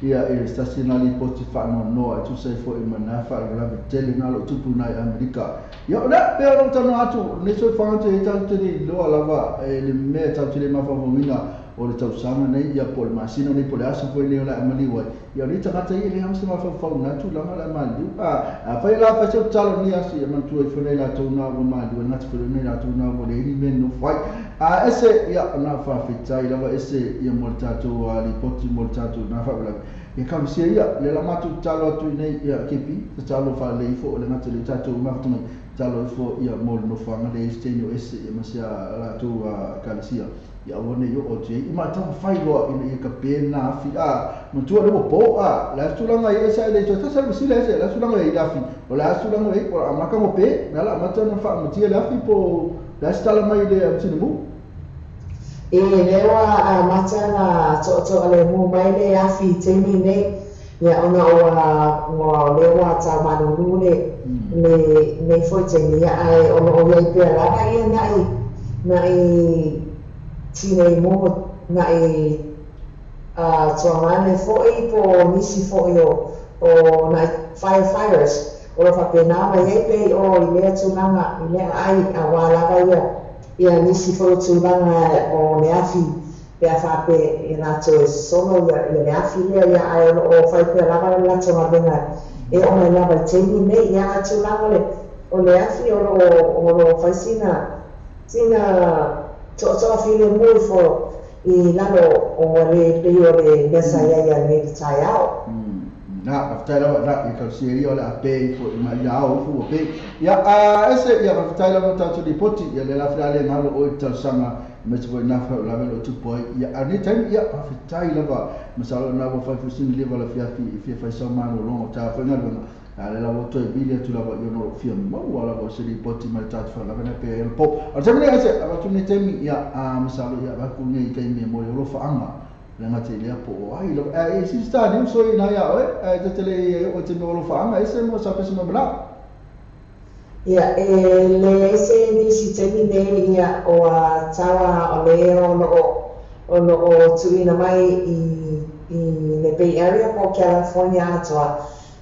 ia e stationali poti whano noa tu sei fo i manafa i rabe tele nalo tupu nai Amerika ia o na pia o tano atu ne so whangate e tau tini loa lava le mea tau tini mawhawawina o le tau sanga nei ia po le masino nei po le aso fo i leo la amaliwa ia o ni tangata i le hamsa mawhawawina tu langa la maliu a whai la pa seu talo ni asi e mantua i whanei la tau nao maliu e ngati whanei la tau nao le ini meno whai a ese ia o na whawhitai lava ese ia mo le tatou li poti mo le tatou na whawalaga ia kamisia ia le la matu talo atu nei ia kepi te talo whalei fo o le ngati le tatou mafatamai talo fo ia mo le nofanga le estenio ese ia masia la tu kalisia ia one yo o te i ma tau whai loa ina ia ka pēna afi matua lewa po la sulanga ia sa le tata sa masila ese la sulanga ia afi o la sulanga ia o amaka mo pe na la matua na wha matia le afi po la stala mai le amsina mu E lewa matanga to ale mu mai le afi temi ne ya ona o ngo lewa ta manu le foi temi ya ai ona o le pe la nai tine mo nai tuangane foi po nisi foi o nai firefighters o lo whapena mai e pei o i lea tūlanga i lea ai a wālaga ia nisi foi tūlanga o le afi pe a whape i nato e sono ia le afi lea ai o whaipea lava le lato mabenga e o mai lava teimi nei ia a tūlanga le o le afi o lo whaisina toa file mui fo i lalo o le pei o le mesa ia ne ki tai ao. Na aftaila na i kalsieri o le ape fo i mai ao fu ape ia ese ia aftaila no tatu di poti ia le la frale ngalo o talsanga me tvo na fa la melo tu poi ia ani time ia aftaila va masalo na vo fa fusin leva la fi fa so mano lo ta fa ngalo ale la voto e bilia tu la va io no fia ma wala vo se di poti mal tatu fa la bene pe el pop al temne ese ava tu ne temi ia masalo ia va ku nei temi mo lo fa anga le ngati le po ai lo e si sta ni so ina ya te tele o te no fa anga ese mo sa pesa mabla ia le ese ni si temi ne ia o tawa o le o no tuina mai i le Bay Area po California atoa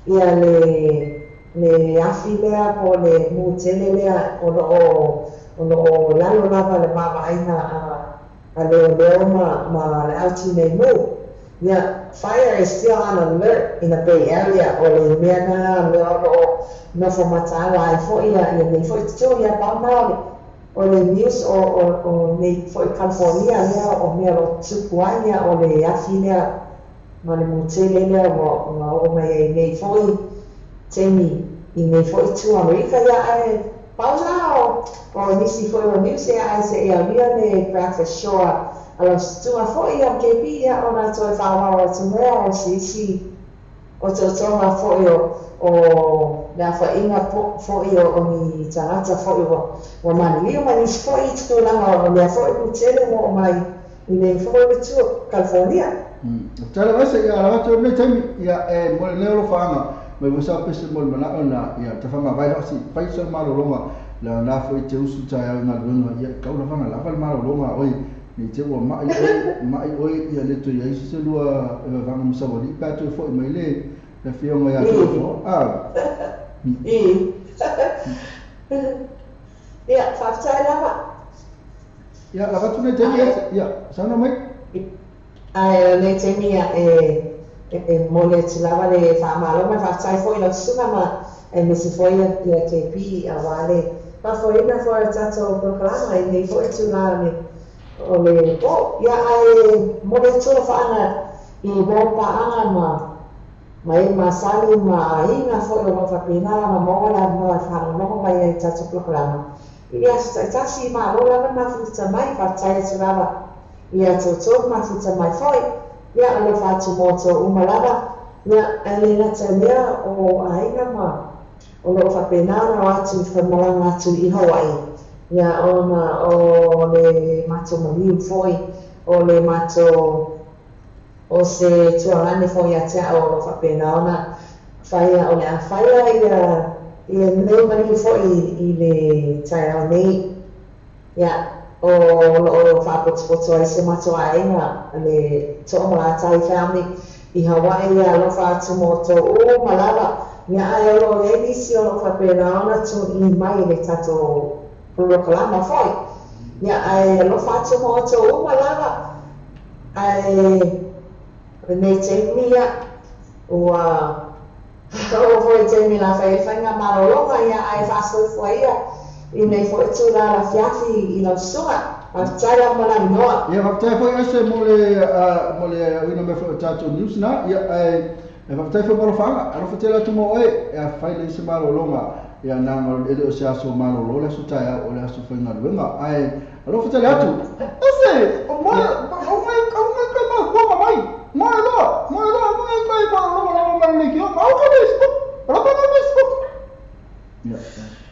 ia le afi lea po le mutele lea o no lalo lava le mama aina ale leo ma le auti nei mo. Yeah, fire is still on alert in the Bay Area o le meana leo no fo matala ai fo ia nei fo tio ia pa maole o le news o nei fo California lea o mea lo tupuania o le afi lea ma le mutele lea o mai nei fo temi i nei fo tu America ia ai paulao o nisi foi o news ia se ia via ne breakfast show ala stua foi ia KP ia ona to fa wa to mea o sisi o to ma foi o na fa inga foi o ni tarata foi o mani o mani foi tu la o le foi ku tele mo mai i nei foi tu California tala vase ia la to ne temi ia mo le lo fa anga me vosa pese mo mana ona ia te fanga vai hasi pai so malo longa la na foi te usu tai na longa ia ka una fanga la val malo longa oi ni te wa mai oi ia le to ia se lua vanga msa boli pa to foi mai le fio mo ia to fo ia fa tai lava ia la tu ne te ia sana mai ai ne te mia mole te lava le fa malo ma fa sai foi la suna ma me se foi ia te pi a wale pa foi na foi tato programa e nei foi tu la me o le po ia ai mole tu fa ana i bo pa ana ma sali ma inga foi o fa pina ma mo la no fa no mai tato programa ia sta si ma lo la na fu mai fa sai tu lava ia to ma fu mai foi ia ale fatu moto umalava ia ale na tania o ainga ma o lo whapenana o atu whamalanga atu i Hawaii ia o le mato maliu foi o le mato o se tuangane foi atea o lo whapenana whaia o le a whaia ia nei maliu foi i le taia nei ia o whapotopoto ai se mato ainga le to'omala tai family i Hawaii ia lo whatu moto o malava ia ai o le nisi o lo whapena ona tu i mai le tato proklama foi ia ai lo whatu moto o malava ai nei te mia ua o foi te mi la whainga marolonga ia ai whaso foi ia i nei foi tu la fiafi i la sunga ma tsaia mala noa ia fa foi ese mo le ina me foi tato news na ia e fa foi mo fanga alo fa tela tu mo e fai le se malo longa ia na mo ele o se aso malo lo la sutaia o la su foi na longa ai alo fa tela tu ese o mo mai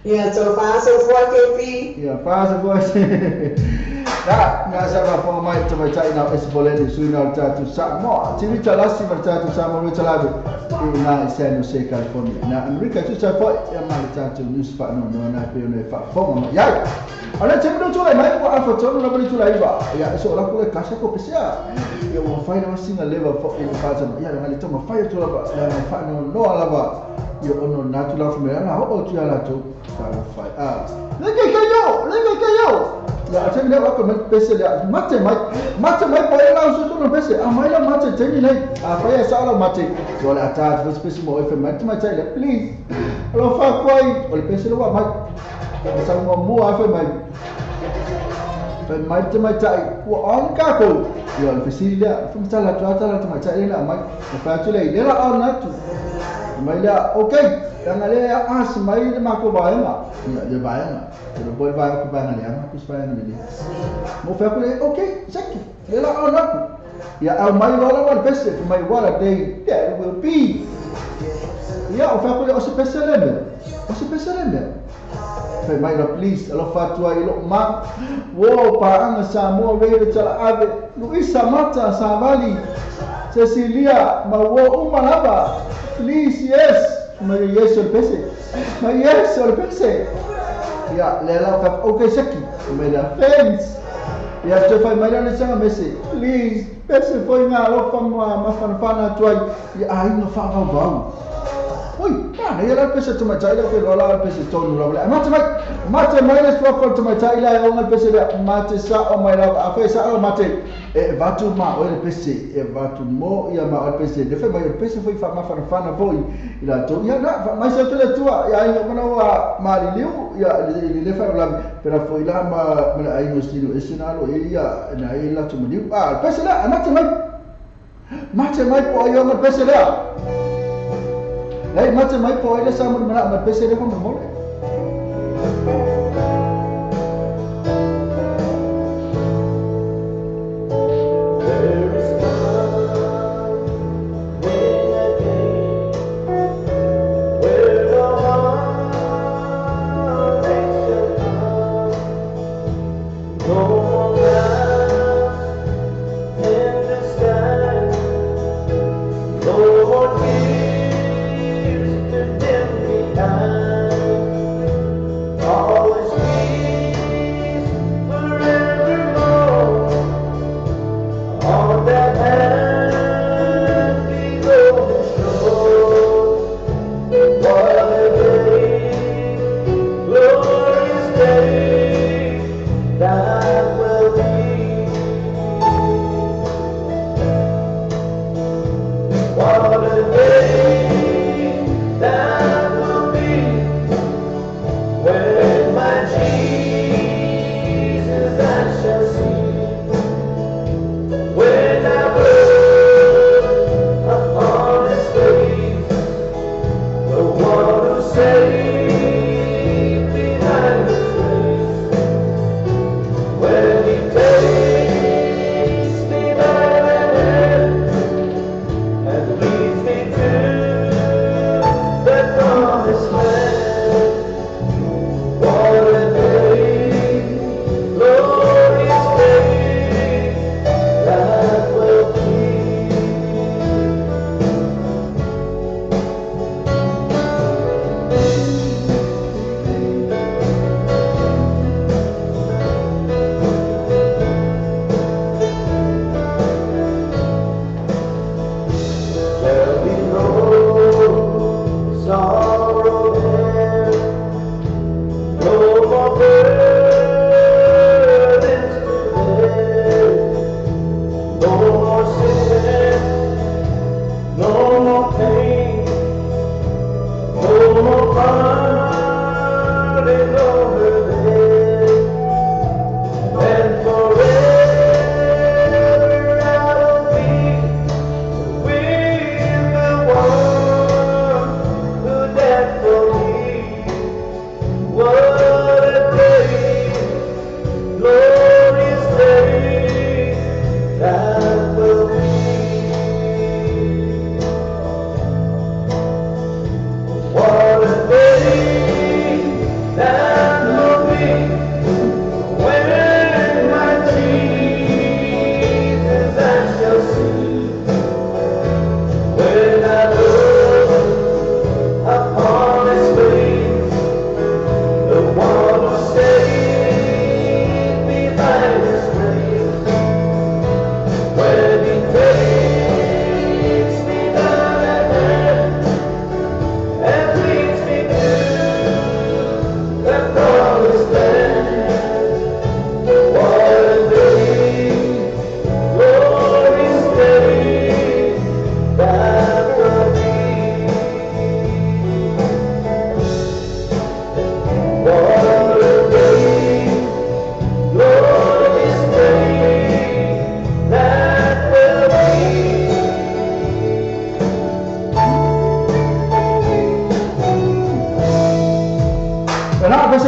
Yeah, so fast so far KP. Yeah, fast so far. Nga sa fa mai te mai tai na esboleni suina o tatu sa mo. Tiri talasi ma tatu sa mo talabe. Na San Jose, California. Na Amerika tu sa fa ya ma tatu news fa no na pe no fa fo ma. Ya. Ana te mo tu lai mai ko alfa tono na bali tu lai ba. Ya so la ko le kasa ko pesa. Ya mo fa na singa leva fo in fa sa. Ya na le toma fa tu la ba. Na fa no ala ba. Yo ono na tu la fo me na ho tu ala tu. Fa fa. Leke kayo. Ya, saya ni aku pese dia mate mai pai la usu tu pese. Mai la mate teni nei. Apa ya salah mate. Kalau atas pese mo efe mate mai cai please. Kalau fa koi, oleh pese lo mai. Pasal mo afe mai. Mate mai cai. Wa on ka ko. Ya, pese dia. Fum salah tu mai cai la mai. Fa tu le dia la on na tu. Mai la okay. Yang ada as mai dia mak ko bayang ah. Ya, dia bayang ah. Kalau boleh bayar aku bayar ni, aku bayar ni. Mau fair aku okay, saki. Dia lah on aku. Ya, au mai wala wala pese, mai wala day, there will be. Ya, fair aku osi pese lembel. Fai mai la please, alo fatua ilo mak. Wo paang sa mo rei chala ave. Luisa mata sa vali. Cecilia, ma wo umalaba. Please, yes. Mai yes ol pese. Ya, lela kap okay saki. Mela thanks. Ya tu fai mai na sanga mese. Please, pese foi nga lo fama mafanfana tuai. Ya ai no fa va. Oi, pana ya la pese tu mai la ke lo la pese tonu lo. Mate mai na swa for tu mai la o nga pese mate sa o mai la afa sa o mate. Vatu ma o le pese, vatu mo ya ma o pese. De fai mai pese foi fa mafanfana foi. Ila to ya na mai sa tu le tua ya ai no wa mali liu ya le fa la pero foi la ma ai no stilo esinalo ia na ila tu maliu pese la mate mai po yo ma pese la. Lai mate mai po ile sa mo ma pese le ko mo le. No more tears to dim the eyes.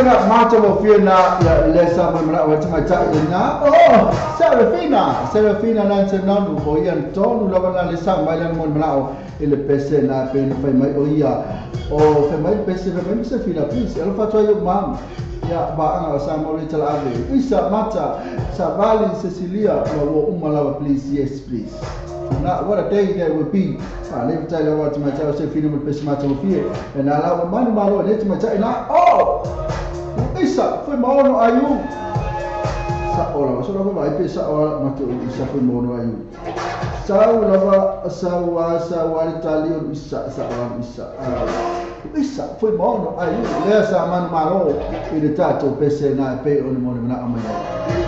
na mata mo fiena ya lesa mo mara wa tama cha ina oh Serafina na senanu o yan tonu la bana lesa mai lan mo mara ele pese na pe no fai mai o ia o fai mai pese me se fila please ela fa yo mam ya ba anga sa mo ri tala ave isa mata Savali Cecilia lo umala please yes please. Now, what a day that would be. Let me tell you what my child said, feeding with Pessimata of fear. And I allow money, my Lord, let my child. Oh, Isa, for Mono, are you? Saola, so I pay Saola, not to Isa for Mono, are you? Sawa, Sawa, Italian, Isa, Isa, for Mono, are you? There's a man, Malo, in the tattoo, Pesse, and I pay on the money, not a man.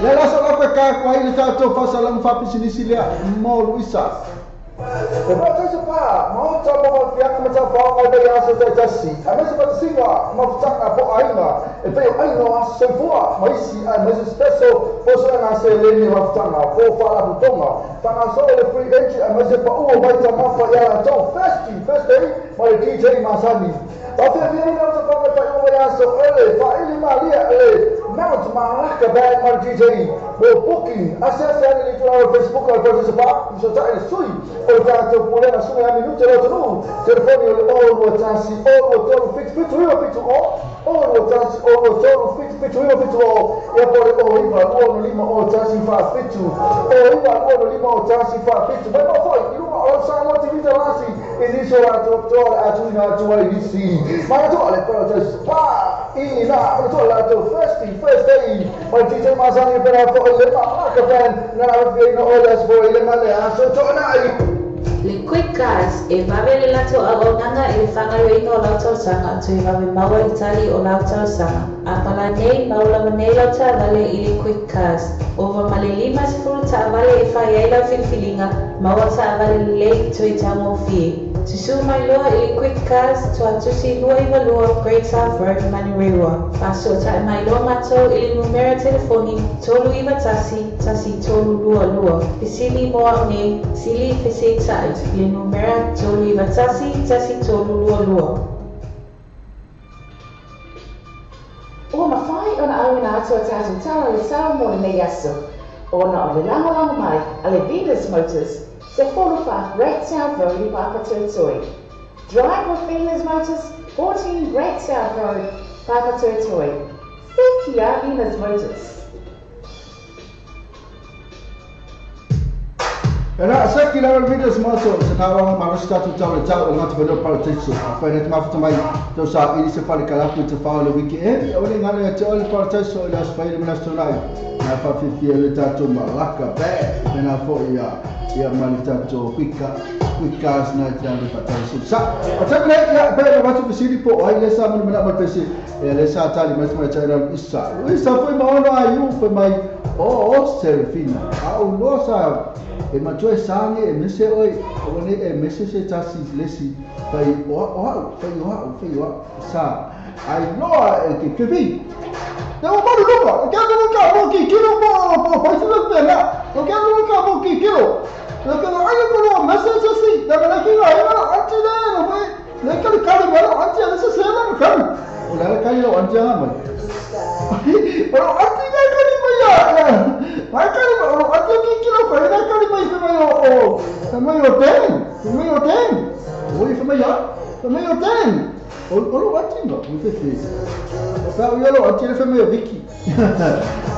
Let us look at Kakwa in the tattoo, Fasalam Fapis in Sicilia, more Isa. Mas pa, mau coba mau fiang macam apa ada yang sudah jadi. Kami seperti singa, mau cak apa aina. Itu aina mas semua, masih special person nasi leni mau cak apa, fala butonga. Tangan so le free entry, masih pa baca apa yang jauh first day, mau DJ Masani. Tapi dia ni macam apa macam yang so Pak ini malia Mount Malacca band mau DJ. Mau booking, asal saya ni jual Facebook atau sebab, bisa cak ini sui. Olha, eu pulei na sua minuto, eu não. Telefone, o chance, o fix, o chance, o fix, e por o iba, o lima, o chance faz fix, o iba, o lima, o chance faz fix. Mas não foi, e uma só uma atividade lá assim, existe o ator, a tua IDC. Mas eu olha para o pá, e lá, eu tô lá, first day, mas DJ Masani para o lema, lá que vem, na vez no olhas for ele malha, só tô na aí. Le quick cars e vavele lato agonanga e whangaroina o lautau sanga tu e vave maua itali o lautau sanga. A pala nei maula manei lauta vale i le quick cars. Ova male lima sifuru ta vale e whai eila filfilinga maua ta vale le tu i tamo fie. Tu su mai loa i le quick cars tu atusi lua i valua Great South Road Manirewa. Paso ta mai loa matou i le numera telefoni tolu i tasi tolu lua. Pisili moa ne sili fisi tai. Le numera tolu i tasi tolu lua. O mawhai o na awina atua tātou tala le sao mo le mei aso. O na o le lango mai a le Venus Motors se follow Great South Road i Papatotoi. Drive with Venus Motors, 14 Great South Road, Papatotoi. Thank you, Venus Motors. Era saki la video smaso se tawa ma resta tu tawa tawa ngat bedo politics fa net ma futa mai to sa ili se fale kala ku te fa le wiki e o le ngale te o le politics o le spaile nasional na fa fifi le tato malaka be na fo ia malita to quick na tani fa tawa sa o te le ya be le watu bisiri po ai le sa mo na pesi e le sa tali mas mai tira isa foi ma ono ayu foi mai o Serafina au no sa e matoe sange e mese oi o ne e mese se tasi lesi fai o sa ai no e ke vi te o maru no ke no ka mo ki kilo mo fai se le na o ke no ka mo ki kilo lo ke no ai ko no mese se si da na ki ai no anti le no le ka ka mo anti le se se no ka o la ka yo anti ma pero anti le ka ni ma ya ai ka ni anti ki kilo ko ina ka ni Famay hotel. Oi, famay hotel. Olo watinga, mfefe. Sa uyalo atire famay Vicky.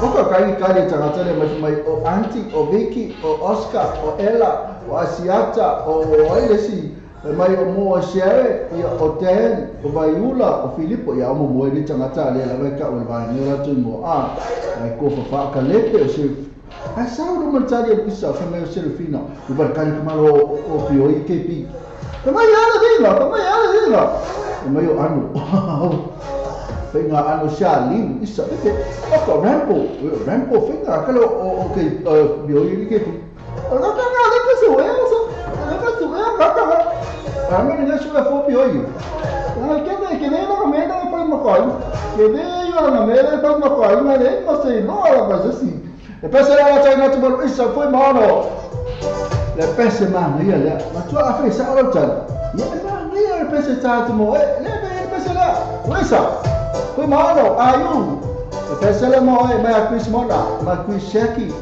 Oko kai tangata mai o Auntie, o Vicky, o Oscar, o Ella, o Asiata, o Ailesi. Mai o mo share ia hotel, o Vaiula, o Filippo ia mo mo ni tangata le la ka o vai ni la tu mo ai ko fa ka lepe o se asal rumah cari yang bisa sama Serafina. Bukan kemalo opio IKP. Kemai ada dia. Kemai anu. Fenga anu Shalim isa itu. Apa Rampo fenga kalau okey bio IKP. Orang kan ada kesuai kakak. Kami dengan sudah opio ini. Kita nak meda para makai. Kita nak meda para makai. Mana masih no ada masih. Le pese la tana tu bol isa foi mano. Le pese mano ia ma tu a fai sa ora tan. Ia ma ia le pese ta tu mo le pese la. Isa. Pui mano, ayu. Pesele mo mai a Chris Moda, ma Chris Shaki.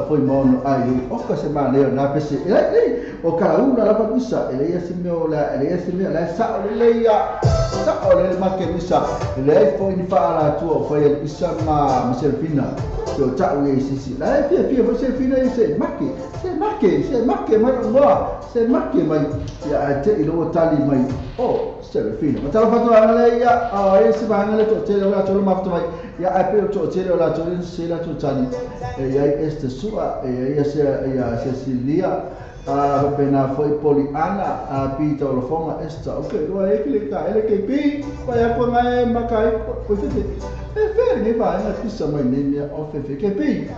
Foi mono ai o ka se mane na pese o ka una la paisa ele ia se meu la ele ia se meu la sa le ia sa ole ma ke misa le foi ni fa la tu foi isa ma Serfina so ta we sisi la pia foi Serfina se make mai no se make mai ya te ilo tali mai o Serfina ma tala fatu ana le ia a ese ba ana le to te la to ma fatu mai ya a pe to te la to se la to tali e ai este sua e ia Cecilia a pena foi Poliana a pita o fonga esta o que do é que ele tá ele que pi vai a com a macai pois é fer ne vai na pista mai ne o fe que pi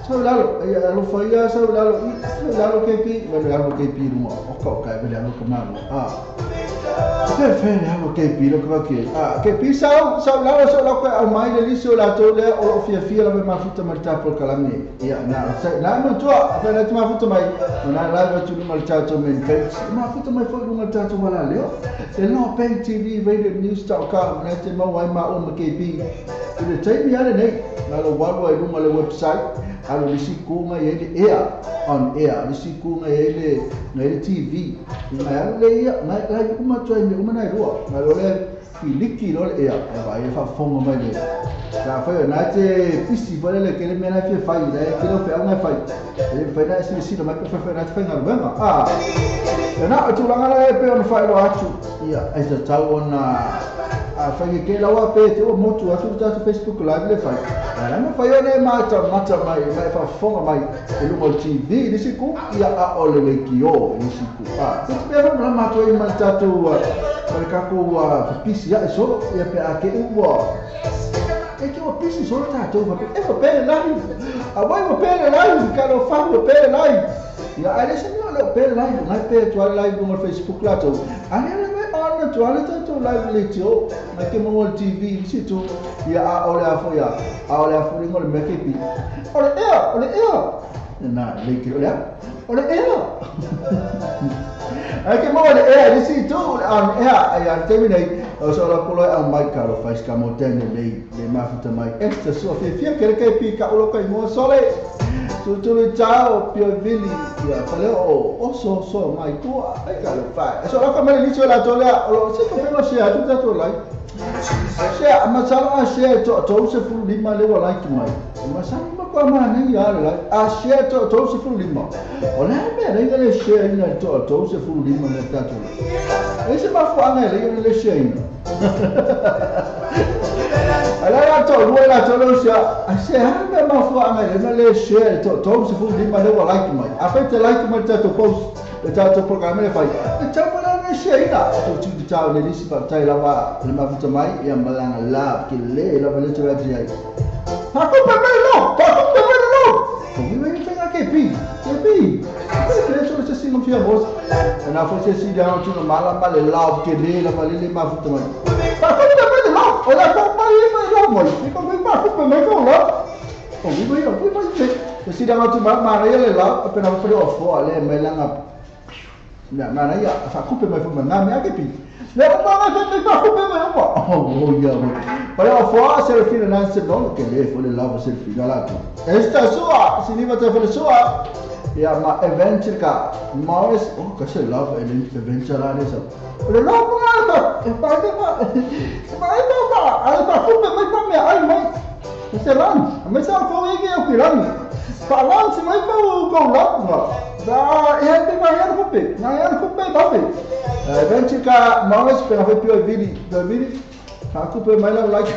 so lalo ia lo foi ia so lalo que pi vai lalo que pi no o ca vai lalo como que fe lalo que pi lo que pi sao lalo que ao mai le liso la to le o fia la ma futa marta por calame ia na no to a na ma futa mai na la tu mal chato men pe ma futa mai foi mal chato wala leo e no pen TV radio news talk ka na te ma wai ma o ma ke pi ile tai mi ale nei na lo walo ai uma le website alo lisi kunga ele on air lisi kunga ele na ele TV na le ia na la uma toi me uma na rua na lo le liki lo ia e vai fa fonga mai le la foi na te pisi vale le que le mena fe fai le que lo fe una fai e fai na si lo mai fe na fe ngar banga na tu langa le pe on fai lo atu ia e ta tau ona fai ke lawa pe te o motu atu tatu Facebook live le fai ana ma fai ona mata mai fa fonga mai e lungo TV ni siku ia a ole le kio ni siku te pe ma mato i mal tatu per kako pisi ya so ia pe ake uwa e ke o pisi so tatu ma e fa pe live a vai ma pe live ka lo fa pe live ya ale se no lo pe live na pe tu live no Facebook la to ana ana tu ala tu live le tio na ke mo TV situ ya a ole afo ngol me ke pi ole ea na le ke ole ea ake mo ole ea ni situ an ea ya terminate so la polo an mai caro faz ka mo tene le mafuta mai extra so fia ke pi ka ulo kai mo sole tu ciao pio vili ya pale o so mai tu ai ka le fa so la come lì la tola lo se ko pe share tu ta to like share ma sala share to se fu lima le wa like mai ma sa ma kwa ma ne ya le a share to se fu lima o la me le share ina to se fu lima le ta to e se ma fu anga le share ala to luela to lo sia se ha ma fu anga le share to se fu lima le wa like mai a fe te like mai ta to post le ta to programma le fai e ta pa le share ina to tu ta le lisi pa tai lava le ma fu mai ya malanga la che le la vale to ya ai ha ko pa mai no mi vem pegar que pi so se si non fia vos na forse si da tu no mala male la che le la vale le ma fu mai pa ko pa mai no ora ko pa io mo mi ko pa ko mai ko la o mi vai si da tu ma le la appena fuori o fo le me la ma na ya fa ko pa mai fu na me che pi le ma fa ko pa mai oh ya però fo se fino non se non che le fu le lavo se fino là esta sua si niva te fu le sua ya ma adventure ka Morris oh che se love adventure là adesso le lavo ma e pa ai pa fu pe mai ai mai se lan ma sa fo che o kiran pa lan si mai ko la da e te ma ya kupe ba pe adventure ka Morris per fa più vidi aku pe mai la like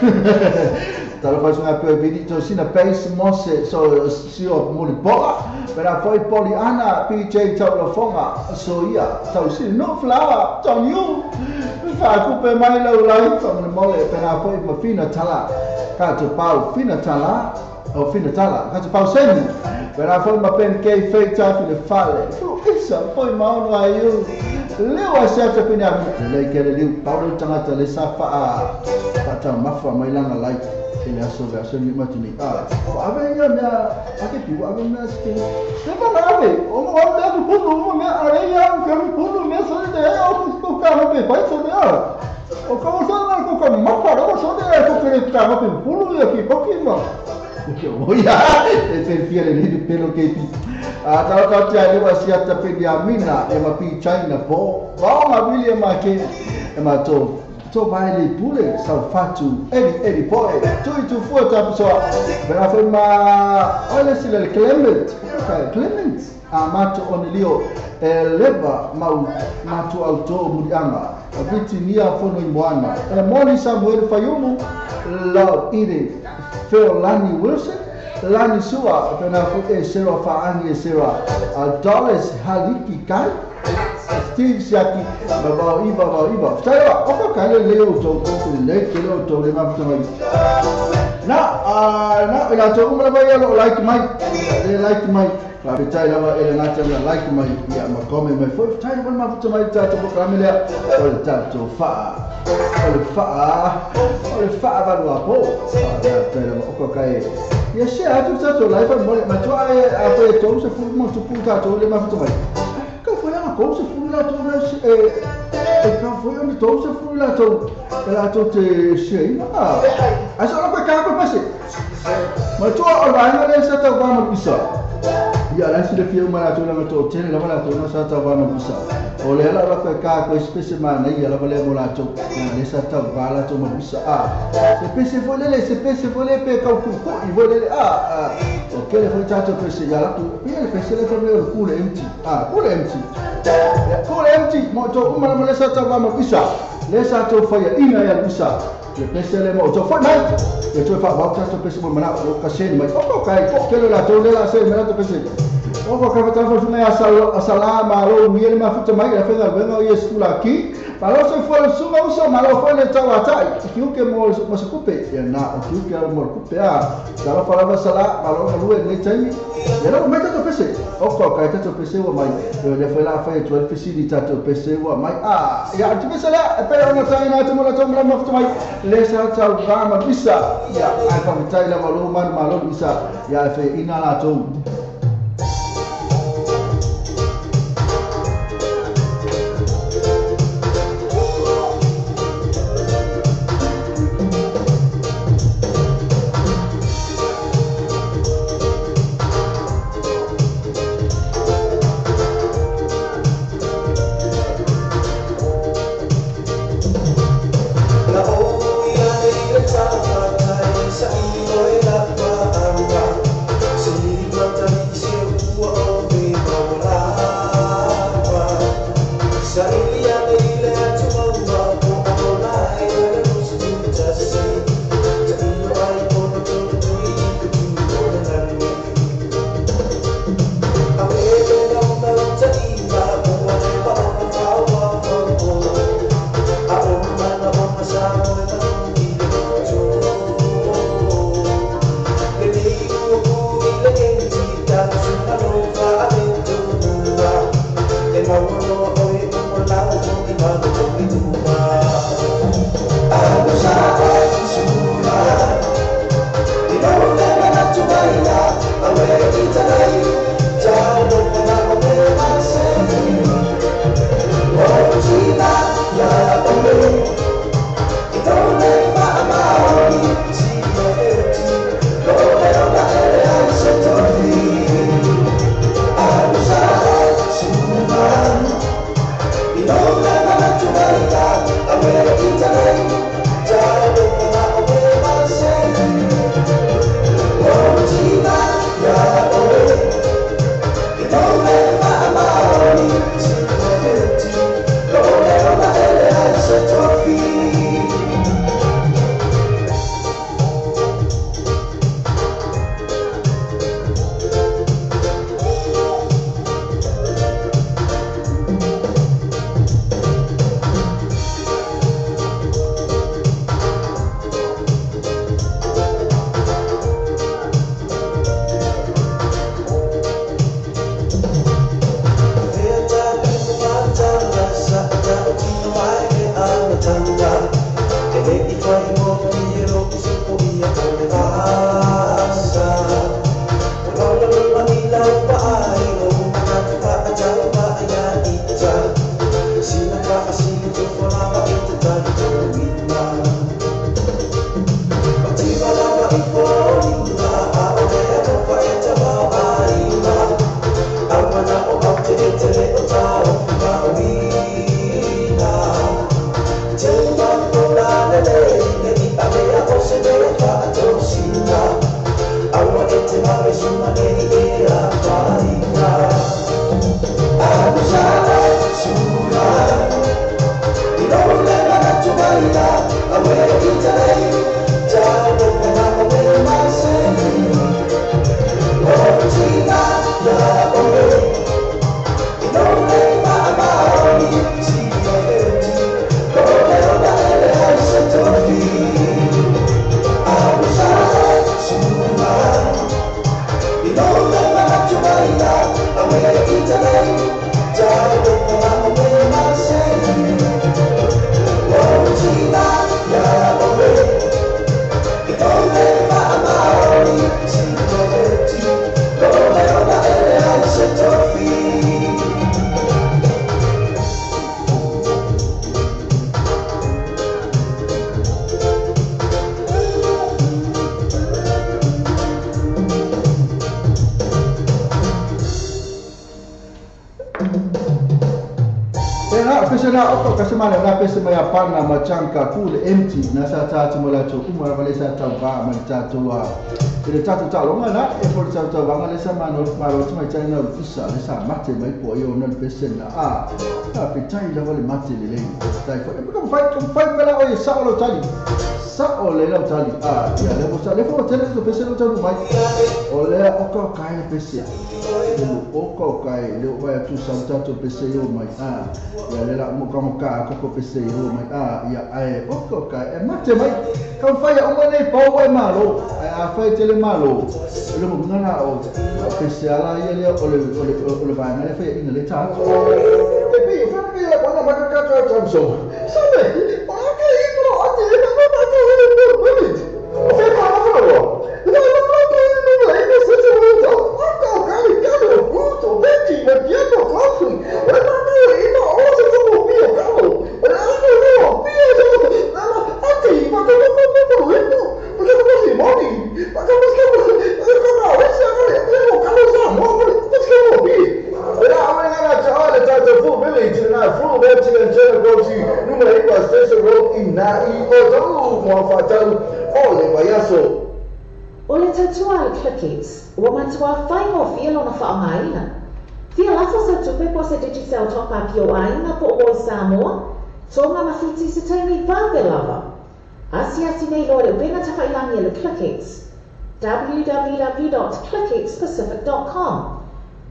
talo faz una pe vidi to sina pace mosse so si o moli bola per poi Poliana PJ talo fonga so ia tau si no flower to you fa aku pe mai la like to mole per poi ma fina tala ka to pau fina tala ka to pau seni per poi ma pen che feita fine fale issa poi ma no aiu leo a certa pina le che le Paulo tangata le safa ta mafa mai langa like ele aso verso ni matini ave ya na ake piu ave na ske se va ave o mo ave do pulo mo me areia o que pulo me so de o carro pe pai so de o como so na ko mafa o so de ko que carro pe pulo e aqui pouquinho oia e fiele di pelo che pi ta ti wa sia ta pe di amina e ma pi China po va ma William ma che e ma to vai le pure sa fatu edi poi tu fu ta so per afferma olha se le Clement amato onelio leva mato auto mudiama abiti nia fono imwana e moni Samuel Fayumu la ide Lani Wilson Lani sua pena fote sera faani sera dollars haliki kai Steve Siaki baba iba saya apa kali leo to le kilo to le ma mai na ila to kuma ba ya like mai la betai lava ele na tela like mai ya ma come mai foi tai ba ma mai ta to programele o ta to fa va lo apo o kai ya she a tu ta to live ma to a foi to se fu mo to punta to le ma mai ka foi uma coisa fu la to ka foi onde to se fu la to te she a só não ka pa se ma to o va le sa ta va ma bisa ya la si de fio ma to la to tele la ma to na sa ta va ma bisa o le la ka ko specie ma na ya la vale mo la to le sa ta va la to ma bisa se pese vole pe ka ku i vole o che le foi tanto per se ya la to le pese le come il culo empty culo empty mo to ma le sa ta va ma bisa le sa to fa ya ina ya usa le pese le mo to fa mai le to fa ba ta to pese mo mana o ka sen mai o kai ko ke la to le la sen mana to pese o ko ka ta fa na asala ma lo mi le ma futa mai la fe da venga o escola aqui para se for su ma usa ma lo fa le tawa tai ki u ke mo se kupe ya na ki u ke mo kupe a da la fa la sala ma lo lu le tai ya no mai ta to pese o ko ka ta to pese o mai le fa la fa to pese di ta to pese o mai ya ti pese la pe ona tai na to mo la to mo ma futa mai le sa ta ma bisa ya ai fa tai la ma lo bisa ya fe ina la to Thank you. pese na oko ka semana na pese mai apana machanka kule empty na sa tatu mala to umara vale sa tau ba ma tatu wa ile tatu talo ngana e for tatu ba ngale sa mano maro tu mai china usa le sa mate mai po yo na pese na a pitai la vale mate le le dai ko e kom fai pela o sa o tali sa o le la tali ya le bosa le fo tele to pese no tatu mai o le oko kai le pese oko kai le vai tu sa tatu pese yo mai ya le la moka ko pese yo mai ya ai oko kai e mate mai kan fai o mane po e malo a fai tele malo le mo ngana o pese ala ya le o le vai na le fai in le ta e bi fa ke la bona ma ka ka ta so sabe o ka i pro ati e ma ta to le o fe pa na fo no O le tautua le Clickets, ua matua whai mo fia lona whaamaina. Fia lafo sa tupe po sa Digicel topa pio aina po o Samoa, tonga mawhiti se taimi vāwe lava. Asi nei loa le benga tawhailangi le Clickets. www.clicketspacific.com.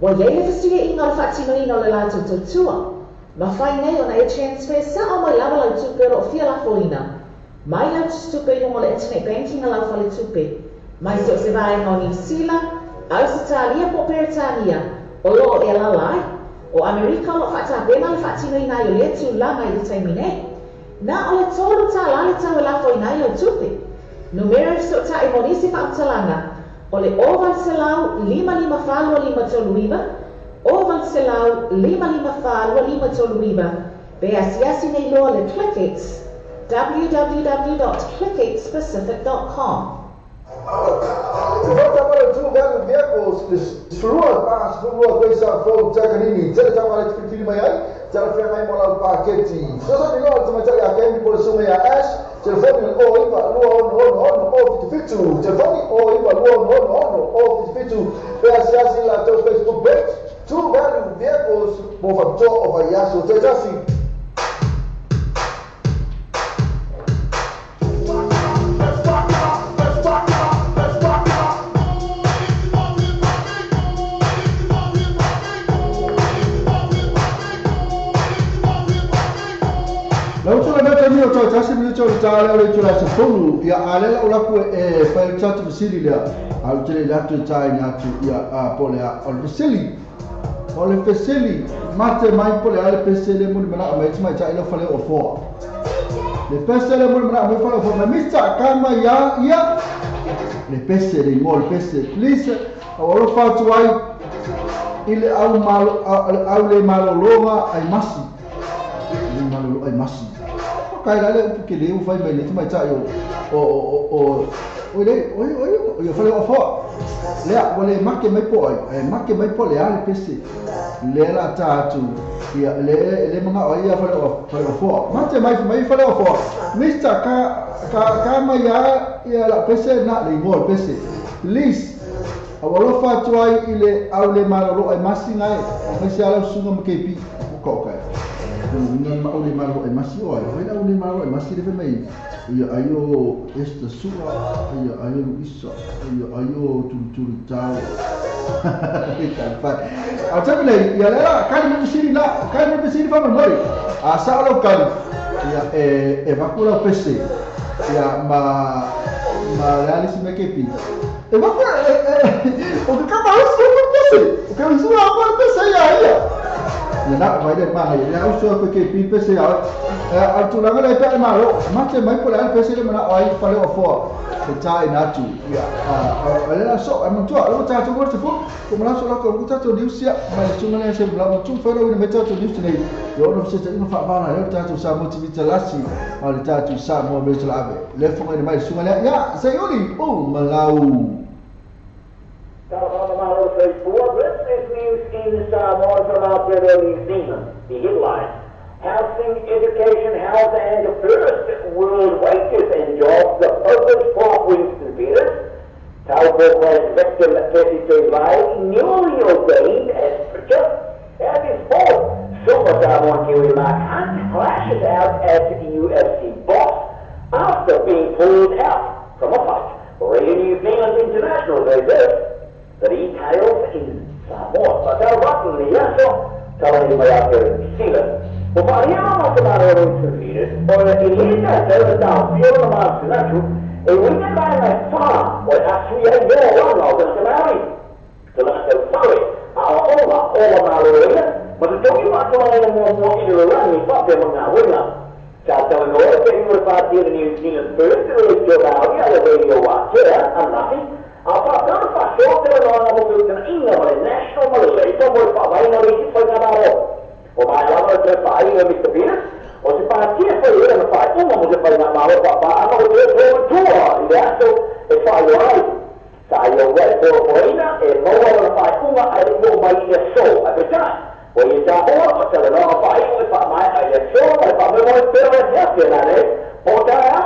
Wa yeile festia inga le whatino ino le lātou tautua. Ma whai nei ona e transfer sa o mai lava lau tupe ro fia lafo ina. Mai lau tupe ino le internet banking lau whale tupe. Mai se o se vai no New Zealand, Australia po Peritania, o lo e lalai, o Amerika lo whata bema le whatino ina yo le tu la mai le taimi nei. Na o le tolu ta la le tau la fo ina yo tupe. Numero so ta e monisi whautalanga, o le oval se lau 555 toluiva, oval se lau 555 toluiva, be asiasi nei loa le Clickets, www.clicketspacific.com. Volta para tu velho vehicles, surua pas surua coisa from Taganini, tele tamara tikili mai ai, tele fia mai mola paketi. Sasa ni lo tama tele akemi por sume ya ash, telefoni o iba lo on fitu, telefoni o iba lo on fitu. Peça assim lá teus Facebook page, tu velho vehicles, mo factor of ayaso, tele assim. Mio to tasi mi to tala le tula se fulu ya alela ula ku e fa tatu visili le al tele la tu tai na tu ya a pole al visili o le peseli mate mai pole ale pesele mun mana mai mai tai lo fale o fo le pesele mun mana mai fale o fo ma mista kama ya le pesele mo le pesele please o lo fa tu ai ile au malo au le malo longa ai masi le malo ai masi kai le porque le fai bene tu mai ta yo o yo fale o fo le vole makke mai poi makke mai poi le ale pesi le la tatu ia le manga o ia fale o fo mate mai fale o fo mista ka mai ia la pesi na le mo pesi lis awalo fa tuai ile au le malo ai masi nai o mai se ala sunga mkepi ko kai non ma ole malo e masi o ai la ole malo e masi deve mai io aio esta sua io aio isso io aio tu tau a tabi lei ia la kai mo siri la kai mo siri fa mai a sa lo kai ia e va kula pese ia ma reali si me kepi e va kula o ka ma so mo pese o ka so a mo pese ia na vai de ma ya uso ko ke pi pese ya al tu la le pe malo mate mai por al pese le mana ai fale o fo se tai na tu ya la so am tu lo ta tu morte fo come la so la ko ta tu diusia ma tu ngale se bla tu fero ni meta tu diusia nei yo no se te no fa bana yo ta tu sa mo ti lasi al ta tu sa mo be la ave le fo ni mai su ngale ya se yoli malau Malo sei boa, business news in Samoa from out there New Zealand. The headline: housing, education, health, and the first world wages and jobs, the focus for Winston Peters. Taupo has victim 32 by newly ordained as preacher at his board. Superstar one Huey Mark Hunt clashes out as the UFC boss after being pulled out from a fight. Radio New Zealand International reserve the details in Samoa. But they're rocking the yaso, telling him out here in New Zealand. Well, by the end of the matter of Peters, or in his telling down, feel the man natural, and we can buy my farm, or actually I go one of them to marry. So that's so sorry. All of my area. But the talking about going more into the run, we thought they were not with them. South Illinois, they were about here in New Zealand first, the radio valley, the radio watch here, and nothing. I'll talk about a short term on the book in England, a national military, somewhere for my knowledge for that all. Or my lover to fight Mr. Peters, or to fight here for you and fight woman was a fight that matter, but I know there's over tour, yeah, so it's fine, you're right. So you're right for Corina, and no one will fight woman, I don't know my soul at the time. When you talk about it, no fight with my soul, if I'm going to feel it, yes, you're not it. But I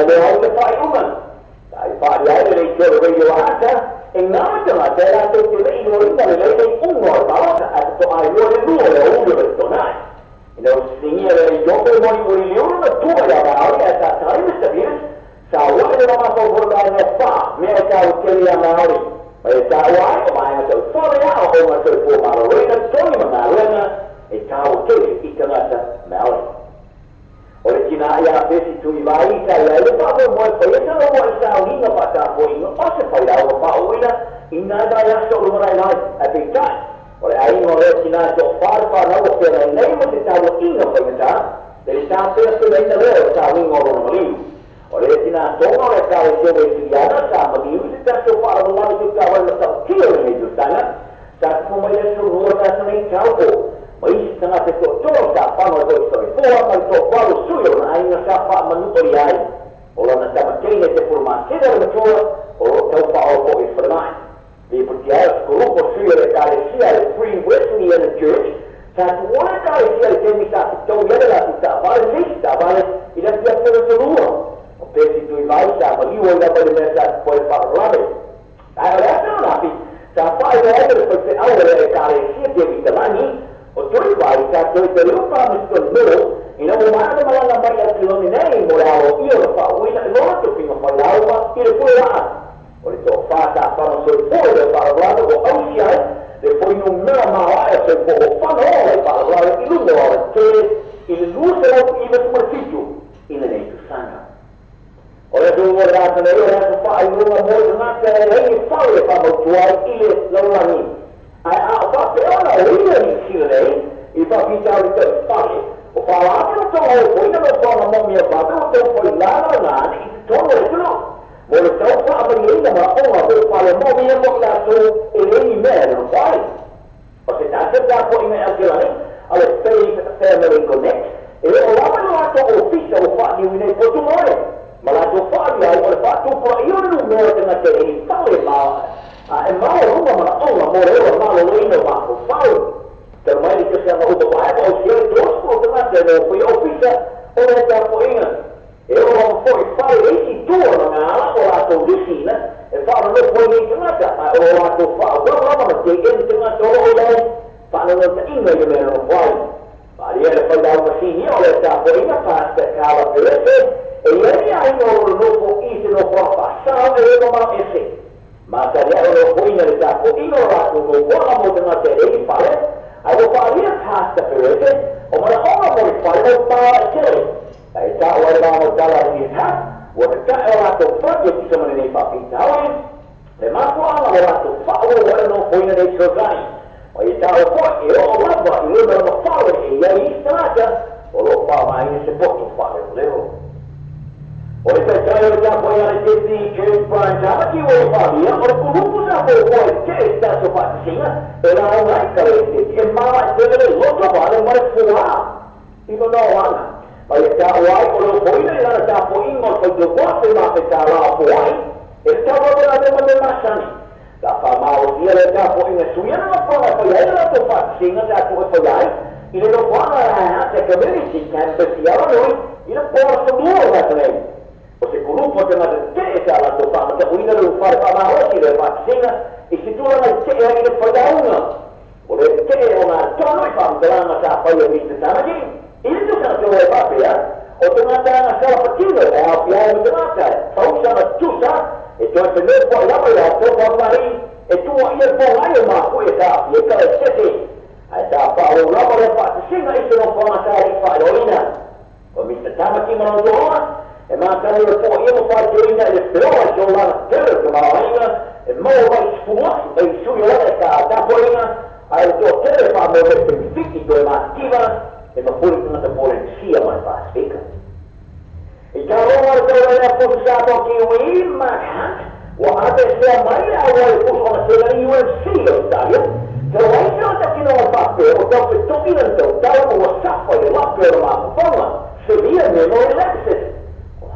know the fight woman. I fight the other day to the radio answer, and now I said, I think you're in the lady, about it, so I really know the older it tonight. You know, singing a joke, money will you the two about it at that time, Mr. Pierce. So what is the matter for the farm? America will kill you about but it's that why, or I have to follow out over to the Marina, Tony Marina, it's how it's Ikanata Mali. Or it's in Aya, this is to Ivaita, the problem was for you to know what is down in the Pata for you, also fight out of Pauina, in Naya, so what I like at the time. Or I know that in I so far, now the name of the town in the Pata, there is not there to make the world town in Oromoli. Or it's in a donor at California, some of the music that's so far of the one to cover the killing in the Sana, that's for my little rule as an example. My Eastern Africa, Tosa, Pano, sorry, 4 months of Palo Suyo, I know Sapa Manupari, or on the Sabatine, the Purma, Cedar Mature, or Topa for his for mine. The Putias, Group of Suyo, the Galicia, the Free Wesley and the Church, that one Galicia, the Demisa, the Toyota, the Valley, it has just a rule. Pesi tu Ivaita, but you will never remember for a rabbit. I have no happy. So I the hour at Galicia, gave the money, or to Ivaita, so the real promise to know, you know, one of the name, or our ear of we don't know to think of my lava, here for us. Or it's so fast, I found so for the Paragraph or Ocean, the point of Miramar, so for fun all the Paragraph, you know, in Lucio, even more feature in the name of Sana. Or as we were at the area, as a fire, you were more than not any fire about to our ears, no running. I thought they all are really today, if I beat out the fire. If I want to know, we never saw a mommy about it, for the land, it's totally true. Well, it's so far from the end of our own, for the mommy of that so in any man or fire. But that's a that point in I'll say family connect. If you want to official fire, you need to tomorrow. Malato Fabia, or Fatu, you don't know that they follow and Maluma, Moreover, Malino, Marco Fire. The money to sell over the Bible, here, those for the matter for your officer, or that for England. It was 45, 82 on or I told this scene, and found a look for me to matter. I want to follow, I'm going to take anything at all, found the English man of wine. But the other for the machine, you know, that's for England, past the California. E ieri hanno dopo Isolo passato e non ha esse. Ma se erano poi nel capo ignorato con buona motivazione di fare, avevo fatto il pasta per esse, o me la ho poi fare per che. E già guardavo dalla realtà, guardavo lavorato proprio di sono nei papitali, le manco hanno lavorato erano poi nei giornali. Ma io stavo poi, io ho lavorato, io devo fare, e ieri stata, o lo fa mai non si può fare, volevo. Or if I tell you that way I did the James Brown Jamaki way for you, or Kurupu Sapo boy, James, that's a fat singer, and I like it. And Mama said a lot of it, and what it's for her. Even though one. But if that way, or the boy that is a for English, for the boss, they must have a boy, it's a lot of them with my son. That's how I was here at that point in the Sweden, for you, that's a fat singer, that's what for life. I le lokuana te community campus ia noi i le por semua na tene. O se grupo te mate te sa la to fa te uina lu fa pa ma hosi le vaccina e si tu la te e le pagauna. O le te ona tono i fa drama sa pa ia mi te tanaji. I tu sa to e pa pia. O te mata na sa pa kilo e a pia e te mata. Fa usa na tusa e to te ne po la pa la to pa mari e tu ia po ai ma ku e sa e ka se Ada baru lama lepas singa itu nombor cari faroina. Komisi tamaki menonton. Emang kali lepas ia memfaroina le peor jolan terus kemarinnya. Mau baik semua baik suyu mereka ada poina. Ada tu terus pada berfungsi itu aktiva. Emang boleh tu boleh siapa yang pastikan. Jika orang orang pun satu kiwi makan. Wah ada siapa yang awal pun orang selain UFC saja. Kalau kita tak kena pakai, atau betul itu dalam wasap oleh lapar macam sedia memori lapses.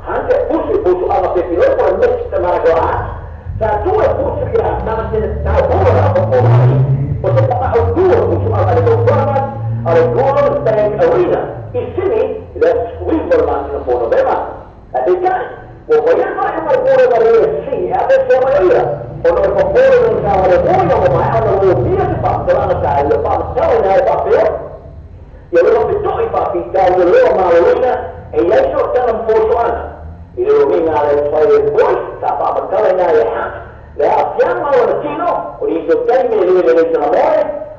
Hanya pusu alat pilot pun mesti termakan. Satu pusu kita nama jenis tahu apa orang. Untuk apa dua pusu alat itu berapa? Ada dua tank arena. Di sini let's river macam pun berapa? Ada kan? Pokoknya macam mana boleh sih? Ada siapa dia? Untuk memperoleh cara yang ada dia sebab dalam saya lepas tahu yang papel, ia belum betul ipapi kalau dia malunya, ia esok dalam persoalan. Ia mengalami saya bos, tak apa berkalanya ya. Lepas yang malu Cina, untuk kami dari Selangor,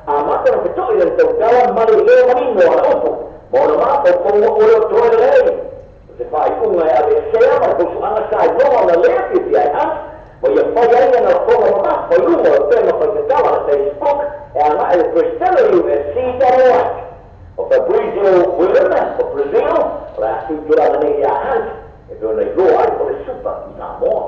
amat betul yang dalam malunya meninggal itu. Mohon maaf, pokoknya orang tua lagi. Sebab itu ada saya berpersoalan saya belum lelaki dia. ويبقى القوة معه فيوم وقتنا فالكتابة على فيسبوك يعني البرستيلو UFC تروح وفابريزيو ويلنا وبرازيل راح تجرى لنيا هانت يقول لك لو عارف السوبر نعمون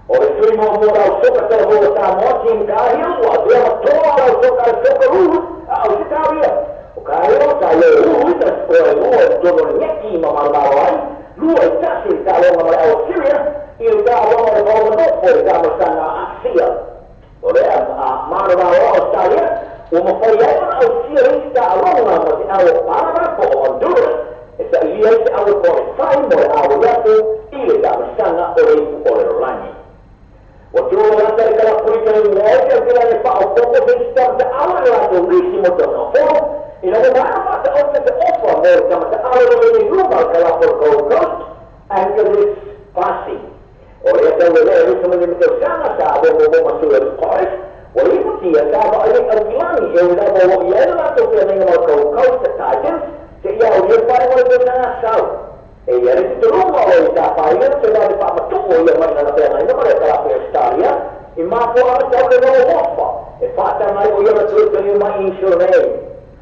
ورسولي مامور أو سوكا تلهو تامون تيم كاهيو وأدوية مطوع أو سوكا روح أو سكاوية وكاهيو تايو روح تسكوه هو الدولار يكي ممارماروان لو التأثير تايو ممارماروان سيريا Kita orang boleh dalam sana Asia. Oleh mana Australia, umumnya Asia kita orang masih awak para Honduras. Itu ia awak boleh sign boleh awak itu ia dalam sana oleh orang. Waktu orang dari kalau pergi ke kita ni pak okey kita awak itu risi motor. Ini mana pada offer mereka macam awak ini rumah kalau Gold Coast and this passing. Oleh kerana itu sebenarnya sangat ada masuk ke forest. Oleh itu dia ada banyak argumen yang ada bahawa ia adalah tu yang mengenai kau setajen. Sehingga dia pada mereka sangat tahu. Ia itu rumah oleh siapa ini sudah dapat betul yang mana yang ini mereka lapor Australia. Imam pun ada tahu dengan apa. Fakta mereka ia betul dengan insurans.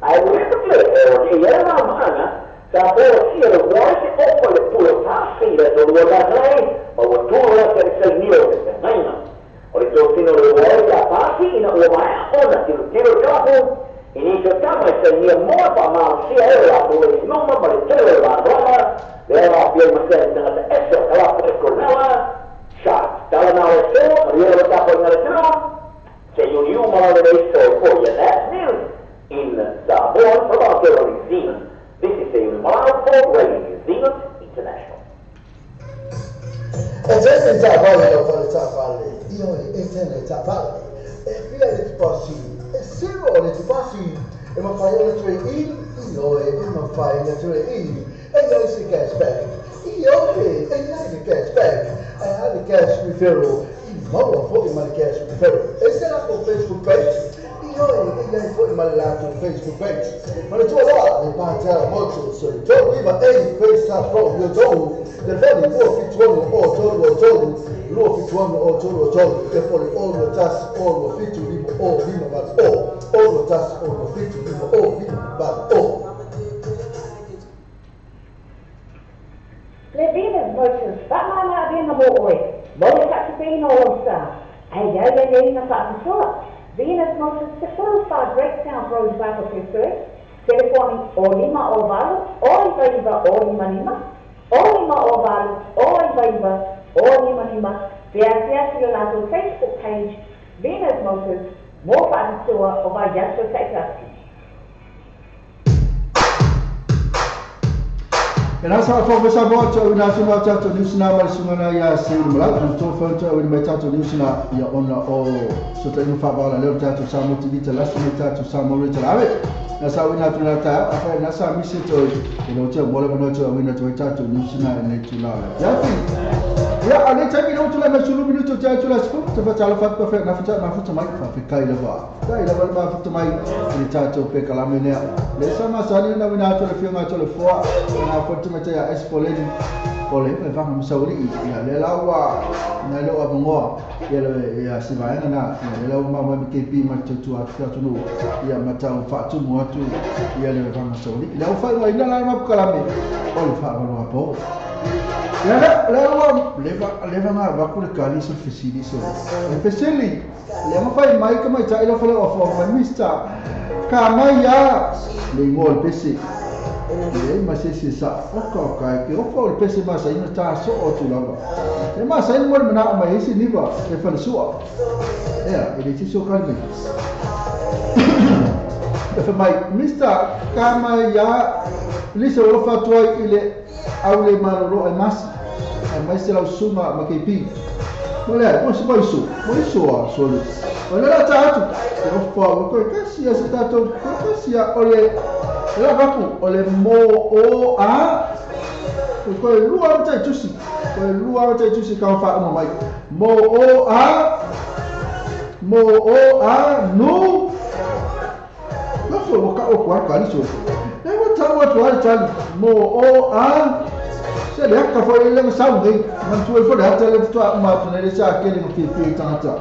Aku itu ia adalah mana. Siapa yang voice open the pool passing that the world has lain, but what two of us can near the nine. Or it's also the world that passing in a way on the tiro capo. In each of them, I said near more from our Sierra, who is no number of terror and drama. There are few myself and the extra Calapa Cornella, shot, Talanao so, Rio Tapo in the zero. Say you knew more than they saw for you that news in Sabon from our New Zealand. This is a Marvel Radio New Zealand International. Ese chavale, por el chavale, y hoy ese es el chavale. Fíjate el paso, es cero el paso. Hemos fallado el trade-in, y hoy hemos fallado el trade-in. And there's the cash back. Y hoy, and there's the cash back. I had the cash referral. Y no, fue my cash referral. Ese era por Facebook page. Ele foi malhado no Facebook page. Mas eu lá, ele vai ter muito sobre. Então, ele vai pensar para o jogo. Ele vai fituando o jogo, lo fituando o jogo. Ele foi o tas o fitu vivo o vivo mas o tas o fitu vivo o vivo mas o. Levinas voices, fama na dina mo oi. Mole ka pino lonsa. Ai ai na fa so. Venus Moses simplified breakdown for his battle research, telefone Olima Oval, Olivaiva Olimanima, Olima Oval, Olivaiva Olimanima, the Asiatic Facebook page, Venus Moses, more fun tour of our Yastro Texas. Ena sa fo sa bo cho ina so na cha to ni sina mal sunga na ya se ni mala to fo to ina mai cha to ni sina ya ona o so te no fa ba la le cha to sa mo ti ta la sina cha to sa mo ri ta ave na sa ina to na ta afa na sa mi se to ina cho mo le no cho ina to cha to ni sina ne tu la ya fi ya ale cha mi no to la na sulu mi to cha to la sku to fa cha la fa pa fe na fa mai fa fi kai la ba ma fa mai ni cha to pe kala me ne le sa ma sa ni na ina to le fi ma to le fo na fa macam ya espoleni oleh memang masauri ya lelawa na lo abongo ya si bayang na lelawa mama KP macam tu atau tu ya macam fatu muatu ya memang masauri lelawa fa wa ina la ma kalame oleh fa ba apa ya lelawa leva na ba ku kali so fisili so fisili lema fa mai kama cha ilo fa of mister kama ya lingol pesi e masih sisa okau kai ke okau pesi masa ini ta so otu lama e masa ini mo na mai isi ni ba e fa suwa ya ele ti so kan ni e mai mister kama ya lisa lo fa toi ile aule maroro e mas e mai se la suma ma ke pi mulher mo se vai so so olha lá tá tu eu falo ko kasi asa tato kasi ole la baku ole mo o a ko luar tai tusi ka fa mo mai mo o a no la fo ka o kwa ka liso e mo ta wa tali mo o a se le ka fo ile mo sa ngai man tu fo da ta le tu ma tu ne sa ke le mo ki tata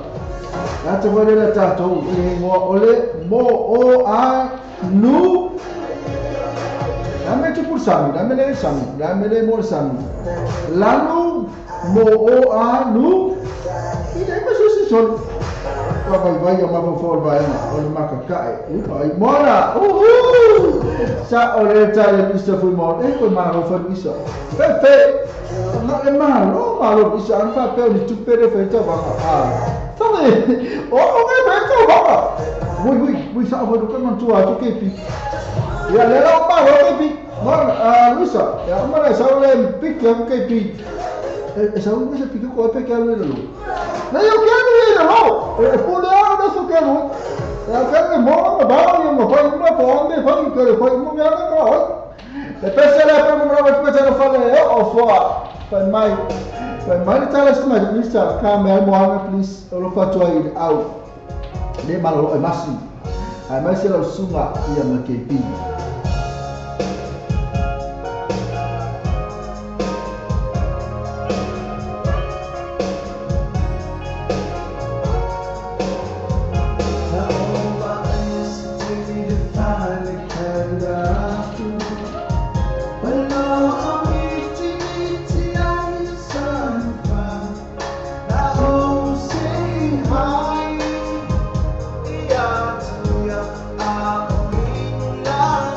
ata wale la tato mo ole mo o a nu dame tu sami dame le mo sami lalu mo o a nu ide ma so son pa vai ma fo vai ole ma ka kai ai mora sa ole ta le bisa fu mo ko ma ro fa bisa fe na le ma lo bisa an fa pe ni tu pe de fe ta ba Ui, sa avo dukan man tua tu kepi. Ya lela apa lo kepi? Luisa, ya mana sa ole pik yang kepi. Sa ole bisa pik ko pe kalu lo. Na yo kalu lo. Pole a so kalu. Ya kalu mo ba yo mo pa mo pa onde pa ko mo ya na ko. Le pesa la pa mo ra pa sa fa le o fo. Pa mai tala sima Mr. Kamel Mohamed please lo fa toi out. Le malo e masi. Ai mai se lo suma ia ma KP. Ah,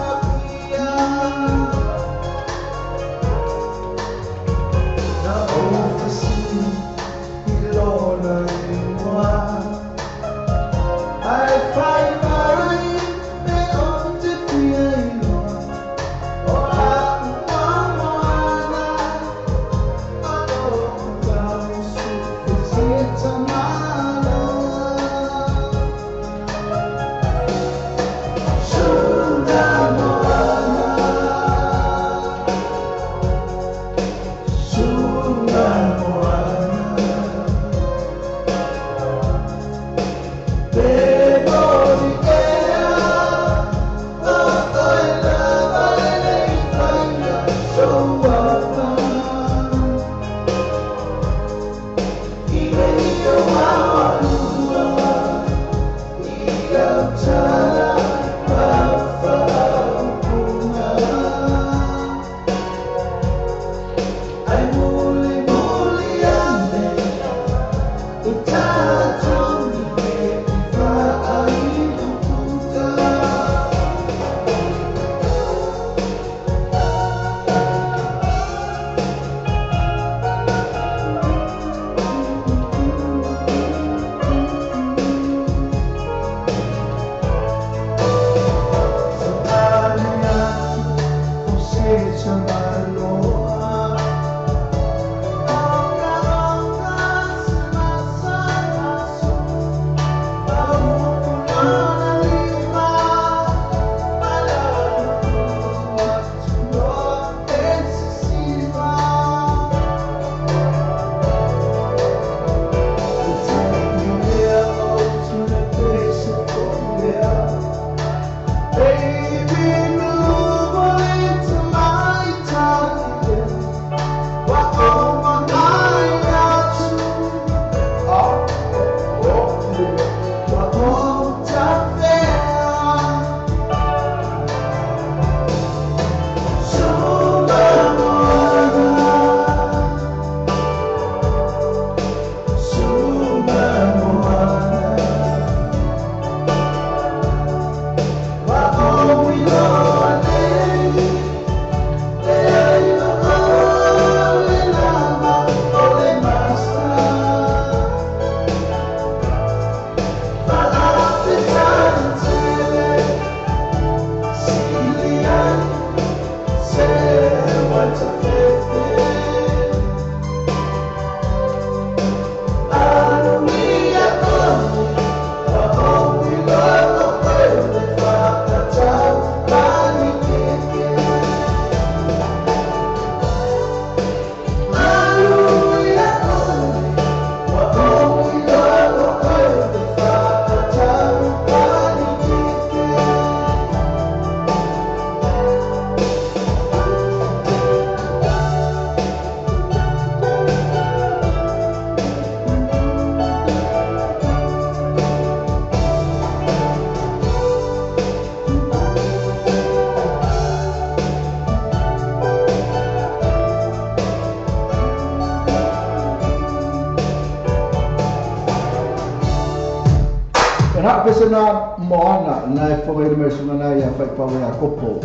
Mana pesa na moana na fonga ile mesuna na ya fai pa ya kopo.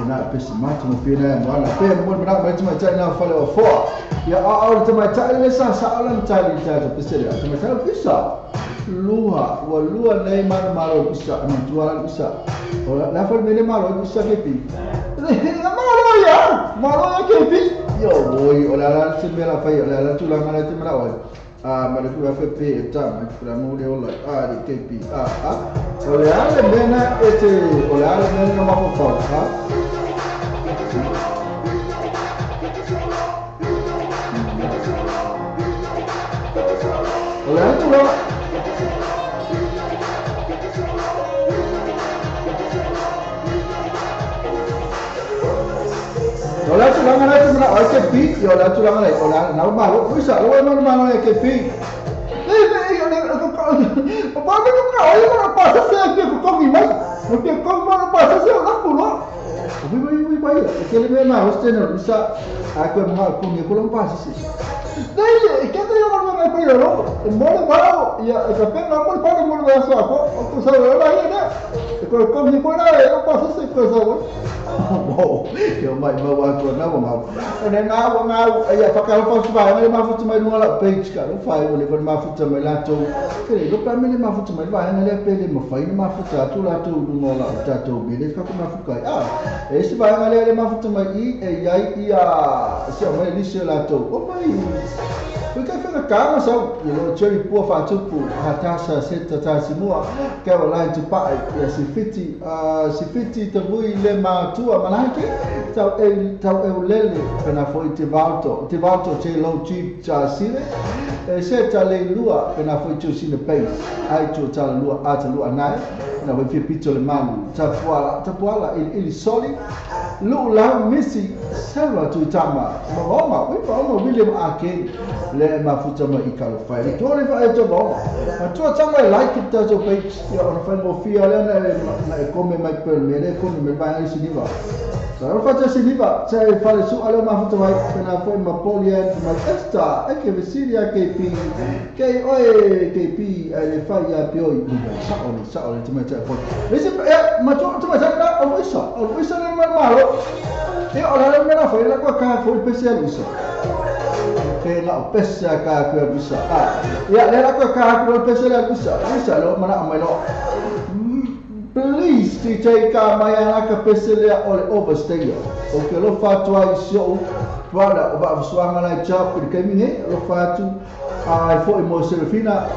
Na pesa matu no pina moana pe mo mana mai tuma tai na fale o fo. Ya a tuma tai le sa alam tai ta pesa ya. Tuma tai pesa. Lua nei malo bisa na jualan bisa. Ora la fal mele malo bisa ke pi. Malo ya ke pi. Yo boy ora la se mela fai ora la tulang mana tu mana mana tu apa pe tam para mo le ola di KP oleh ala mena oleh ala mena ma ko oleh tu lo oleh tu lang ala tu mana KP yo oleh tu lang ala oleh normal bisa lo normal ya KP Apa ni kau? Ayah pasa saya kau ni mas, mesti kau mana pasa saya nak pulang. Baik. Kalau memang hostel bisa, aku mahal punya pulang pasa sih. Dah, kita yang orang apa ya lo? Mau, ya tapi normal pada mula biasa aku saya lagi dah. Kalau kau ni pun ada pasa saya kau sahaja. Oh, yo mai bawa aku na mau. Ene ngau ya pakai apa supaya mai mafu cuma dua lah page kan. Fai boleh pun mafu cuma lato. Kini lu pernah mili mafu cuma dua yang ada pele mafai ni mafu satu lato dua lah satu. Bila kau mafu kai supaya ada mafu cuma iya siapa mai lisi lato. Oh mai. Bukan kena kau so, ceri puas fatupu hatasa seta semua. Kau lain cepat ya si fiti terbui lema tua manaki tau lele pena foi tivalto che low cheap cha sile seta le lua pena foi chu sine pace ai chu cha lua ata lua nai na voi pito le malu tapuala il soli lu la misi serva tu tama mama we pa William Ake le mafuta ma ikalo fai to le fa to bo tu tama like it to page ya on fa mo fia le na come mai per me le come me vai si diva so fa si diva sai fa le su ale mafuta mai pena foi ma polian ma esta e che visiria che oi le fa ya pio sa ole tu mai fa lesi ma tu mai sa o isa le malo e ora me la foi la qua ca foi specialista kena pesa ka aku bisa ya le aku ka aku pesa bisa lo mana amai lo please DJ ka maya ka pesa le ole overstay okay lo fatwa iso wala ba suanga na chap de kemi lo fatu fo emotional fina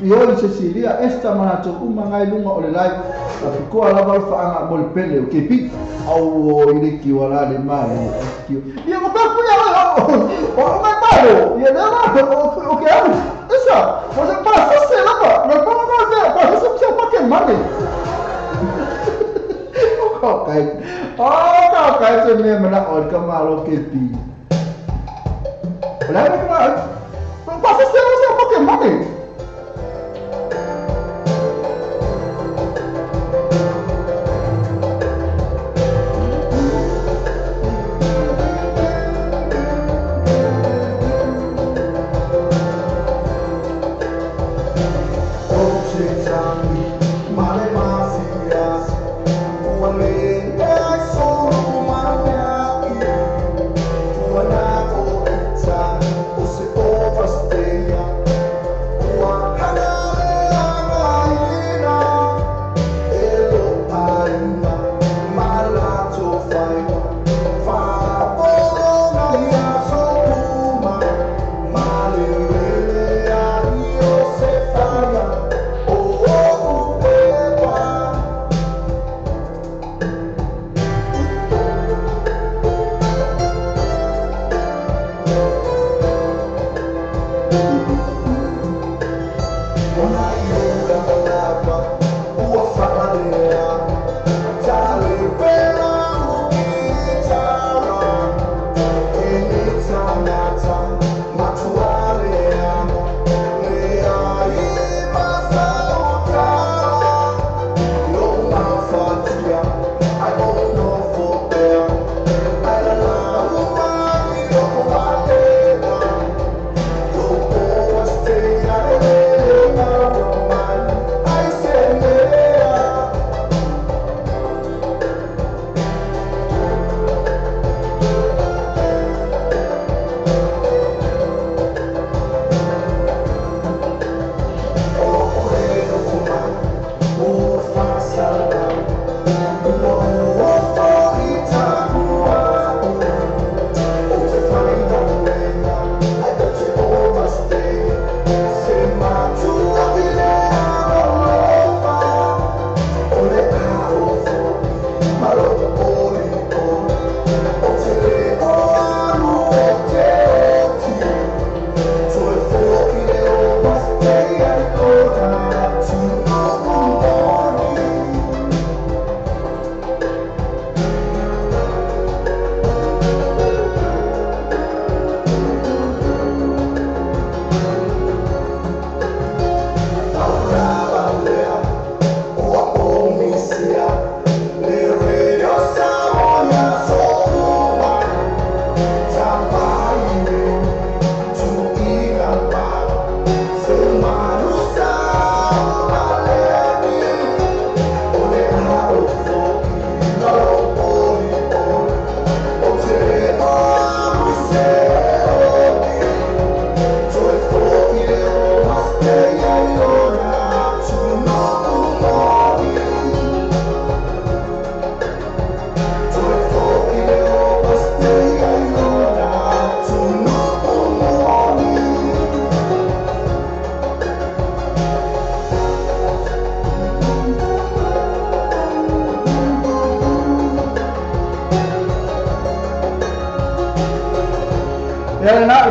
Pioli Cecilia esta mana to ngai lunga ole lai ko ala bal fa anga bol pele ke pi au ile ki wala le mali dia mo ka punya o ngai malo dia dah o ke esa mo se pasa se la ba no como no se pasa se pakai mali kau kai se me mana or ka malo ke pi la ka pasa se pakai mali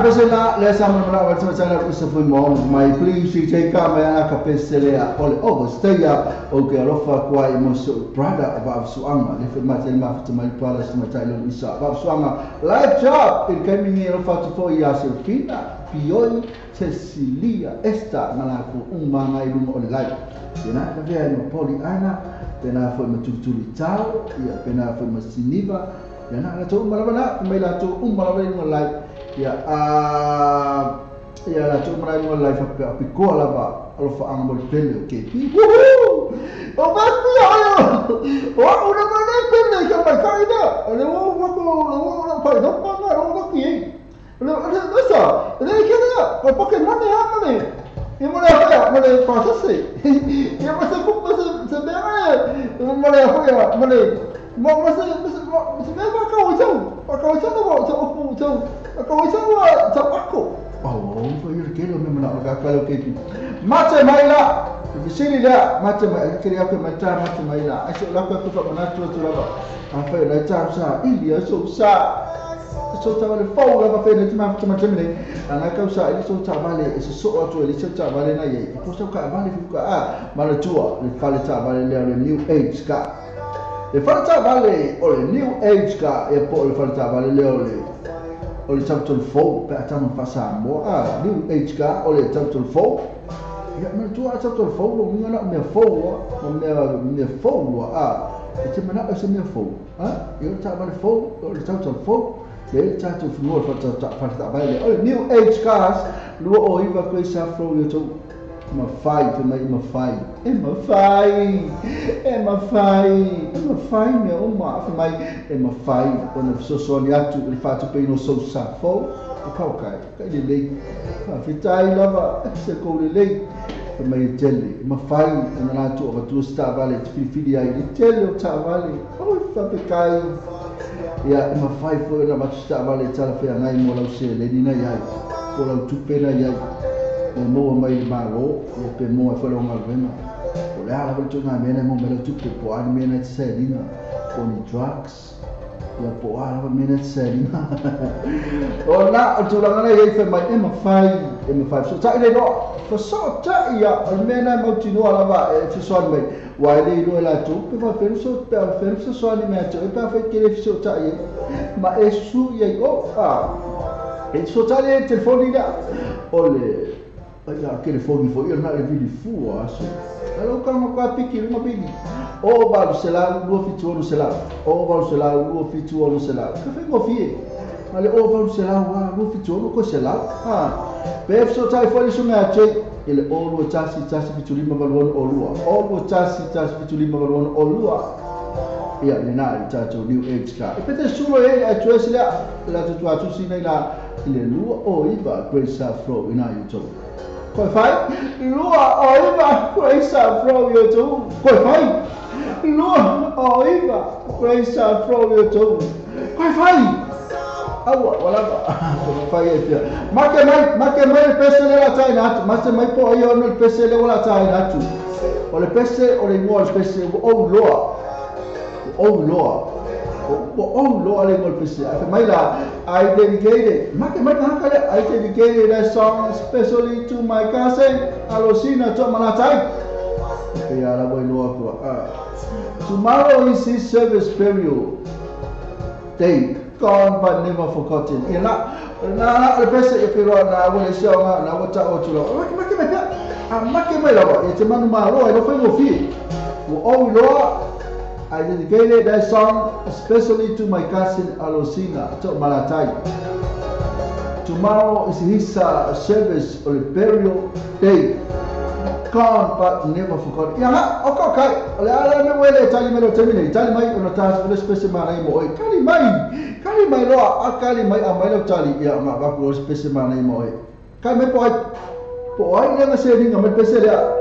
pesena le sama mala wa sama sana ku safu mo mai please CJ ka mai ana ka pesele a ole overstay o ke alofa kwa mo so brother ba suanga le fe mate ma fa mai pala sama tailo isa ba suanga live job in coming here for 4 years kina pioi Cecilia esta malaku umanga ilu ole live ina ka via no poli ana pena foi matutuli tau ia pena foi masiniva yana la tu malabana mai la tu malabana no live ya ya la tu malabana no live pa ko la ba alo fa ang mol pele okay o ba tu ya o una mana pele ka ba kaida le wo pa do pa na ro ki le sa le ke ya ko ke mo ne ha mo ne e mo le ha mo le process e mo se ko se be mo le ha mo le mo ba ka o chau no bo chau ka o chau sa pako foi ele que me mandou ka ka lo que mate mai la visini la mate mai queria que mate mai la acho la ko to fa na tu la ba a fa la cha sa ilia so sa so ta vale fo la ba fe ne ma ne ana ka sa ili so ta vale e so o ili so ta vale na ye ko so ka vale fu ka ma la tua le fa le ta vale le new age ka le falta vale o le new age ka e po le falta vale le o le chapter 4 pe atama fasa mo new age ka o le chapter 4 ya ma tu chapter 4 lo mi na me fo e te mana se me fo yo ta vale fo o le chapter 4 le chapter 4 falta vale o le new age cars lo o iva ko sa fro yo to ma fai me o ma fa mai e ma fai ona so ni atu le fatu pe no so sa fo o ka le le fa fitai lava se ko le le fa mai tele ma fai ona na tu o tu sta vale ti fili ai di tele o ta vale o fa pe kai ya ma fai fo na ma sta vale ta fe ngai mo la se le ni na ya ko la tu pe na ya mo mai malo o pe mo fa lo mal vena o le ala tu na mena mo mena tu pe po an mena selina con drugs la po ala mena selina o na tu la ngana ye fe mai em fai so ta ile no fa so ta ia al mena mo ti no ala va e fi so mai wa ile no la tu pe fa fer so ni me e pa fe che le fi so ta ia ma e su ye o e so ta le telefoni da o le ya que le fogi foi na le vidi fu aso alo ka ma ka piki ma bini o ba se la lo fitu no se la o ba se la lo fitu no se la ka fe go fie ale o ba se la wa lo fitu no ko se la pe so tai foi so me che ele o lo chasi fitu lima balon o lua o lo chasi fitu lima balon o lua ya ni na chacho new age ka e pete sulo e a choese la tu sina ila ile lua o iba grace flow ina youtube coi fai lua oiva questa proprio tu coi fai lua oiva questa proprio tu coi fai wala coi fai e ma che mai il pesce la tai natu ma se mai poi io il pesce le wala tai natu o le pesce o le muo il pesce o lo ale gol pesi mai la I dedicated ma che mai kale I dedicated that song especially to my cousin Alosina to Manatai ke ala boy lo ko tomorrow is his service period day gone but never forgotten ina na le pesi e pero na wole sio na wata o tulo ma che mai la e te manu ma lo e lo fai mo fi o lo I dedicated that song especially to my cousin Alosina to Malatai. Tomorrow is his service or burial day. Gone but never forgotten. Ya, okay. Ala me wele tali me lo termine. Tali mai ono tas lo special mana mo. Kali mai lo akali mai amai lo tali ya ma ba lo special mana mo. Kali mai po ai le se ni ngamel pese ya.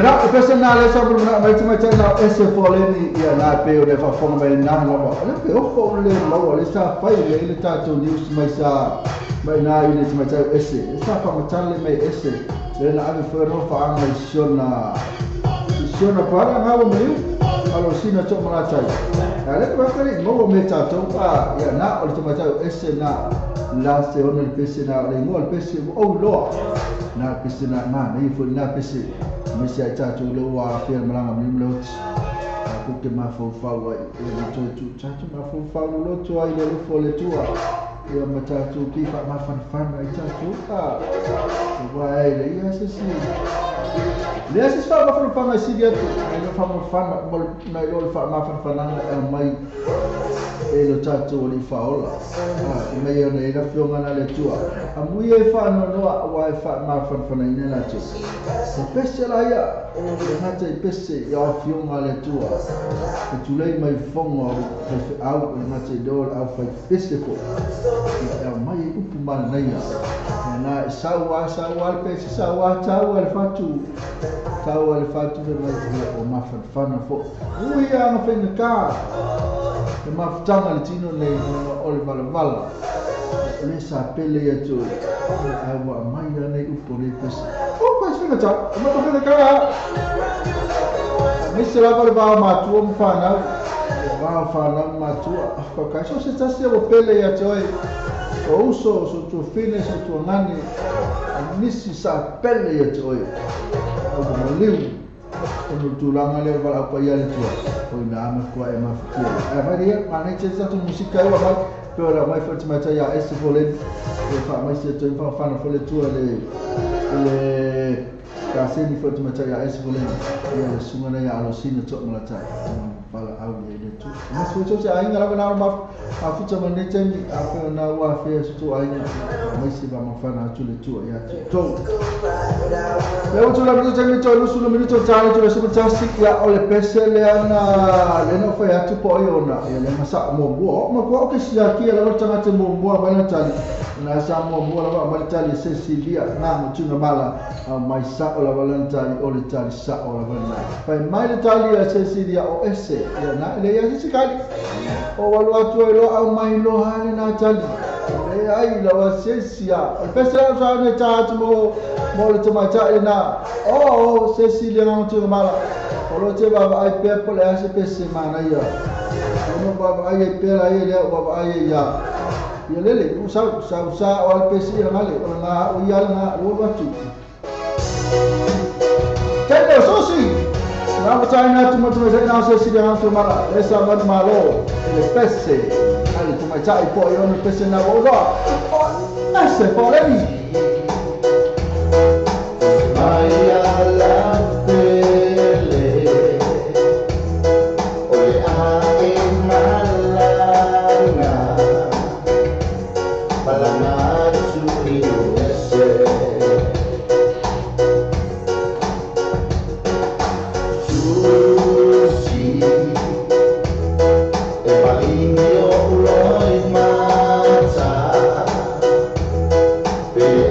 Ina personal esa bermana macam-macam nak SF ni ya na pe o fa fong mai na la ba. Ala pe o ko le mau le sa fai le ta tu news mai sa mai na ile macam SF. Sa fa macam le mai SF. Le na ave ferro fa mai siona para ngau mai. Kalau sina cok melacai. Ala ke bakari mau me ta tu pa ya na o macam SF na la se on el pc na le ngol pc o lo. Na pc na ma ni fu na pc. Mesti aja tu lewa film melangam ni melot. Aku ke mafau-fau ai. Tu mafau-fau lo tu ai le fole tu. Ya macam tu pifa mafan-fan ai tu ka. Wai le ya sesi. Le asis fa mafan-fan ai dia tu. Ai lo fan bol na lo fa mafan-fan ai mai. Lo tu li fa ola. Mai yo ne da film na le tu. Amu ye fa no wa fa mafan-fan ai na tu. Special ya, hata ipese ya film ale tu. Ketulai mai fongo au hata dol au fa pese ko. Ya mai upu mana ya. Na sawa pese sawa tahu al fatu mai o mafan fana fo. Uya na fena ka. Maftanga le tino le ole vala. Nessa pele ya tu. Awa mai na upu le pese. Sina tak, apa kena kara? Mesti lah kalau bawa matu umfana, matu. Kau kasih sesasi apa pele ya coy? Kau uso tu finish tu ngani, mesti sa pele ya coy. Kau meliu, kau tulang alih kalau apa ya itu. Kau nama kau emang fikir. Apa dia? Mana cerita tu musik kau apa? Kau ramai macam ya boleh. Kau masih tu fan tu le kasih ni foto macam ya boleh ya semua na ya alusina cok melacak pala au ya itu mas foto saya ingat apa nama maaf cuma ni cemi apa nama fe tu aja masih ba mafana tu le tu ya tu lewat tu lah cemi tu lu sudah menit cara tu sebab casik ya oleh pesel na leno fe ya tu po yo na ya le masak mombo mak ke siaki la macam mombo apa cari na sa mombo la ba cari Cecilia na tu mala mai sa ola cari oleh cari sa ola bana pai mai cari Cecilia OS ya na le ya sekali o walu atu lo au mai lo hane na cari le ai la wa Cecilia pesa sa ne cha mo le tama cha ina o Cecilia na tu mala olo che baba ai pe pole ase pese mana ya no baba ai pe la ya baba ai ya ya lele usau wal pese ya ngale ona uya na lo batu Tendo sosi. Nama China cuma saya nak sesi dengan semara. Esa malo. Pese. Ali cuma cai po yo ni pese na bola. Nase po lagi. Maya la pele. Oi ai malanga. Balanga suri ese. Be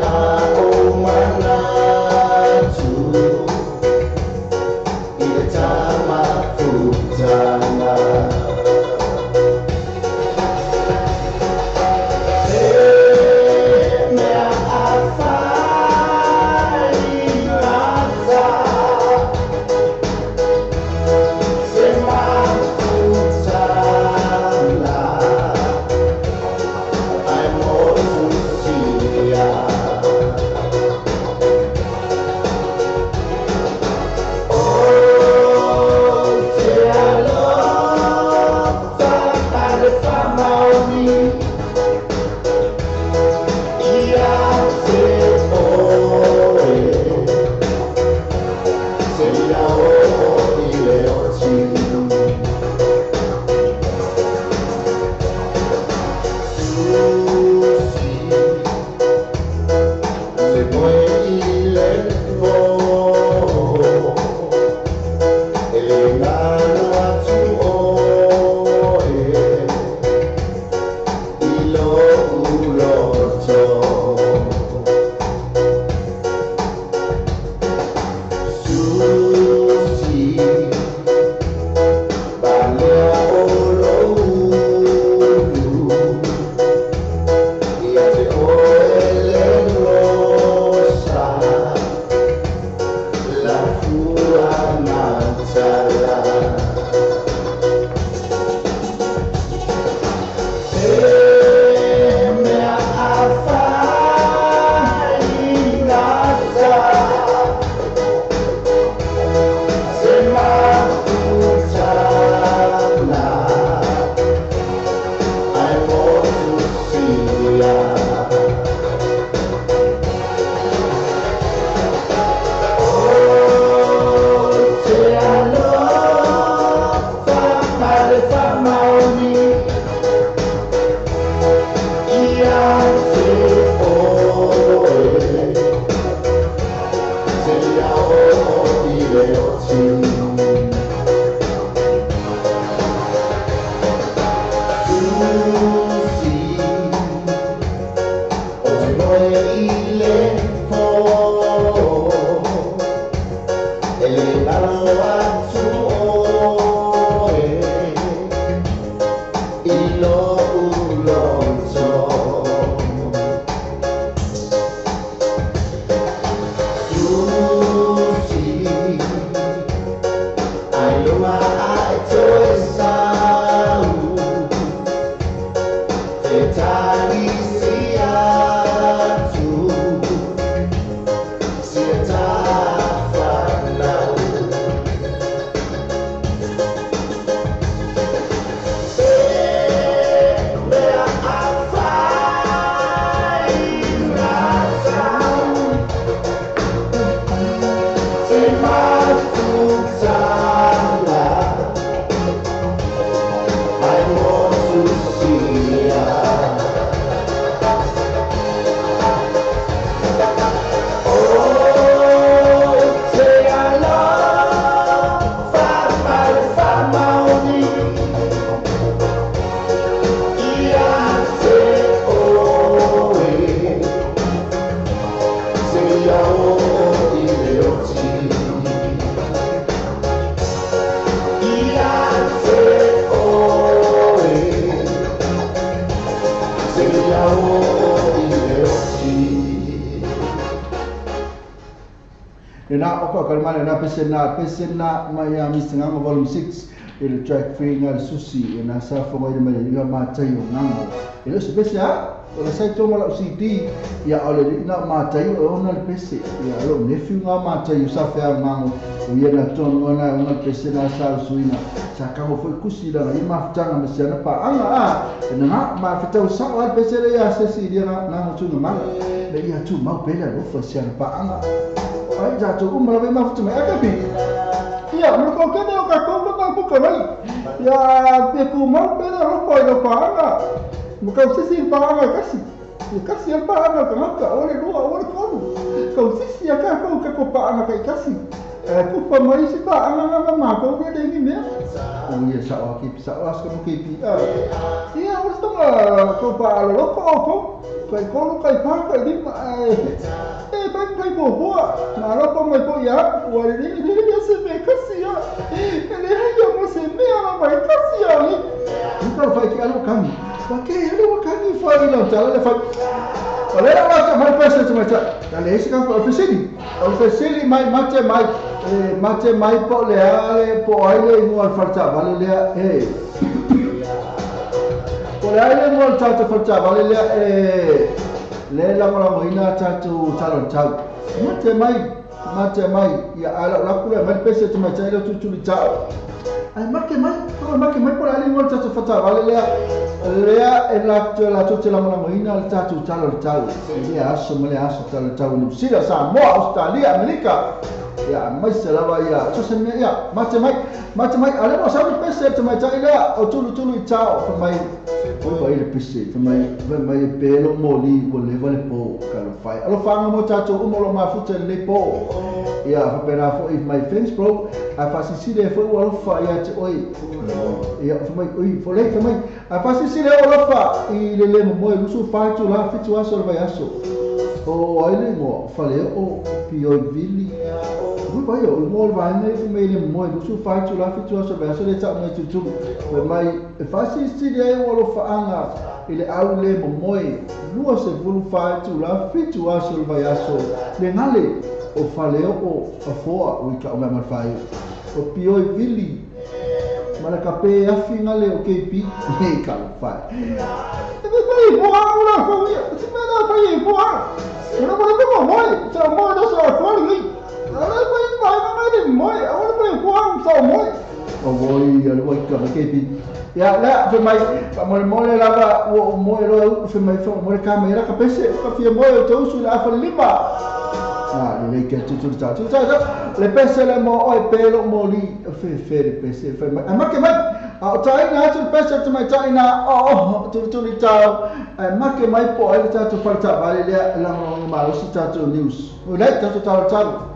na o ka kalmana na pesena mai a misinga volume 6 il track free ngal susi na sa fo mai mai nga ma tai o ngango ele se pesa o sai to mala CD ya ole na ma tai o na pese ya lo nephew nga ma tai sa fa ngango o ia na ton ona pese na sa suina sa ka mo foi kusi da i ma ftanga me sena pa anga na ma fitau sa o pese le ya se si dia na mo tu na le ia tu ma pela lo fa sena pa anga ai ja tu umra me ma ftu me akapi ya mo ko ke o ka ko ka buka mai ya pe ku ma pela lo pa lo pa anga mo ka sisi pa anga kasi al pa anga ka ole lua ole ko ka sisi ya ka ko pa anga kai kasi ku pa mai si pa anga ma ko ke de ni me o ia sa o ki sa o ska mo ki pi ia o sta ma ko pa lo ko kai pa ka di kai bo na lo pa mai ko ya o ri ni ya se me kasi ya ele ya mo se me ala mai kasi ya ni ka fa ki alo kan Pakai hello kami file lo chala le file. Oleh apa mai pesa cuma cak. Kalau isi kan officially mai mai po le ale po aile mual farca vale le po le aile mual chat farca vale le la mala moina chat calon chat. Mate mai ya ala la kula mai pesa cuma cak le tu chat. Ai makke mai por ali ngol tatu fata vale lea e la tutte la moina al tatu talo talo ia aso male aso talo talo ni sira sa mo Australia Amerika ya mai selava ya so se me ya mate mai ale mo sabe pese te mai taila o tulu tao mai vai le pese te mai pelo moli vole po kalo fai alo fanga mo tatu o mo lo mafuta le po ya pena fo if my fence bro a fasi de fo o fa ya te oi ya fo mai oi fo le mai a fasi sile o fa i le mo e lusu fa tu la fitu aso vai aso o ai mo fa le o pio vili vai o mo vai nei le mo e lusu fa tu la fitu aso vai aso le ta mo tu mai e fasi sile o fa anga ile au le mo e lua se vulu fa tu la fitu aso vai aso le ngale o faleo o afoa o ka o mai fai o pio vili mala kape afinga le o KP e ka fai e vai boa una coisa se me dá vai boa eu não vou tomar moi só moi do só fora ali ela vai de moi agora vai boa só moi o voi ka KP ya la foi mai mo lava o mo lo foi mai foi mo câmera kapese ka fia mo o teu su la fa lima le che tu le pese le mo oi pelo mo li fe le pese fe ma che mai a tai na tu pese tu mai tai na tu li tao ma che mai po ai ta tu falta vale la ma lo si ta tu news o le ta tu tao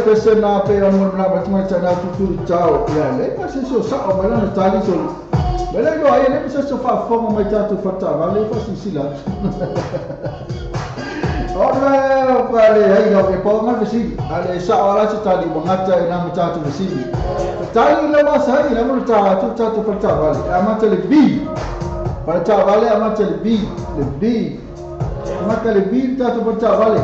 pese na pe on mo na ba tana tutu tau ya le pa se so sa o mala na tali so mala no ai le se so fa fo mo mai tatu fata va le fa si sila ora pale ai no ke po ma si ale sa ora se tali mo ngata ina mo tatu si tali le ma sa ina mo tatu fata va le ama tele bi fata va le ama tele bi le bi ma tele bi tatu fata va le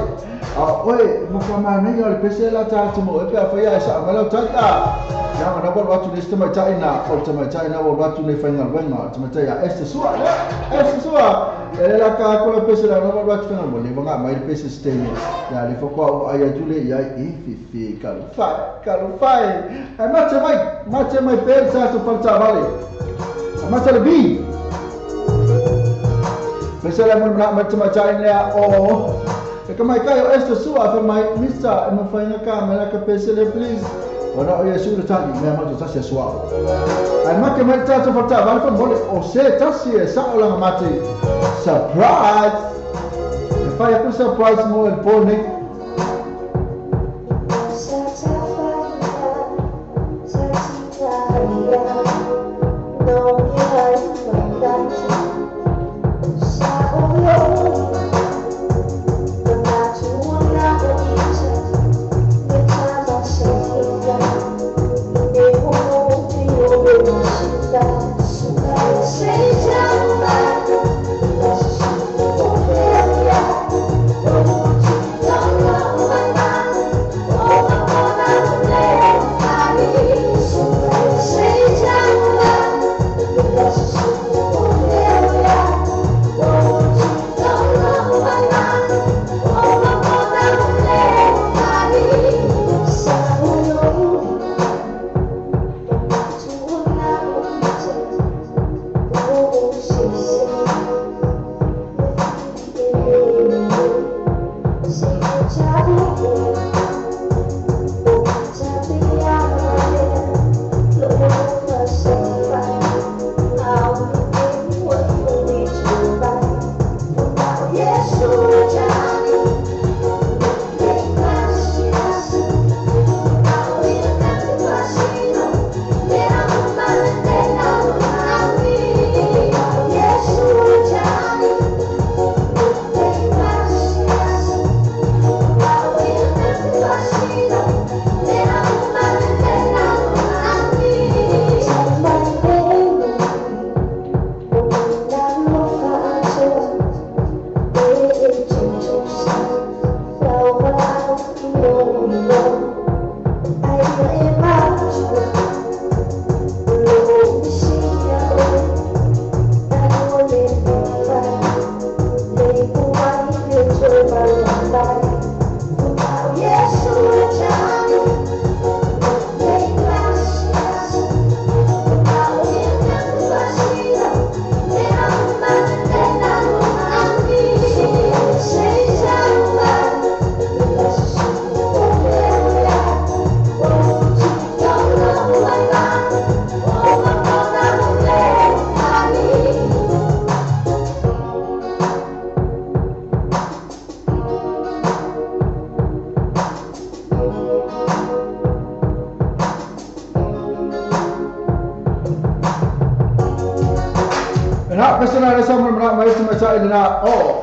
oi mo fa ma nei ole pese la tatu mo e pe fa ya sa ma lo tata ya ma na watu ne stema China o stema China o watu ne final wenga stema ya este sua ele la ka ko pese la no watu final mo le nga mai pese stema ya le fo ko ai jule ya fi kalufai ai mate mai per sa to falta vale mate le bi pese la mo na stema China o e come caio este sua per mai mista e mo fai na camera che pese le please ora o yesu tali me ma to tasi sua ai ma che mai tato porta va con mole o se tasi e sa o la mate surprise e fai a surprise mo il pone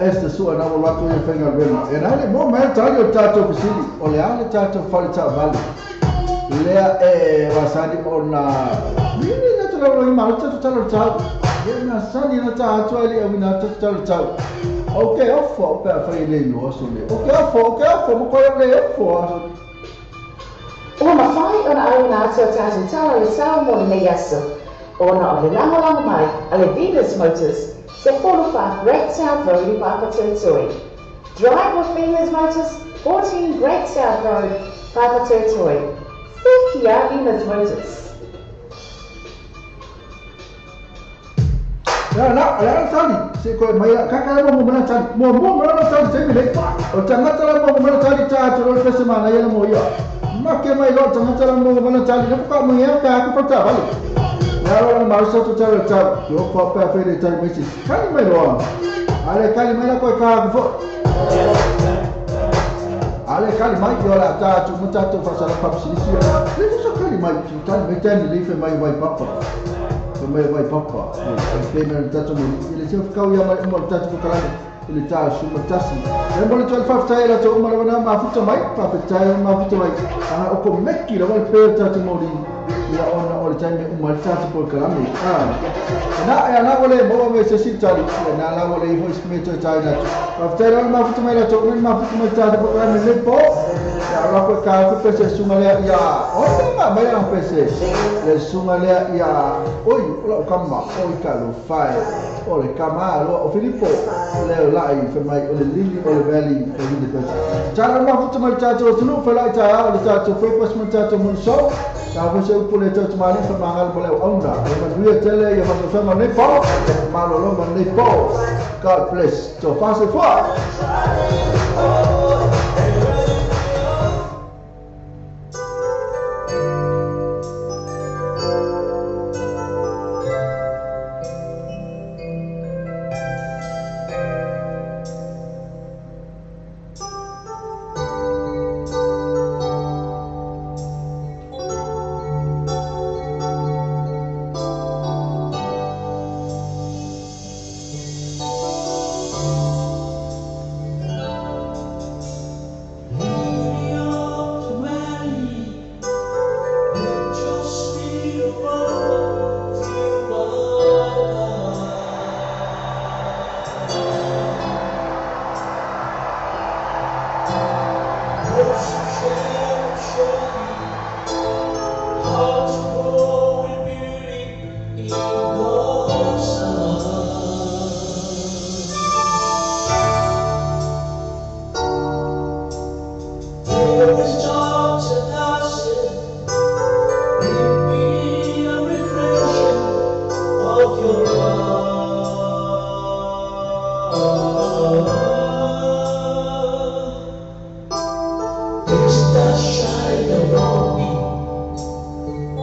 este sua na wala ko ye fenga bena e na le mo me tayo tato kusili o le ale tato falta vale le wasani ona mimi na tolo lo ma tato talo tato ye na sani na tato ali e na tato talo tato okay offo per fare le no so le okay mo ko le offo o ma fai ona ai na tato talo le sao mo le yaso ona o le lango mai ale Venus Motors Se qualified Great South Road in Papatotoi. Drive with Venus Motors, 14 Great South Road, Papatotoi. Thank you, Venus Motors. Ya tali, se ko mai kakala mo mana tali, mo mana tali se mi le pa. O tangata mo mana tali ta to lo pese mana ya mo ya. Ma ke mai lo tangata mo mana tali, na pa mo ya ka ko pa vale. Kalau masa tu cara cap, yo apa fere cari mesti. Kali mai doang. Ada kali mai kau kau Ale kali mai yo la ta tu mata tu fa sala pap sili sili. Le tu so kali mai tu tan me tan li fe mai vai papa. Fe mai vai papa. Fe me ta tu le se kau ya mai mo ta tu kala le ta su mata si. Le mo le tu fa ta ela tu ma le ma fu mai pa pe ta ma fu mai. O ko meki la vai pe ta tu mo di. Ya ona o le ta me mo ta tu kala me. Na ole mo me se si tali na la ole ho ismeto China after ma fu mai la to ma fu mai ta po me le po ya la ko ka ku pese sumale ya o ma mai la pese le sumale ya oi lo kama oi ka lo fai o le kama lo o Filippo le la i fe mai o le lili o le valley o le pese cha ma fu mai ta to tu no fa la ta o le ta to pe pas mai ta to mun so ta ko se upule to mali fa mangal pole onda e ma due tele ya fa so ma ne po ma lo ma ne po God bless to fast it for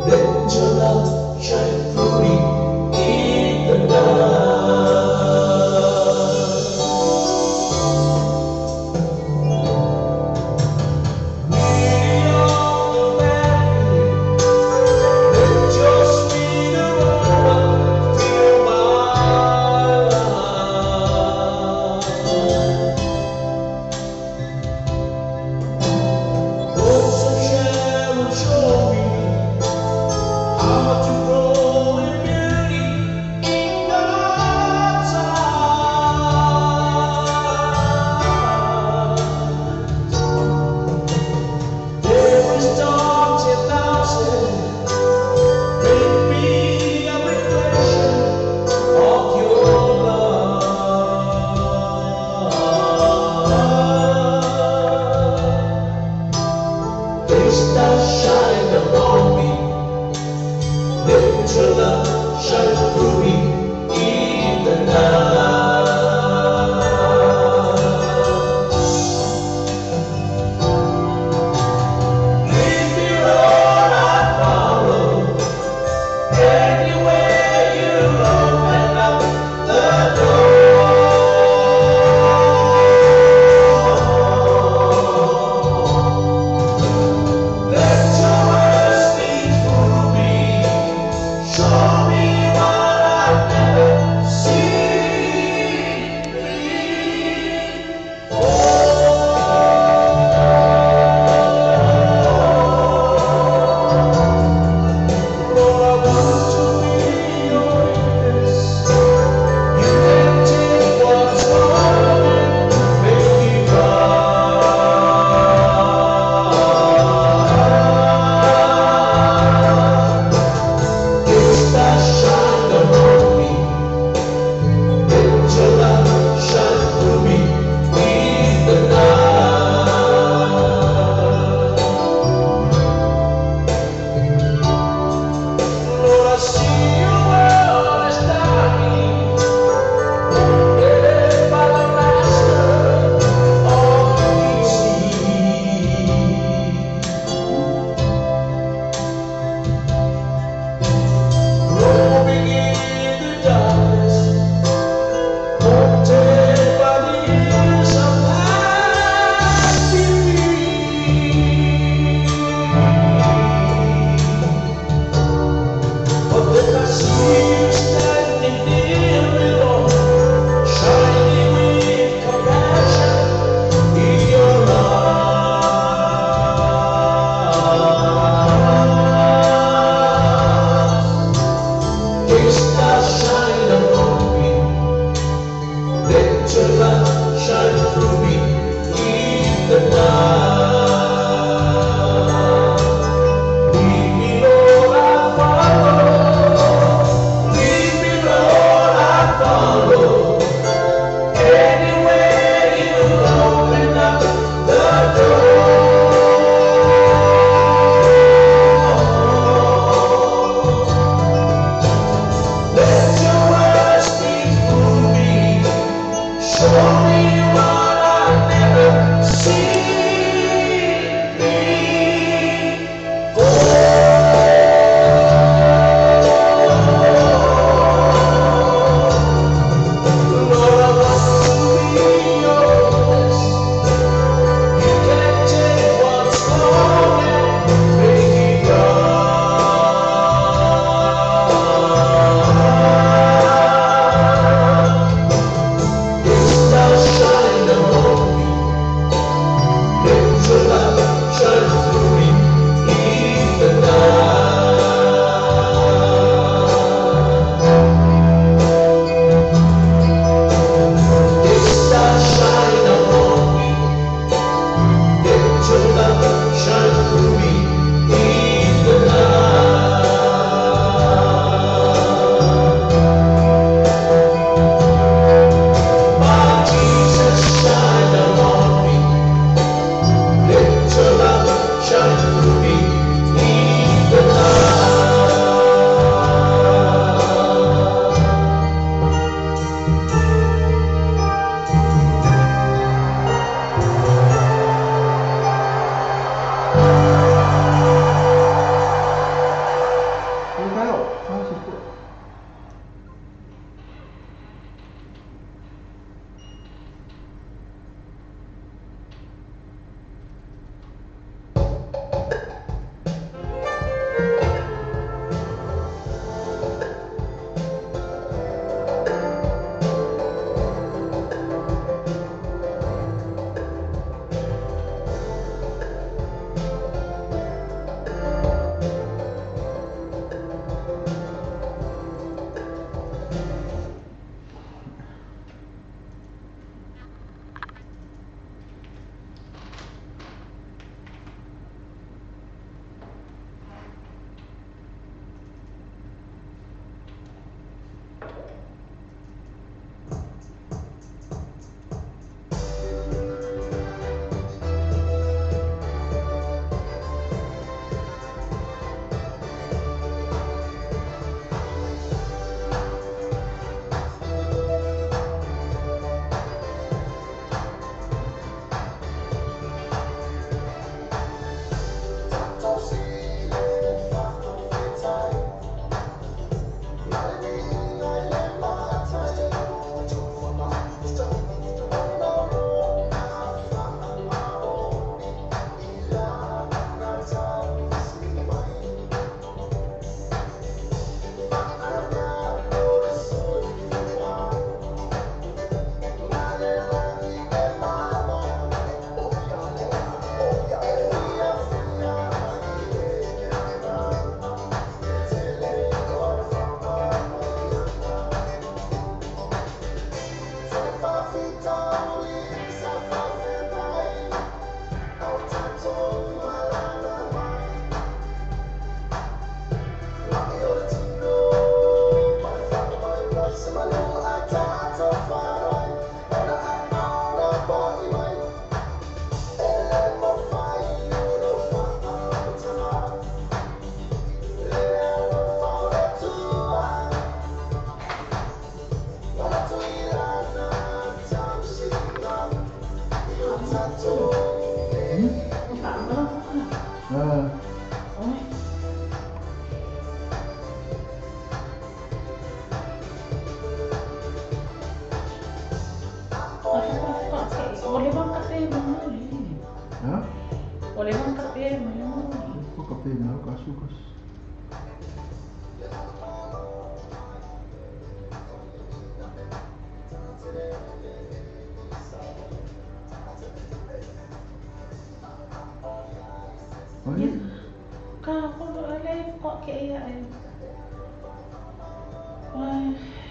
Let your love shine through me.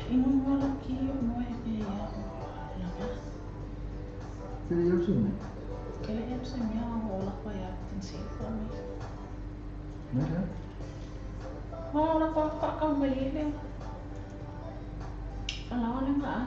Ingon mo laki mo ay kaya. Lama. Pero yun siya mo. Kaya yan sa niya ang wala pa yakin siya kami. Nada? Wala pa ka malilin. Alaw lang nga.